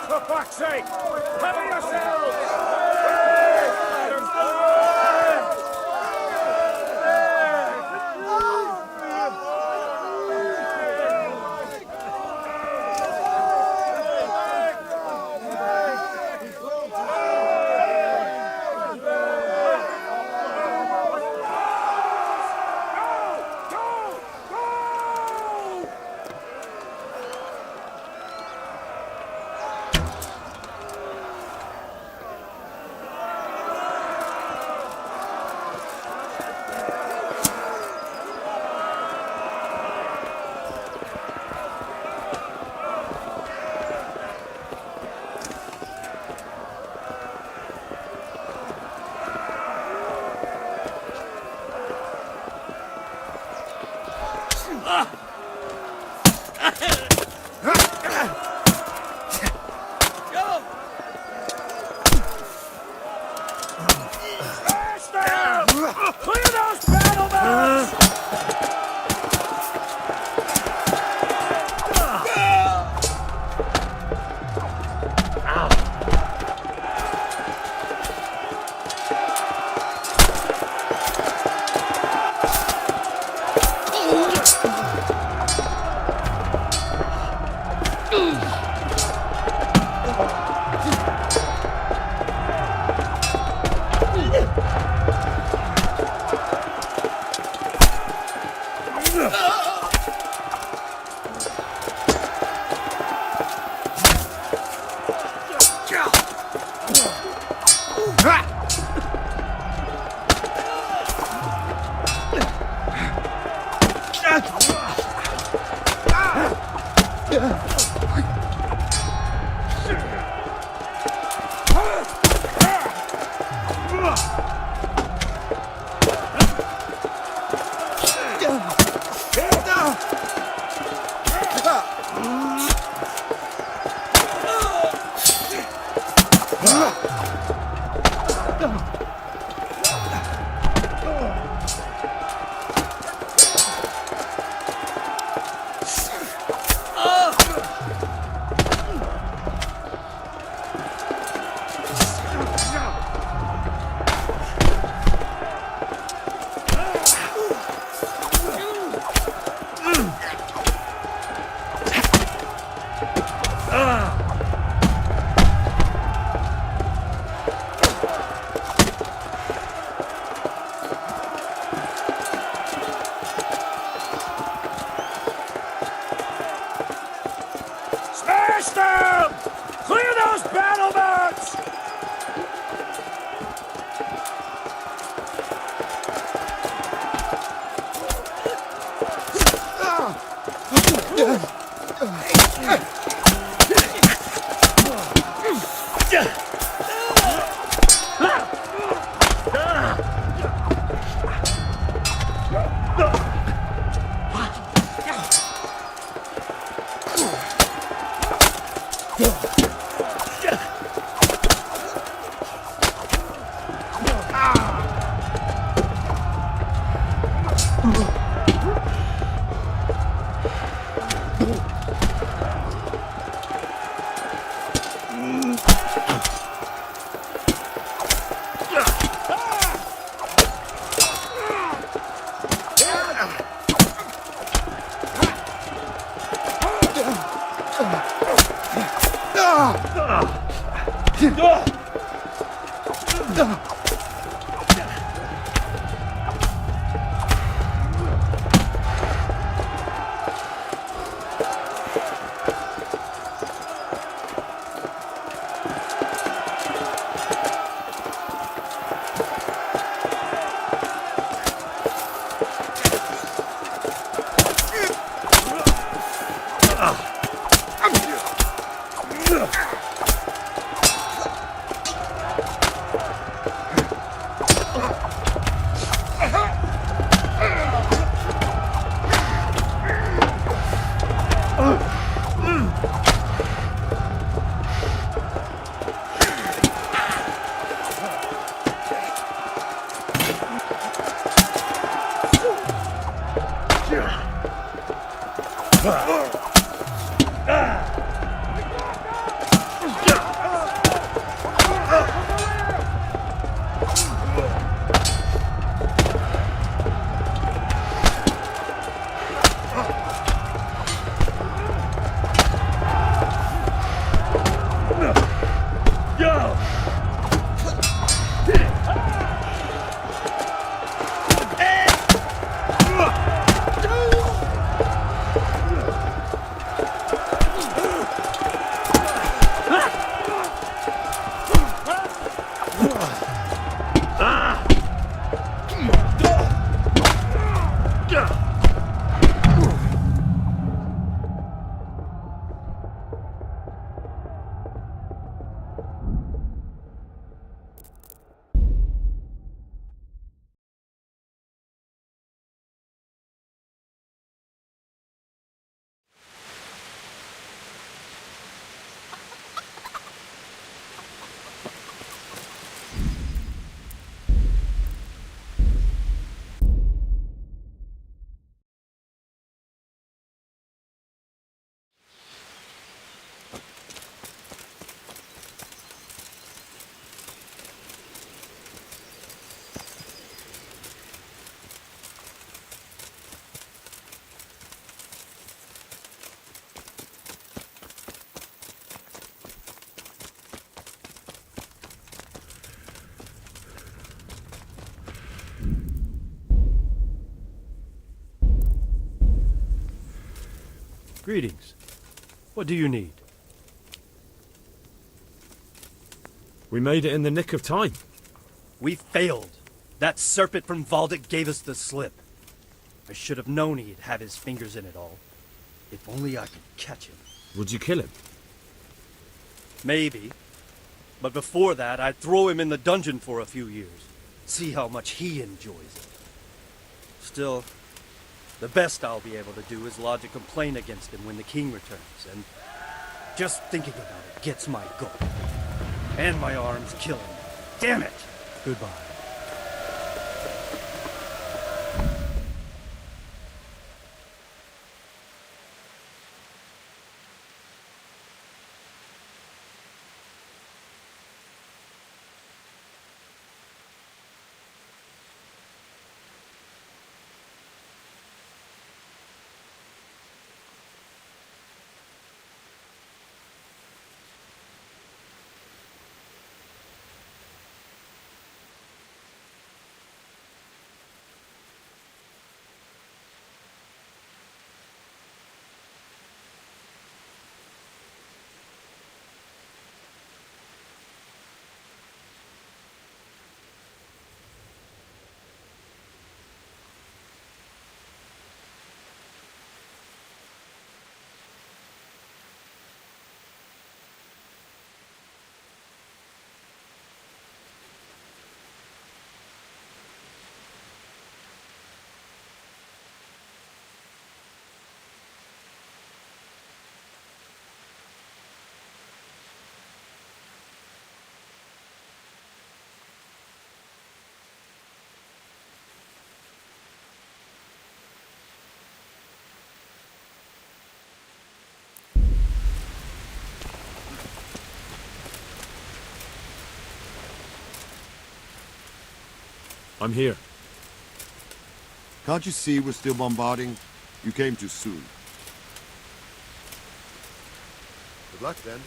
For fuck's sake! Cover yourselves! Crush them! Clear those battlements! Greetings. What do you need? We made it in the nick of time. We failed. That serpent from Valdic gave us the slip. I should have known he'd have his fingers in it all. If only I could catch him. Would you kill him? Maybe. But before that, I'd throw him in the dungeon for a few years. See how much he enjoys it. Still, the best I'll be able to do is lodge a complaint against him when the king returns, and just thinking about it gets my goat. And my arm's killing me. Damn it! Goodbye. I'm here. Can't you see we're still bombarding? You came too soon. Good luck, then.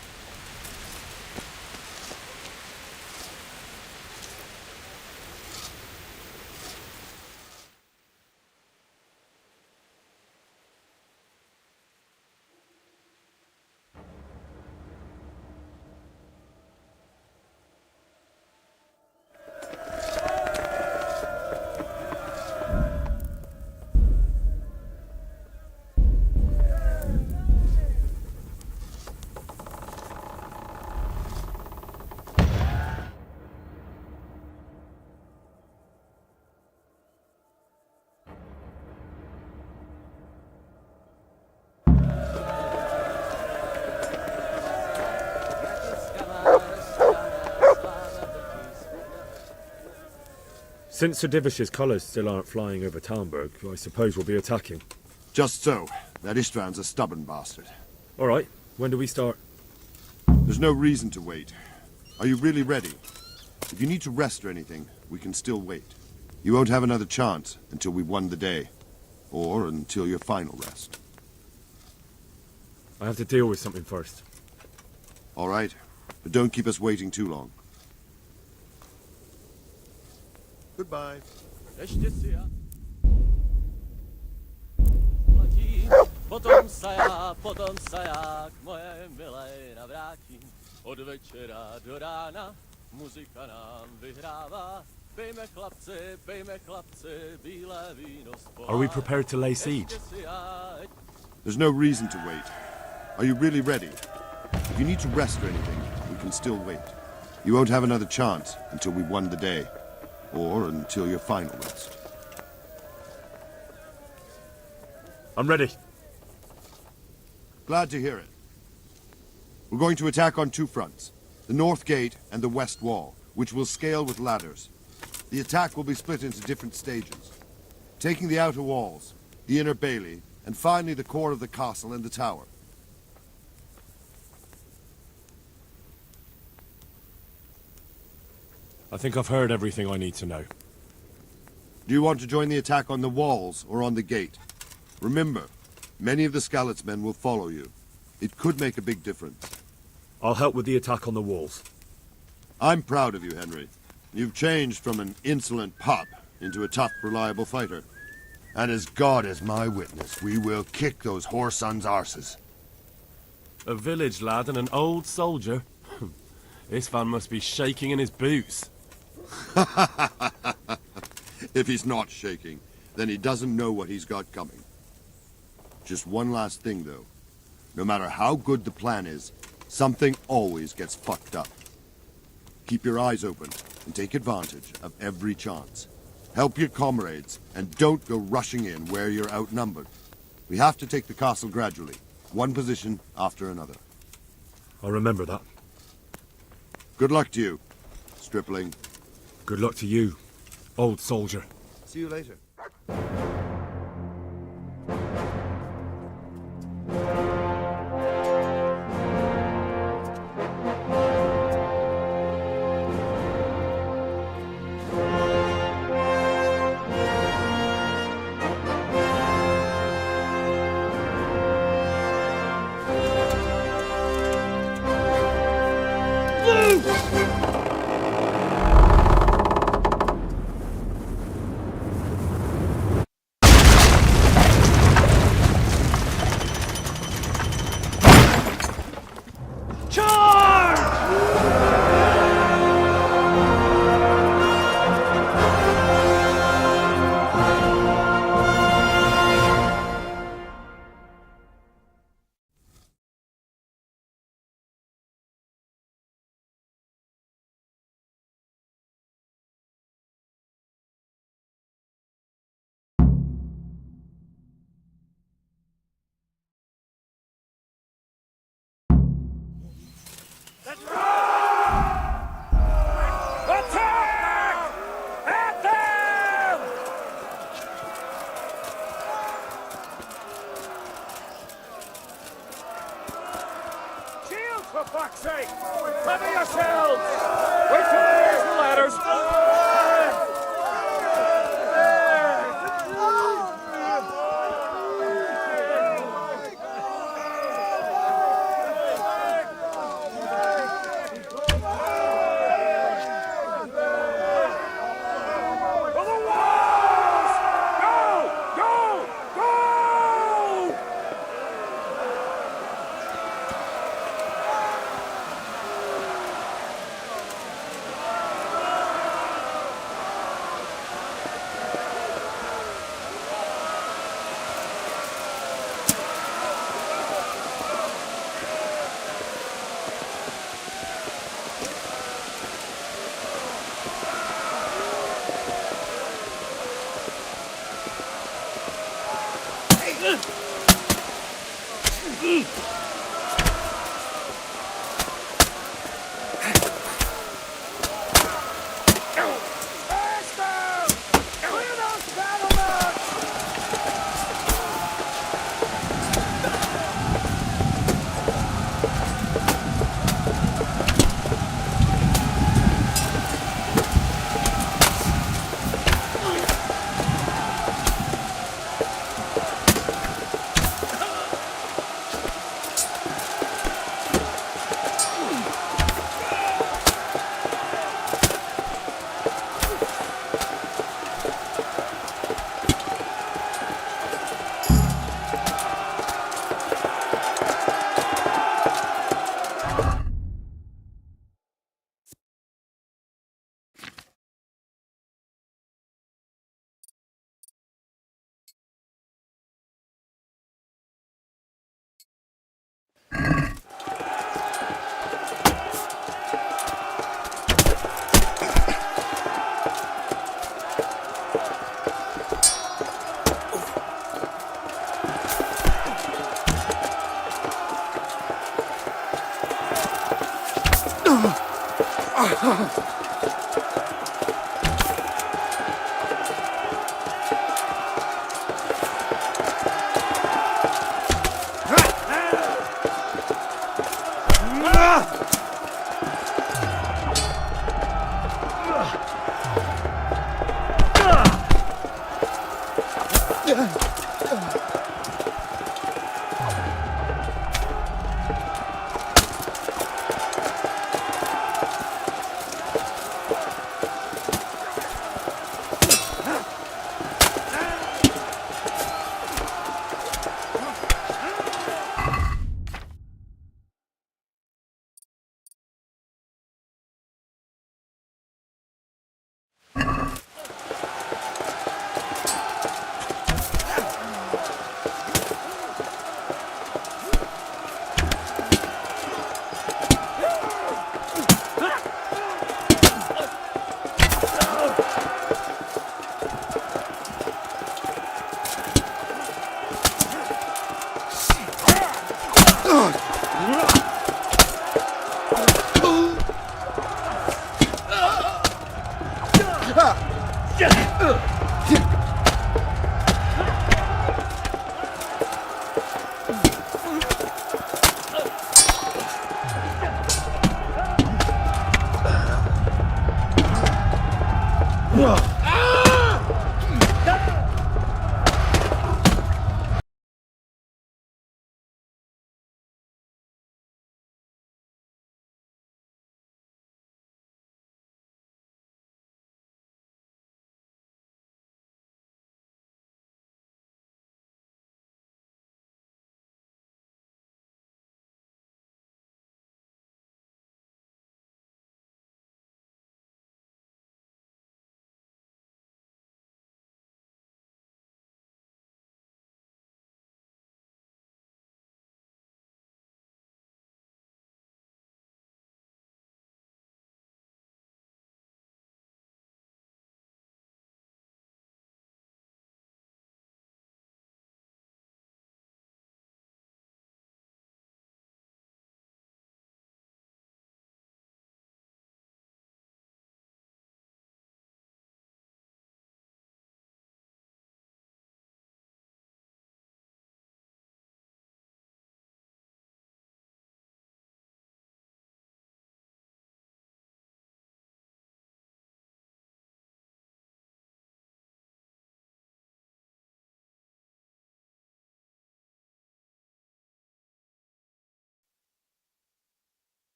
Since Sir Divish's colours still aren't flying over Talmberg, I suppose we'll be attacking. Just so. That Istvand's a stubborn bastard. All right. When do we start? There's no reason to wait. Are you really ready? If you need to rest or anything, we can still wait. You won't have another chance until we've won the day. Or until your final rest. I have to deal with something first. All right. But don't keep us waiting too long. Goodbye. Potomsa jak moje milé navrátím. Od večera do rána muzika nám vyhrává. Pejme chlapci, bílé víno spolá. Are we prepared to lay siege? There's no reason to wait. Are you really ready? If you need to rest or anything, we can still wait. You won't have another chance until we've won the day. Or until your final rest. I'm ready. Glad to hear it. We're going to attack on two fronts. The North Gate and the West Wall, which will scale with ladders. The attack will be split into different stages. Taking the outer walls, the inner bailey, and finally the core of the castle and the tower. I think I've heard everything I need to know. Do you want to join the attack on the walls or on the gate? Remember, many of the Skalitz men will follow you. It could make a big difference. I'll help with the attack on the walls. I'm proud of you, Henry. You've changed from an insolent pup into a tough, reliable fighter. And as God is my witness, we will kick those whore sons' arses. A village lad and an old soldier? This man must be shaking in his boots. If he's not shaking, then he doesn't know what he's got coming. Just one last thing, though. No matter how good the plan is, something always gets fucked up. Keep your eyes open and take advantage of every chance. Help your comrades, and don't go rushing in where you're outnumbered. We have to take the castle gradually, one position after another. I'll remember that. Good luck to you, stripling. Good luck to you, old soldier. See you later. For fuck's sake! Cover yourselves! Wait till there's the ladders!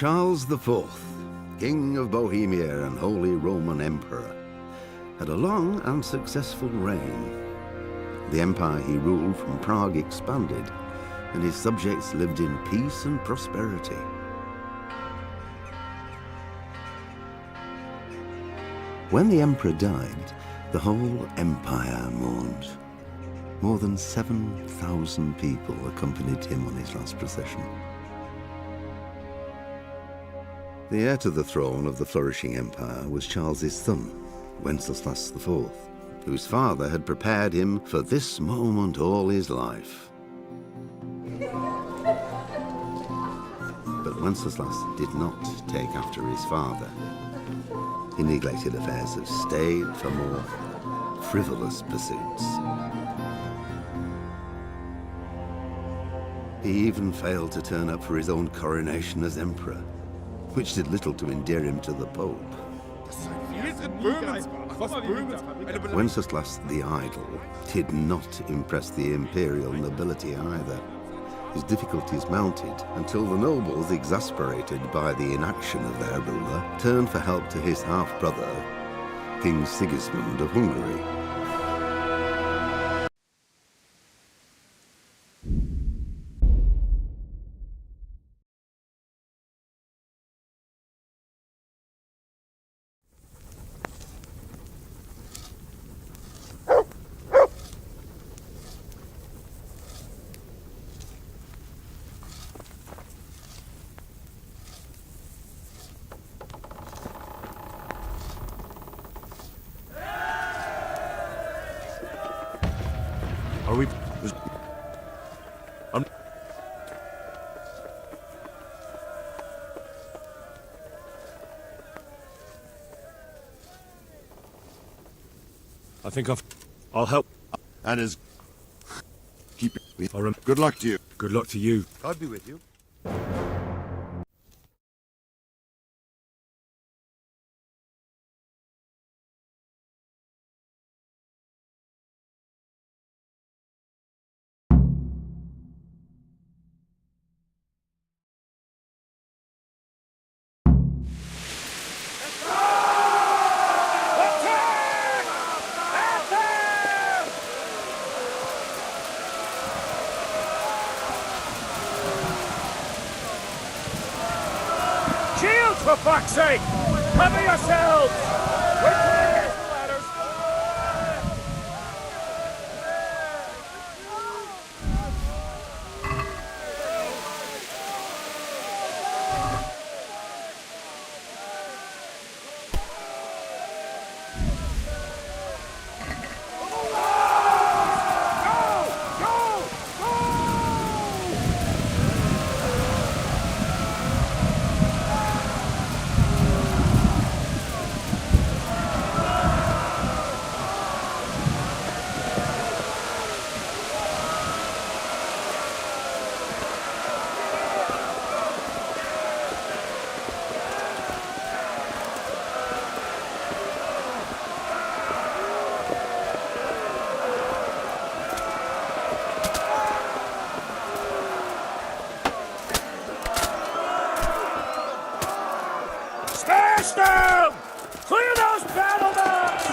Charles IV, King of Bohemia and Holy Roman Emperor, had a long and successful reign. The empire he ruled from Prague expanded, and his subjects lived in peace and prosperity. When the emperor died, the whole empire mourned. More than 7,000 people accompanied him on his last procession. The heir to the throne of the flourishing empire was Charles's son, Wenceslas IV, whose father had prepared him for this moment all his life. But Wenceslas did not take after his father. He neglected affairs of state for more frivolous pursuits. He even failed to turn up for his own coronation as emperor, which did little to endear him to the Pope. Wenceslas the Idle did not impress the imperial nobility either. His difficulties mounted until the nobles, exasperated by the inaction of their ruler, turned for help to his half-brother, King Sigismund of Hungary. Are we... I think I'll help. And as... Keep it. Good luck to you. Good luck to you. God be with you. Shields, for fuck's sake! Cover yourselves! We're clear! Here's the ladders! Smash them! Clear those battlements!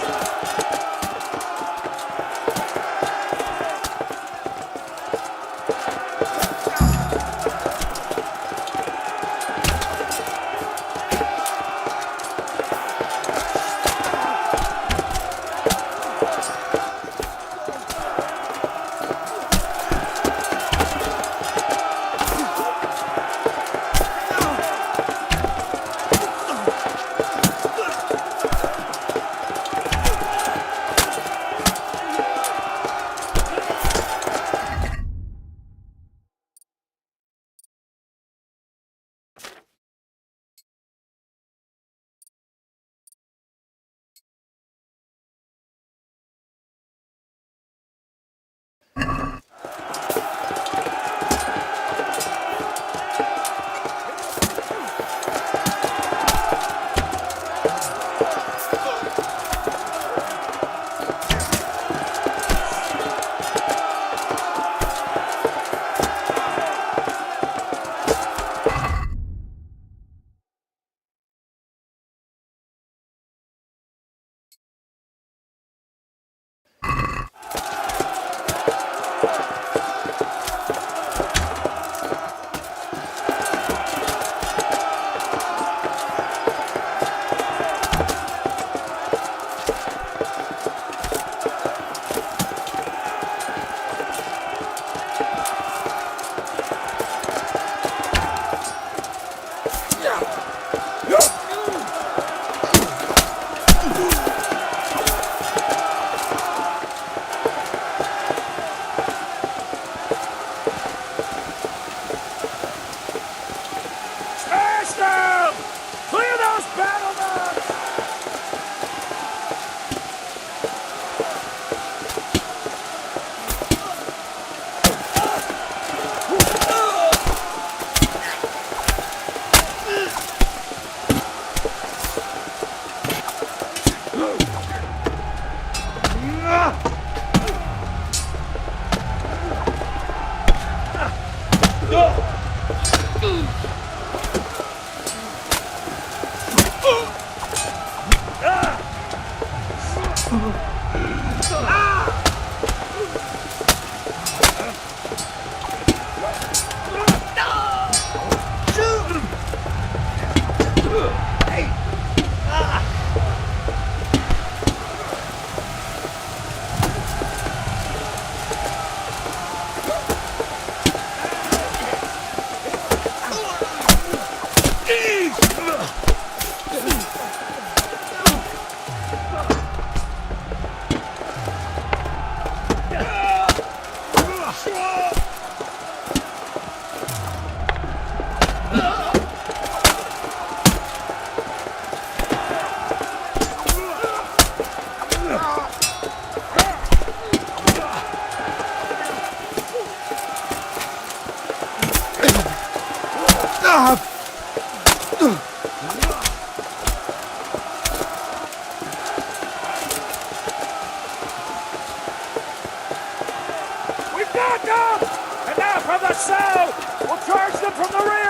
got them! And now from the south! We'll charge them from the rear!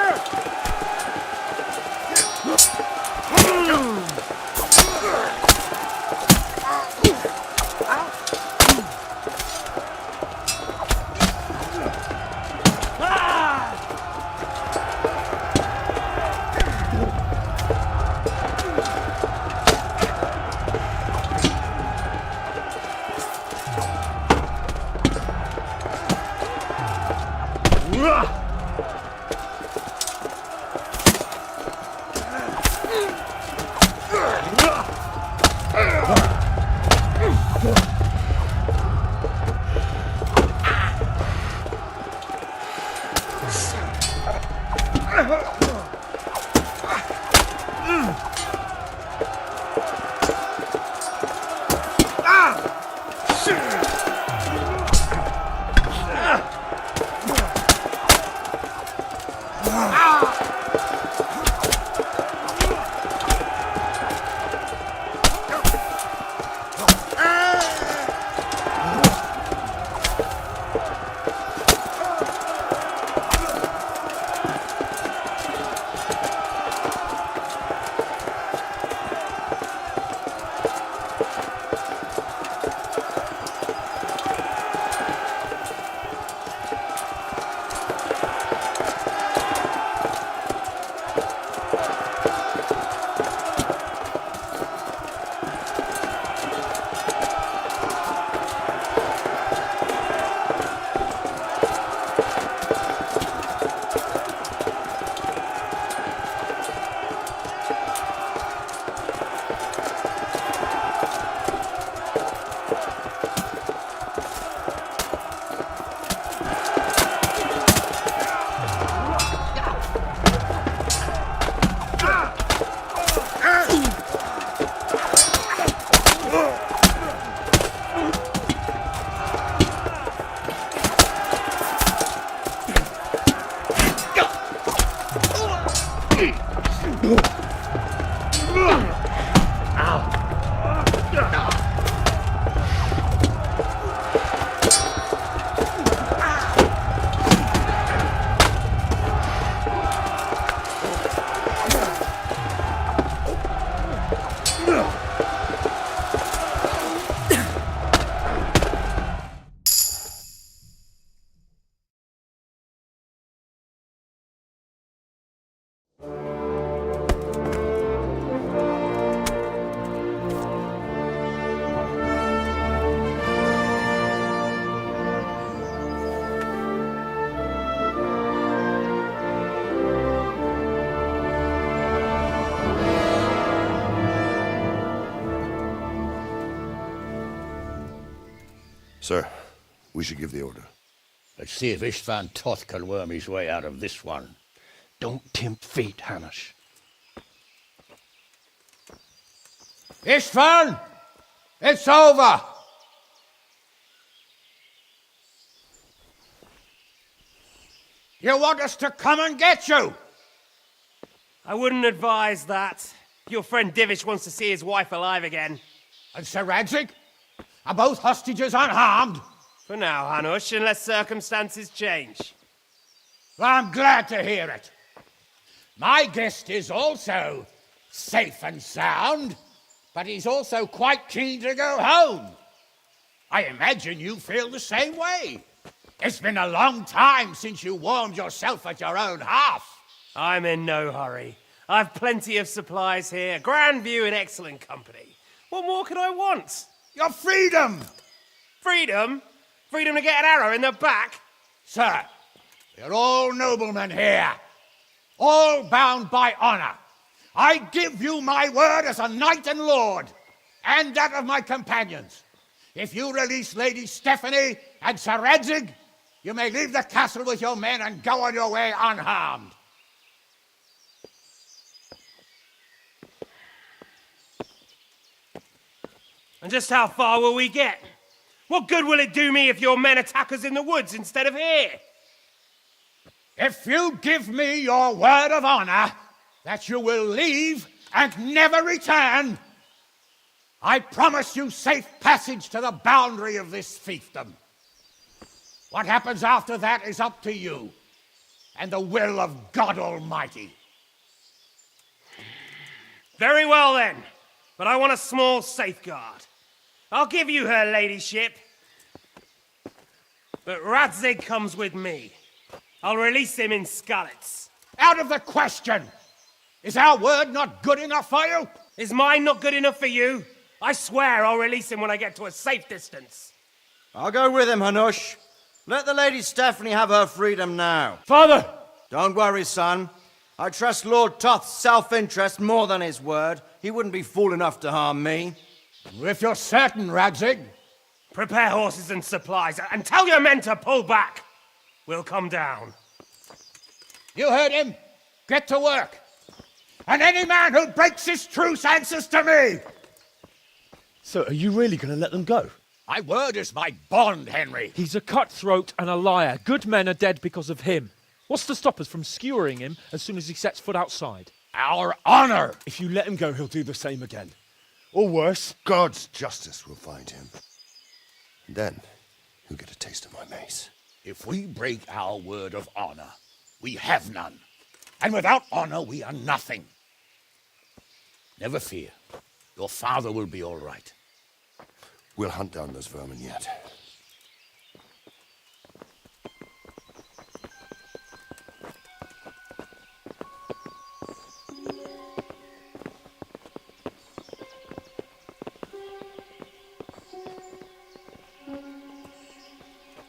Sir, we should give the order. Let's see if Istvan Toth can worm his way out of this one. Don't tempt fate, Hanush. Istvan! It's over! You want us to come and get you? I wouldn't advise that. Your friend Divish wants to see his wife alive again. And Sir Radzig? Are both hostages unharmed? For now, Hanush, unless circumstances change. Well, I'm glad to hear it. My guest is also safe and sound, but he's also quite keen to go home. I imagine you feel the same way. It's been a long time since you warmed yourself at your own hearth. I'm in no hurry. I've plenty of supplies here, grand view and excellent company. What more could I want? Your freedom! Freedom? Freedom to get an arrow in the back? Sir, we're all noblemen here, all bound by honor. I give you my word as a knight and lord, and that of my companions. If you release Lady Stephanie and Sir Radzig, you may leave the castle with your men and go on your way unharmed. And just how far will we get? What good will it do me if your men attack us in the woods instead of here? If you give me your word of honor that you will leave and never return, I promise you safe passage to the boundary of this fiefdom. What happens after that is up to you and the will of God Almighty. Very well then, but I want a small safeguard. I'll give you her ladyship, but Radzig comes with me. I'll release him in Skalitz. Out of the question! Is our word not good enough for you? Is mine not good enough for you? I swear I'll release him when I get to a safe distance. I'll go with him, Hanush. Let the Lady Stephanie have her freedom now. Father! Don't worry, son. I trust Lord Toth's self-interest more than his word. He wouldn't be fool enough to harm me. If you're certain, Radzig. Prepare horses and supplies, and tell your men to pull back. We'll come down. You heard him. Get to work. And any man who breaks his truce answers to me. So are you really going to let them go? My word is my bond, Henry. He's a cutthroat and a liar. Good men are dead because of him. What's to stop us from skewering him as soon as he sets foot outside? Our honor! If you let him go, he'll do the same again. Or worse. God's justice will find him. And then he'll get a taste of my mace. If we break our word of honor, we have none. And without honor, we are nothing. Never fear. Your father will be all right. We'll hunt down those vermin yet.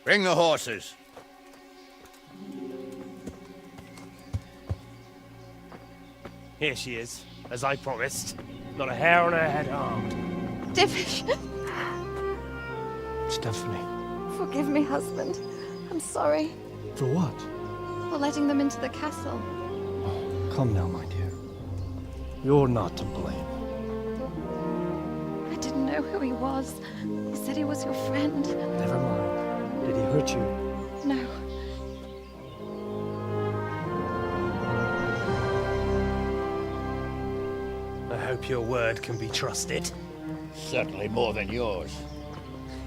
Bring the horses. Here she is, as I promised. Not a hair on her head harmed. Divish! Stephanie. Forgive me, husband. I'm sorry For what? for letting them into the castle. Come now, my dear. You're not to blame. I didn't know who he was. He said he was your friend. Never mind. Did he hurt you? No. I hope your word can be trusted. Certainly more than yours.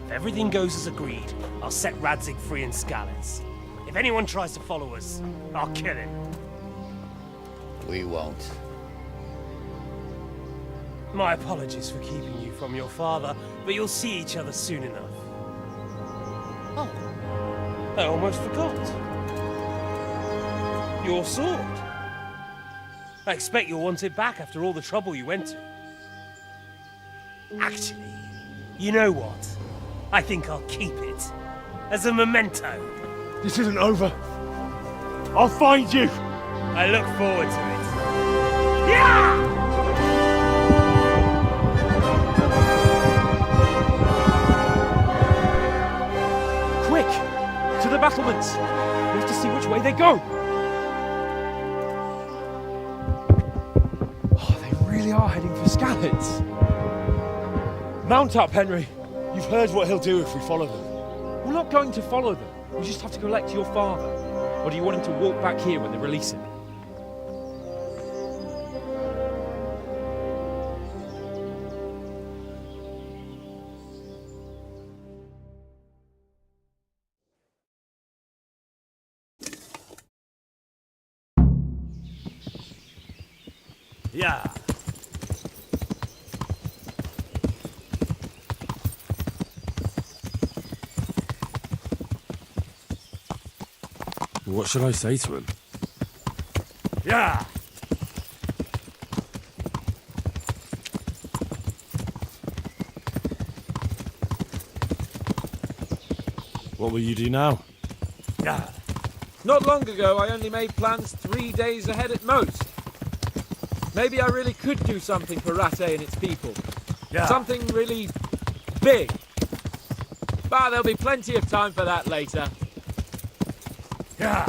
If everything goes as agreed, I'll set Radzig free in Skalitz. If anyone tries to follow us, I'll kill him. We won't. My apologies for keeping you from your father, but you'll see each other soon enough. Oh, I almost forgot. Your sword. I expect you'll want it back after all the trouble you went to. Actually, you know what? I think I'll keep it. As a memento. This isn't over. I'll find you. I look forward to it. Yeah! Quick! To the battlements! We have to see which way they go! Oh, they really are heading for Skalitz. Mount up, Henry. You've heard what he'll do if we follow them. We're not going to follow them. We just have to collect your father. Or do you want him to walk back here when they release him? Yeah. What should I say to him? Yeah. What will you do now? Yeah. Not long ago, I only made plans 3 days ahead at most. Maybe I really could do something for Rattay and its people. Yeah. Something really big. But there'll be plenty of time for that later. Yeah.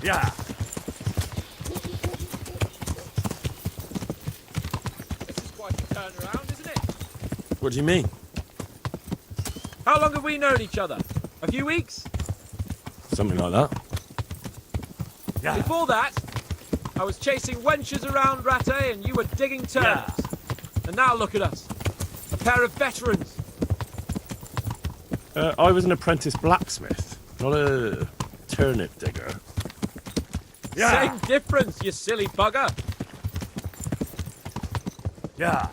Yeah. This is quite a turnaround, isn't it? What do you mean? How long have we known each other? A few weeks? Something like that. Yeah. Before that, I was chasing wenches around Rattay and you were digging turnips. And now look at us. A pair of veterans. I was an apprentice blacksmith, not a turnip digger. Same difference, you silly bugger. Yeah.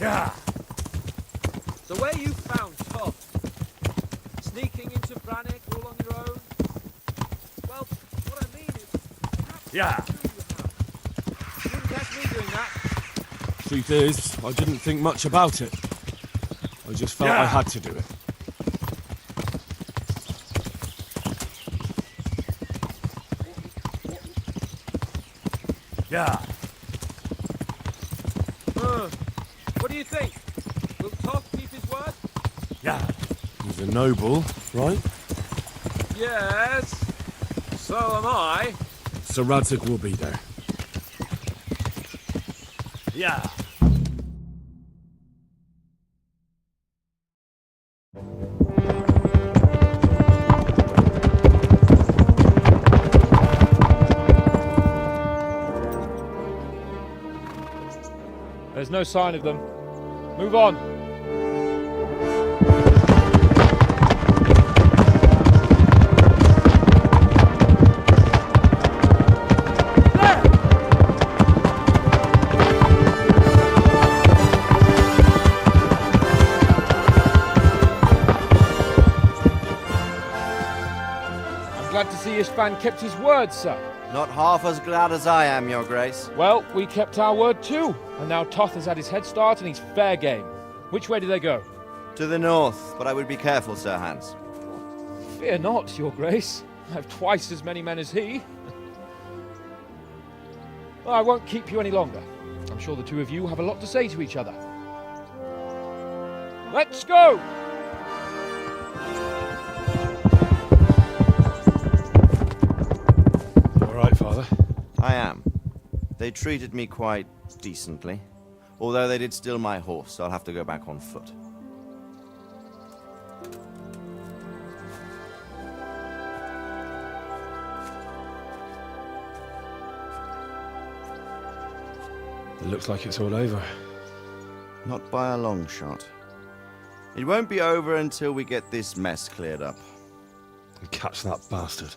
Yeah. So where you found Todd? Sneaking into Brannick all on your own? Well, what I mean is... Yeah. You wouldn't catch me doing that. Truth is, I didn't think much about it. I just felt I had to do it. Yeah. What do you think? Will Todd keep his word? Yeah. He's a noble, right? Yes. So am I. Sir Radzig will be there. Yeah. There's no sign of them. Move on. I'm glad to see Ishvan kept his word, sir. Not half as glad as I am, Your Grace. Well, we kept our word too. And now Toth has had his head start and he's fair game. Which way do they go? To the north, but I would be careful, Sir Hans. Fear not, Your Grace. I have twice as many men as he. Well, I won't keep you any longer. I'm sure the two of you have a lot to say to each other. Let's go! All right, Father? I am. They treated me quite decently. Although they did steal my horse, so I'll have to go back on foot. It looks like it's all over. Not by a long shot. It won't be over until we get this mess cleared up. And catch that bastard.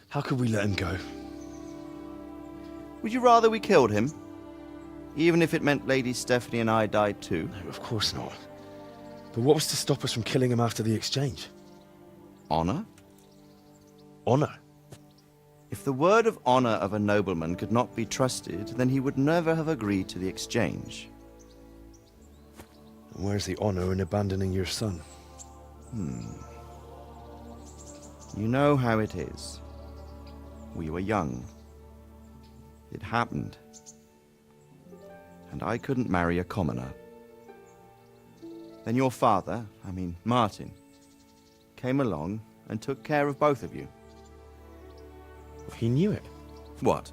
How could we let him go? Would you rather we killed him? Even if it meant Lady Stephanie and I died too? No, of course not. But what was to stop us from killing him after the exchange? Honor? Honor? If the word of honor of a nobleman could not be trusted, then he would never have agreed to the exchange. And where's the honor in abandoning your son? You know how it is. We were young. It happened. And I couldn't marry a commoner. Then your father, Martin, came along and took care of both of you. He knew it. What?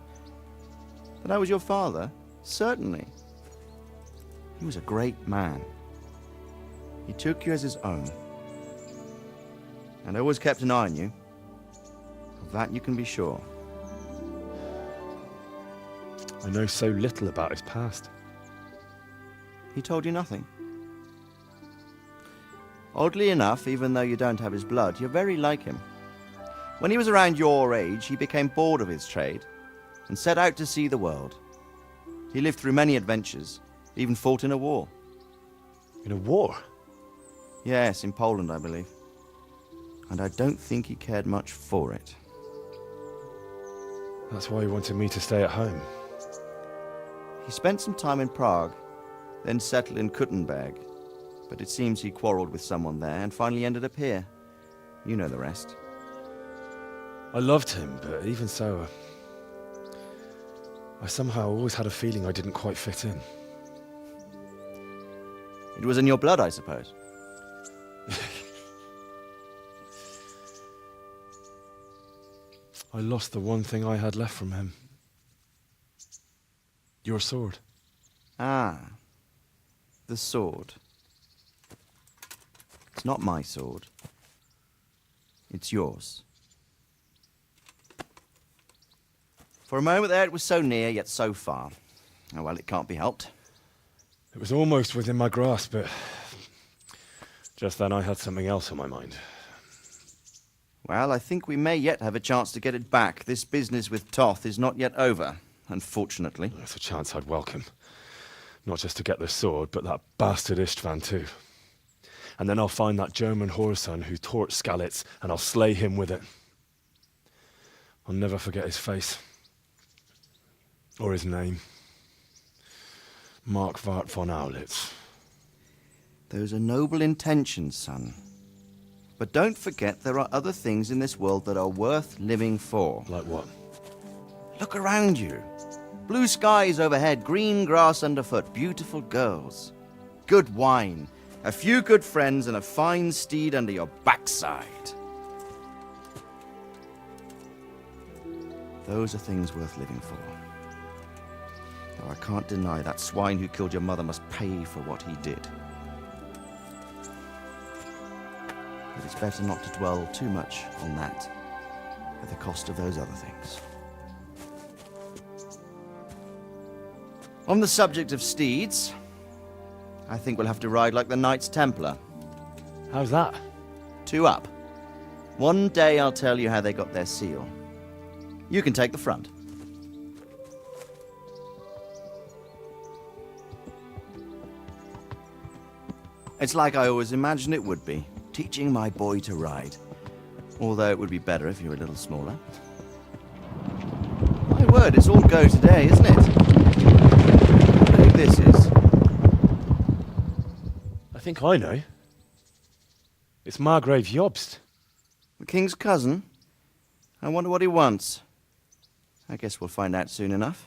That I was your father? Certainly. He was a great man. He took you as his own. And always kept an eye on you. Of that you can be sure. I know so little about his past. He told you nothing? Oddly enough, even though you don't have his blood, you're very like him. When he was around your age, he became bored of his trade and set out to see the world. He lived through many adventures, even fought in a war. In a war? Yes, in Poland, I believe. And I don't think he cared much for it. That's why he wanted me to stay at home. He spent some time in Prague, then settled in Kuttenberg. But it seems he quarreled with someone there and finally ended up here. You know the rest. I loved him, but even so, I somehow always had a feeling I didn't quite fit in. It was in your blood, I suppose. I lost the one thing I had left from him. Your sword. Ah, the sword. It's not my sword. It's yours. For a moment there it was so near, yet so far. Oh well, it can't be helped. It was almost within my grasp, but just then I had something else on my mind. Well, I think we may yet have a chance to get it back. This business with Toth is not yet over, unfortunately. That's a chance I'd welcome. Not just to get the sword, but that bastard Istvan too. And then I'll find that German whoreson who torched Skalitz, and I'll slay him with it. I'll never forget his face. Or his name. Mark Vart von Aulitz. Those are noble intentions, son. But don't forget there are other things in this world that are worth living for. Like what? Look around you. Blue skies overhead, green grass underfoot, beautiful girls. Good wine, a few good friends, and a fine steed under your backside. Those are things worth living for. Though I can't deny that swine who killed your mother must pay for what he did. But it's better not to dwell too much on that at the cost of those other things. On the subject of steeds, I think we'll have to ride like the Knights Templar. How's that? 2 up. One day I'll tell you how they got their seal. You can take the front. It's like I always imagined it would be, teaching my boy to ride. Although it would be better if you were a little smaller. My word, it's all go today, isn't it? What do this is? I think I know. It's Margrave Jobst. The king's cousin? I wonder what he wants. I guess we'll find out soon enough.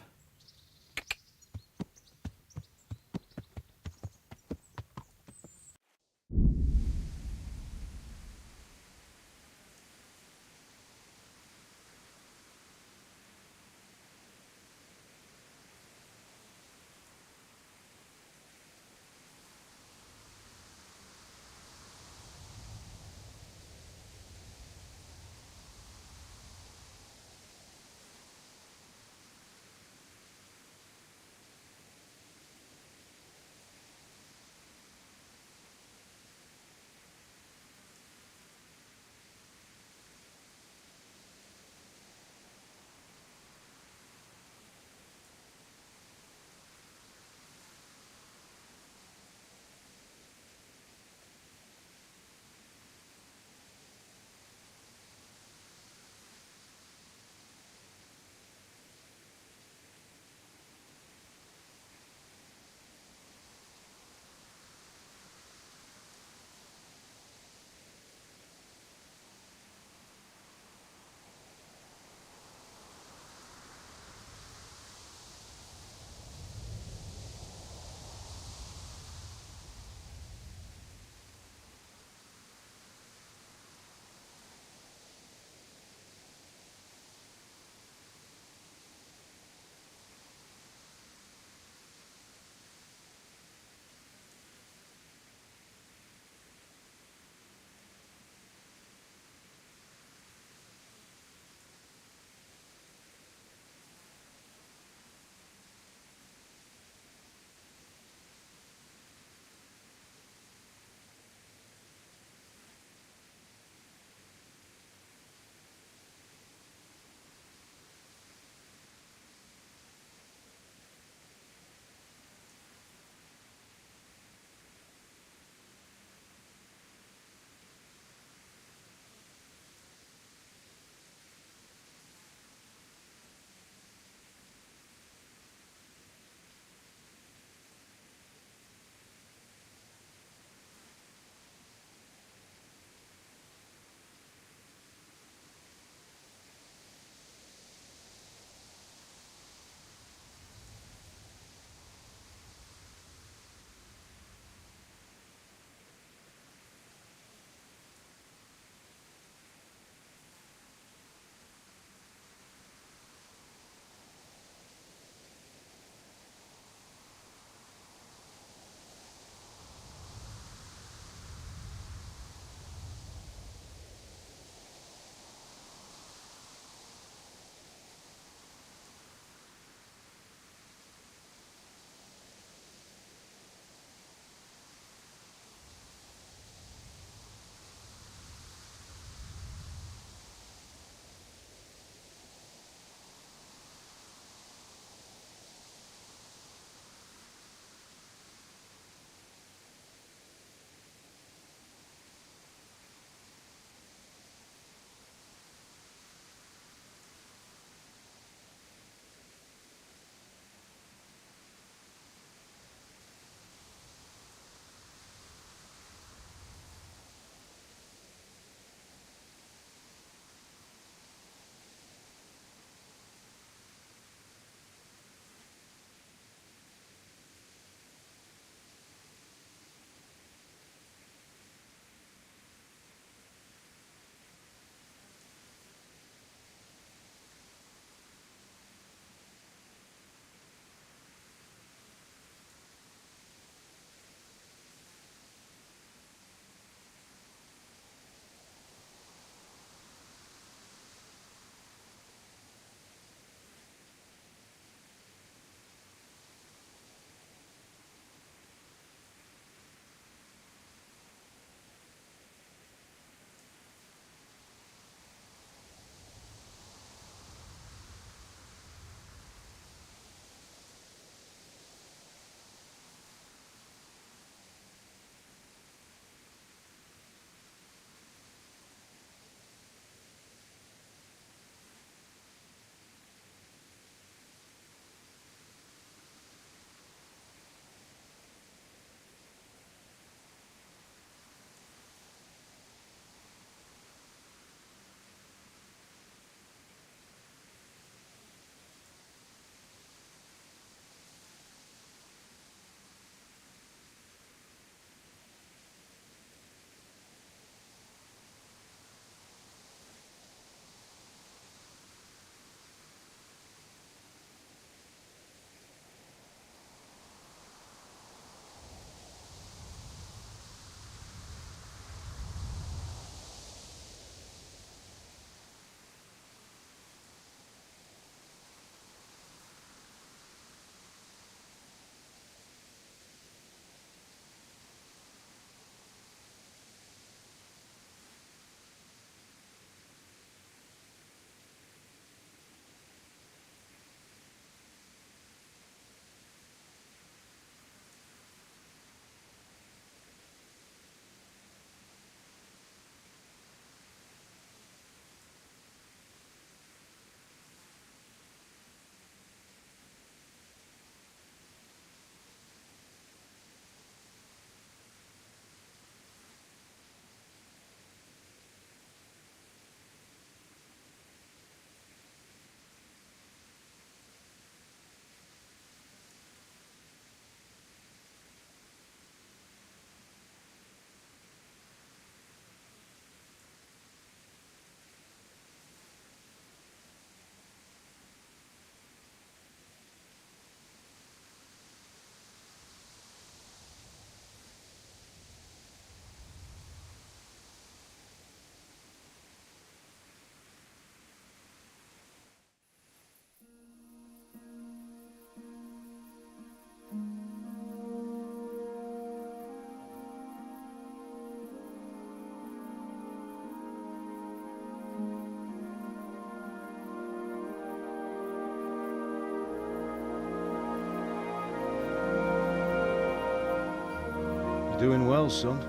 You're doing well, son.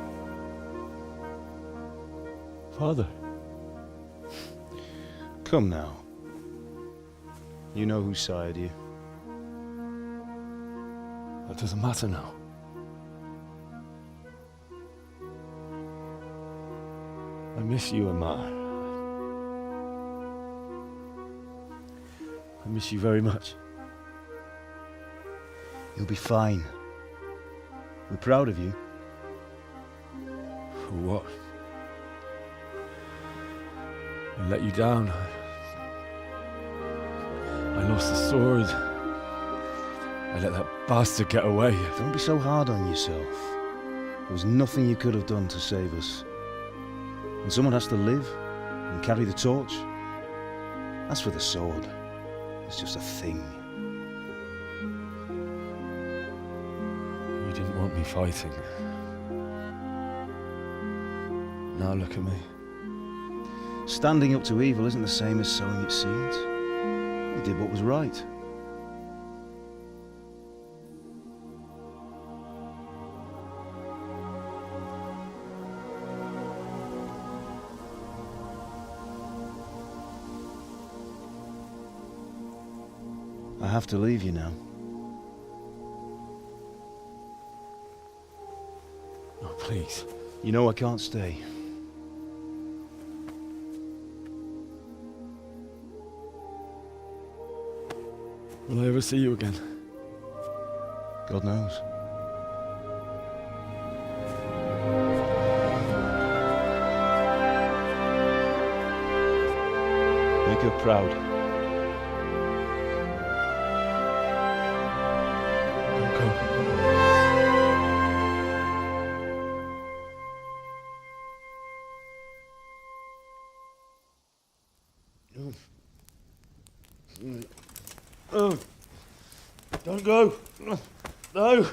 Father. Come now. You know who sired you. That doesn't matter now. I miss you and Ma. I miss you very much. You'll be fine. We're proud of you. For what? I let you down. I lost the sword. I let that bastard get away. Don't be so hard on yourself. There was nothing you could have done to save us. And someone has to live and carry the torch. As for the sword, it's just a thing. You didn't want me fighting. Now look at me. Standing up to evil isn't the same as sowing its seeds. You did what was right. I have to leave you now. Oh, please. You know I can't stay. Will I ever see you again? God knows. Make her proud. Don't go. Oh, don't go. No.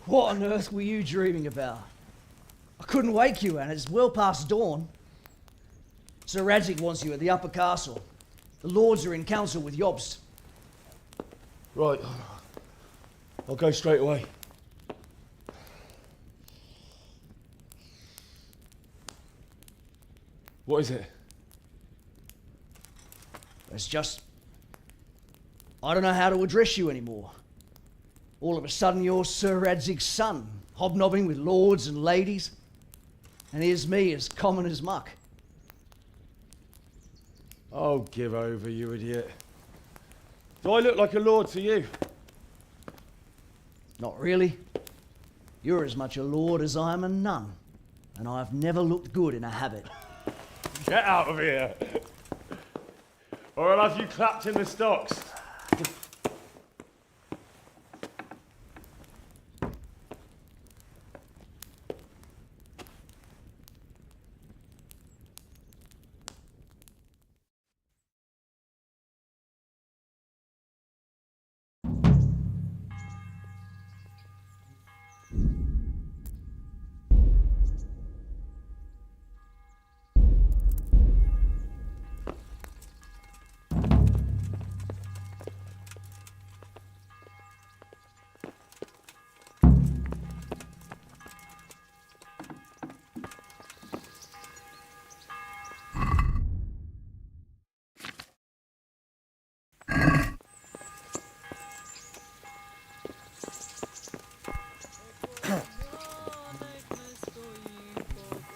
What on earth were you dreaming about? I couldn't wake you, and it's well past dawn. Sir Radzig wants you at the upper castle. The lords are in council with Jobst. Right. I'll go straight away. What is it? It's just... I don't know how to address you anymore. All of a sudden you're Sir Radzig's son, hobnobbing with lords and ladies. And here's me, as common as muck. Oh, give over, you idiot. Do I look like a lord to you? Not really. You're as much a lord as I am a nun. And I've never looked good in a habit. Get out of here! Or I'll have you clapped in the stocks.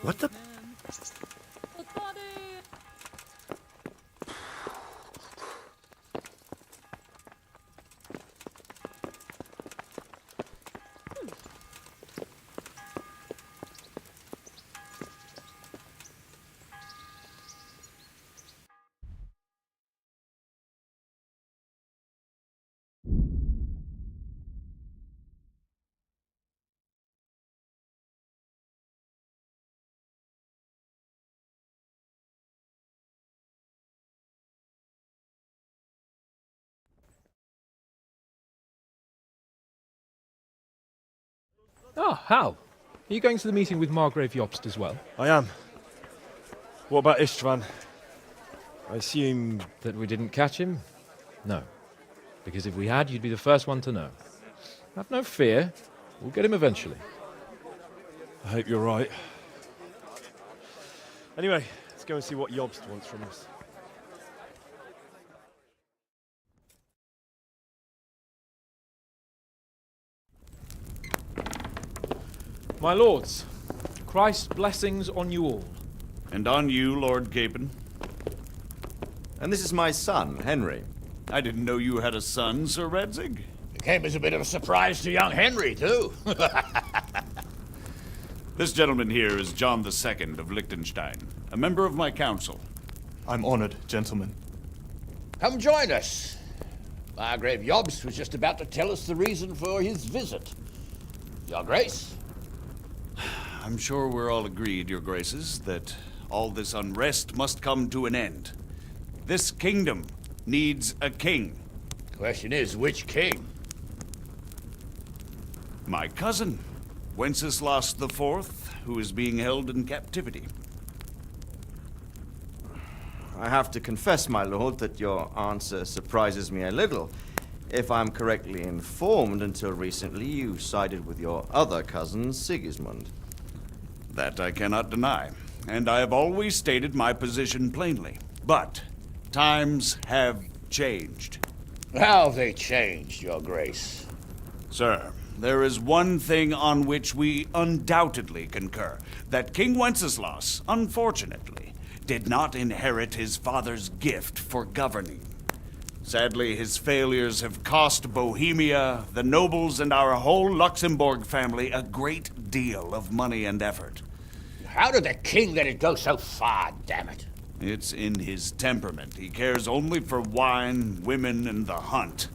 What the? Ah, Hal. Are you going to the meeting with Margrave Jobst as well? I am. What about Istvan? I assume... That we didn't catch him? No. Because if we had, you'd be the first one to know. Have no fear. We'll get him eventually. I hope you're right. Anyway, let's go and see what Jobst wants from us. My lords, Christ's blessings on you all. And on you, Lord Capon. And this is my son, Henry. I didn't know you had a son, Sir Radzig. It came as a bit of a surprise to young Henry, too. This gentleman here is John II of Liechtenstein, a member of my council. I'm honored, gentlemen. Come join us. Margrave Jobst was just about to tell us the reason for his visit. Your Grace? I'm sure we're all agreed, Your Graces, that all this unrest must come to an end. This kingdom needs a king. Question is, which king? My cousin, Wenceslas IV, who is being held in captivity. I have to confess, my lord, that your answer surprises me a little. If I'm correctly informed, until recently you sided with your other cousin, Sigismund. That I cannot deny, and I have always stated my position plainly. But times have changed. How have they changed, Your Grace? Sir, there is one thing on which we undoubtedly concur. That King Wenceslas, unfortunately, did not inherit his father's gift for governing. Sadly, his failures have cost Bohemia, the nobles, and our whole Luxembourg family a great deal of money and effort. How did the king let it go so far, damn it? It's in his temperament. He cares only for wine, women, and the hunt.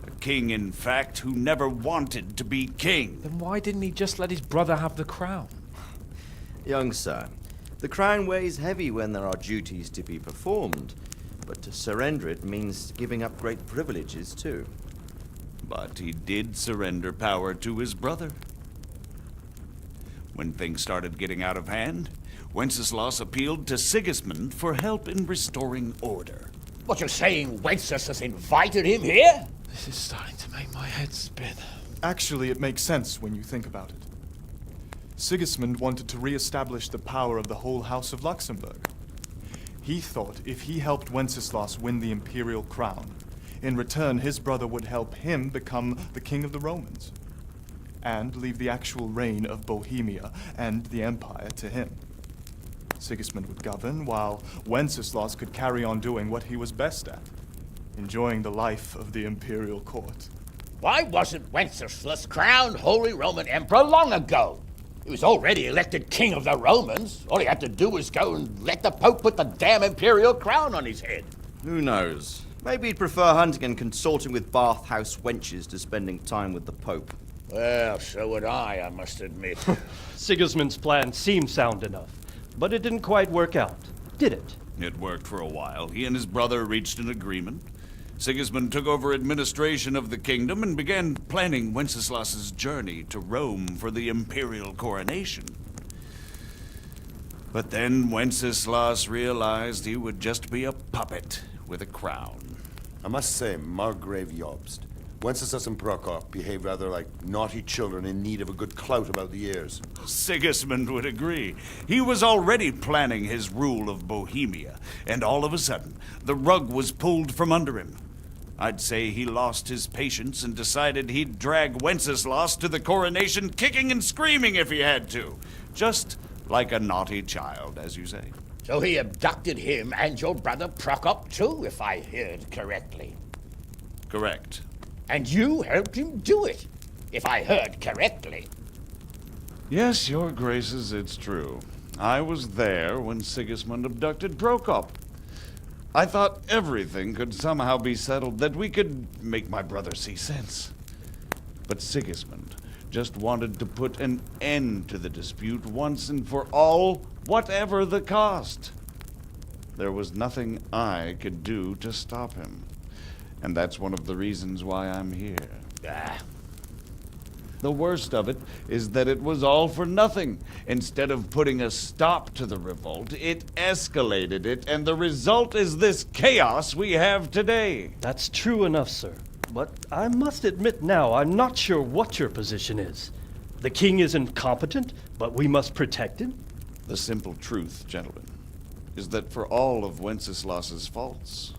A king, in fact, who never wanted to be king. Then why didn't he just let his brother have the crown? Young sir, the crown weighs heavy when there are duties to be performed, but to surrender it means giving up great privileges too. But he did surrender power to his brother. When things started getting out of hand, Wenceslas appealed to Sigismund for help in restoring order. What, you're saying Wenceslas invited him here? This is starting to make my head spin. Actually, it makes sense when you think about it. Sigismund wanted to re-establish the power of the whole House of Luxembourg. He thought if he helped Wenceslas win the imperial crown, in return his brother would help him become the king of the Romans, and leave the actual reign of Bohemia and the empire to him. Sigismund would govern, while Wenceslas could carry on doing what he was best at, enjoying the life of the imperial court. Why wasn't Wenceslas crowned Holy Roman Emperor long ago? He was already elected king of the Romans. All he had to do was go and let the Pope put the damn imperial crown on his head. Who knows? Maybe he'd prefer hunting and consorting with bathhouse wenches to spending time with the Pope. Well, so would I must admit. Sigismund's plan seemed sound enough, but it didn't quite work out, did it? It worked for a while. He and his brother reached an agreement. Sigismund took over administration of the kingdom and began planning Wenceslas's journey to Rome for the imperial coronation. But then Wenceslas realized he would just be a puppet with a crown. I must say, Margrave Jobst, Wenceslas and Prokop behave rather like naughty children in need of a good clout about the ears. Sigismund would agree. He was already planning his rule of Bohemia, and all of a sudden, the rug was pulled from under him. I'd say he lost his patience and decided he'd drag Wenceslas to the coronation kicking and screaming if he had to. Just like a naughty child, as you say. So he abducted him and your brother Prokop too, if I heard correctly. Correct. And you helped him do it, if I heard correctly. Yes, your graces, it's true. I was there when Sigismund abducted Prokop. I thought everything could somehow be settled, that we could make my brother see sense. But Sigismund just wanted to put an end to the dispute once and for all, whatever the cost. There was nothing I could do to stop him. And that's one of the reasons why I'm here. The worst of it is that it was all for nothing. Instead of putting a stop to the revolt, it escalated it, and the result is this chaos we have today. That's true enough, sir. But I must admit now, I'm not sure what your position is. The king is incompetent, but we must protect him? The simple truth, gentlemen, is that for all of Wenceslas's faults,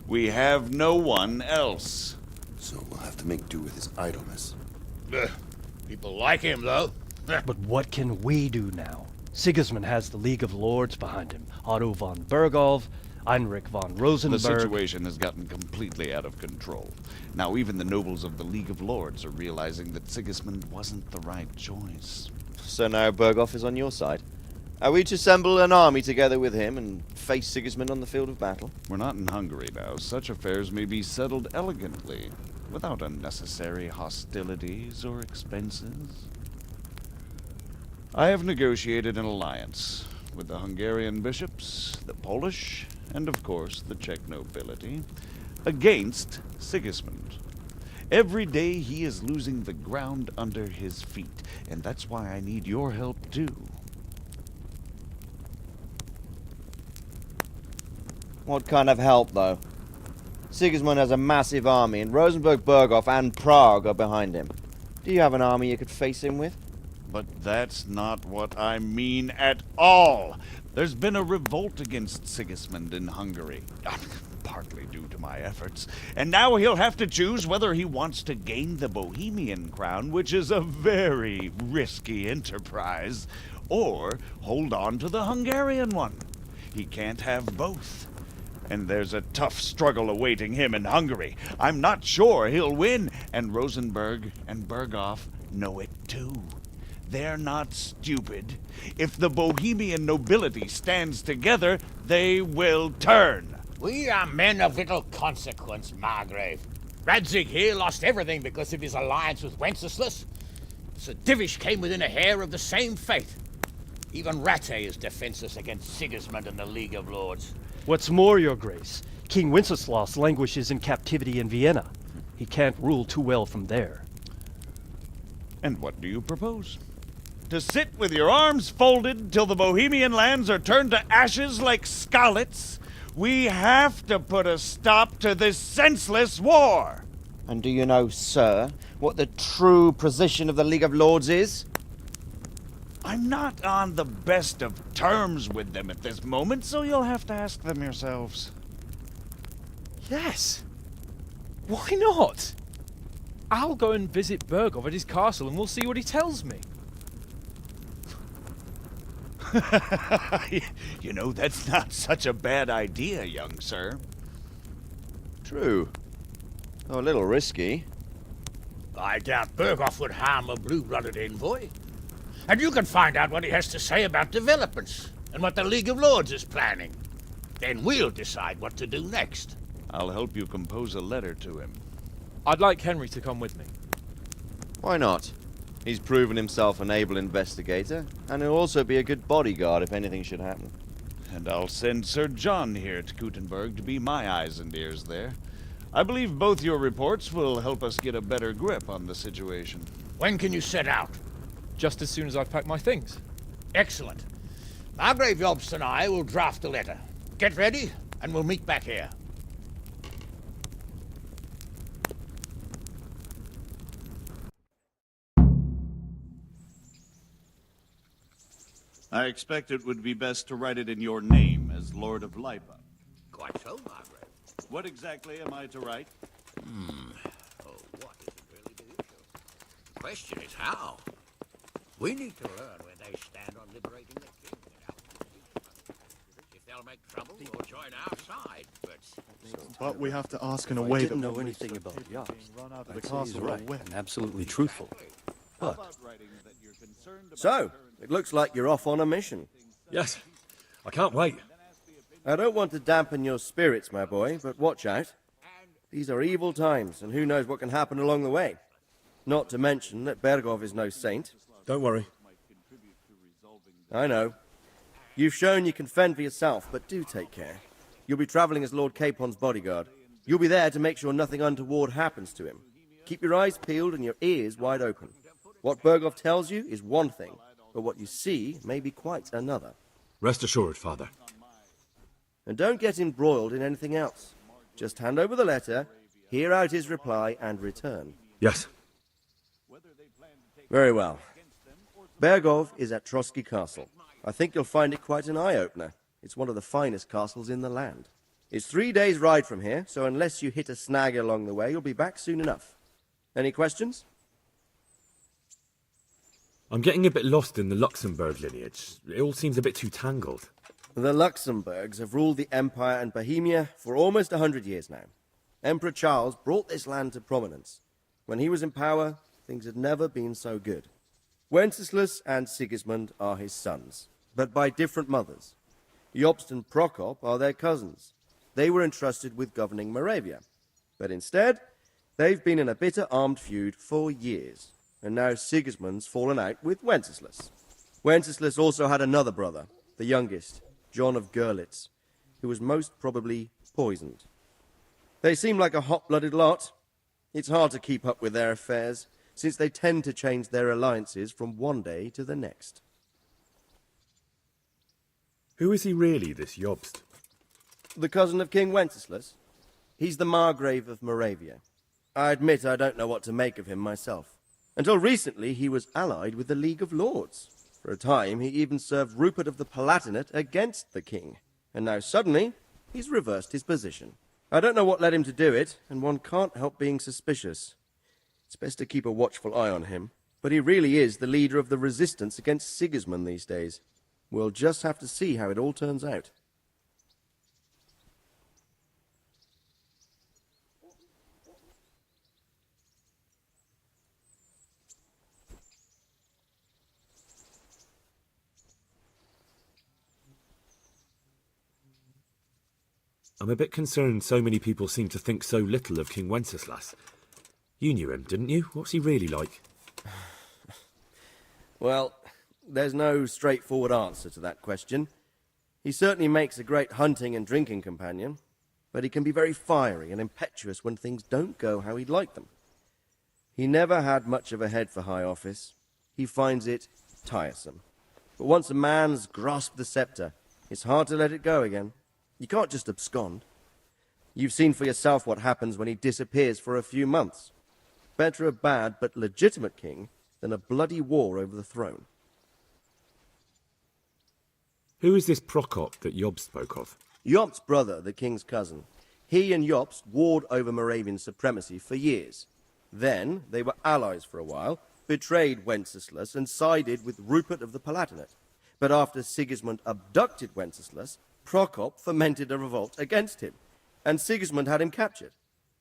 we have no one else. So we'll have to make do with his idleness. People like him, though. But what can we do now? Sigismund has the League of Lords behind him. Otto von Bergholf, Heinrich von Rosenberg. The situation has gotten completely out of control. Now even the nobles of the League of Lords are realizing that Sigismund wasn't the right choice. So now Bergholf is on your side? Are we to assemble an army together with him and face Sigismund on the field of battle? We're not in Hungary now. Such affairs may be settled elegantly, without unnecessary hostilities or expenses. I have negotiated an alliance with the Hungarian bishops, the Polish, and of course the Czech nobility, against Sigismund. Every day he is losing the ground under his feet, and that's why I need your help too. What kind of help, though? Sigismund has a massive army, and Rosenberg, Berghof, and Prague are behind him. Do you have an army you could face him with? But that's not what I mean at all. There's been a revolt against Sigismund in Hungary, partly due to my efforts, and now he'll have to choose whether he wants to gain the Bohemian crown, which is a very risky enterprise, or hold on to the Hungarian one. He can't have both. And there's a tough struggle awaiting him in Hungary. I'm not sure he'll win, and Rosenberg and Berghof know it too. They're not stupid. If the Bohemian nobility stands together, they will turn. We are men of little consequence, Margrave. Radzig here lost everything because of his alliance with Wenceslas. Sir Divish came within a hair of the same fate. Even Rattay is defenseless against Sigismund and the League of Lords. What's more, Your Grace, King Wenceslas languishes in captivity in Vienna. He can't rule too well from there. And what do you propose? To sit with your arms folded till the Bohemian lands are turned to ashes like Skalitz? We have to put a stop to this senseless war! And do you know, sir, what the true position of the League of Lords is? I'm not on the best of terms with them at this moment, so you'll have to ask them yourselves. Yes. Why not? I'll go and visit Berghof at his castle and we'll see what he tells me. You know, that's not such a bad idea, young sir. True. Though a little risky. I doubt Berghof would harm a blue-blooded envoy. And you can find out what he has to say about developments and what the League of Lords is planning. Then we'll decide what to do next. I'll help you compose a letter to him. I'd like Henry to come with me. Why not? He's proven himself an able investigator, and he'll also be a good bodyguard if anything should happen. And I'll send Sir John here to Kuttenberg to be my eyes and ears there. I believe both your reports will help us get a better grip on the situation. When can you set out? Just as soon as I've packed my things. Excellent. Margrave Jobst and I will draft a letter. Get ready, and we'll meet back here. I expect it would be best to write it in your name as Lord of Lipa. Quite so, Margrave. What exactly am I to write? Oh, what is it really to issue? The question is how. We need to learn where they stand on liberating the king without if they'll make trouble or join our side, But we have to ask in a way that didn't know won't anything risk about people Jobst. being run out of the I'd say castle he's or right wet. and absolutely truthful. But So, it looks like you're off on a mission. Yes. I can't wait. I don't want to dampen your spirits, my boy, but watch out. These are evil times, and who knows what can happen along the way. Not to mention that Berghof is no saint. Don't worry. I know. You've shown you can fend for yourself, but do take care. You'll be travelling as Lord Capon's bodyguard. You'll be there to make sure nothing untoward happens to him. Keep your eyes peeled and your ears wide open. What Berghof tells you is one thing, but what you see may be quite another. Rest assured, Father. And don't get embroiled in anything else. Just hand over the letter, hear out his reply, and return. Yes. Whether they plan to take Very well. Bergov is at Trotsky Castle. I think you'll find it quite an eye-opener. It's one of the finest castles in the land. It's 3 days' ride from here, so unless you hit a snag along the way, you'll be back soon enough. Any questions? I'm getting a bit lost in the Luxembourg lineage. It all seems a bit too tangled. The Luxembourgs have ruled the Empire and Bohemia for almost 100 years now. Emperor Charles brought this land to prominence. When he was in power, things had never been so good. Wenceslas and Sigismund are his sons, but by different mothers. Jobst and Prokop are their cousins. They were entrusted with governing Moravia. But instead, they've been in a bitter armed feud for years. And now Sigismund's fallen out with Wenceslas. Wenceslas also had another brother, the youngest, John of Görlitz, who was most probably poisoned. They seem like a hot-blooded lot. It's hard to keep up with their affairs, since they tend to change their alliances from one day to the next. Who is he really, this Jobst? The cousin of King Wenceslas. He's the Margrave of Moravia. I admit I don't know what to make of him myself. Until recently, he was allied with the League of Lords. For a time, he even served Rupert of the Palatinate against the king. And now suddenly, he's reversed his position. I don't know what led him to do it, and one can't help being suspicious. It's best to keep a watchful eye on him. But he really is the leader of the resistance against Sigismund these days. We'll just have to see how it all turns out. I'm a bit concerned so many people seem to think so little of King Wenceslas. You knew him, didn't you? What's he really like? Well, there's no straightforward answer to that question. He certainly makes a great hunting and drinking companion, but he can be very fiery and impetuous when things don't go how he'd like them. He never had much of a head for high office. He finds it tiresome. But once a man's grasped the scepter, it's hard to let it go again. You can't just abscond. You've seen for yourself what happens when he disappears for a few months. Better a bad but legitimate king than a bloody war over the throne. Who is this Prokop that Jobst spoke of? Jobst's brother, the king's cousin. He and Jobst warred over Moravian supremacy for years. Then they were allies for a while, betrayed Wenceslas and sided with Rupert of the Palatinate. But after Sigismund abducted Wenceslas, Prokop fomented a revolt against him, and Sigismund had him captured.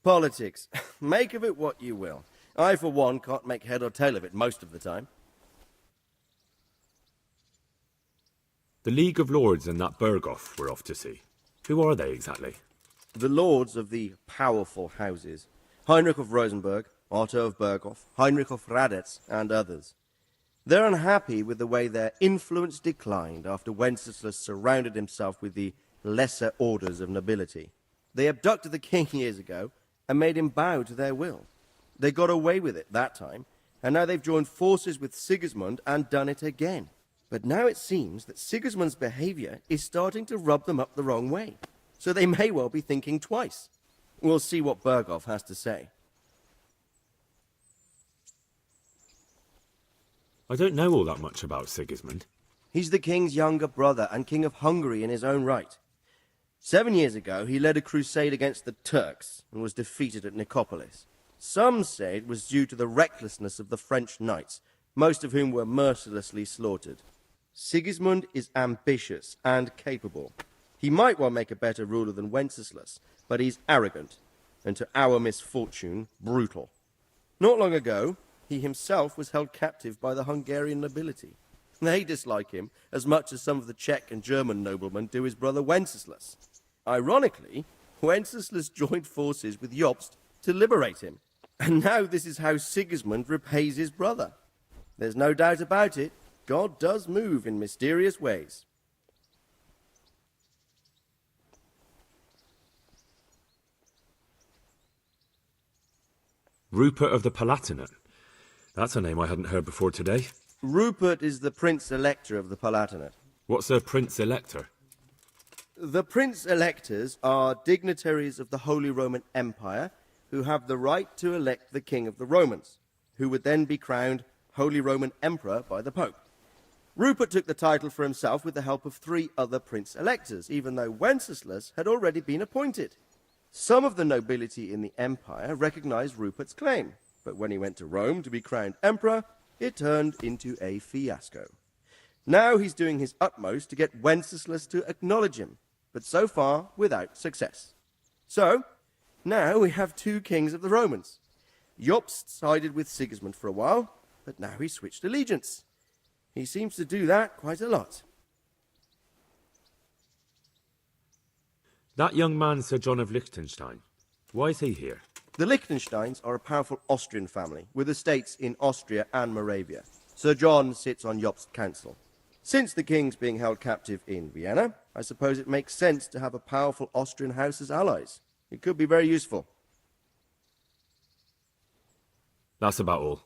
Politics. Make of it what you will. I, for one, can't make head or tail of it most of the time. The League of Lords and that Berghoff we're off to see. Who are they exactly? The lords of the powerful houses. Heinrich of Rosenberg, Otto of Berghoff, Heinrich of Radetz, and others. They're unhappy with the way their influence declined after Wenceslas surrounded himself with the lesser orders of nobility. They abducted the king years ago and made him bow to their will. They got away with it that time, and now they've joined forces with Sigismund and done it again. But now it seems that Sigismund's behavior is starting to rub them up the wrong way, so they may well be thinking twice. We'll see what Berghoff has to say. I don't know all that much about Sigismund. He's the king's younger brother and king of Hungary in his own right. 7 years ago, he led a crusade against the Turks and was defeated at Nicopolis. Some say it was due to the recklessness of the French knights, most of whom were mercilessly slaughtered. Sigismund is ambitious and capable. He might well make a better ruler than Wenceslas, but he's arrogant, and to our misfortune, brutal. Not long ago, he himself was held captive by the Hungarian nobility. They dislike him as much as some of the Czech and German noblemen do his brother Wenceslas. Ironically, Wenceslas joined forces with Jobst to liberate him. And now this is how Sigismund repays his brother. There's no doubt about it, God does move in mysterious ways. Rupert of the Palatinate. That's a name I hadn't heard before today. Rupert is the Prince-Elector of the Palatinate. What's a Prince-Elector? The Prince-Electors are dignitaries of the Holy Roman Empire who have the right to elect the King of the Romans, who would then be crowned Holy Roman Emperor by the Pope. Rupert took the title for himself with the help of 3 other prince-electors, even though Wenceslas had already been appointed. Some of the nobility in the empire recognized Rupert's claim, but when he went to Rome to be crowned emperor, it turned into a fiasco. Now he's doing his utmost to get Wenceslas to acknowledge him, but so far without success. So, now we have 2 kings of the Romans. Jobst sided with Sigismund for a while, but now he switched allegiance. He seems to do that quite a lot. That young man, Sir John of Liechtenstein, why is he here? The Liechtensteins are a powerful Austrian family with estates in Austria and Moravia. Sir John sits on Jobst's council. Since the king's being held captive in Vienna, I suppose it makes sense to have a powerful Austrian house as allies. It could be very useful. That's about all.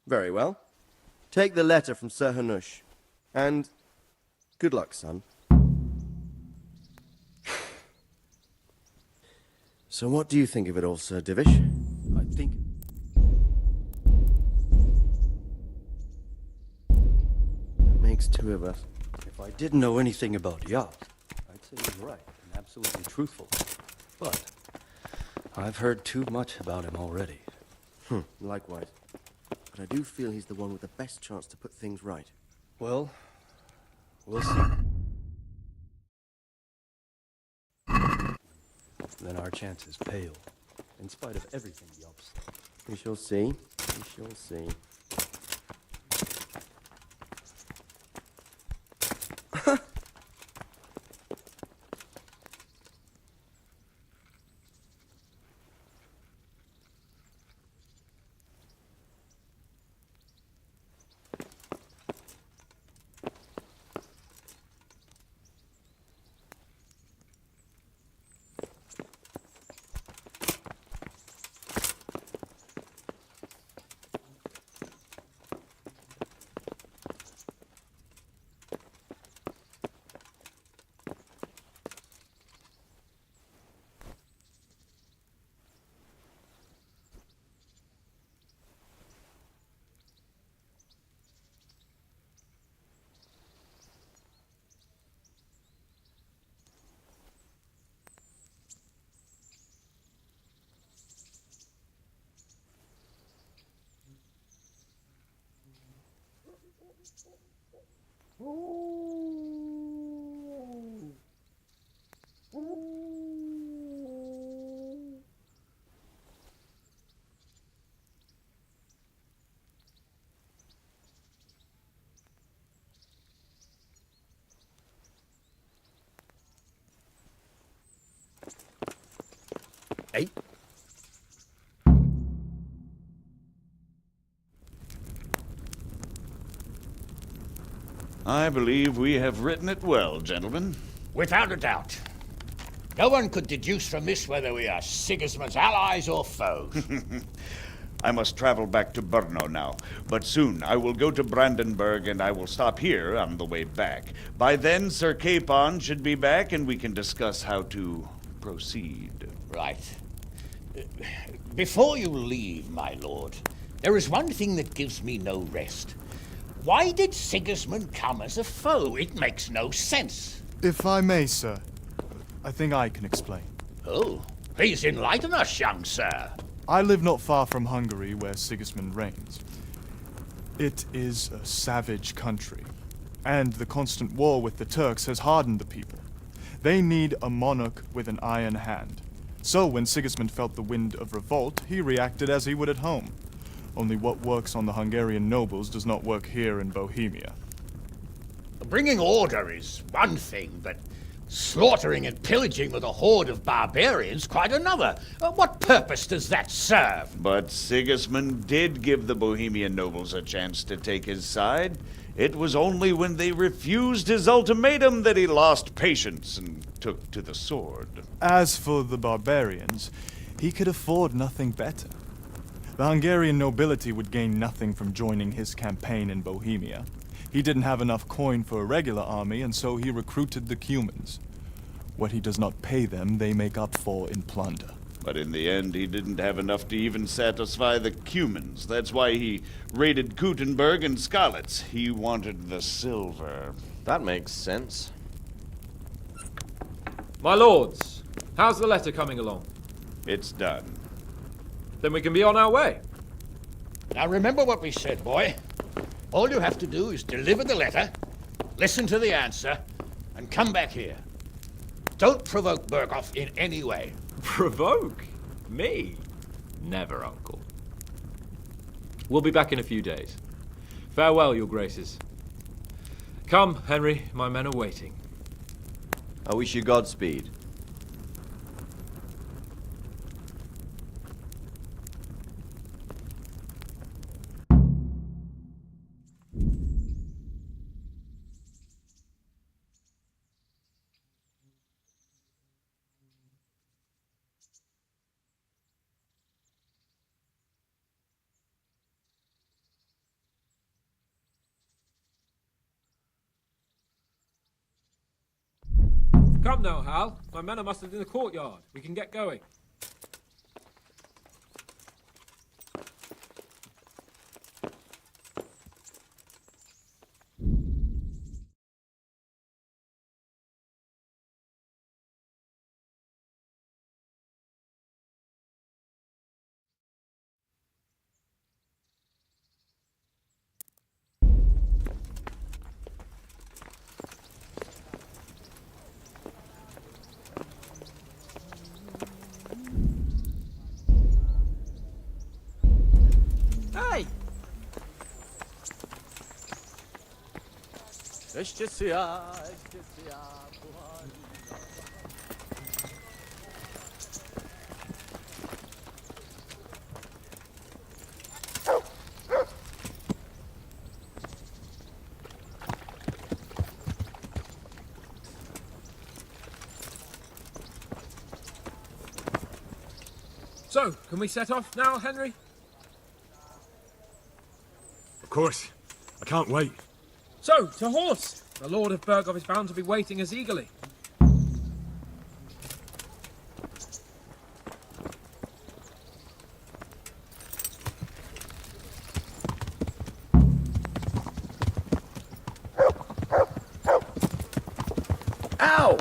Very well. Take the letter from Sir Hanush. And good luck, son. So what do you think of it all, Sir Divish? I think... It makes 2 of us. If I didn't know anything about Yap, I'd say he's right and absolutely truthful. But I've heard too much about him already. Likewise. But I do feel he's the one with the best chance to put things right. Well, we'll see. Then our chances pale, in spite of everything Yop said. We shall see. We shall see. Hey. I believe we have written it well, gentlemen. Without a doubt. No one could deduce from this whether we are Sigismund's allies or foes. I must travel back to Brno now, but soon I will go to Brandenburg and I will stop here on the way back. By then, Sir Capon should be back and we can discuss how to proceed. Right. Before you leave, my lord, there is one thing that gives me no rest. Why did Sigismund come as a foe? It makes no sense. If I may, sir, I think I can explain. Oh, please enlighten us, young sir. I live not far from Hungary, where Sigismund reigns. It is a savage country, and the constant war with the Turks has hardened the people. They need a monarch with an iron hand. So when Sigismund felt the wind of revolt, he reacted as he would at home. Only what works on the Hungarian nobles does not work here in Bohemia. Bringing order is one thing, but slaughtering and pillaging with a horde of barbarians quite another. What purpose does that serve? But Sigismund did give the Bohemian nobles a chance to take his side. It was only when they refused his ultimatum that he lost patience and took to the sword. As for the barbarians, he could afford nothing better. The Hungarian nobility would gain nothing from joining his campaign in Bohemia. He didn't have enough coin for a regular army, and so he recruited the Cumans. What he does not pay them, they make up for in plunder. But in the end, he didn't have enough to even satisfy the Cumans. That's why he raided Kuttenberg and Skalitz. He wanted the silver. That makes sense. My lords, how's the letter coming along? It's done. Then we can be on our way. Now remember what we said, boy. All you have to do is deliver the letter, listen to the answer, and come back here. Don't provoke Berghoff in any way. Provoke? Me? Never, Uncle. We'll be back in a few days. Farewell, your graces. Come, Henry, my men are waiting. I wish you Godspeed. Come now, Hal. My men are mustered in the courtyard. We can get going. Hey! So, can we set off now, Henry? Of course. I can't wait. So, to horse! The Lord of Berghoff is bound to be waiting us eagerly. Ow!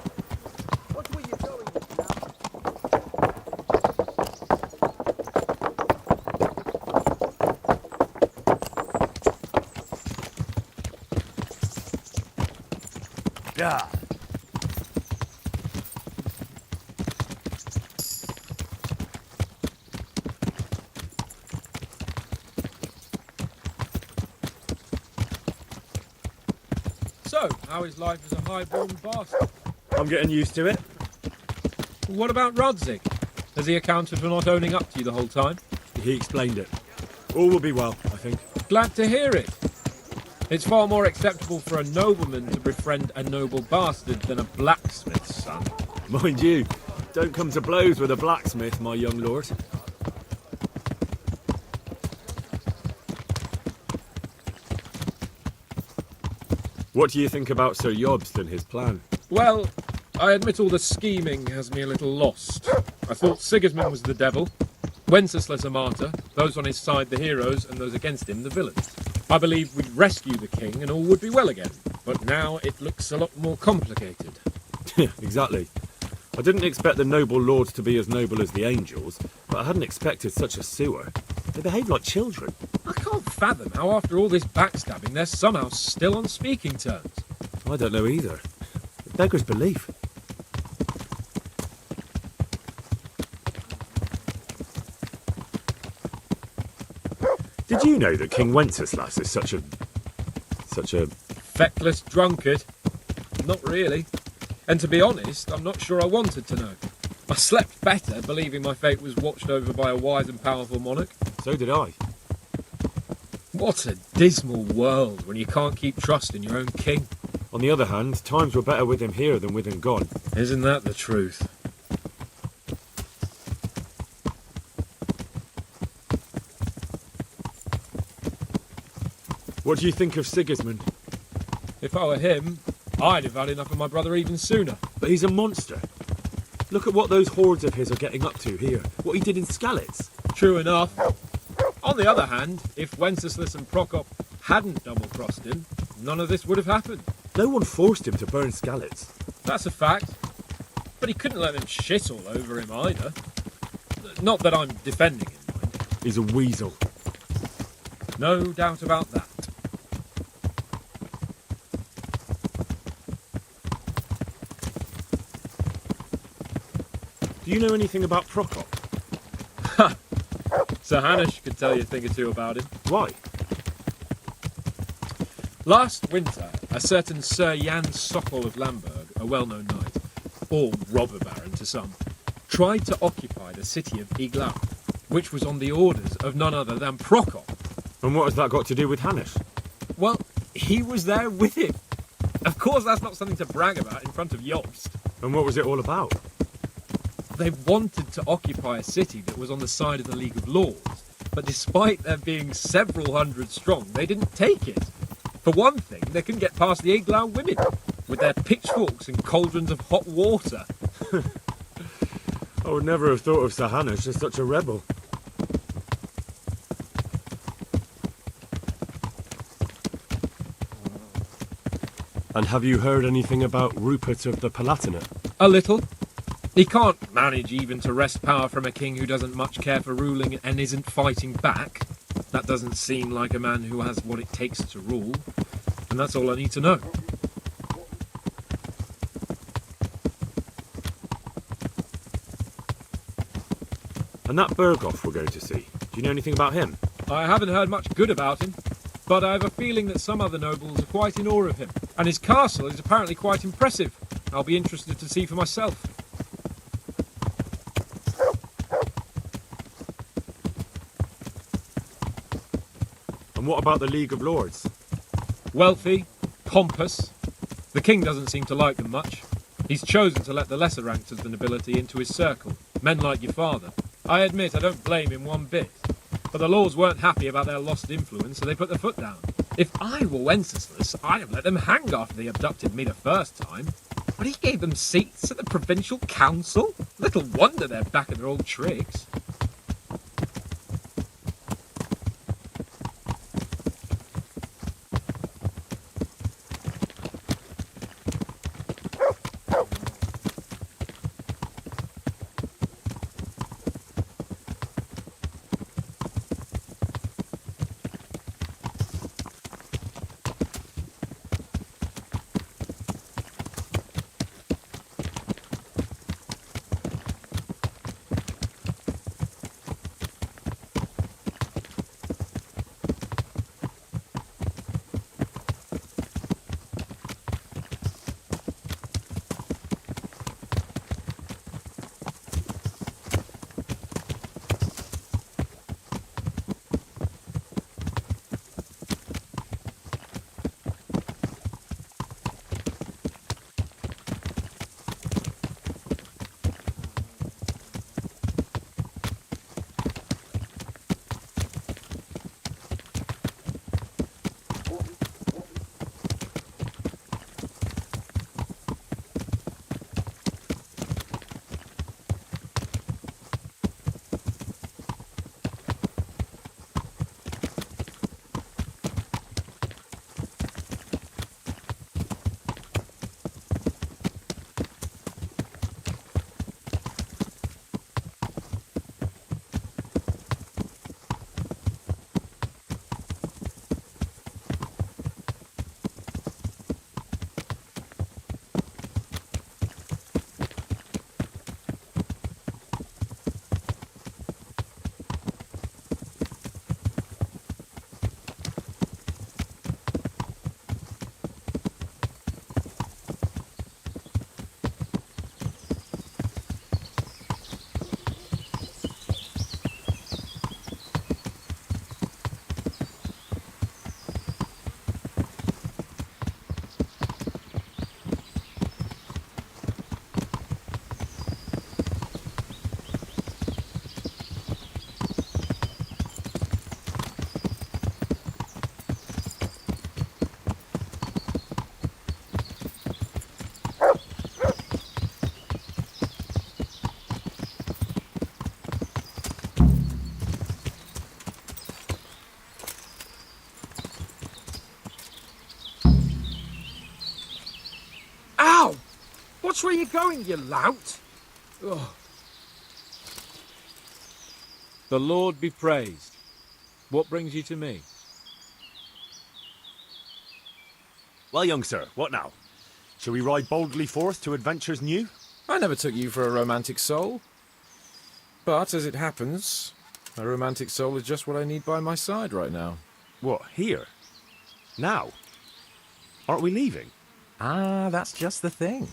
Yeah. So, how is life as a high-born bastard? I'm getting used to it. What about Rodzig? Has he accounted for not owning up to you the whole time? He explained it. All will be well, I think. Glad to hear it. It's far more acceptable for a nobleman to befriend a noble bastard than a blacksmith's son. Mind you, don't come to blows with a blacksmith, my young lord. What do you think about Sir Jobst and his plan? Well, I admit all the scheming has me a little lost. I thought Sigismund was the devil, Wenceslas a martyr, those on his side the heroes, and those against him the villains. I believed we'd rescue the king and all would be well again, but now it looks a lot more complicated. Exactly. I didn't expect the noble lords to be as noble as the angels, but I hadn't expected such a sewer. They behave like children. I can't fathom how after all this backstabbing they're somehow still on speaking terms. I don't know either. It beggars belief. Did you know that King Wenceslas is such a... Feckless drunkard? Not really. And to be honest, I'm not sure I wanted to know. I slept better believing my fate was watched over by a wise and powerful monarch. So did I. What a dismal world when you can't keep trust in your own king. On the other hand, times were better with him here than with him gone. Isn't that the truth? What do you think of Sigismund? If I were him, I'd have had enough of my brother even sooner. But he's a monster. Look at what those hordes of his are getting up to here. What he did in Skalitz. True enough. On the other hand, if Wenceslas and Prokop hadn't double-crossed him, none of this would have happened. No one forced him to burn Skalitz. That's a fact. But he couldn't let them shit all over him either. Not that I'm defending him, mind. He's a weasel. No doubt about that. Do you know anything about Prokop? Sir Hanush could tell you a thing or two about him. Why? Last winter, a certain Sir Jan Sokol of Lamberg, a well-known knight, or robber baron to some, tried to occupy the city of Iglau, which was on the orders of none other than Prokop. And what has that got to do with Hanush? Well, he was there with him. Of course, that's not something to brag about in front of Jobst. And what was it all about? They wanted to occupy a city that was on the side of the League of Lords, but despite there being several hundred strong, they didn't take it. For one thing, they couldn't get past the Iglau women, with their pitchforks and cauldrons of hot water. I would never have thought of Sir Hanush as such a rebel. And have you heard anything about Rupert of the Palatinate? A little. He can't manage even to wrest power from a king who doesn't much care for ruling and isn't fighting back. That doesn't seem like a man who has what it takes to rule. And that's all I need to know. And that Berghoff we're going to see, do you know anything about him? I haven't heard much good about him, but I have a feeling that some other nobles are quite in awe of him. And his castle is apparently quite impressive. I'll be interested to see for myself. And what about the League of Lords? Wealthy, pompous. The king doesn't seem to like them much. He's chosen to let the lesser ranks of the nobility into his circle, men like your father. I admit I don't blame him one bit, but the lords weren't happy about their lost influence, so they put their foot down. If I were Wenceslas, I'd have let them hang after they abducted me the first time. But he gave them seats at the provincial council? Little wonder they're back at their old tricks. Watch where you're going, you lout! Ugh. The Lord be praised. What brings you to me? Well, young sir, what now? Shall we ride boldly forth to adventures new? I never took you for a romantic soul. But, as it happens, a romantic soul is just what I need by my side right now. What, here? Now? Aren't we leaving? Ah, that's just the thing.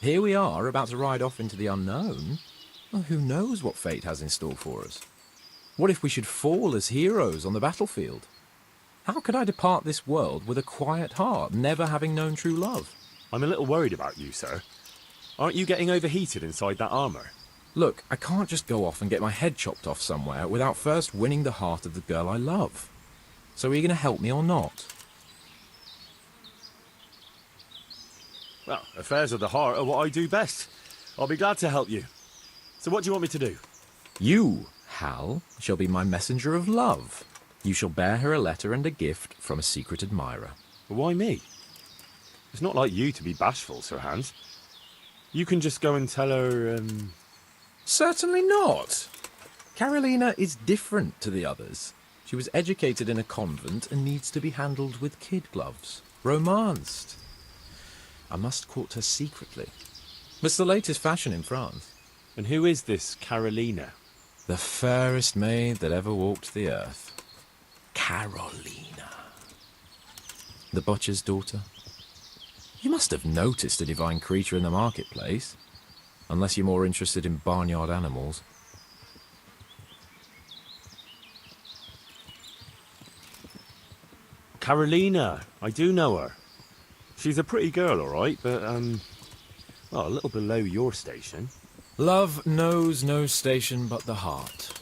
Here we are, about to ride off into the unknown. Well, who knows what fate has in store for us? What if we should fall as heroes on the battlefield? How could I depart this world with a quiet heart, never having known true love? I'm a little worried about you, sir. Aren't you getting overheated inside that armour? Look, I can't just go off and get my head chopped off somewhere without first winning the heart of the girl I love. So are you going to help me or not? Well, affairs of the heart are what I do best. I'll be glad to help you. So what do you want me to do? You, Hal, shall be my messenger of love. You shall bear her a letter and a gift from a secret admirer. Why me? It's not like you to be bashful, Sir Hans. You can just go and tell her, Certainly not. Carolina is different to the others. She was educated in a convent and needs to be handled with kid gloves. Romanced. I must court her secretly. It's the latest fashion in France. And who is this Carolina? The fairest maid that ever walked the earth. Carolina. The butcher's daughter. You must have noticed a divine creature in the marketplace. Unless you're more interested in barnyard animals. Carolina. I do know her. She's a pretty girl, all right, but, well, a little below your station. Love knows no station but the heart.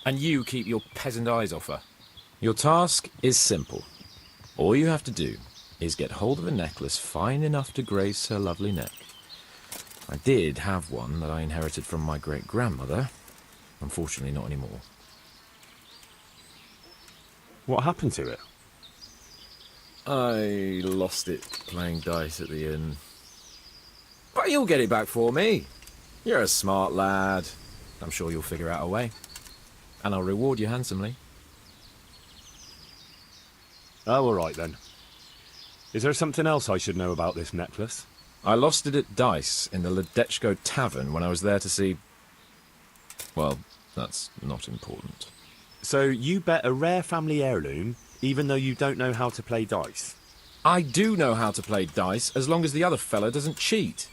And you keep your peasant eyes off her. Your task is simple. All you have to do is get hold of a necklace fine enough to grace her lovely neck. I did have one that I inherited from my great-grandmother. Unfortunately, not anymore. What happened to it? I lost it playing dice at the inn. But you'll get it back for me. You're a smart lad. I'm sure you'll figure out a way. And I'll reward you handsomely. Oh, all right then. Is there something else I should know about this necklace? I lost it at dice in the Ledechko Tavern when I was there to see... Well, that's not important. So you bet a rare family heirloom, even though you don't know how to play dice? I do know how to play dice, as long as the other fella doesn't cheat.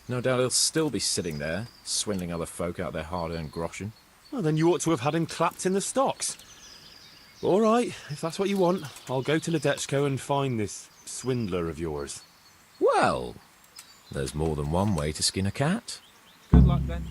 No doubt he'll still be sitting there, swindling other folk out their hard-earned groschen. Well, then you ought to have had him clapped in the stocks. All right, if that's what you want, I'll go to Ledechko and find this swindler of yours. Well, there's more than one way to skin a cat. Good luck, then.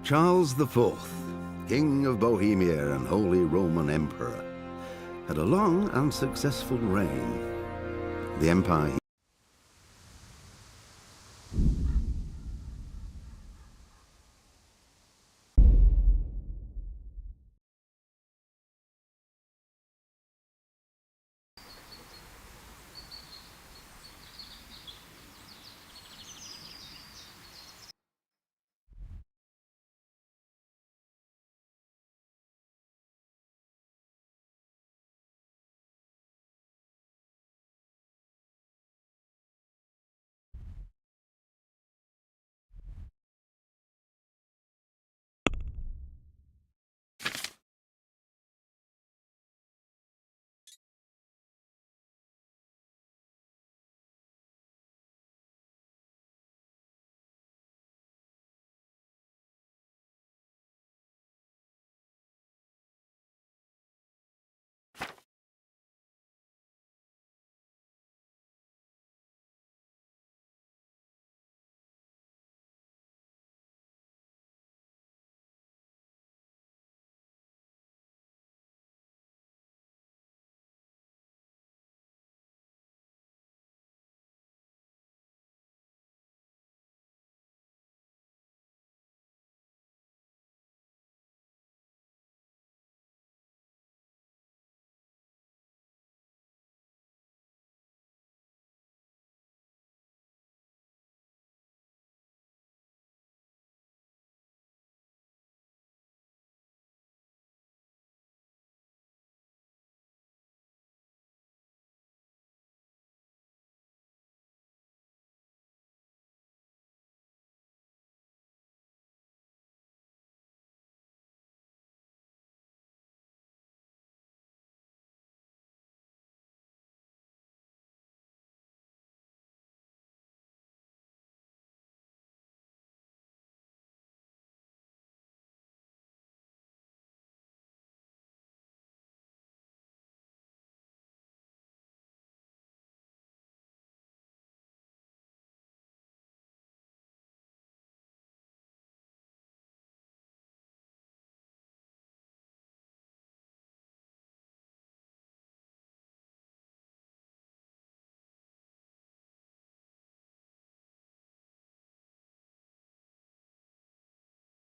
Charles IV, King of Bohemia and Holy Roman Emperor, had a long and successful reign. The empire